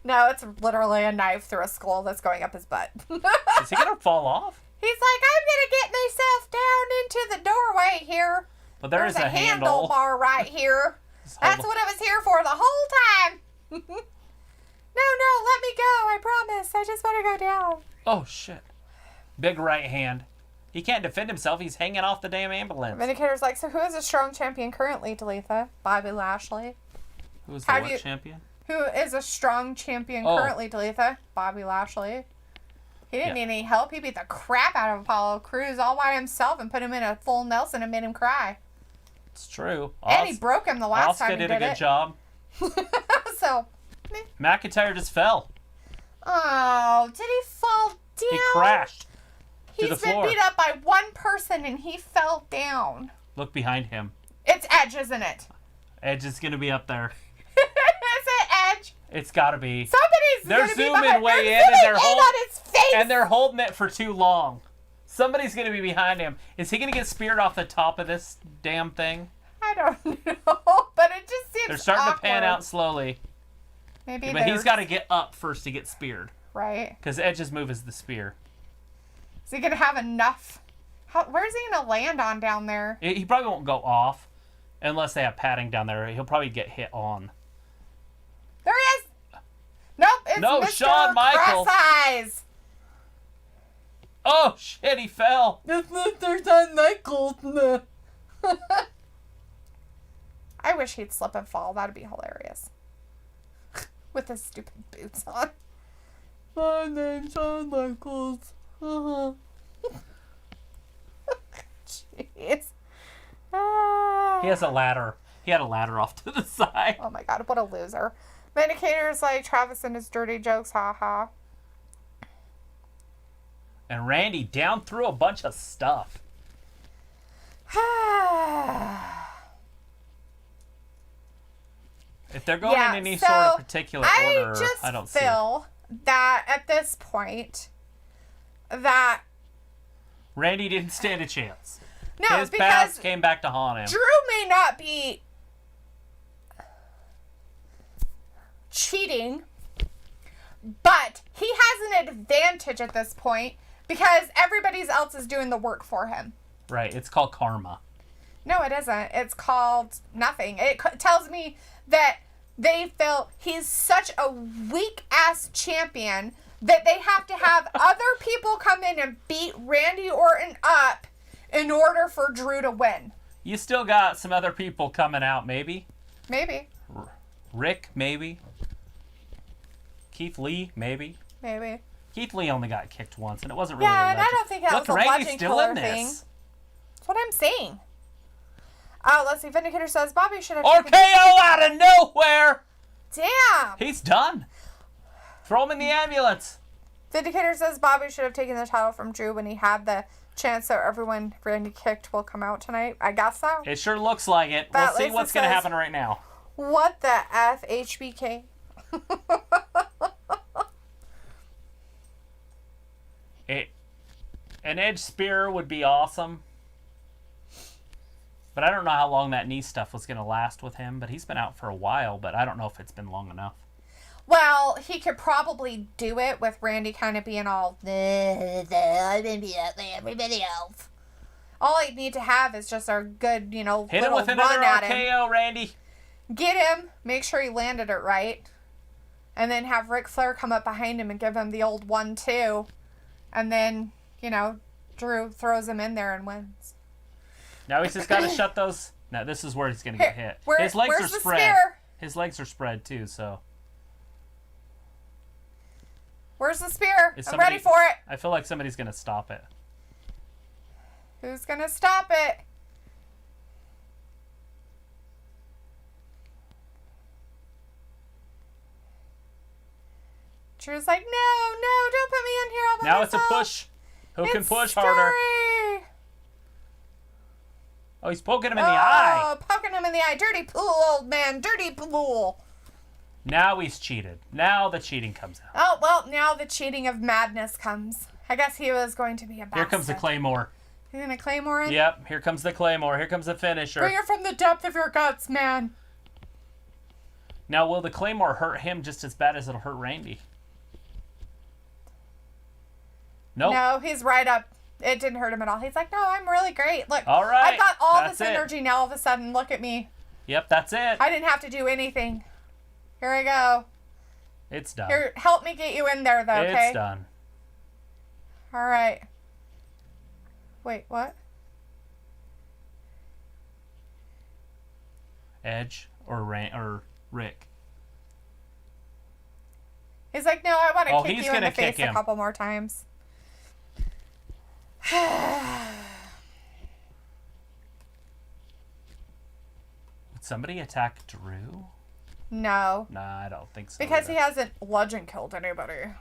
[SPEAKER 2] No, it's literally a knife through a skull that's going up his butt.
[SPEAKER 1] Is he going to fall off?
[SPEAKER 2] He's like, I'm going to get myself down into the doorway here.
[SPEAKER 1] Well, there's a handle.
[SPEAKER 2] handlebar right here. That's what I was here for the whole time. No, let me go. I promise. I just want to go down.
[SPEAKER 1] Oh, shit. Big right hand. He can't defend himself. He's hanging off the damn ambulance.
[SPEAKER 2] Vindicator's like, so who is a strong champion currently, Dalethea? Bobby Lashley.
[SPEAKER 1] Who's the champion?
[SPEAKER 2] Who is a strong champion currently, Dalethea? Bobby Lashley. He didn't need any help. He beat the crap out of Apollo Crews all by himself and put him in a full Nelson and made him cry.
[SPEAKER 1] It's true.
[SPEAKER 2] And he broke him the last time he did it.
[SPEAKER 1] Asuka did a good job.
[SPEAKER 2] So,
[SPEAKER 1] McIntyre just fell.
[SPEAKER 2] oh, did he fall down?
[SPEAKER 1] He crashed to the
[SPEAKER 2] He's been
[SPEAKER 1] floor.
[SPEAKER 2] beat up by one person and he fell down.
[SPEAKER 1] Look behind him.
[SPEAKER 2] It's Edge, isn't it?
[SPEAKER 1] Edge is going to be up there.
[SPEAKER 2] Is it Edge?
[SPEAKER 1] It's got to be.
[SPEAKER 2] Somebody's
[SPEAKER 1] They're
[SPEAKER 2] gonna be
[SPEAKER 1] zooming
[SPEAKER 2] behind.
[SPEAKER 1] way
[SPEAKER 2] They're
[SPEAKER 1] in and
[SPEAKER 2] zooming in on his face.
[SPEAKER 1] And they're holding it for too long. Somebody's going to be behind him. Is he going to get speared off the top of this damn thing?
[SPEAKER 2] I don't know, but it just seems
[SPEAKER 1] They're starting
[SPEAKER 2] awkward.
[SPEAKER 1] to pan out slowly.
[SPEAKER 2] Maybe
[SPEAKER 1] But he's got to get up first to get speared.
[SPEAKER 2] right.
[SPEAKER 1] Because Edge's move is the spear.
[SPEAKER 2] Is he gonna have enough? Where's he gonna land on down there?
[SPEAKER 1] He probably won't go off unless they have padding down there. He'll probably get hit on.
[SPEAKER 2] There he is. Nope, it's
[SPEAKER 1] No,
[SPEAKER 2] Mr.
[SPEAKER 1] Shawn Michaels.
[SPEAKER 2] Cross-Eyes.
[SPEAKER 1] Oh, shit, he fell.
[SPEAKER 2] There's that Michael. I wish he'd slip and fall. That'd be hilarious. With his stupid boots on. My name's Shawn Michaels. Jeez.
[SPEAKER 1] He has a ladder. He had a ladder off to the side.
[SPEAKER 2] Oh my god, what a loser. Vindicator's like Travis and his dirty jokes, haha.
[SPEAKER 1] And Randy down through a bunch of stuff. If they're going in any sort of particular order, I don't see it.
[SPEAKER 2] I just feel that at this point, that
[SPEAKER 1] Randy didn't stand a chance.
[SPEAKER 2] No,
[SPEAKER 1] his
[SPEAKER 2] because
[SPEAKER 1] past came back to haunt him.
[SPEAKER 2] Drew may not be cheating, but he has an advantage at this point because everybody else is doing the work for him.
[SPEAKER 1] Right, it's called karma.
[SPEAKER 2] No, it isn't. It's called nothing. It tells me that they feel he's such a weak-ass champion that they have to have other people come in and beat Randy Orton up in order for Drew to win.
[SPEAKER 1] You still got some other people coming out, maybe?
[SPEAKER 2] Maybe.
[SPEAKER 1] Rick, maybe. Keith Lee, maybe.
[SPEAKER 2] Maybe.
[SPEAKER 1] Keith Lee only got kicked once, and it wasn't really
[SPEAKER 2] and I don't think that was a legend killer thing. That's what I'm saying. Let's see. Vindicator says Bobby should have
[SPEAKER 1] RKO out of nowhere!
[SPEAKER 2] Damn!
[SPEAKER 1] He's done. Throw him in the ambulance.
[SPEAKER 2] Vindicator says Bobby should have taken the title from Drew when he had the chance that everyone Randy kicked will come out tonight. I guess so.
[SPEAKER 1] It sure looks like it. We'll see what's going to happen right now.
[SPEAKER 2] What the F, HBK?
[SPEAKER 1] An edge spear would be awesome. But I don't know how long that knee stuff was going to last with him. But he's been out for a while, but I don't know if it's been long enough.
[SPEAKER 2] Well, he could probably do it with Randy kind of being all, I'm going to be out like everybody else. All I need to have is just our good,
[SPEAKER 1] hit
[SPEAKER 2] little
[SPEAKER 1] him with another RKO, Randy.
[SPEAKER 2] Get him, make sure he landed it right, and then have Ric Flair come up behind him and give him the old 1-2. And then, Drew throws him in there and wins.
[SPEAKER 1] Now he's just got to shut those. Now this is where he's going to get hit. His legs are spread.
[SPEAKER 2] Spear?
[SPEAKER 1] His legs are spread too, so.
[SPEAKER 2] Where's the spear? I'm ready for it.
[SPEAKER 1] I feel like somebody's going to stop it.
[SPEAKER 2] Who's going to stop it? Drew's like, no, don't put me in here all by
[SPEAKER 1] myself.
[SPEAKER 2] Now
[SPEAKER 1] it's a push. Who can push harder? Oh, he's poking him in the eye.
[SPEAKER 2] Oh, poking him in the eye. Dirty pool, old man. Dirty pool.
[SPEAKER 1] Now he's cheated. Now the cheating comes out.
[SPEAKER 2] Oh, well, now the cheating of madness comes. I guess he was going to be a bastard.
[SPEAKER 1] Here comes the Claymore.
[SPEAKER 2] He's going to Claymore in?
[SPEAKER 1] Yep, here comes the Claymore. Here comes the finisher.
[SPEAKER 2] Bring it from the depth of your guts, man.
[SPEAKER 1] Now, will the Claymore hurt him just as bad as it'll hurt Randy? Nope.
[SPEAKER 2] No, he's right up. It didn't hurt him at all. He's like, no, I'm really great. Look,
[SPEAKER 1] all right,
[SPEAKER 2] I've got all this energy now all of a sudden. Look at me.
[SPEAKER 1] Yep, that's it.
[SPEAKER 2] I didn't have to do anything. Here I go.
[SPEAKER 1] It's done.
[SPEAKER 2] Here, help me get you in there, though, okay?
[SPEAKER 1] It's done.
[SPEAKER 2] All right. Wait, what?
[SPEAKER 1] Edge or Rick?
[SPEAKER 2] He's like, no, I want to kick you in the face
[SPEAKER 1] him
[SPEAKER 2] a couple more times.
[SPEAKER 1] Would somebody attack Drew?
[SPEAKER 2] No.
[SPEAKER 1] Nah, I don't think so.
[SPEAKER 2] Because he hasn't legend killed anybody.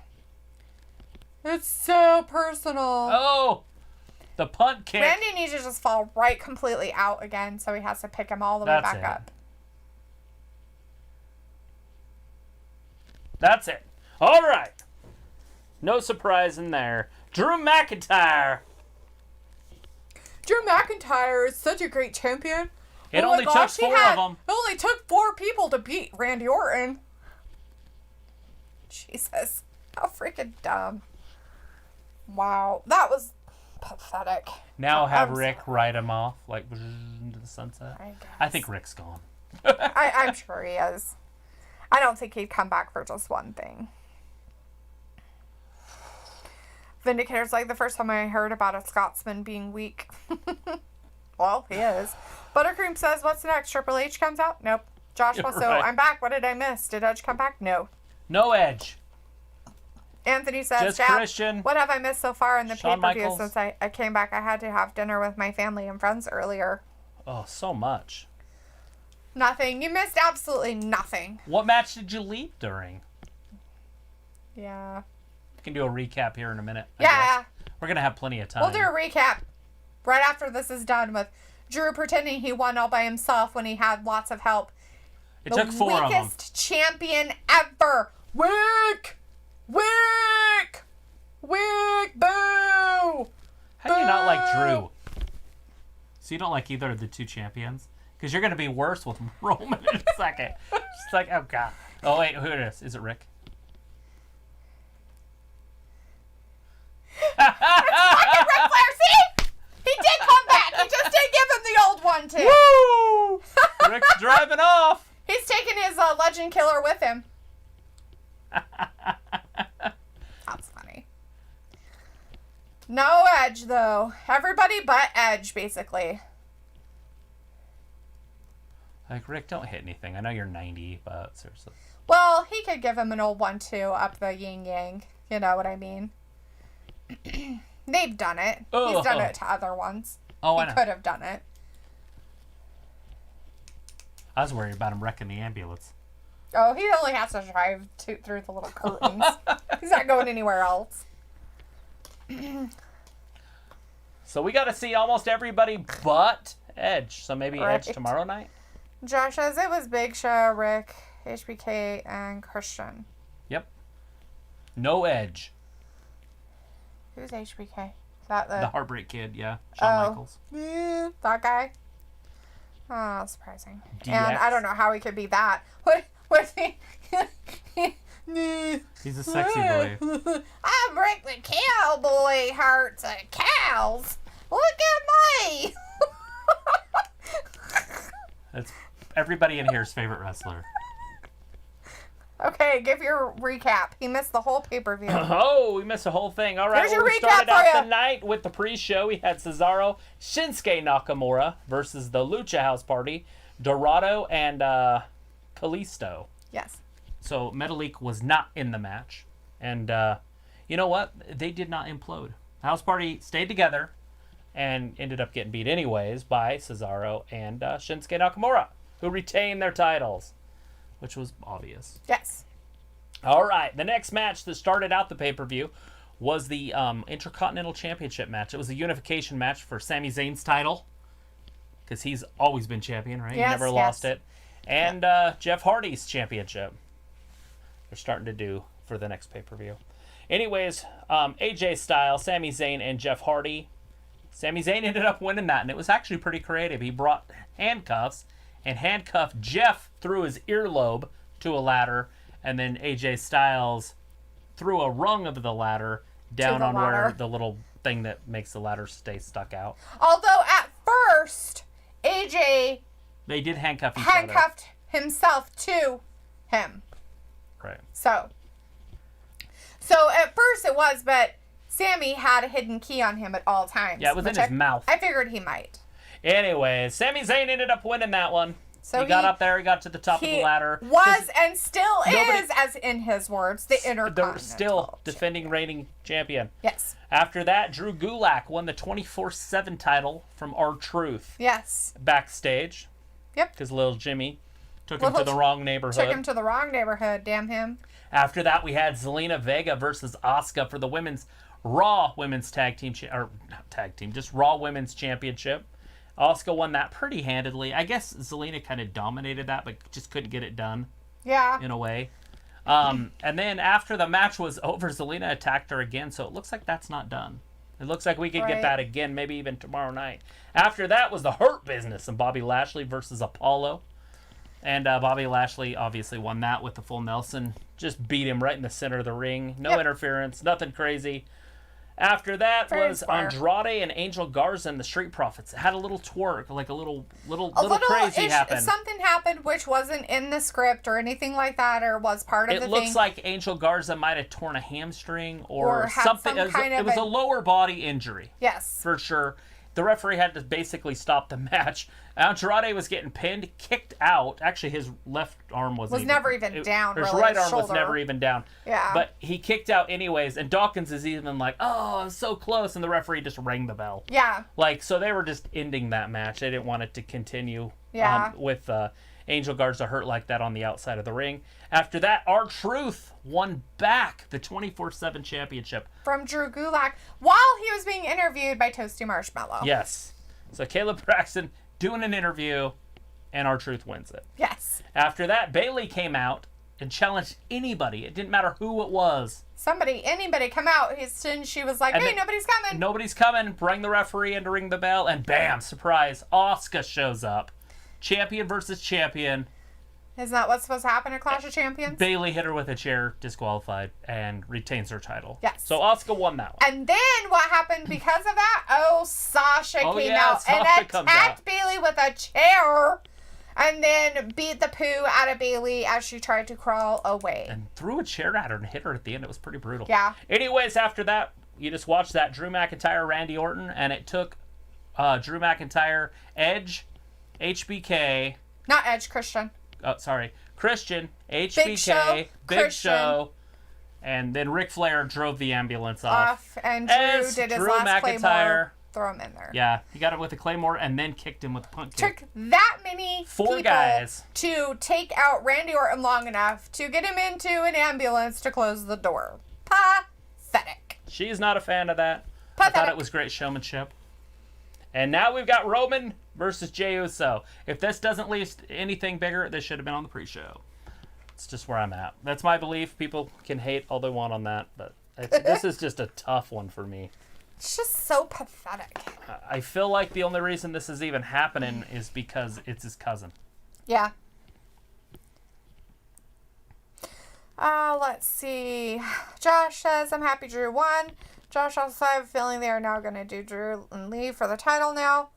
[SPEAKER 2] It's so personal.
[SPEAKER 1] Oh! The punt kick.
[SPEAKER 2] Randy needs to just fall right completely out again, so he has to pick him all the way back up.
[SPEAKER 1] That's it. All right. No surprise in there. Drew McIntyre.
[SPEAKER 2] Drew McIntyre is such a great champion.
[SPEAKER 1] It only took 4 of them.
[SPEAKER 2] It only took 4 people to beat Randy Orton. Jesus. How freaking dumb. Wow. That was pathetic.
[SPEAKER 1] Now have Rick ride him off, like, into the sunset. I think Rick's gone.
[SPEAKER 2] I'm sure he is. I don't think he'd come back for just one thing. Vindicator's like, the first time I heard about a Scotsman being weak. Well, he is. Buttercream says, what's next? Triple H comes out? Nope. Joshua, so
[SPEAKER 1] Right.
[SPEAKER 2] I'm back. What did I miss? Did Edge come back? No.
[SPEAKER 1] No Edge.
[SPEAKER 2] Anthony says,
[SPEAKER 1] Just
[SPEAKER 2] Jack,
[SPEAKER 1] Christian.
[SPEAKER 2] what have I missed so far in the
[SPEAKER 1] Shawn
[SPEAKER 2] pay-per-view
[SPEAKER 1] Michaels.
[SPEAKER 2] since I came back? I had to have dinner with my family and friends earlier.
[SPEAKER 1] Oh, so much.
[SPEAKER 2] Nothing. You missed absolutely nothing.
[SPEAKER 1] What match did you leave during?
[SPEAKER 2] Yeah.
[SPEAKER 1] We can do a recap here in a minute. I
[SPEAKER 2] Yeah.
[SPEAKER 1] guess. We're going to have plenty of time.
[SPEAKER 2] We'll do a recap right after this is done with Drew pretending he won all by himself when he had lots of help.
[SPEAKER 1] It took 4 of them.
[SPEAKER 2] The weakest champion ever. Weak! Weak! Weak! Boo!
[SPEAKER 1] How do you not like Drew? So you don't like either of the two champions? Because you're going to be worse with Roman in a second. Just like, oh, God. Oh, wait, who it is? Is it Rick?
[SPEAKER 2] Ric Flair, see? He did come back. He just didn't give him the old one, too.
[SPEAKER 1] Woo! Rick's driving off.
[SPEAKER 2] He's taking his legend killer with him. That's funny. No Edge, though. Everybody but Edge, basically.
[SPEAKER 1] Like, Rick, don't hit anything. I know you're 90, but seriously.
[SPEAKER 2] Well, he could give him an old one, too, up the yin-yang. You know what I mean? They've done it. He's done it to other ones.
[SPEAKER 1] Oh, I
[SPEAKER 2] He
[SPEAKER 1] know.
[SPEAKER 2] could have done it.
[SPEAKER 1] I was worried about him wrecking the ambulance.
[SPEAKER 2] Oh, he only has to drive through the little curtains. He's not going anywhere else.
[SPEAKER 1] So we got to see almost everybody but Edge. So maybe Edge
[SPEAKER 2] Right.
[SPEAKER 1] tomorrow night?
[SPEAKER 2] Josh says it was Big Show, Rick, HBK, and Christian.
[SPEAKER 1] Yep. No Edge.
[SPEAKER 2] Who's HBK? Is that
[SPEAKER 1] The Heartbreak Kid, yeah. Shawn Michaels.
[SPEAKER 2] Yeah, that guy? Oh, surprising.
[SPEAKER 1] DX.
[SPEAKER 2] And I don't know how he could be that. What he...
[SPEAKER 1] He's a sexy boy.
[SPEAKER 2] I break the cowboy hearts of cows. Look at me.
[SPEAKER 1] That's everybody in here's favorite wrestler.
[SPEAKER 2] Okay, give your recap. He missed the whole pay-per-view.
[SPEAKER 1] Oh, we missed the whole thing. All right,
[SPEAKER 2] Here's your
[SPEAKER 1] we
[SPEAKER 2] recap
[SPEAKER 1] started
[SPEAKER 2] for
[SPEAKER 1] out
[SPEAKER 2] ya.
[SPEAKER 1] the night with the pre-show. We had Cesaro, Shinsuke Nakamura versus the Lucha House Party, Dorado, and Kalisto.
[SPEAKER 2] Yes.
[SPEAKER 1] So Metalik was not in the match. And you know what? They did not implode. House Party stayed together and ended up getting beat anyways by Cesaro and Shinsuke Nakamura, who retained their titles, which was obvious.
[SPEAKER 2] Yes.
[SPEAKER 1] All right, the next match that started out the pay-per-view was the Intercontinental Championship match. It was a unification match for Sami Zayn's title, because he's always been champion, right?
[SPEAKER 2] Yes,
[SPEAKER 1] he never
[SPEAKER 2] yes.
[SPEAKER 1] lost it. And Jeff Hardy's championship. They're starting to do for the next pay-per-view. Anyways, AJ Styles, Sami Zayn, and Jeff Hardy. Sami Zayn ended up winning that, and it was actually pretty creative. He brought handcuffs and handcuffed Jeff through his earlobe to a ladder, and then AJ Styles threw a rung of the ladder down
[SPEAKER 2] the
[SPEAKER 1] on where
[SPEAKER 2] ladder.
[SPEAKER 1] the little thing that makes the ladder stay stuck out.
[SPEAKER 2] Although at first, AJ
[SPEAKER 1] They did handcuff each other.
[SPEAKER 2] handcuffed himself to him.
[SPEAKER 1] Right.
[SPEAKER 2] So at first it was, but Sammy had a hidden key on him at all times.
[SPEAKER 1] Yeah, it was in
[SPEAKER 2] which
[SPEAKER 1] his mouth.
[SPEAKER 2] I figured he might.
[SPEAKER 1] Anyways, Sami Zayn ended up winning that one.
[SPEAKER 2] So
[SPEAKER 1] he got up there, he got to the top of the ladder.
[SPEAKER 2] Was and still
[SPEAKER 1] nobody-
[SPEAKER 2] is, as in his words, the Intercontinental.
[SPEAKER 1] They're still defending reigning champion.
[SPEAKER 2] Yes.
[SPEAKER 1] After that, Drew Gulak won the 24/7 title from R-Truth
[SPEAKER 2] Yes.
[SPEAKER 1] backstage.
[SPEAKER 2] Yep.
[SPEAKER 1] Because little Jimmy took him to the wrong neighborhood.
[SPEAKER 2] Took him to the wrong neighborhood. Damn him.
[SPEAKER 1] After that, we had Zelina Vega versus Asuka for the Raw Women's Tag Team, or not Tag Team, just Raw Women's Championship. Asuka won that pretty handedly. I guess Zelina kind of dominated that, but just couldn't get it done
[SPEAKER 2] Yeah.
[SPEAKER 1] in a way. And then after the match was over, Zelina attacked her again, so it looks like that's not done. It looks like we could get
[SPEAKER 2] Right.
[SPEAKER 1] that again, maybe even tomorrow night. After that was the Hurt Business and Bobby Lashley versus Apollo. And Bobby Lashley obviously won that with the full Nelson. Just beat him right in the center of the ring. No
[SPEAKER 2] Yep.
[SPEAKER 1] interference, nothing crazy. After that
[SPEAKER 2] Very
[SPEAKER 1] was
[SPEAKER 2] square.
[SPEAKER 1] Andrade and Angel Garza and the Street Profits. It had a little twerk, like a little crazy happened.
[SPEAKER 2] Something happened which wasn't in the script or anything like that, or was part of the thing.
[SPEAKER 1] It looks like Angel Garza might have torn a hamstring or
[SPEAKER 2] had
[SPEAKER 1] something.
[SPEAKER 2] some kind of
[SPEAKER 1] it was a lower body injury.
[SPEAKER 2] Yes.
[SPEAKER 1] For sure. The referee had to basically stop the match. Andrade was getting pinned, kicked out. Actually, his left arm was
[SPEAKER 2] never even down.
[SPEAKER 1] His
[SPEAKER 2] really.
[SPEAKER 1] right arm
[SPEAKER 2] shoulder.
[SPEAKER 1] was never even down.
[SPEAKER 2] Yeah.
[SPEAKER 1] But he kicked out anyways, and Dawkins is even like, "Oh, I'm so close," and the referee just rang the bell.
[SPEAKER 2] Yeah.
[SPEAKER 1] Like, so they were just ending that match. They didn't want it to continue.
[SPEAKER 2] Yeah.
[SPEAKER 1] With Angel Garza hurt like that on the outside of the ring. After that, R-Truth won back the 24/7 championship
[SPEAKER 2] from Drew Gulak while he was being interviewed by Toasty Marshmallow.
[SPEAKER 1] Yes. So Caleb Braxton doing an interview, and R-Truth wins it.
[SPEAKER 2] Yes.
[SPEAKER 1] After that, Bayley came out and challenged anybody. It didn't matter who it was.
[SPEAKER 2] Anybody come out. She was like, hey, nobody's coming.
[SPEAKER 1] Nobody's coming. Bring the referee in to ring the bell, and bam, surprise, Asuka shows up. Champion versus champion.
[SPEAKER 2] Isn't that what's supposed to happen at Clash of Champions?
[SPEAKER 1] Bayley hit her with a chair, disqualified, and retains her title.
[SPEAKER 2] Yes.
[SPEAKER 1] So Asuka won that one.
[SPEAKER 2] And then what happened because of that? Sasha came out
[SPEAKER 1] Sasha
[SPEAKER 2] and attacked Bayley with a chair and then beat the poo out of Bayley as she tried to crawl away.
[SPEAKER 1] And threw a chair at her and hit her at the end. It was pretty brutal.
[SPEAKER 2] Yeah.
[SPEAKER 1] Anyways, after that, you just watched that Drew McIntyre, Randy Orton, and it took Drew McIntyre, Edge, HBK.
[SPEAKER 2] Not Edge, Christian.
[SPEAKER 1] Christian, HBK, Big Show, and then Ric Flair drove the ambulance off.
[SPEAKER 2] And Drew did his last Claymore. Throw him in there.
[SPEAKER 1] Yeah, he got it with a Claymore and then kicked him with a punt kick.
[SPEAKER 2] Took that many
[SPEAKER 1] Four guys
[SPEAKER 2] to take out Randy Orton long enough to get him into an ambulance to close the door. Pathetic.
[SPEAKER 1] She's not a fan of that.
[SPEAKER 2] Pathetic.
[SPEAKER 1] I thought it was great showmanship. And now we've got Roman versus Jey Uso. If this doesn't lead to anything bigger, this should have been on the pre-show. It's just where I'm at. That's my belief. People can hate all they want on that, but this is just a tough one for me.
[SPEAKER 2] It's just so pathetic.
[SPEAKER 1] I feel like the only reason this is even happening is because it's his cousin.
[SPEAKER 2] Yeah. Let's see. Josh says, I'm happy Drew won. Josh also, I have a feeling they are now going to do Drew and Lee for the title now.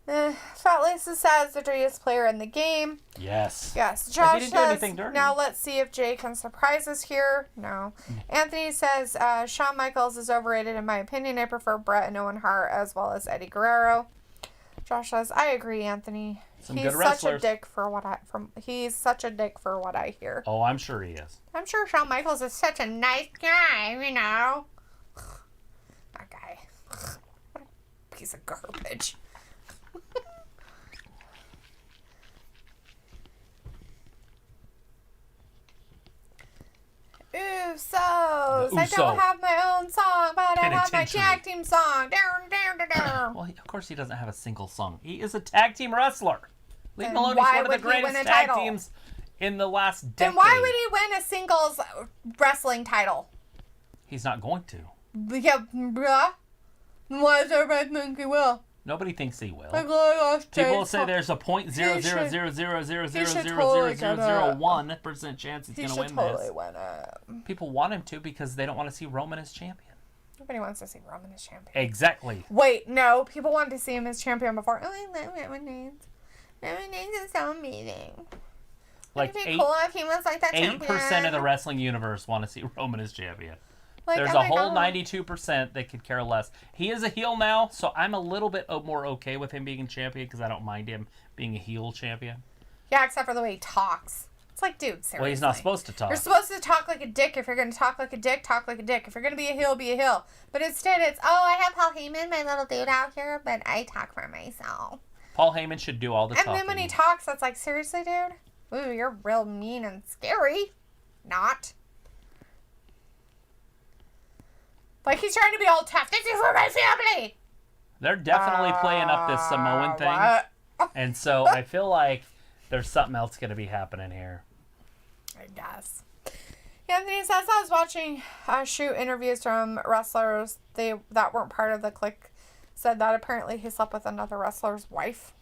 [SPEAKER 2] Fat Lisa says the dirtiest player in the game.
[SPEAKER 1] Yes.
[SPEAKER 2] Yes. Josh
[SPEAKER 1] he didn't
[SPEAKER 2] says,
[SPEAKER 1] do anything dirty.
[SPEAKER 2] Now let's see if Jay can surprise us here. No. Anthony says, Shawn Michaels is overrated in my opinion. I prefer Bret and Owen Hart as well as Eddie Guerrero. Josh says, I agree, Anthony. He's such a dick for what I hear.
[SPEAKER 1] Oh, I'm sure he is.
[SPEAKER 2] I'm sure Shawn Michaels is such a nice guy, you know. That guy. What a piece of garbage. Usos. I don't have my own song, but I have my tag team song.
[SPEAKER 1] Well, of course he doesn't have a single song. He is a tag team wrestler. Leave him alone. He's one of the greatest tag teams in the last decade.
[SPEAKER 2] Then why would he win a singles wrestling title?
[SPEAKER 1] He's not going to.
[SPEAKER 2] Yeah, bruh. Why does everybody think he will?
[SPEAKER 1] Nobody thinks he will.
[SPEAKER 2] People
[SPEAKER 1] say there's a 0.000000001% chance he's going to win this.
[SPEAKER 2] Win it.
[SPEAKER 1] People want him to because they don't want to see Roman as champion.
[SPEAKER 2] Nobody wants to see Roman as champion.
[SPEAKER 1] Exactly.
[SPEAKER 2] Wait, no. People wanted to see him as champion before. Oh, I love Roman Reigns. Roman Reigns is so amazing.
[SPEAKER 1] Like
[SPEAKER 2] It'd be cool if he was like that
[SPEAKER 1] 8% of the wrestling universe want to see Roman as champion.
[SPEAKER 2] Like,
[SPEAKER 1] there's a whole 92% that could care less. He is a heel now, so I'm a little bit more okay with him being champion because I don't mind him being a heel champion.
[SPEAKER 2] Yeah, except for the way he talks. It's like, dude, seriously.
[SPEAKER 1] Well, he's not supposed to talk.
[SPEAKER 2] You're supposed to talk like a dick. If you're going to talk like a dick, talk like a dick. If you're going to be a heel, be a heel. But instead it's, I have Paul Heyman, my little dude out here, but I talk for myself.
[SPEAKER 1] Paul Heyman should do all the talking.
[SPEAKER 2] And then when he talks, it's like, seriously, dude? Ooh, you're real mean and scary. Not. Like, he's trying to be all tough. This is for my family.
[SPEAKER 1] They're definitely playing up this Samoan thing.
[SPEAKER 2] What?
[SPEAKER 1] And so I feel like there's something else going to be happening here.
[SPEAKER 2] I guess. Anthony says, I was watching shoot interviews from wrestlers that weren't part of the clique. Said that apparently he slept with another wrestler's wife.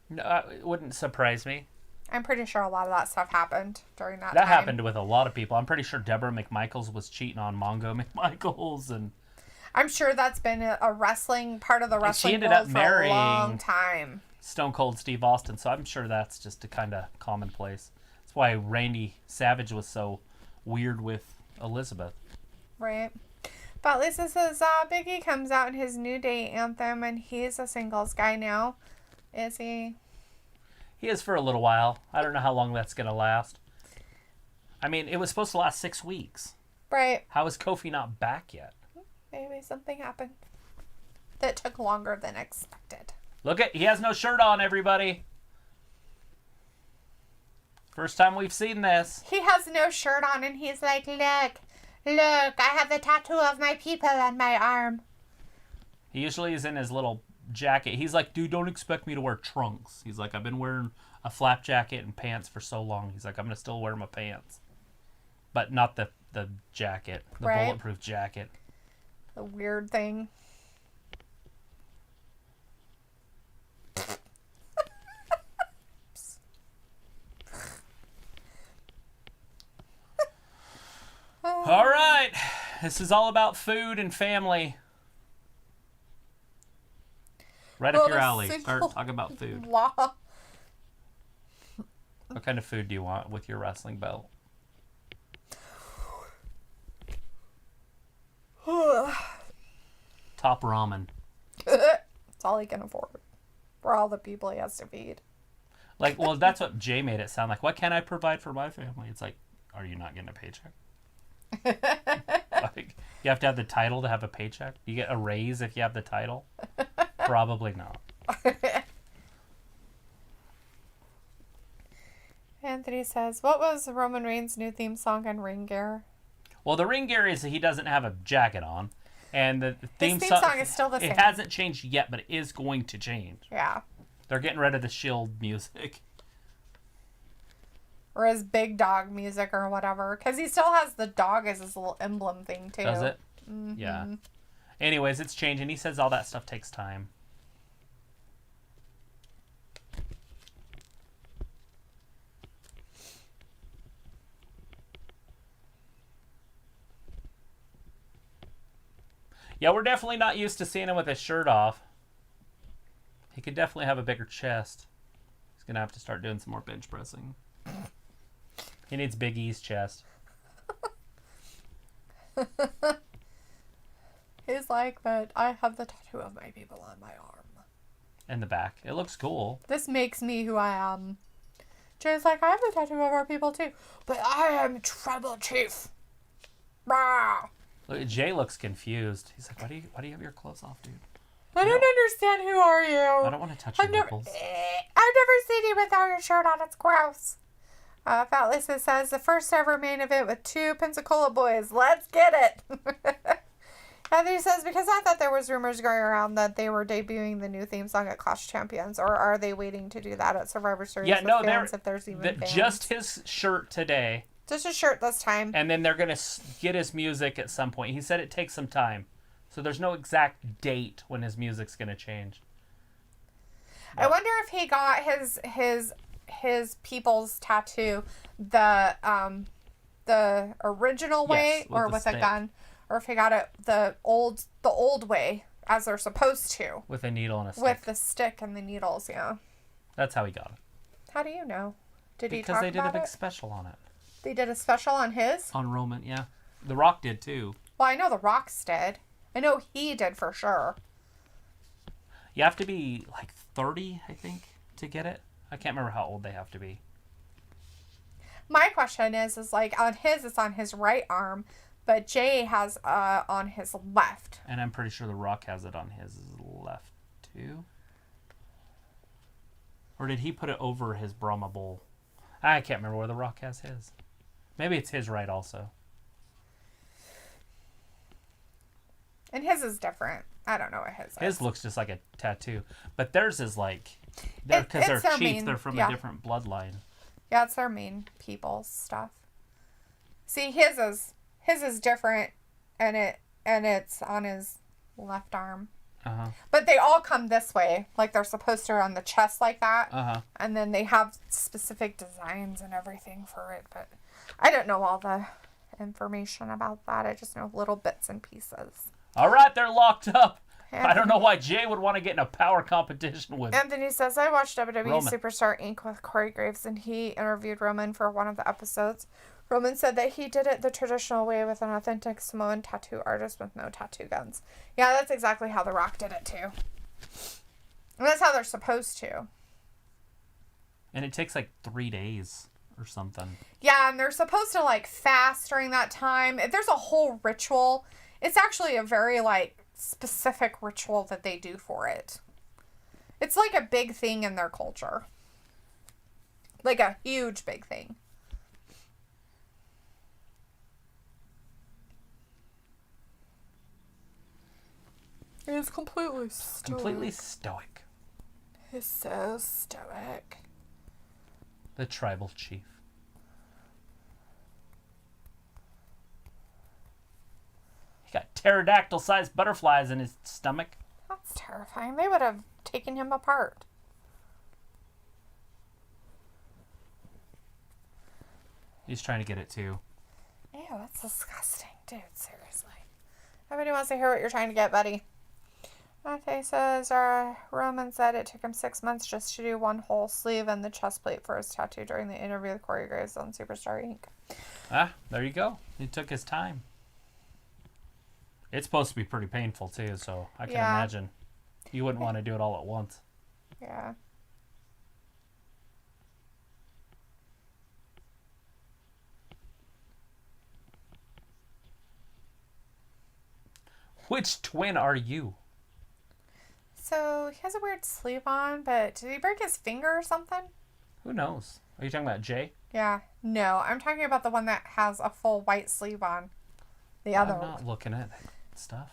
[SPEAKER 1] No, it wouldn't surprise me.
[SPEAKER 2] I'm pretty sure a lot of that stuff happened during that time.
[SPEAKER 1] That happened with a lot of people. I'm pretty sure Deborah McMichaels was cheating on Mongo McMichaels. And
[SPEAKER 2] I'm sure that's been a wrestling part of the wrestling
[SPEAKER 1] ended
[SPEAKER 2] world
[SPEAKER 1] up
[SPEAKER 2] for
[SPEAKER 1] marrying
[SPEAKER 2] a long time.
[SPEAKER 1] Stone Cold Steve Austin, so I'm sure that's just a kind of commonplace. That's why Randy Savage was so weird with Elizabeth.
[SPEAKER 2] Right. But Lisa says Big E comes out in his New Day anthem, and he's a singles guy now. Is he?
[SPEAKER 1] He is for a little while. I don't know how long that's going to last. I mean, it was supposed to last 6 weeks.
[SPEAKER 2] Right.
[SPEAKER 1] How is Kofi not back yet?
[SPEAKER 2] Maybe something happened that took longer than expected.
[SPEAKER 1] Look he has no shirt on, everybody. First time we've seen this.
[SPEAKER 2] He has no shirt on, and he's like, look, I have the tattoo of my people on my arm.
[SPEAKER 1] He usually is in his little jacket. He's like, dude, don't expect me to wear trunks. He's like, I've been wearing a flap jacket and pants for so long. He's like, I'm going to still wear my pants. But not the jacket, the bulletproof jacket.
[SPEAKER 2] The weird thing.
[SPEAKER 1] All right. This is all about food and family. Right up your alley. Start talking about food.
[SPEAKER 2] Law.
[SPEAKER 1] What kind of food do you want with your wrestling belt? Top ramen.
[SPEAKER 2] It's all he can afford for all the people he has to feed.
[SPEAKER 1] Like, well, that's what Jay made it sound like. What can I provide for my family? It's like, are you not getting a paycheck? Like, you have to have the title to have a paycheck? You get a raise if you have the title? Probably not.
[SPEAKER 2] Anthony says, what was Roman Reigns' new theme song on Ring Gear?
[SPEAKER 1] Well, the ring gear is he doesn't have a jacket on. And the theme
[SPEAKER 2] song is still the same.
[SPEAKER 1] It hasn't changed yet, but it is going to change.
[SPEAKER 2] Yeah.
[SPEAKER 1] They're getting rid of the Shield music.
[SPEAKER 2] Or his big dog music or whatever. Because he still has the dog as his little emblem thing, too.
[SPEAKER 1] Does it?
[SPEAKER 2] Mm-hmm.
[SPEAKER 1] Yeah. Anyways, it's changing. He says all that stuff takes time. Yeah, we're definitely not used to seeing him with his shirt off. He could definitely have a bigger chest. He's going to have to start doing some more bench pressing. He needs Big E's chest.
[SPEAKER 2] He's like, but I have the tattoo of my people on my arm.
[SPEAKER 1] And the back. It looks cool.
[SPEAKER 2] This makes me who I am. Jay's like, I have the tattoo of our people too. But I am Tribal Chief. Rah!
[SPEAKER 1] Look, Jay looks confused. He's like, why do you have your clothes off, dude?
[SPEAKER 2] I don't understand. Who are you?
[SPEAKER 1] I don't want to touch your nipples.
[SPEAKER 2] I've never seen you without your shirt on. It's gross. Fat Lisa says, the first ever main event with 2 Pensacola boys. Let's get it. Anthony says, because I thought there was rumors going around that they were debuting the new theme song at Clash of Champions, or are they waiting to do that at Survivor Series?
[SPEAKER 1] Yeah, no,
[SPEAKER 2] if there's even fans?
[SPEAKER 1] Just his shirt today.
[SPEAKER 2] Just a shirt this time.
[SPEAKER 1] And then they're going to get his music at some point. He said it takes some time. So there's no exact date when his music's going to change.
[SPEAKER 2] I wonder if he got his people's tattoo the original way,
[SPEAKER 1] yes,
[SPEAKER 2] or with a gun, or if he got it the old way as they're supposed to,
[SPEAKER 1] with a needle and a stick.
[SPEAKER 2] With the stick and the needles. Yeah.
[SPEAKER 1] That's how he got it.
[SPEAKER 2] How do you know? Did he talk
[SPEAKER 1] because they did
[SPEAKER 2] about
[SPEAKER 1] a big
[SPEAKER 2] it?
[SPEAKER 1] Special on it.
[SPEAKER 2] They did a special on his?
[SPEAKER 1] On Roman, yeah. The Rock did too.
[SPEAKER 2] Well, I know the Rocks did. I know he did for sure.
[SPEAKER 1] You have to be like 30, I think, to get it. I can't remember how old they have to be.
[SPEAKER 2] My question is like on his, it's on his right arm, but Jay has on his left.
[SPEAKER 1] And I'm pretty sure the Rock has it on his left too. Or did he put it over his Brahma Bull? I can't remember where the Rock has his. Maybe it's his right also.
[SPEAKER 2] And his is different. I don't know what his is.
[SPEAKER 1] His looks just like a tattoo. But theirs is like... Because they're chief, they're from a different bloodline.
[SPEAKER 2] Yeah, it's their main people's stuff. See, his is different, and it's on his left arm.
[SPEAKER 1] Uh-huh.
[SPEAKER 2] But they all come this way, like they're supposed to on the chest like that.
[SPEAKER 1] Uh-huh.
[SPEAKER 2] And then they have specific designs and everything for it, but I don't know all the information about that. I just know little bits and pieces.
[SPEAKER 1] All right, they're locked up.
[SPEAKER 2] Anthony,
[SPEAKER 1] I don't know why Jay would want to get in a power competition with
[SPEAKER 2] Anthony says, I watched WWE
[SPEAKER 1] Roman.
[SPEAKER 2] Superstar Inc. with Corey Graves, and he interviewed Roman for one of the episodes. Roman said that he did it the traditional way with an authentic Samoan tattoo artist with no tattoo guns. Yeah, that's exactly how The Rock did it, too. And that's how they're supposed to.
[SPEAKER 1] And it takes like 3 days or something.
[SPEAKER 2] Yeah, and they're supposed to, like, fast during that time. There's a whole ritual. It's actually a very, like, specific ritual that they do for it. It's like a big thing in their culture. Like a huge big thing. He's completely stoic.
[SPEAKER 1] Completely stoic.
[SPEAKER 2] He's so stoic.
[SPEAKER 1] The tribal chief. He got pterodactyl-sized butterflies in his stomach.
[SPEAKER 2] That's terrifying. They would have taken him apart.
[SPEAKER 1] He's trying to get it too.
[SPEAKER 2] Ew, that's disgusting. Dude, seriously. Nobody wants to hear what you're trying to get, buddy. Mate says, Roman said it took him 6 months just to do one whole sleeve and the chest plate for his tattoo during the interview with Corey Graves on Superstar Inc.
[SPEAKER 1] Ah, there you go. He took his time. It's supposed to be pretty painful too, so I can imagine. You wouldn't want to do it all at once.
[SPEAKER 2] Yeah.
[SPEAKER 1] Which twin are you?
[SPEAKER 2] So, he has a weird sleeve on, but did he break his finger or something?
[SPEAKER 1] Who knows? Are you talking about Jay?
[SPEAKER 2] Yeah. No, I'm talking about the one that has a full white sleeve on. The other
[SPEAKER 1] I'm
[SPEAKER 2] one.
[SPEAKER 1] not looking at that stuff.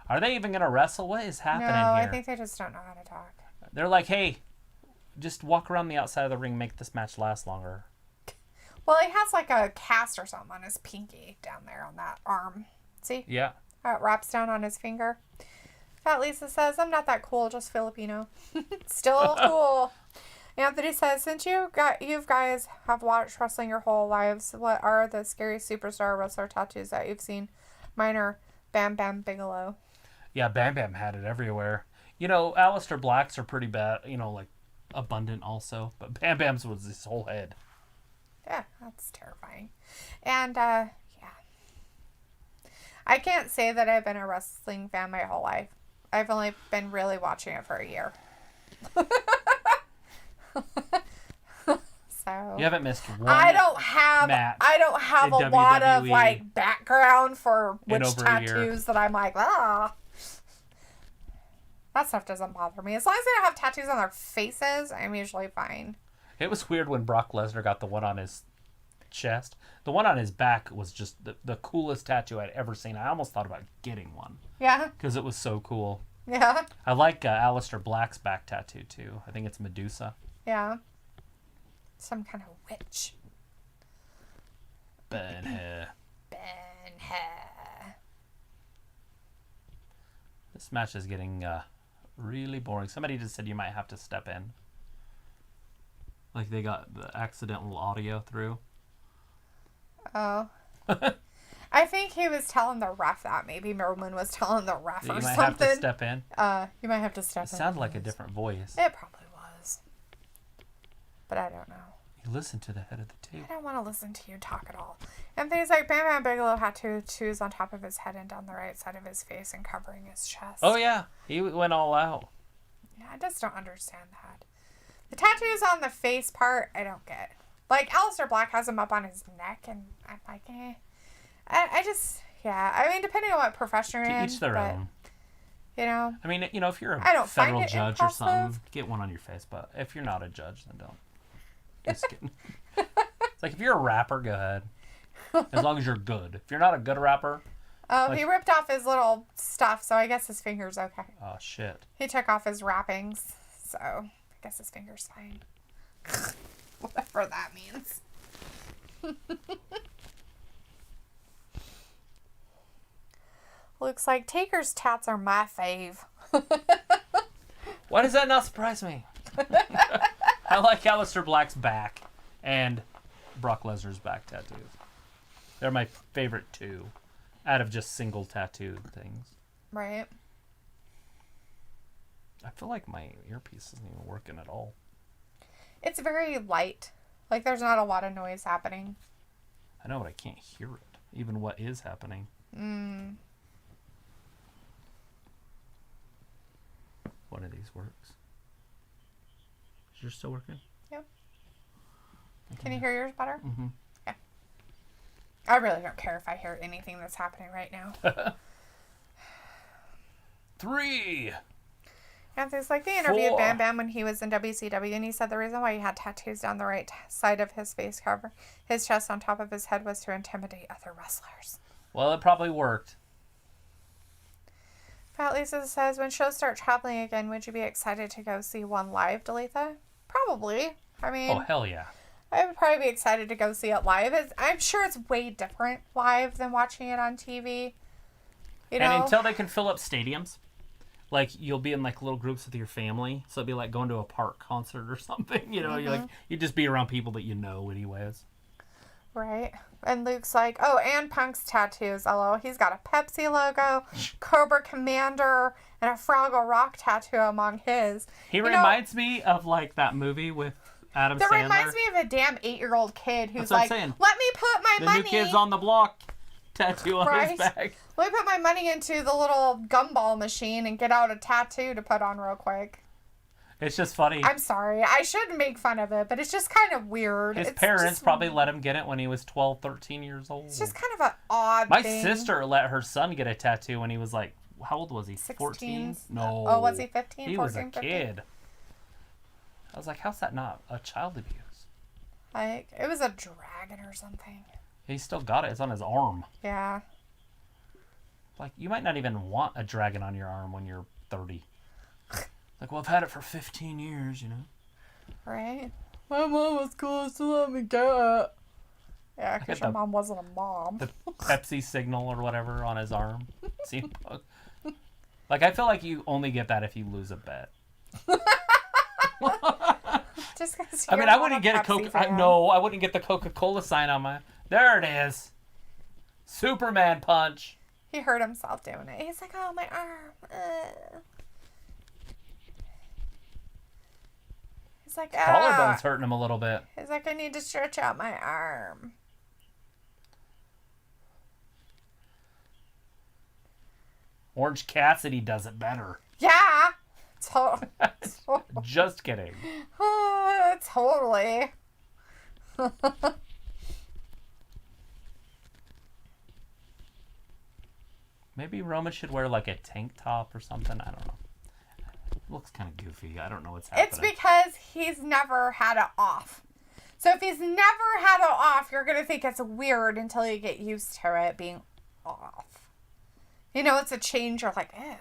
[SPEAKER 1] Are they even going to wrestle? What is happening
[SPEAKER 2] No,
[SPEAKER 1] here?
[SPEAKER 2] I think they just don't know how to talk.
[SPEAKER 1] They're like, hey, just walk around the outside of the ring, make this match last longer.
[SPEAKER 2] Well, he has like a cast or something on his pinky down there on that arm. See?
[SPEAKER 1] Yeah.
[SPEAKER 2] How it wraps down on his finger. Fat Lisa says, I'm not that cool, just Filipino. Still cool. Anthony says, since you guys have watched wrestling your whole lives, what are the scary superstar wrestler tattoos that you've seen? Mine are Bam Bam Bigelow.
[SPEAKER 1] Yeah, Bam Bam had it everywhere. You know, Aleister Black's are pretty bad, you know, like abundant also. But Bam Bam's was his whole head.
[SPEAKER 2] Yeah, that's terrifying. And, yeah. I can't say that I've been a wrestling fan my whole life. I've only been really watching it for a year. So
[SPEAKER 1] You haven't missed one.
[SPEAKER 2] I don't have
[SPEAKER 1] in
[SPEAKER 2] a lot of
[SPEAKER 1] WWE
[SPEAKER 2] like background for
[SPEAKER 1] in
[SPEAKER 2] which
[SPEAKER 1] over a year.
[SPEAKER 2] tattoos that I'm like, ah. That stuff doesn't bother me. As long as they don't have tattoos on their faces, I'm usually fine.
[SPEAKER 1] It was weird when Brock Lesnar got the one on his chest. The one on his back was just the coolest tattoo I'd ever seen. I almost thought about getting one.
[SPEAKER 2] Yeah.
[SPEAKER 1] Because it was so cool.
[SPEAKER 2] Yeah.
[SPEAKER 1] I like Aleister Black's back tattoo too. I think it's Medusa.
[SPEAKER 2] Yeah. Some kind of witch.
[SPEAKER 1] Ben hair.
[SPEAKER 2] Ben hair.
[SPEAKER 1] This match is getting really boring. Somebody just said you might have to step in. Like they got the accidental audio through.
[SPEAKER 2] Oh. I think he was telling the ref that. Maybe Roman was telling the ref
[SPEAKER 1] You
[SPEAKER 2] or
[SPEAKER 1] might
[SPEAKER 2] something.
[SPEAKER 1] have to step in.
[SPEAKER 2] You might have to step
[SPEAKER 1] It
[SPEAKER 2] in.
[SPEAKER 1] sounded like a different voice.
[SPEAKER 2] It probably was. But I don't know.
[SPEAKER 1] You listen to the head of the tape.
[SPEAKER 2] I don't want to listen to you talk at all. And things like Bam Bam Bigelow had tattoos on top of his head and down the right side of his face and covering his chest.
[SPEAKER 1] Oh yeah, he went all out.
[SPEAKER 2] Yeah, I just don't understand that. The tattoos on the face part, I don't get. Like, Aleister Black has them up on his neck, and I'm like, eh. I just, yeah. I mean, depending on what profession you're in.
[SPEAKER 1] To each their own.
[SPEAKER 2] You know?
[SPEAKER 1] I mean, you know, if you're
[SPEAKER 2] I
[SPEAKER 1] a
[SPEAKER 2] don't find
[SPEAKER 1] federal
[SPEAKER 2] it
[SPEAKER 1] judge or something,
[SPEAKER 2] impressive.
[SPEAKER 1] get one on your face. But if you're not a judge, then don't. Just kidding. It's like if you're a rapper, go ahead. As long as you're good. If you're not a good rapper.
[SPEAKER 2] Oh,
[SPEAKER 1] like,
[SPEAKER 2] he ripped off his little stuff, so I guess his finger's okay.
[SPEAKER 1] Oh, shit.
[SPEAKER 2] He took off his wrappings, so I guess his finger's fine. Whatever that means. Looks like Taker's tats are my fave.
[SPEAKER 1] Why does that not surprise me? I like Aleister Black's back and Brock Lesnar's back tattoos. They're my favorite two out of just single tattoo things.
[SPEAKER 2] Right.
[SPEAKER 1] I feel like my earpiece isn't even working at all.
[SPEAKER 2] It's very light. Like, there's not a lot of noise happening.
[SPEAKER 1] I know, but I can't hear it. Even what is happening. One of these works. Is yours still working?
[SPEAKER 2] Yep.
[SPEAKER 1] Okay.
[SPEAKER 2] Can you hear yours better?
[SPEAKER 1] Mm-hmm.
[SPEAKER 2] Yeah. I really don't care if I hear anything that's happening right now.
[SPEAKER 1] 3.
[SPEAKER 2] Anthony's like, they interviewed
[SPEAKER 1] 4.
[SPEAKER 2] Bam Bam when he was in WCW, and he said the reason why he had tattoos down the right side of his face cover, his chest on top of his head, was to intimidate other wrestlers.
[SPEAKER 1] Well, it probably worked.
[SPEAKER 2] Fat Lisa says, when shows start traveling again, would you be excited to go see one live, Dalethea? Probably. I mean,
[SPEAKER 1] Oh, hell yeah.
[SPEAKER 2] I would probably be excited to go see it live. I'm sure it's way different live than watching it on TV. You know?
[SPEAKER 1] And until they can fill up stadiums, like, you'll be in, like, little groups with your family. So it'd be like going to a park concert or something. You know, you're like, you just be around people that you know anyways.
[SPEAKER 2] Right. And Luke's like, oh, and Punk's tattoos. LOL. He's got a Pepsi logo, Cobra Commander, and a Fraggle Rock tattoo among his.
[SPEAKER 1] He reminds me of, like, that movie with Adam Sandler.
[SPEAKER 2] That reminds me of a damn 8-year-old kid who's
[SPEAKER 1] That's what I'm
[SPEAKER 2] like,
[SPEAKER 1] saying.
[SPEAKER 2] let me put my money.
[SPEAKER 1] The New Kids on the Block tattoo on his back.
[SPEAKER 2] Let me put my money into the little gumball machine and get out a tattoo to put on real quick.
[SPEAKER 1] It's just funny.
[SPEAKER 2] I'm sorry. I shouldn't make fun of it, but it's just kind of weird.
[SPEAKER 1] His parents probably let him get it when he was 12, 13 years old.
[SPEAKER 2] It's just kind of an odd
[SPEAKER 1] My
[SPEAKER 2] thing.
[SPEAKER 1] sister let her son get a tattoo when he was like, how old was he?
[SPEAKER 2] 16?
[SPEAKER 1] 14? No.
[SPEAKER 2] Oh, was he 15?
[SPEAKER 1] He
[SPEAKER 2] 14,
[SPEAKER 1] was a
[SPEAKER 2] 15?
[SPEAKER 1] kid. I was like, how's that not a child abuse?
[SPEAKER 2] Like, it was a dragon or something.
[SPEAKER 1] He still got it. It's on his arm.
[SPEAKER 2] Yeah.
[SPEAKER 1] Like, you might not even want a dragon on your arm when you're 30. Like, well, I've had it for 15 years, you know?
[SPEAKER 2] Right? My mom was cool, so let me get it. Yeah, because your mom wasn't a mom.
[SPEAKER 1] The Pepsi signal or whatever on his arm. See? Like, I feel like you only get that if you lose a bet.
[SPEAKER 2] Just because
[SPEAKER 1] I mean, I wouldn't get I wouldn't get the Coca-Cola sign on my... There it is. Superman punch.
[SPEAKER 2] He hurt himself doing it. He's like, oh, my arm. He's like,
[SPEAKER 1] Collarbone's hurting him a little bit.
[SPEAKER 2] He's like, I need to stretch out my arm.
[SPEAKER 1] Orange Cassidy does it better.
[SPEAKER 2] Yeah.
[SPEAKER 1] Just kidding.
[SPEAKER 2] Totally.
[SPEAKER 1] Maybe Roman should wear like a tank top or something. I don't know. Looks kind of goofy. I don't know what's happening.
[SPEAKER 2] It's because he's never had it off. So if he's never had it off, you're going to think it's weird until you get used to it being off. You know, it's a change. You're like, eh.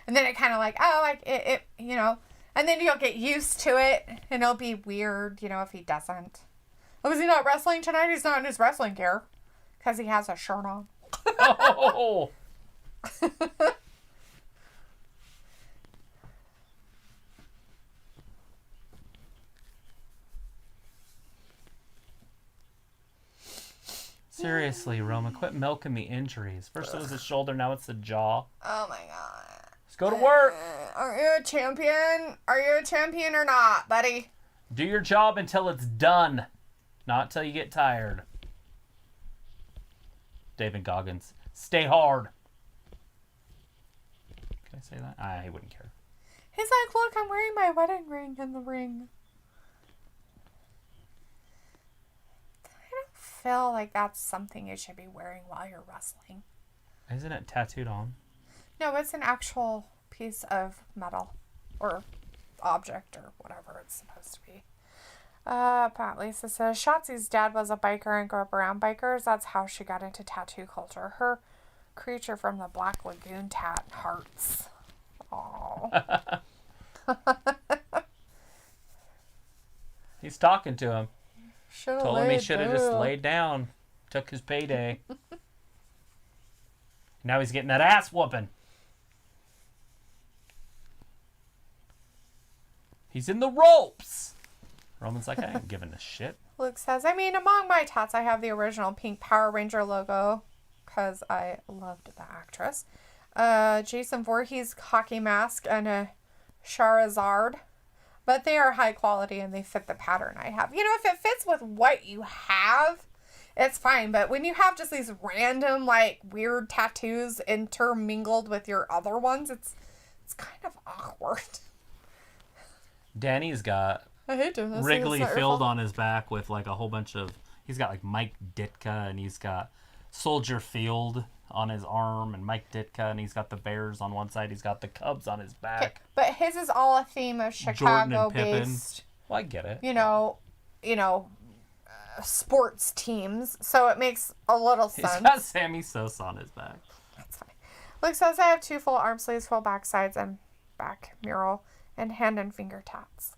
[SPEAKER 2] And then it kind of like, oh, like it, you know. And then you'll get used to it. And it'll be weird, you know, if he doesn't. Oh, is he not wrestling tonight? He's not in his wrestling gear. Because he has a shirt on.
[SPEAKER 1] Oh! Seriously, Roman, quit milking the injuries. First it was the shoulder, now it's the jaw.
[SPEAKER 2] Oh my god.
[SPEAKER 1] Let's go to work.
[SPEAKER 2] Are you a champion? Are you a champion or not, buddy?
[SPEAKER 1] Do your job until it's done. Not until you get tired. David Goggins. Stay hard. Can I say that? I wouldn't care.
[SPEAKER 2] He's like, look, I'm wearing my wedding ring in the ring. I don't feel like that's something you should be wearing while you're wrestling.
[SPEAKER 1] Isn't it tattooed on?
[SPEAKER 2] No, it's an actual piece of metal or object or whatever it's supposed to be. Pat Lisa says, Shotzi's dad was a biker and grew up around bikers. That's how she got into tattoo culture. Her creature from the Black Lagoon tat hearts. Aww.
[SPEAKER 1] He's talking to him.
[SPEAKER 2] Should've
[SPEAKER 1] Told him he
[SPEAKER 2] laid
[SPEAKER 1] should have
[SPEAKER 2] down.
[SPEAKER 1] just laid down. Took his payday. Now he's getting that ass whooping. He's in the ropes. Roman's like, I ain't giving a shit.
[SPEAKER 2] Luke says, I mean, among my tats, I have the original pink Power Ranger logo because I loved the actress. Jason Voorhees hockey mask and a Charizard. But they are high quality and they fit the pattern I have. You know, if it fits with what you have, it's fine. But when you have just these random, like, weird tattoos intermingled with your other ones, it's kind of awkward.
[SPEAKER 1] Danny's got
[SPEAKER 2] I hate doing this.
[SPEAKER 1] Wrigley Field on his back with like a whole bunch of. He's got like Mike Ditka, and he's got Soldier Field on his arm, and Mike Ditka, and he's got the Bears on one side. He's got the Cubs on his back.
[SPEAKER 2] Okay, but his is all a theme of Chicago-based.
[SPEAKER 1] Well, I get it.
[SPEAKER 2] You know, sports teams, so it makes a little sense.
[SPEAKER 1] He's got Sammy Sosa on his back.
[SPEAKER 2] That's fine. Luke says I have 2 full arm sleeves, full back sides, and back mural, and hand and finger tats.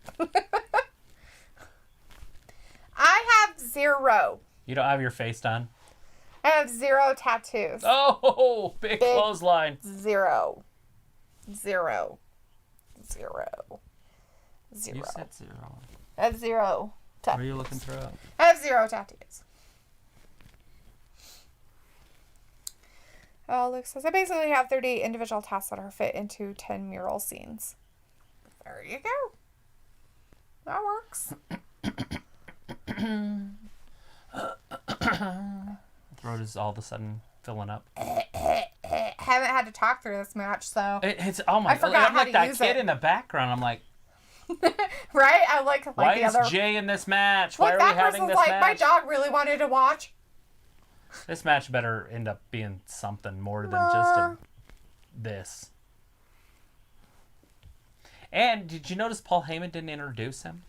[SPEAKER 2] I have 0.
[SPEAKER 1] You don't have your face done?
[SPEAKER 2] I have 0 tattoos.
[SPEAKER 1] Oh, big clothesline.
[SPEAKER 2] 0. 0. 0. 0.
[SPEAKER 1] You said 0.
[SPEAKER 2] I have 0 tattoos.
[SPEAKER 1] What are you looking through?
[SPEAKER 2] I have 0 tattoos. Luke says, I basically have 30 individual tasks that are fit into 10 mural scenes. There you go. That works.
[SPEAKER 1] Throat is all of a sudden filling up.
[SPEAKER 2] Haven't had to talk through this match, so
[SPEAKER 1] It's oh my!
[SPEAKER 2] I forgot
[SPEAKER 1] I'm
[SPEAKER 2] how
[SPEAKER 1] like
[SPEAKER 2] to
[SPEAKER 1] that
[SPEAKER 2] use
[SPEAKER 1] kid
[SPEAKER 2] it.
[SPEAKER 1] in the background. I'm like,
[SPEAKER 2] right? I like
[SPEAKER 1] why
[SPEAKER 2] the
[SPEAKER 1] is
[SPEAKER 2] other.
[SPEAKER 1] Jay in this match?
[SPEAKER 2] Look,
[SPEAKER 1] Why are
[SPEAKER 2] that
[SPEAKER 1] we having
[SPEAKER 2] person's
[SPEAKER 1] this
[SPEAKER 2] like,
[SPEAKER 1] match?
[SPEAKER 2] my dog really wanted to watch.
[SPEAKER 1] This match better end up being something more than just this. And did you notice Paul Heyman didn't introduce him?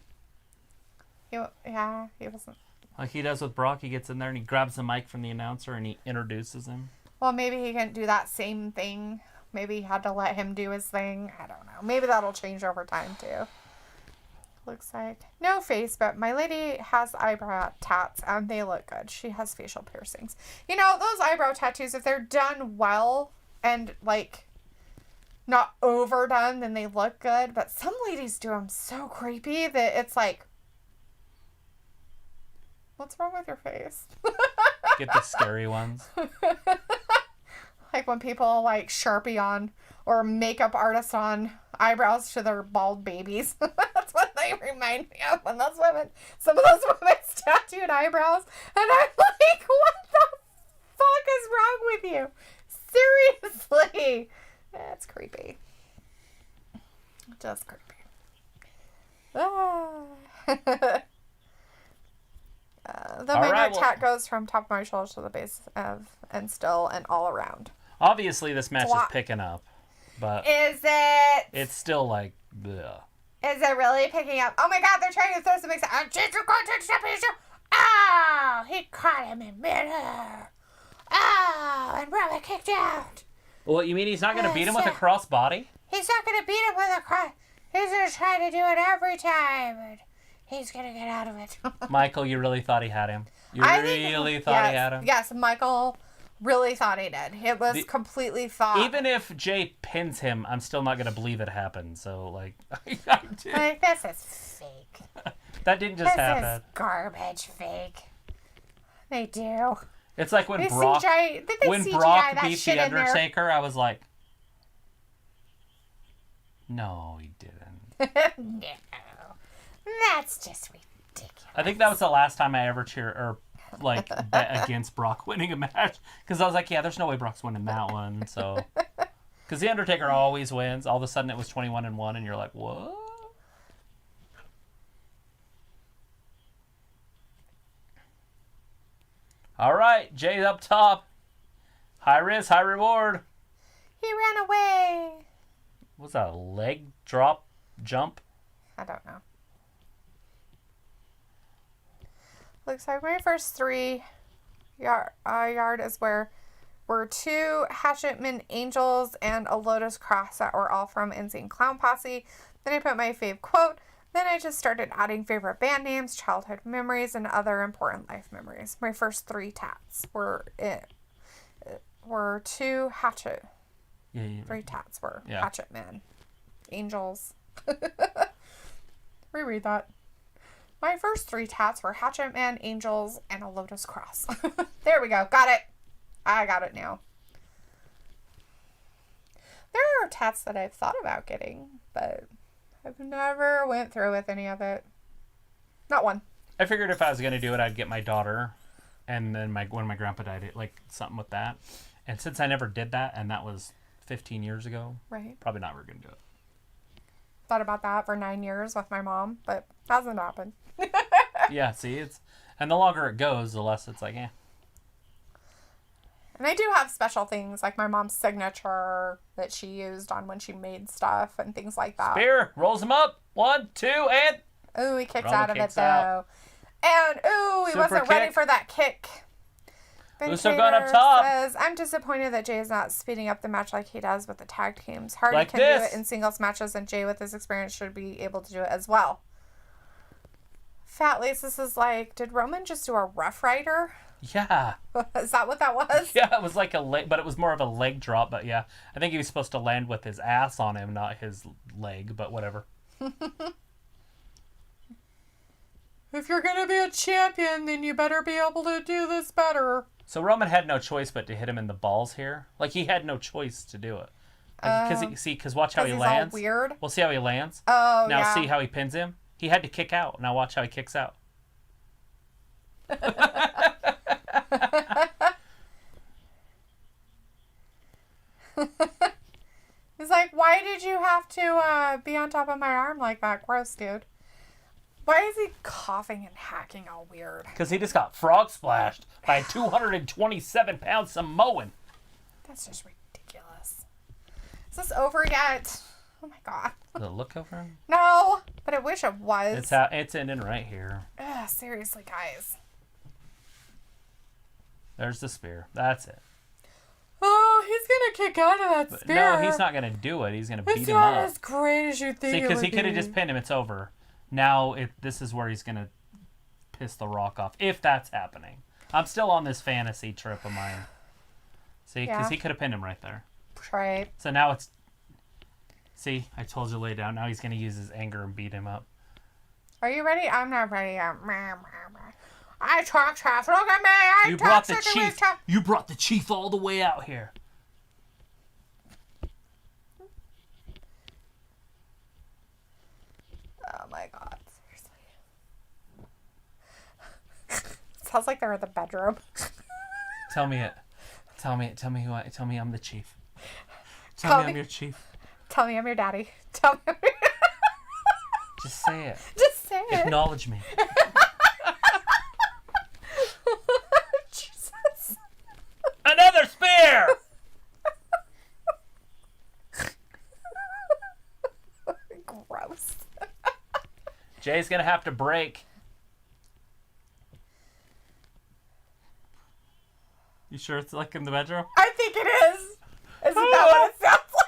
[SPEAKER 2] He wasn't.
[SPEAKER 1] Like he does with Brock, he gets in there and he grabs the mic from the announcer and he introduces him.
[SPEAKER 2] Well, maybe he can't do that same thing. Maybe he had to let him do his thing. I don't know. Maybe that'll change over time, too. Looks like no face, but my lady has eyebrow tats and they look good. She has facial piercings. You know, those eyebrow tattoos, if they're done well and, like, not overdone, then they look good. But some ladies do them so creepy that it's like, what's wrong with your face?
[SPEAKER 1] Get the scary ones.
[SPEAKER 2] Like when people like Sharpie on or makeup artists on eyebrows to their bald babies. That's what they remind me of. And those women, some of those women's tattooed eyebrows. And I'm like, what the fuck is wrong with you? Seriously. That's creepy. Just creepy. The minor tat goes from top of my shoulder to the base of and still and all around.
[SPEAKER 1] Obviously, this match is picking up, but
[SPEAKER 2] is it?
[SPEAKER 1] It's still like, bleh.
[SPEAKER 2] Is it really picking up? Oh my God, they're trying to throw some Oh, he caught him in midair. Oh, and Roman kicked out.
[SPEAKER 1] Well, you mean he's not going to beat him with a cross body?
[SPEAKER 2] He's not going to beat him with a cross. He's going to try to do it every time. And he's going to get out of it.
[SPEAKER 1] Michael, you really thought he had him? You really thought he had him?
[SPEAKER 2] Yes, Michael really thought he did. It was completely thought.
[SPEAKER 1] Even if Jay pins him, I'm still not going to believe it happened. So, like,
[SPEAKER 2] like, this is fake.
[SPEAKER 1] That didn't just happen.
[SPEAKER 2] This is garbage fake. They do.
[SPEAKER 1] It's like when Brock beat The Undertaker, I was like, no, he didn't.
[SPEAKER 2] No. That's just ridiculous.
[SPEAKER 1] I think that was the last time I ever bet against Brock winning a match. Because I was like, yeah, there's no way Brock's winning that one. So, because The Undertaker always wins. All of a sudden it was 21-1, and you're like, what? All right, Jay's up top. High risk, high reward.
[SPEAKER 2] He ran away.
[SPEAKER 1] What's that, a leg drop jump?
[SPEAKER 2] I don't know. Looks like my first 3 yard is where were 2 Hatchetman Angels and a Lotus Cross that were all from Insane Clown Posse. Then I put my fave quote. Then I just started adding favorite band names, childhood memories, and other important life memories. My first 3 tats were 2 hatchet.
[SPEAKER 1] Yeah.
[SPEAKER 2] 3 tats were Hatchetman Angels. Reread that. My first 3 tats were Hatchet Man, Angels, and a Lotus Cross. There we go. Got it. I got it now. There are tats that I've thought about getting, but I've never went through with any of it. Not one.
[SPEAKER 1] I figured if I was going to do it, I'd get my daughter, and then when my grandpa died, like something with that. And since I never did that, and that was 15 years ago,
[SPEAKER 2] right?
[SPEAKER 1] Probably not going to do it.
[SPEAKER 2] Thought about that for 9 years with my mom, but hasn't happened.
[SPEAKER 1] Yeah, see, and the longer it goes, the less it's like, eh.
[SPEAKER 2] And I do have special things, like my mom's signature that she used on when she made stuff and things like that.
[SPEAKER 1] Spear, rolls him up. 1, 2, and...
[SPEAKER 2] Ooh, he kicked
[SPEAKER 1] Roman
[SPEAKER 2] out of it,
[SPEAKER 1] kicks out.
[SPEAKER 2] though. And, ooh, he
[SPEAKER 1] Super
[SPEAKER 2] wasn't
[SPEAKER 1] kick.
[SPEAKER 2] ready for that kick.
[SPEAKER 1] Uso going up top.
[SPEAKER 2] Says, I'm disappointed that Jay is not speeding up the match like he does with the tag teams. Hardy
[SPEAKER 1] Like
[SPEAKER 2] can
[SPEAKER 1] this.
[SPEAKER 2] do it in singles matches, and Jay with his experience should be able to do it as well. Fat Laces is like, did Roman just do a Rough Rider?
[SPEAKER 1] Yeah.
[SPEAKER 2] Is that what that was?
[SPEAKER 1] Yeah, it was like a leg, but it was more of a leg drop. But yeah, I think he was supposed to land with his ass on him, not his leg, but whatever.
[SPEAKER 2] If you're going to be a champion, then you better be able to do this better.
[SPEAKER 1] So Roman had no choice but to hit him in the balls here. Like, he had no choice to do it. Because watch how he lands.
[SPEAKER 2] All weird.
[SPEAKER 1] We'll see how he lands.
[SPEAKER 2] Oh,
[SPEAKER 1] now
[SPEAKER 2] yeah.
[SPEAKER 1] see how he pins him. He had to kick out. Now watch how he kicks out.
[SPEAKER 2] He's like, why did you have to be on top of my arm like that? Gross, dude. Why is he coughing and hacking all weird?
[SPEAKER 1] Because he just got frog splashed by a 227-pound Samoan.
[SPEAKER 2] That's just ridiculous. Is this over yet? Oh my god.
[SPEAKER 1] Does it look over him?
[SPEAKER 2] No, but I wish it was.
[SPEAKER 1] It's ending right here.
[SPEAKER 2] Ugh, seriously, guys.
[SPEAKER 1] There's the spear. That's it.
[SPEAKER 2] Oh, he's gonna kick out of that spear.
[SPEAKER 1] No, he's not gonna do it. He's gonna beat him up.
[SPEAKER 2] It's not as great as you think it would be.
[SPEAKER 1] Because he could have just pinned him. It's over. Now this is where he's gonna piss the Rock off, if that's happening. I'm still on this fantasy trip of mine. See, because he could have pinned him right there.
[SPEAKER 2] Right.
[SPEAKER 1] So now it's. See, I told you to lay down. Now he's gonna use his anger and beat him up.
[SPEAKER 2] Are you ready? I'm not ready. I talk tough. Look at me.
[SPEAKER 1] You brought the chief. You brought the chief all the way out here.
[SPEAKER 2] Oh my god, seriously. Sounds like they're in the bedroom.
[SPEAKER 1] Tell me it. Tell me I'm the chief. Tell me I'm your chief.
[SPEAKER 2] Tell me I'm your daddy. Tell me I'm your...
[SPEAKER 1] Just say it.
[SPEAKER 2] Just say it.
[SPEAKER 1] Acknowledge me.
[SPEAKER 2] Jesus.
[SPEAKER 1] Another spear!
[SPEAKER 2] Gross.
[SPEAKER 1] Jay's gonna have to break. You sure it's like in the bedroom?
[SPEAKER 2] I think it is. Isn't that what it sounds like?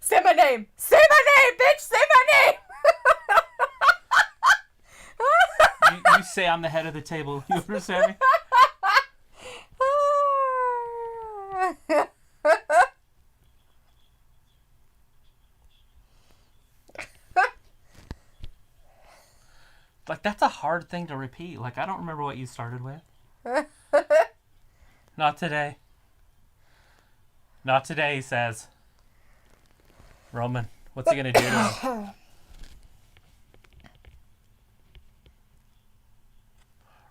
[SPEAKER 2] Say my name. Say my name, bitch. Say my name.
[SPEAKER 1] You say I'm the head of the table. You understand me? Like, that's a hard thing to repeat. Like, I don't remember what you started with. Not today. Not today, he says. Roman, what's he gonna do to him?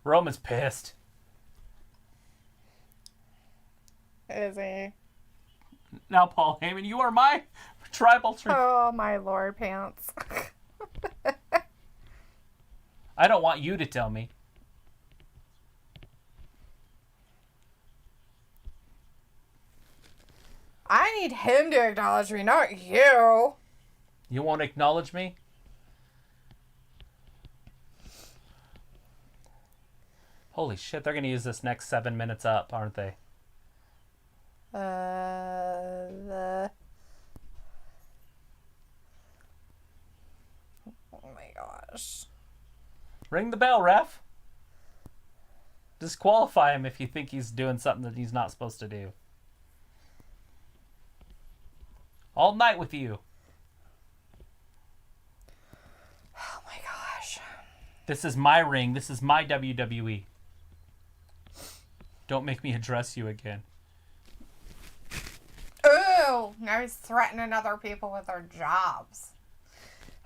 [SPEAKER 1] Roman's pissed.
[SPEAKER 2] Is he?
[SPEAKER 1] Now, Paul Heyman, you are my tribal truth.
[SPEAKER 2] Oh, my Lord, pants.
[SPEAKER 1] I don't want you to tell me.
[SPEAKER 2] I need him to acknowledge me, not you.
[SPEAKER 1] You won't acknowledge me? Holy shit, they're going to use this next 7 minutes up, aren't they?
[SPEAKER 2] Oh my gosh.
[SPEAKER 1] Ring the bell, ref. Disqualify him if you think he's doing something that he's not supposed to do. All night with you.
[SPEAKER 2] Oh my
[SPEAKER 1] This is my ring. This is my WWE. Don't make me address you again.
[SPEAKER 2] Ooh, now he's threatening other people with their jobs.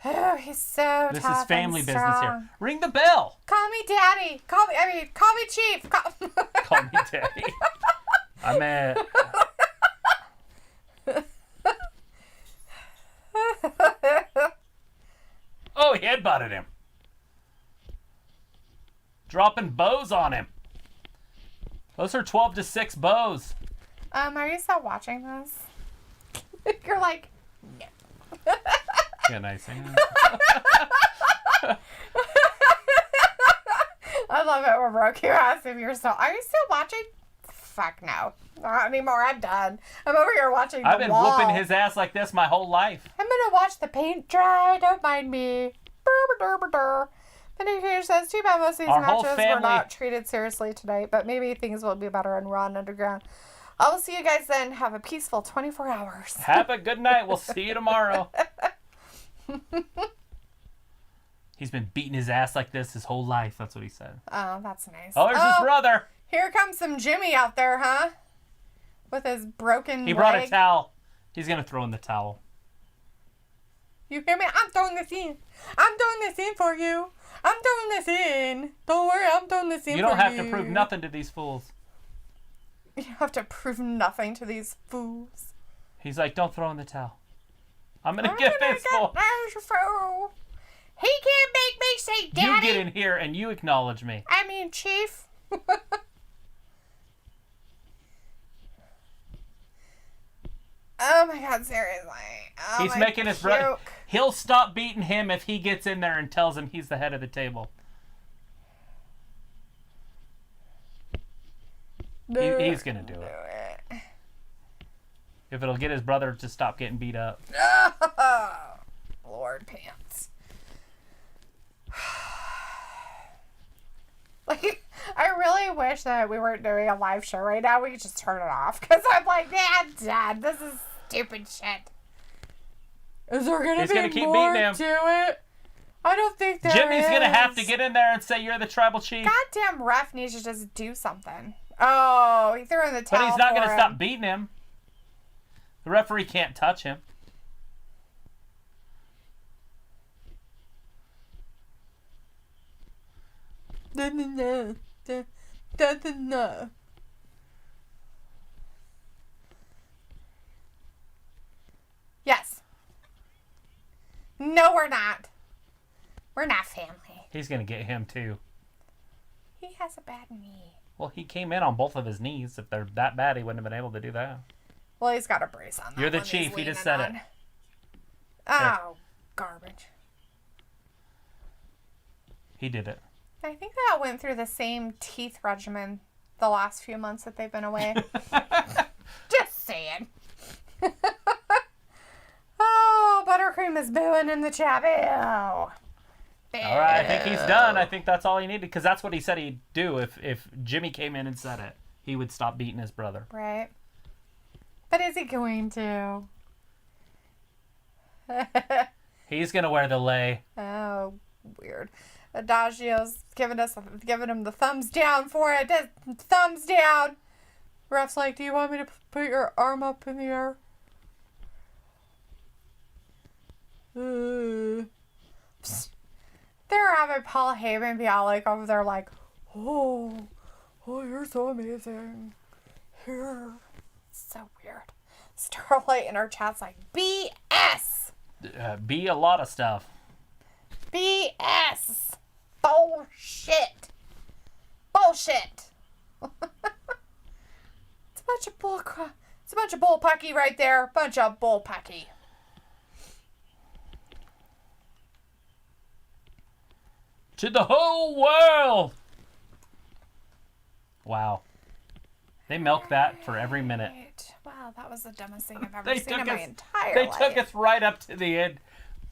[SPEAKER 2] Oh, he's so
[SPEAKER 1] This
[SPEAKER 2] tough
[SPEAKER 1] is family
[SPEAKER 2] and
[SPEAKER 1] business
[SPEAKER 2] strong.
[SPEAKER 1] here. Ring the bell.
[SPEAKER 2] Call me daddy. Call me chief.
[SPEAKER 1] Call me daddy. I'm at... Oh, he headbutted him. Dropping bows on him. Those are 12-6 bows.
[SPEAKER 2] Are you still watching this? You're like, no.
[SPEAKER 1] Yeah, nice.
[SPEAKER 2] I love it when Roku asks if you're still. Are you still watching? Fuck no. Not anymore. I'm done. I'm over here watching the
[SPEAKER 1] I've been
[SPEAKER 2] wall.
[SPEAKER 1] whooping his ass like this my whole life.
[SPEAKER 2] I'm gonna watch the paint dry. Don't mind me. Benny Cage says, too bad most of these
[SPEAKER 1] Our whole
[SPEAKER 2] matches were
[SPEAKER 1] family-
[SPEAKER 2] not treated seriously tonight, but maybe things will be better in Raw and Underground. I will see you guys then. Have a peaceful 24 hours.
[SPEAKER 1] Have a good night. We'll see you tomorrow. He's been beating his ass like this his whole life. That's what he said.
[SPEAKER 2] Oh, that's nice.
[SPEAKER 1] Oh, there's his brother.
[SPEAKER 2] Here comes some Jimmy out there, huh? With his broken
[SPEAKER 1] He brought
[SPEAKER 2] leg.
[SPEAKER 1] a towel. He's going to throw in the towel.
[SPEAKER 2] You hear me? I'm throwing this in. I'm throwing this in for you. I'm throwing this in. Don't worry, I'm throwing this in for you.
[SPEAKER 1] You don't have to prove nothing to these fools.
[SPEAKER 2] You have to prove nothing to these fools.
[SPEAKER 1] He's like, don't throw in the towel. I'm going to get this fool.
[SPEAKER 2] He can't make me say daddy.
[SPEAKER 1] You get in here and you acknowledge me.
[SPEAKER 2] I mean, chief. Oh my god, seriously. Oh,
[SPEAKER 1] He's making his brother. He'll stop beating him if he gets in there and tells him he's the head of the table. He's going to do it. If it'll get his brother to stop getting beat up.
[SPEAKER 2] Oh, Lord pants. Like, I really wish that we weren't doing a live show right now. We could just turn it off. Because I'm like, man, Dad, this is stupid shit. Is there going to be
[SPEAKER 1] keep
[SPEAKER 2] more
[SPEAKER 1] beating him.
[SPEAKER 2] to it? I don't think there
[SPEAKER 1] Jimmy's
[SPEAKER 2] is.
[SPEAKER 1] going to have to get in there and say you're the tribal chief.
[SPEAKER 2] Goddamn ref needs to just do something. Oh, he threw in the towel.
[SPEAKER 1] But he's not
[SPEAKER 2] going
[SPEAKER 1] to stop beating him. The referee can't touch him.
[SPEAKER 2] No. Yes. No, we're not. We're not family.
[SPEAKER 1] He's going to get him too.
[SPEAKER 2] He has a bad knee.
[SPEAKER 1] Well, he came in on both of his knees. If they're that bad, he wouldn't have been able to do that.
[SPEAKER 2] Well, he's got a brace on.
[SPEAKER 1] You're the
[SPEAKER 2] one he's
[SPEAKER 1] chief. He just
[SPEAKER 2] leaning
[SPEAKER 1] said
[SPEAKER 2] on.
[SPEAKER 1] it.
[SPEAKER 2] Oh, garbage.
[SPEAKER 1] He did it.
[SPEAKER 2] I think that went through the same teeth regimen the last few months that they've been away. Just saying. Oh, Buttercream is booing in the chat. Ew.
[SPEAKER 1] All right, I think he's done. I think that's all he needed because that's what he said he'd do if Jimmy came in and said it. He would stop beating his brother.
[SPEAKER 2] Right. But is he going to?
[SPEAKER 1] He's going to wear the lei.
[SPEAKER 2] Oh, weird. Adagio's giving him the thumbs down for it. Thumbs down. Ref's like, do you want me to put your arm up in the air? They're having Paul Heyman be all like over there like, oh, you're so amazing. Here. It's so weird. Starlight in our chat's like, BS.
[SPEAKER 1] Be a lot of stuff.
[SPEAKER 2] BS. Bullshit. Bullshit. It's a bunch of bull crap. It's a bunch of bullpucky right there. Bunch of bullpucky.
[SPEAKER 1] To the whole world. Wow. They milk that for every minute.
[SPEAKER 2] Wow, that was the dumbest thing I've ever seen in my entire
[SPEAKER 1] They
[SPEAKER 2] life.
[SPEAKER 1] took us right up to the end.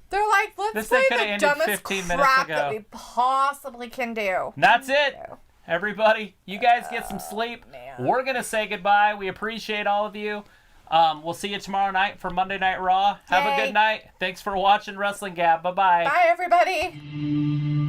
[SPEAKER 2] They're like, let's
[SPEAKER 1] This
[SPEAKER 2] play
[SPEAKER 1] thing coulda
[SPEAKER 2] the
[SPEAKER 1] ended
[SPEAKER 2] dumbest
[SPEAKER 1] 15 minutes
[SPEAKER 2] crap
[SPEAKER 1] ago.
[SPEAKER 2] that we possibly can do.
[SPEAKER 1] And that's it. Everybody, you guys get some sleep.
[SPEAKER 2] Man.
[SPEAKER 1] We're going to say goodbye. We appreciate all of you. We'll see you tomorrow night for Monday Night Raw. Have a
[SPEAKER 2] Yay.
[SPEAKER 1] good night. Thanks for watching Wrestling Gab. Bye-bye.
[SPEAKER 2] Bye, everybody.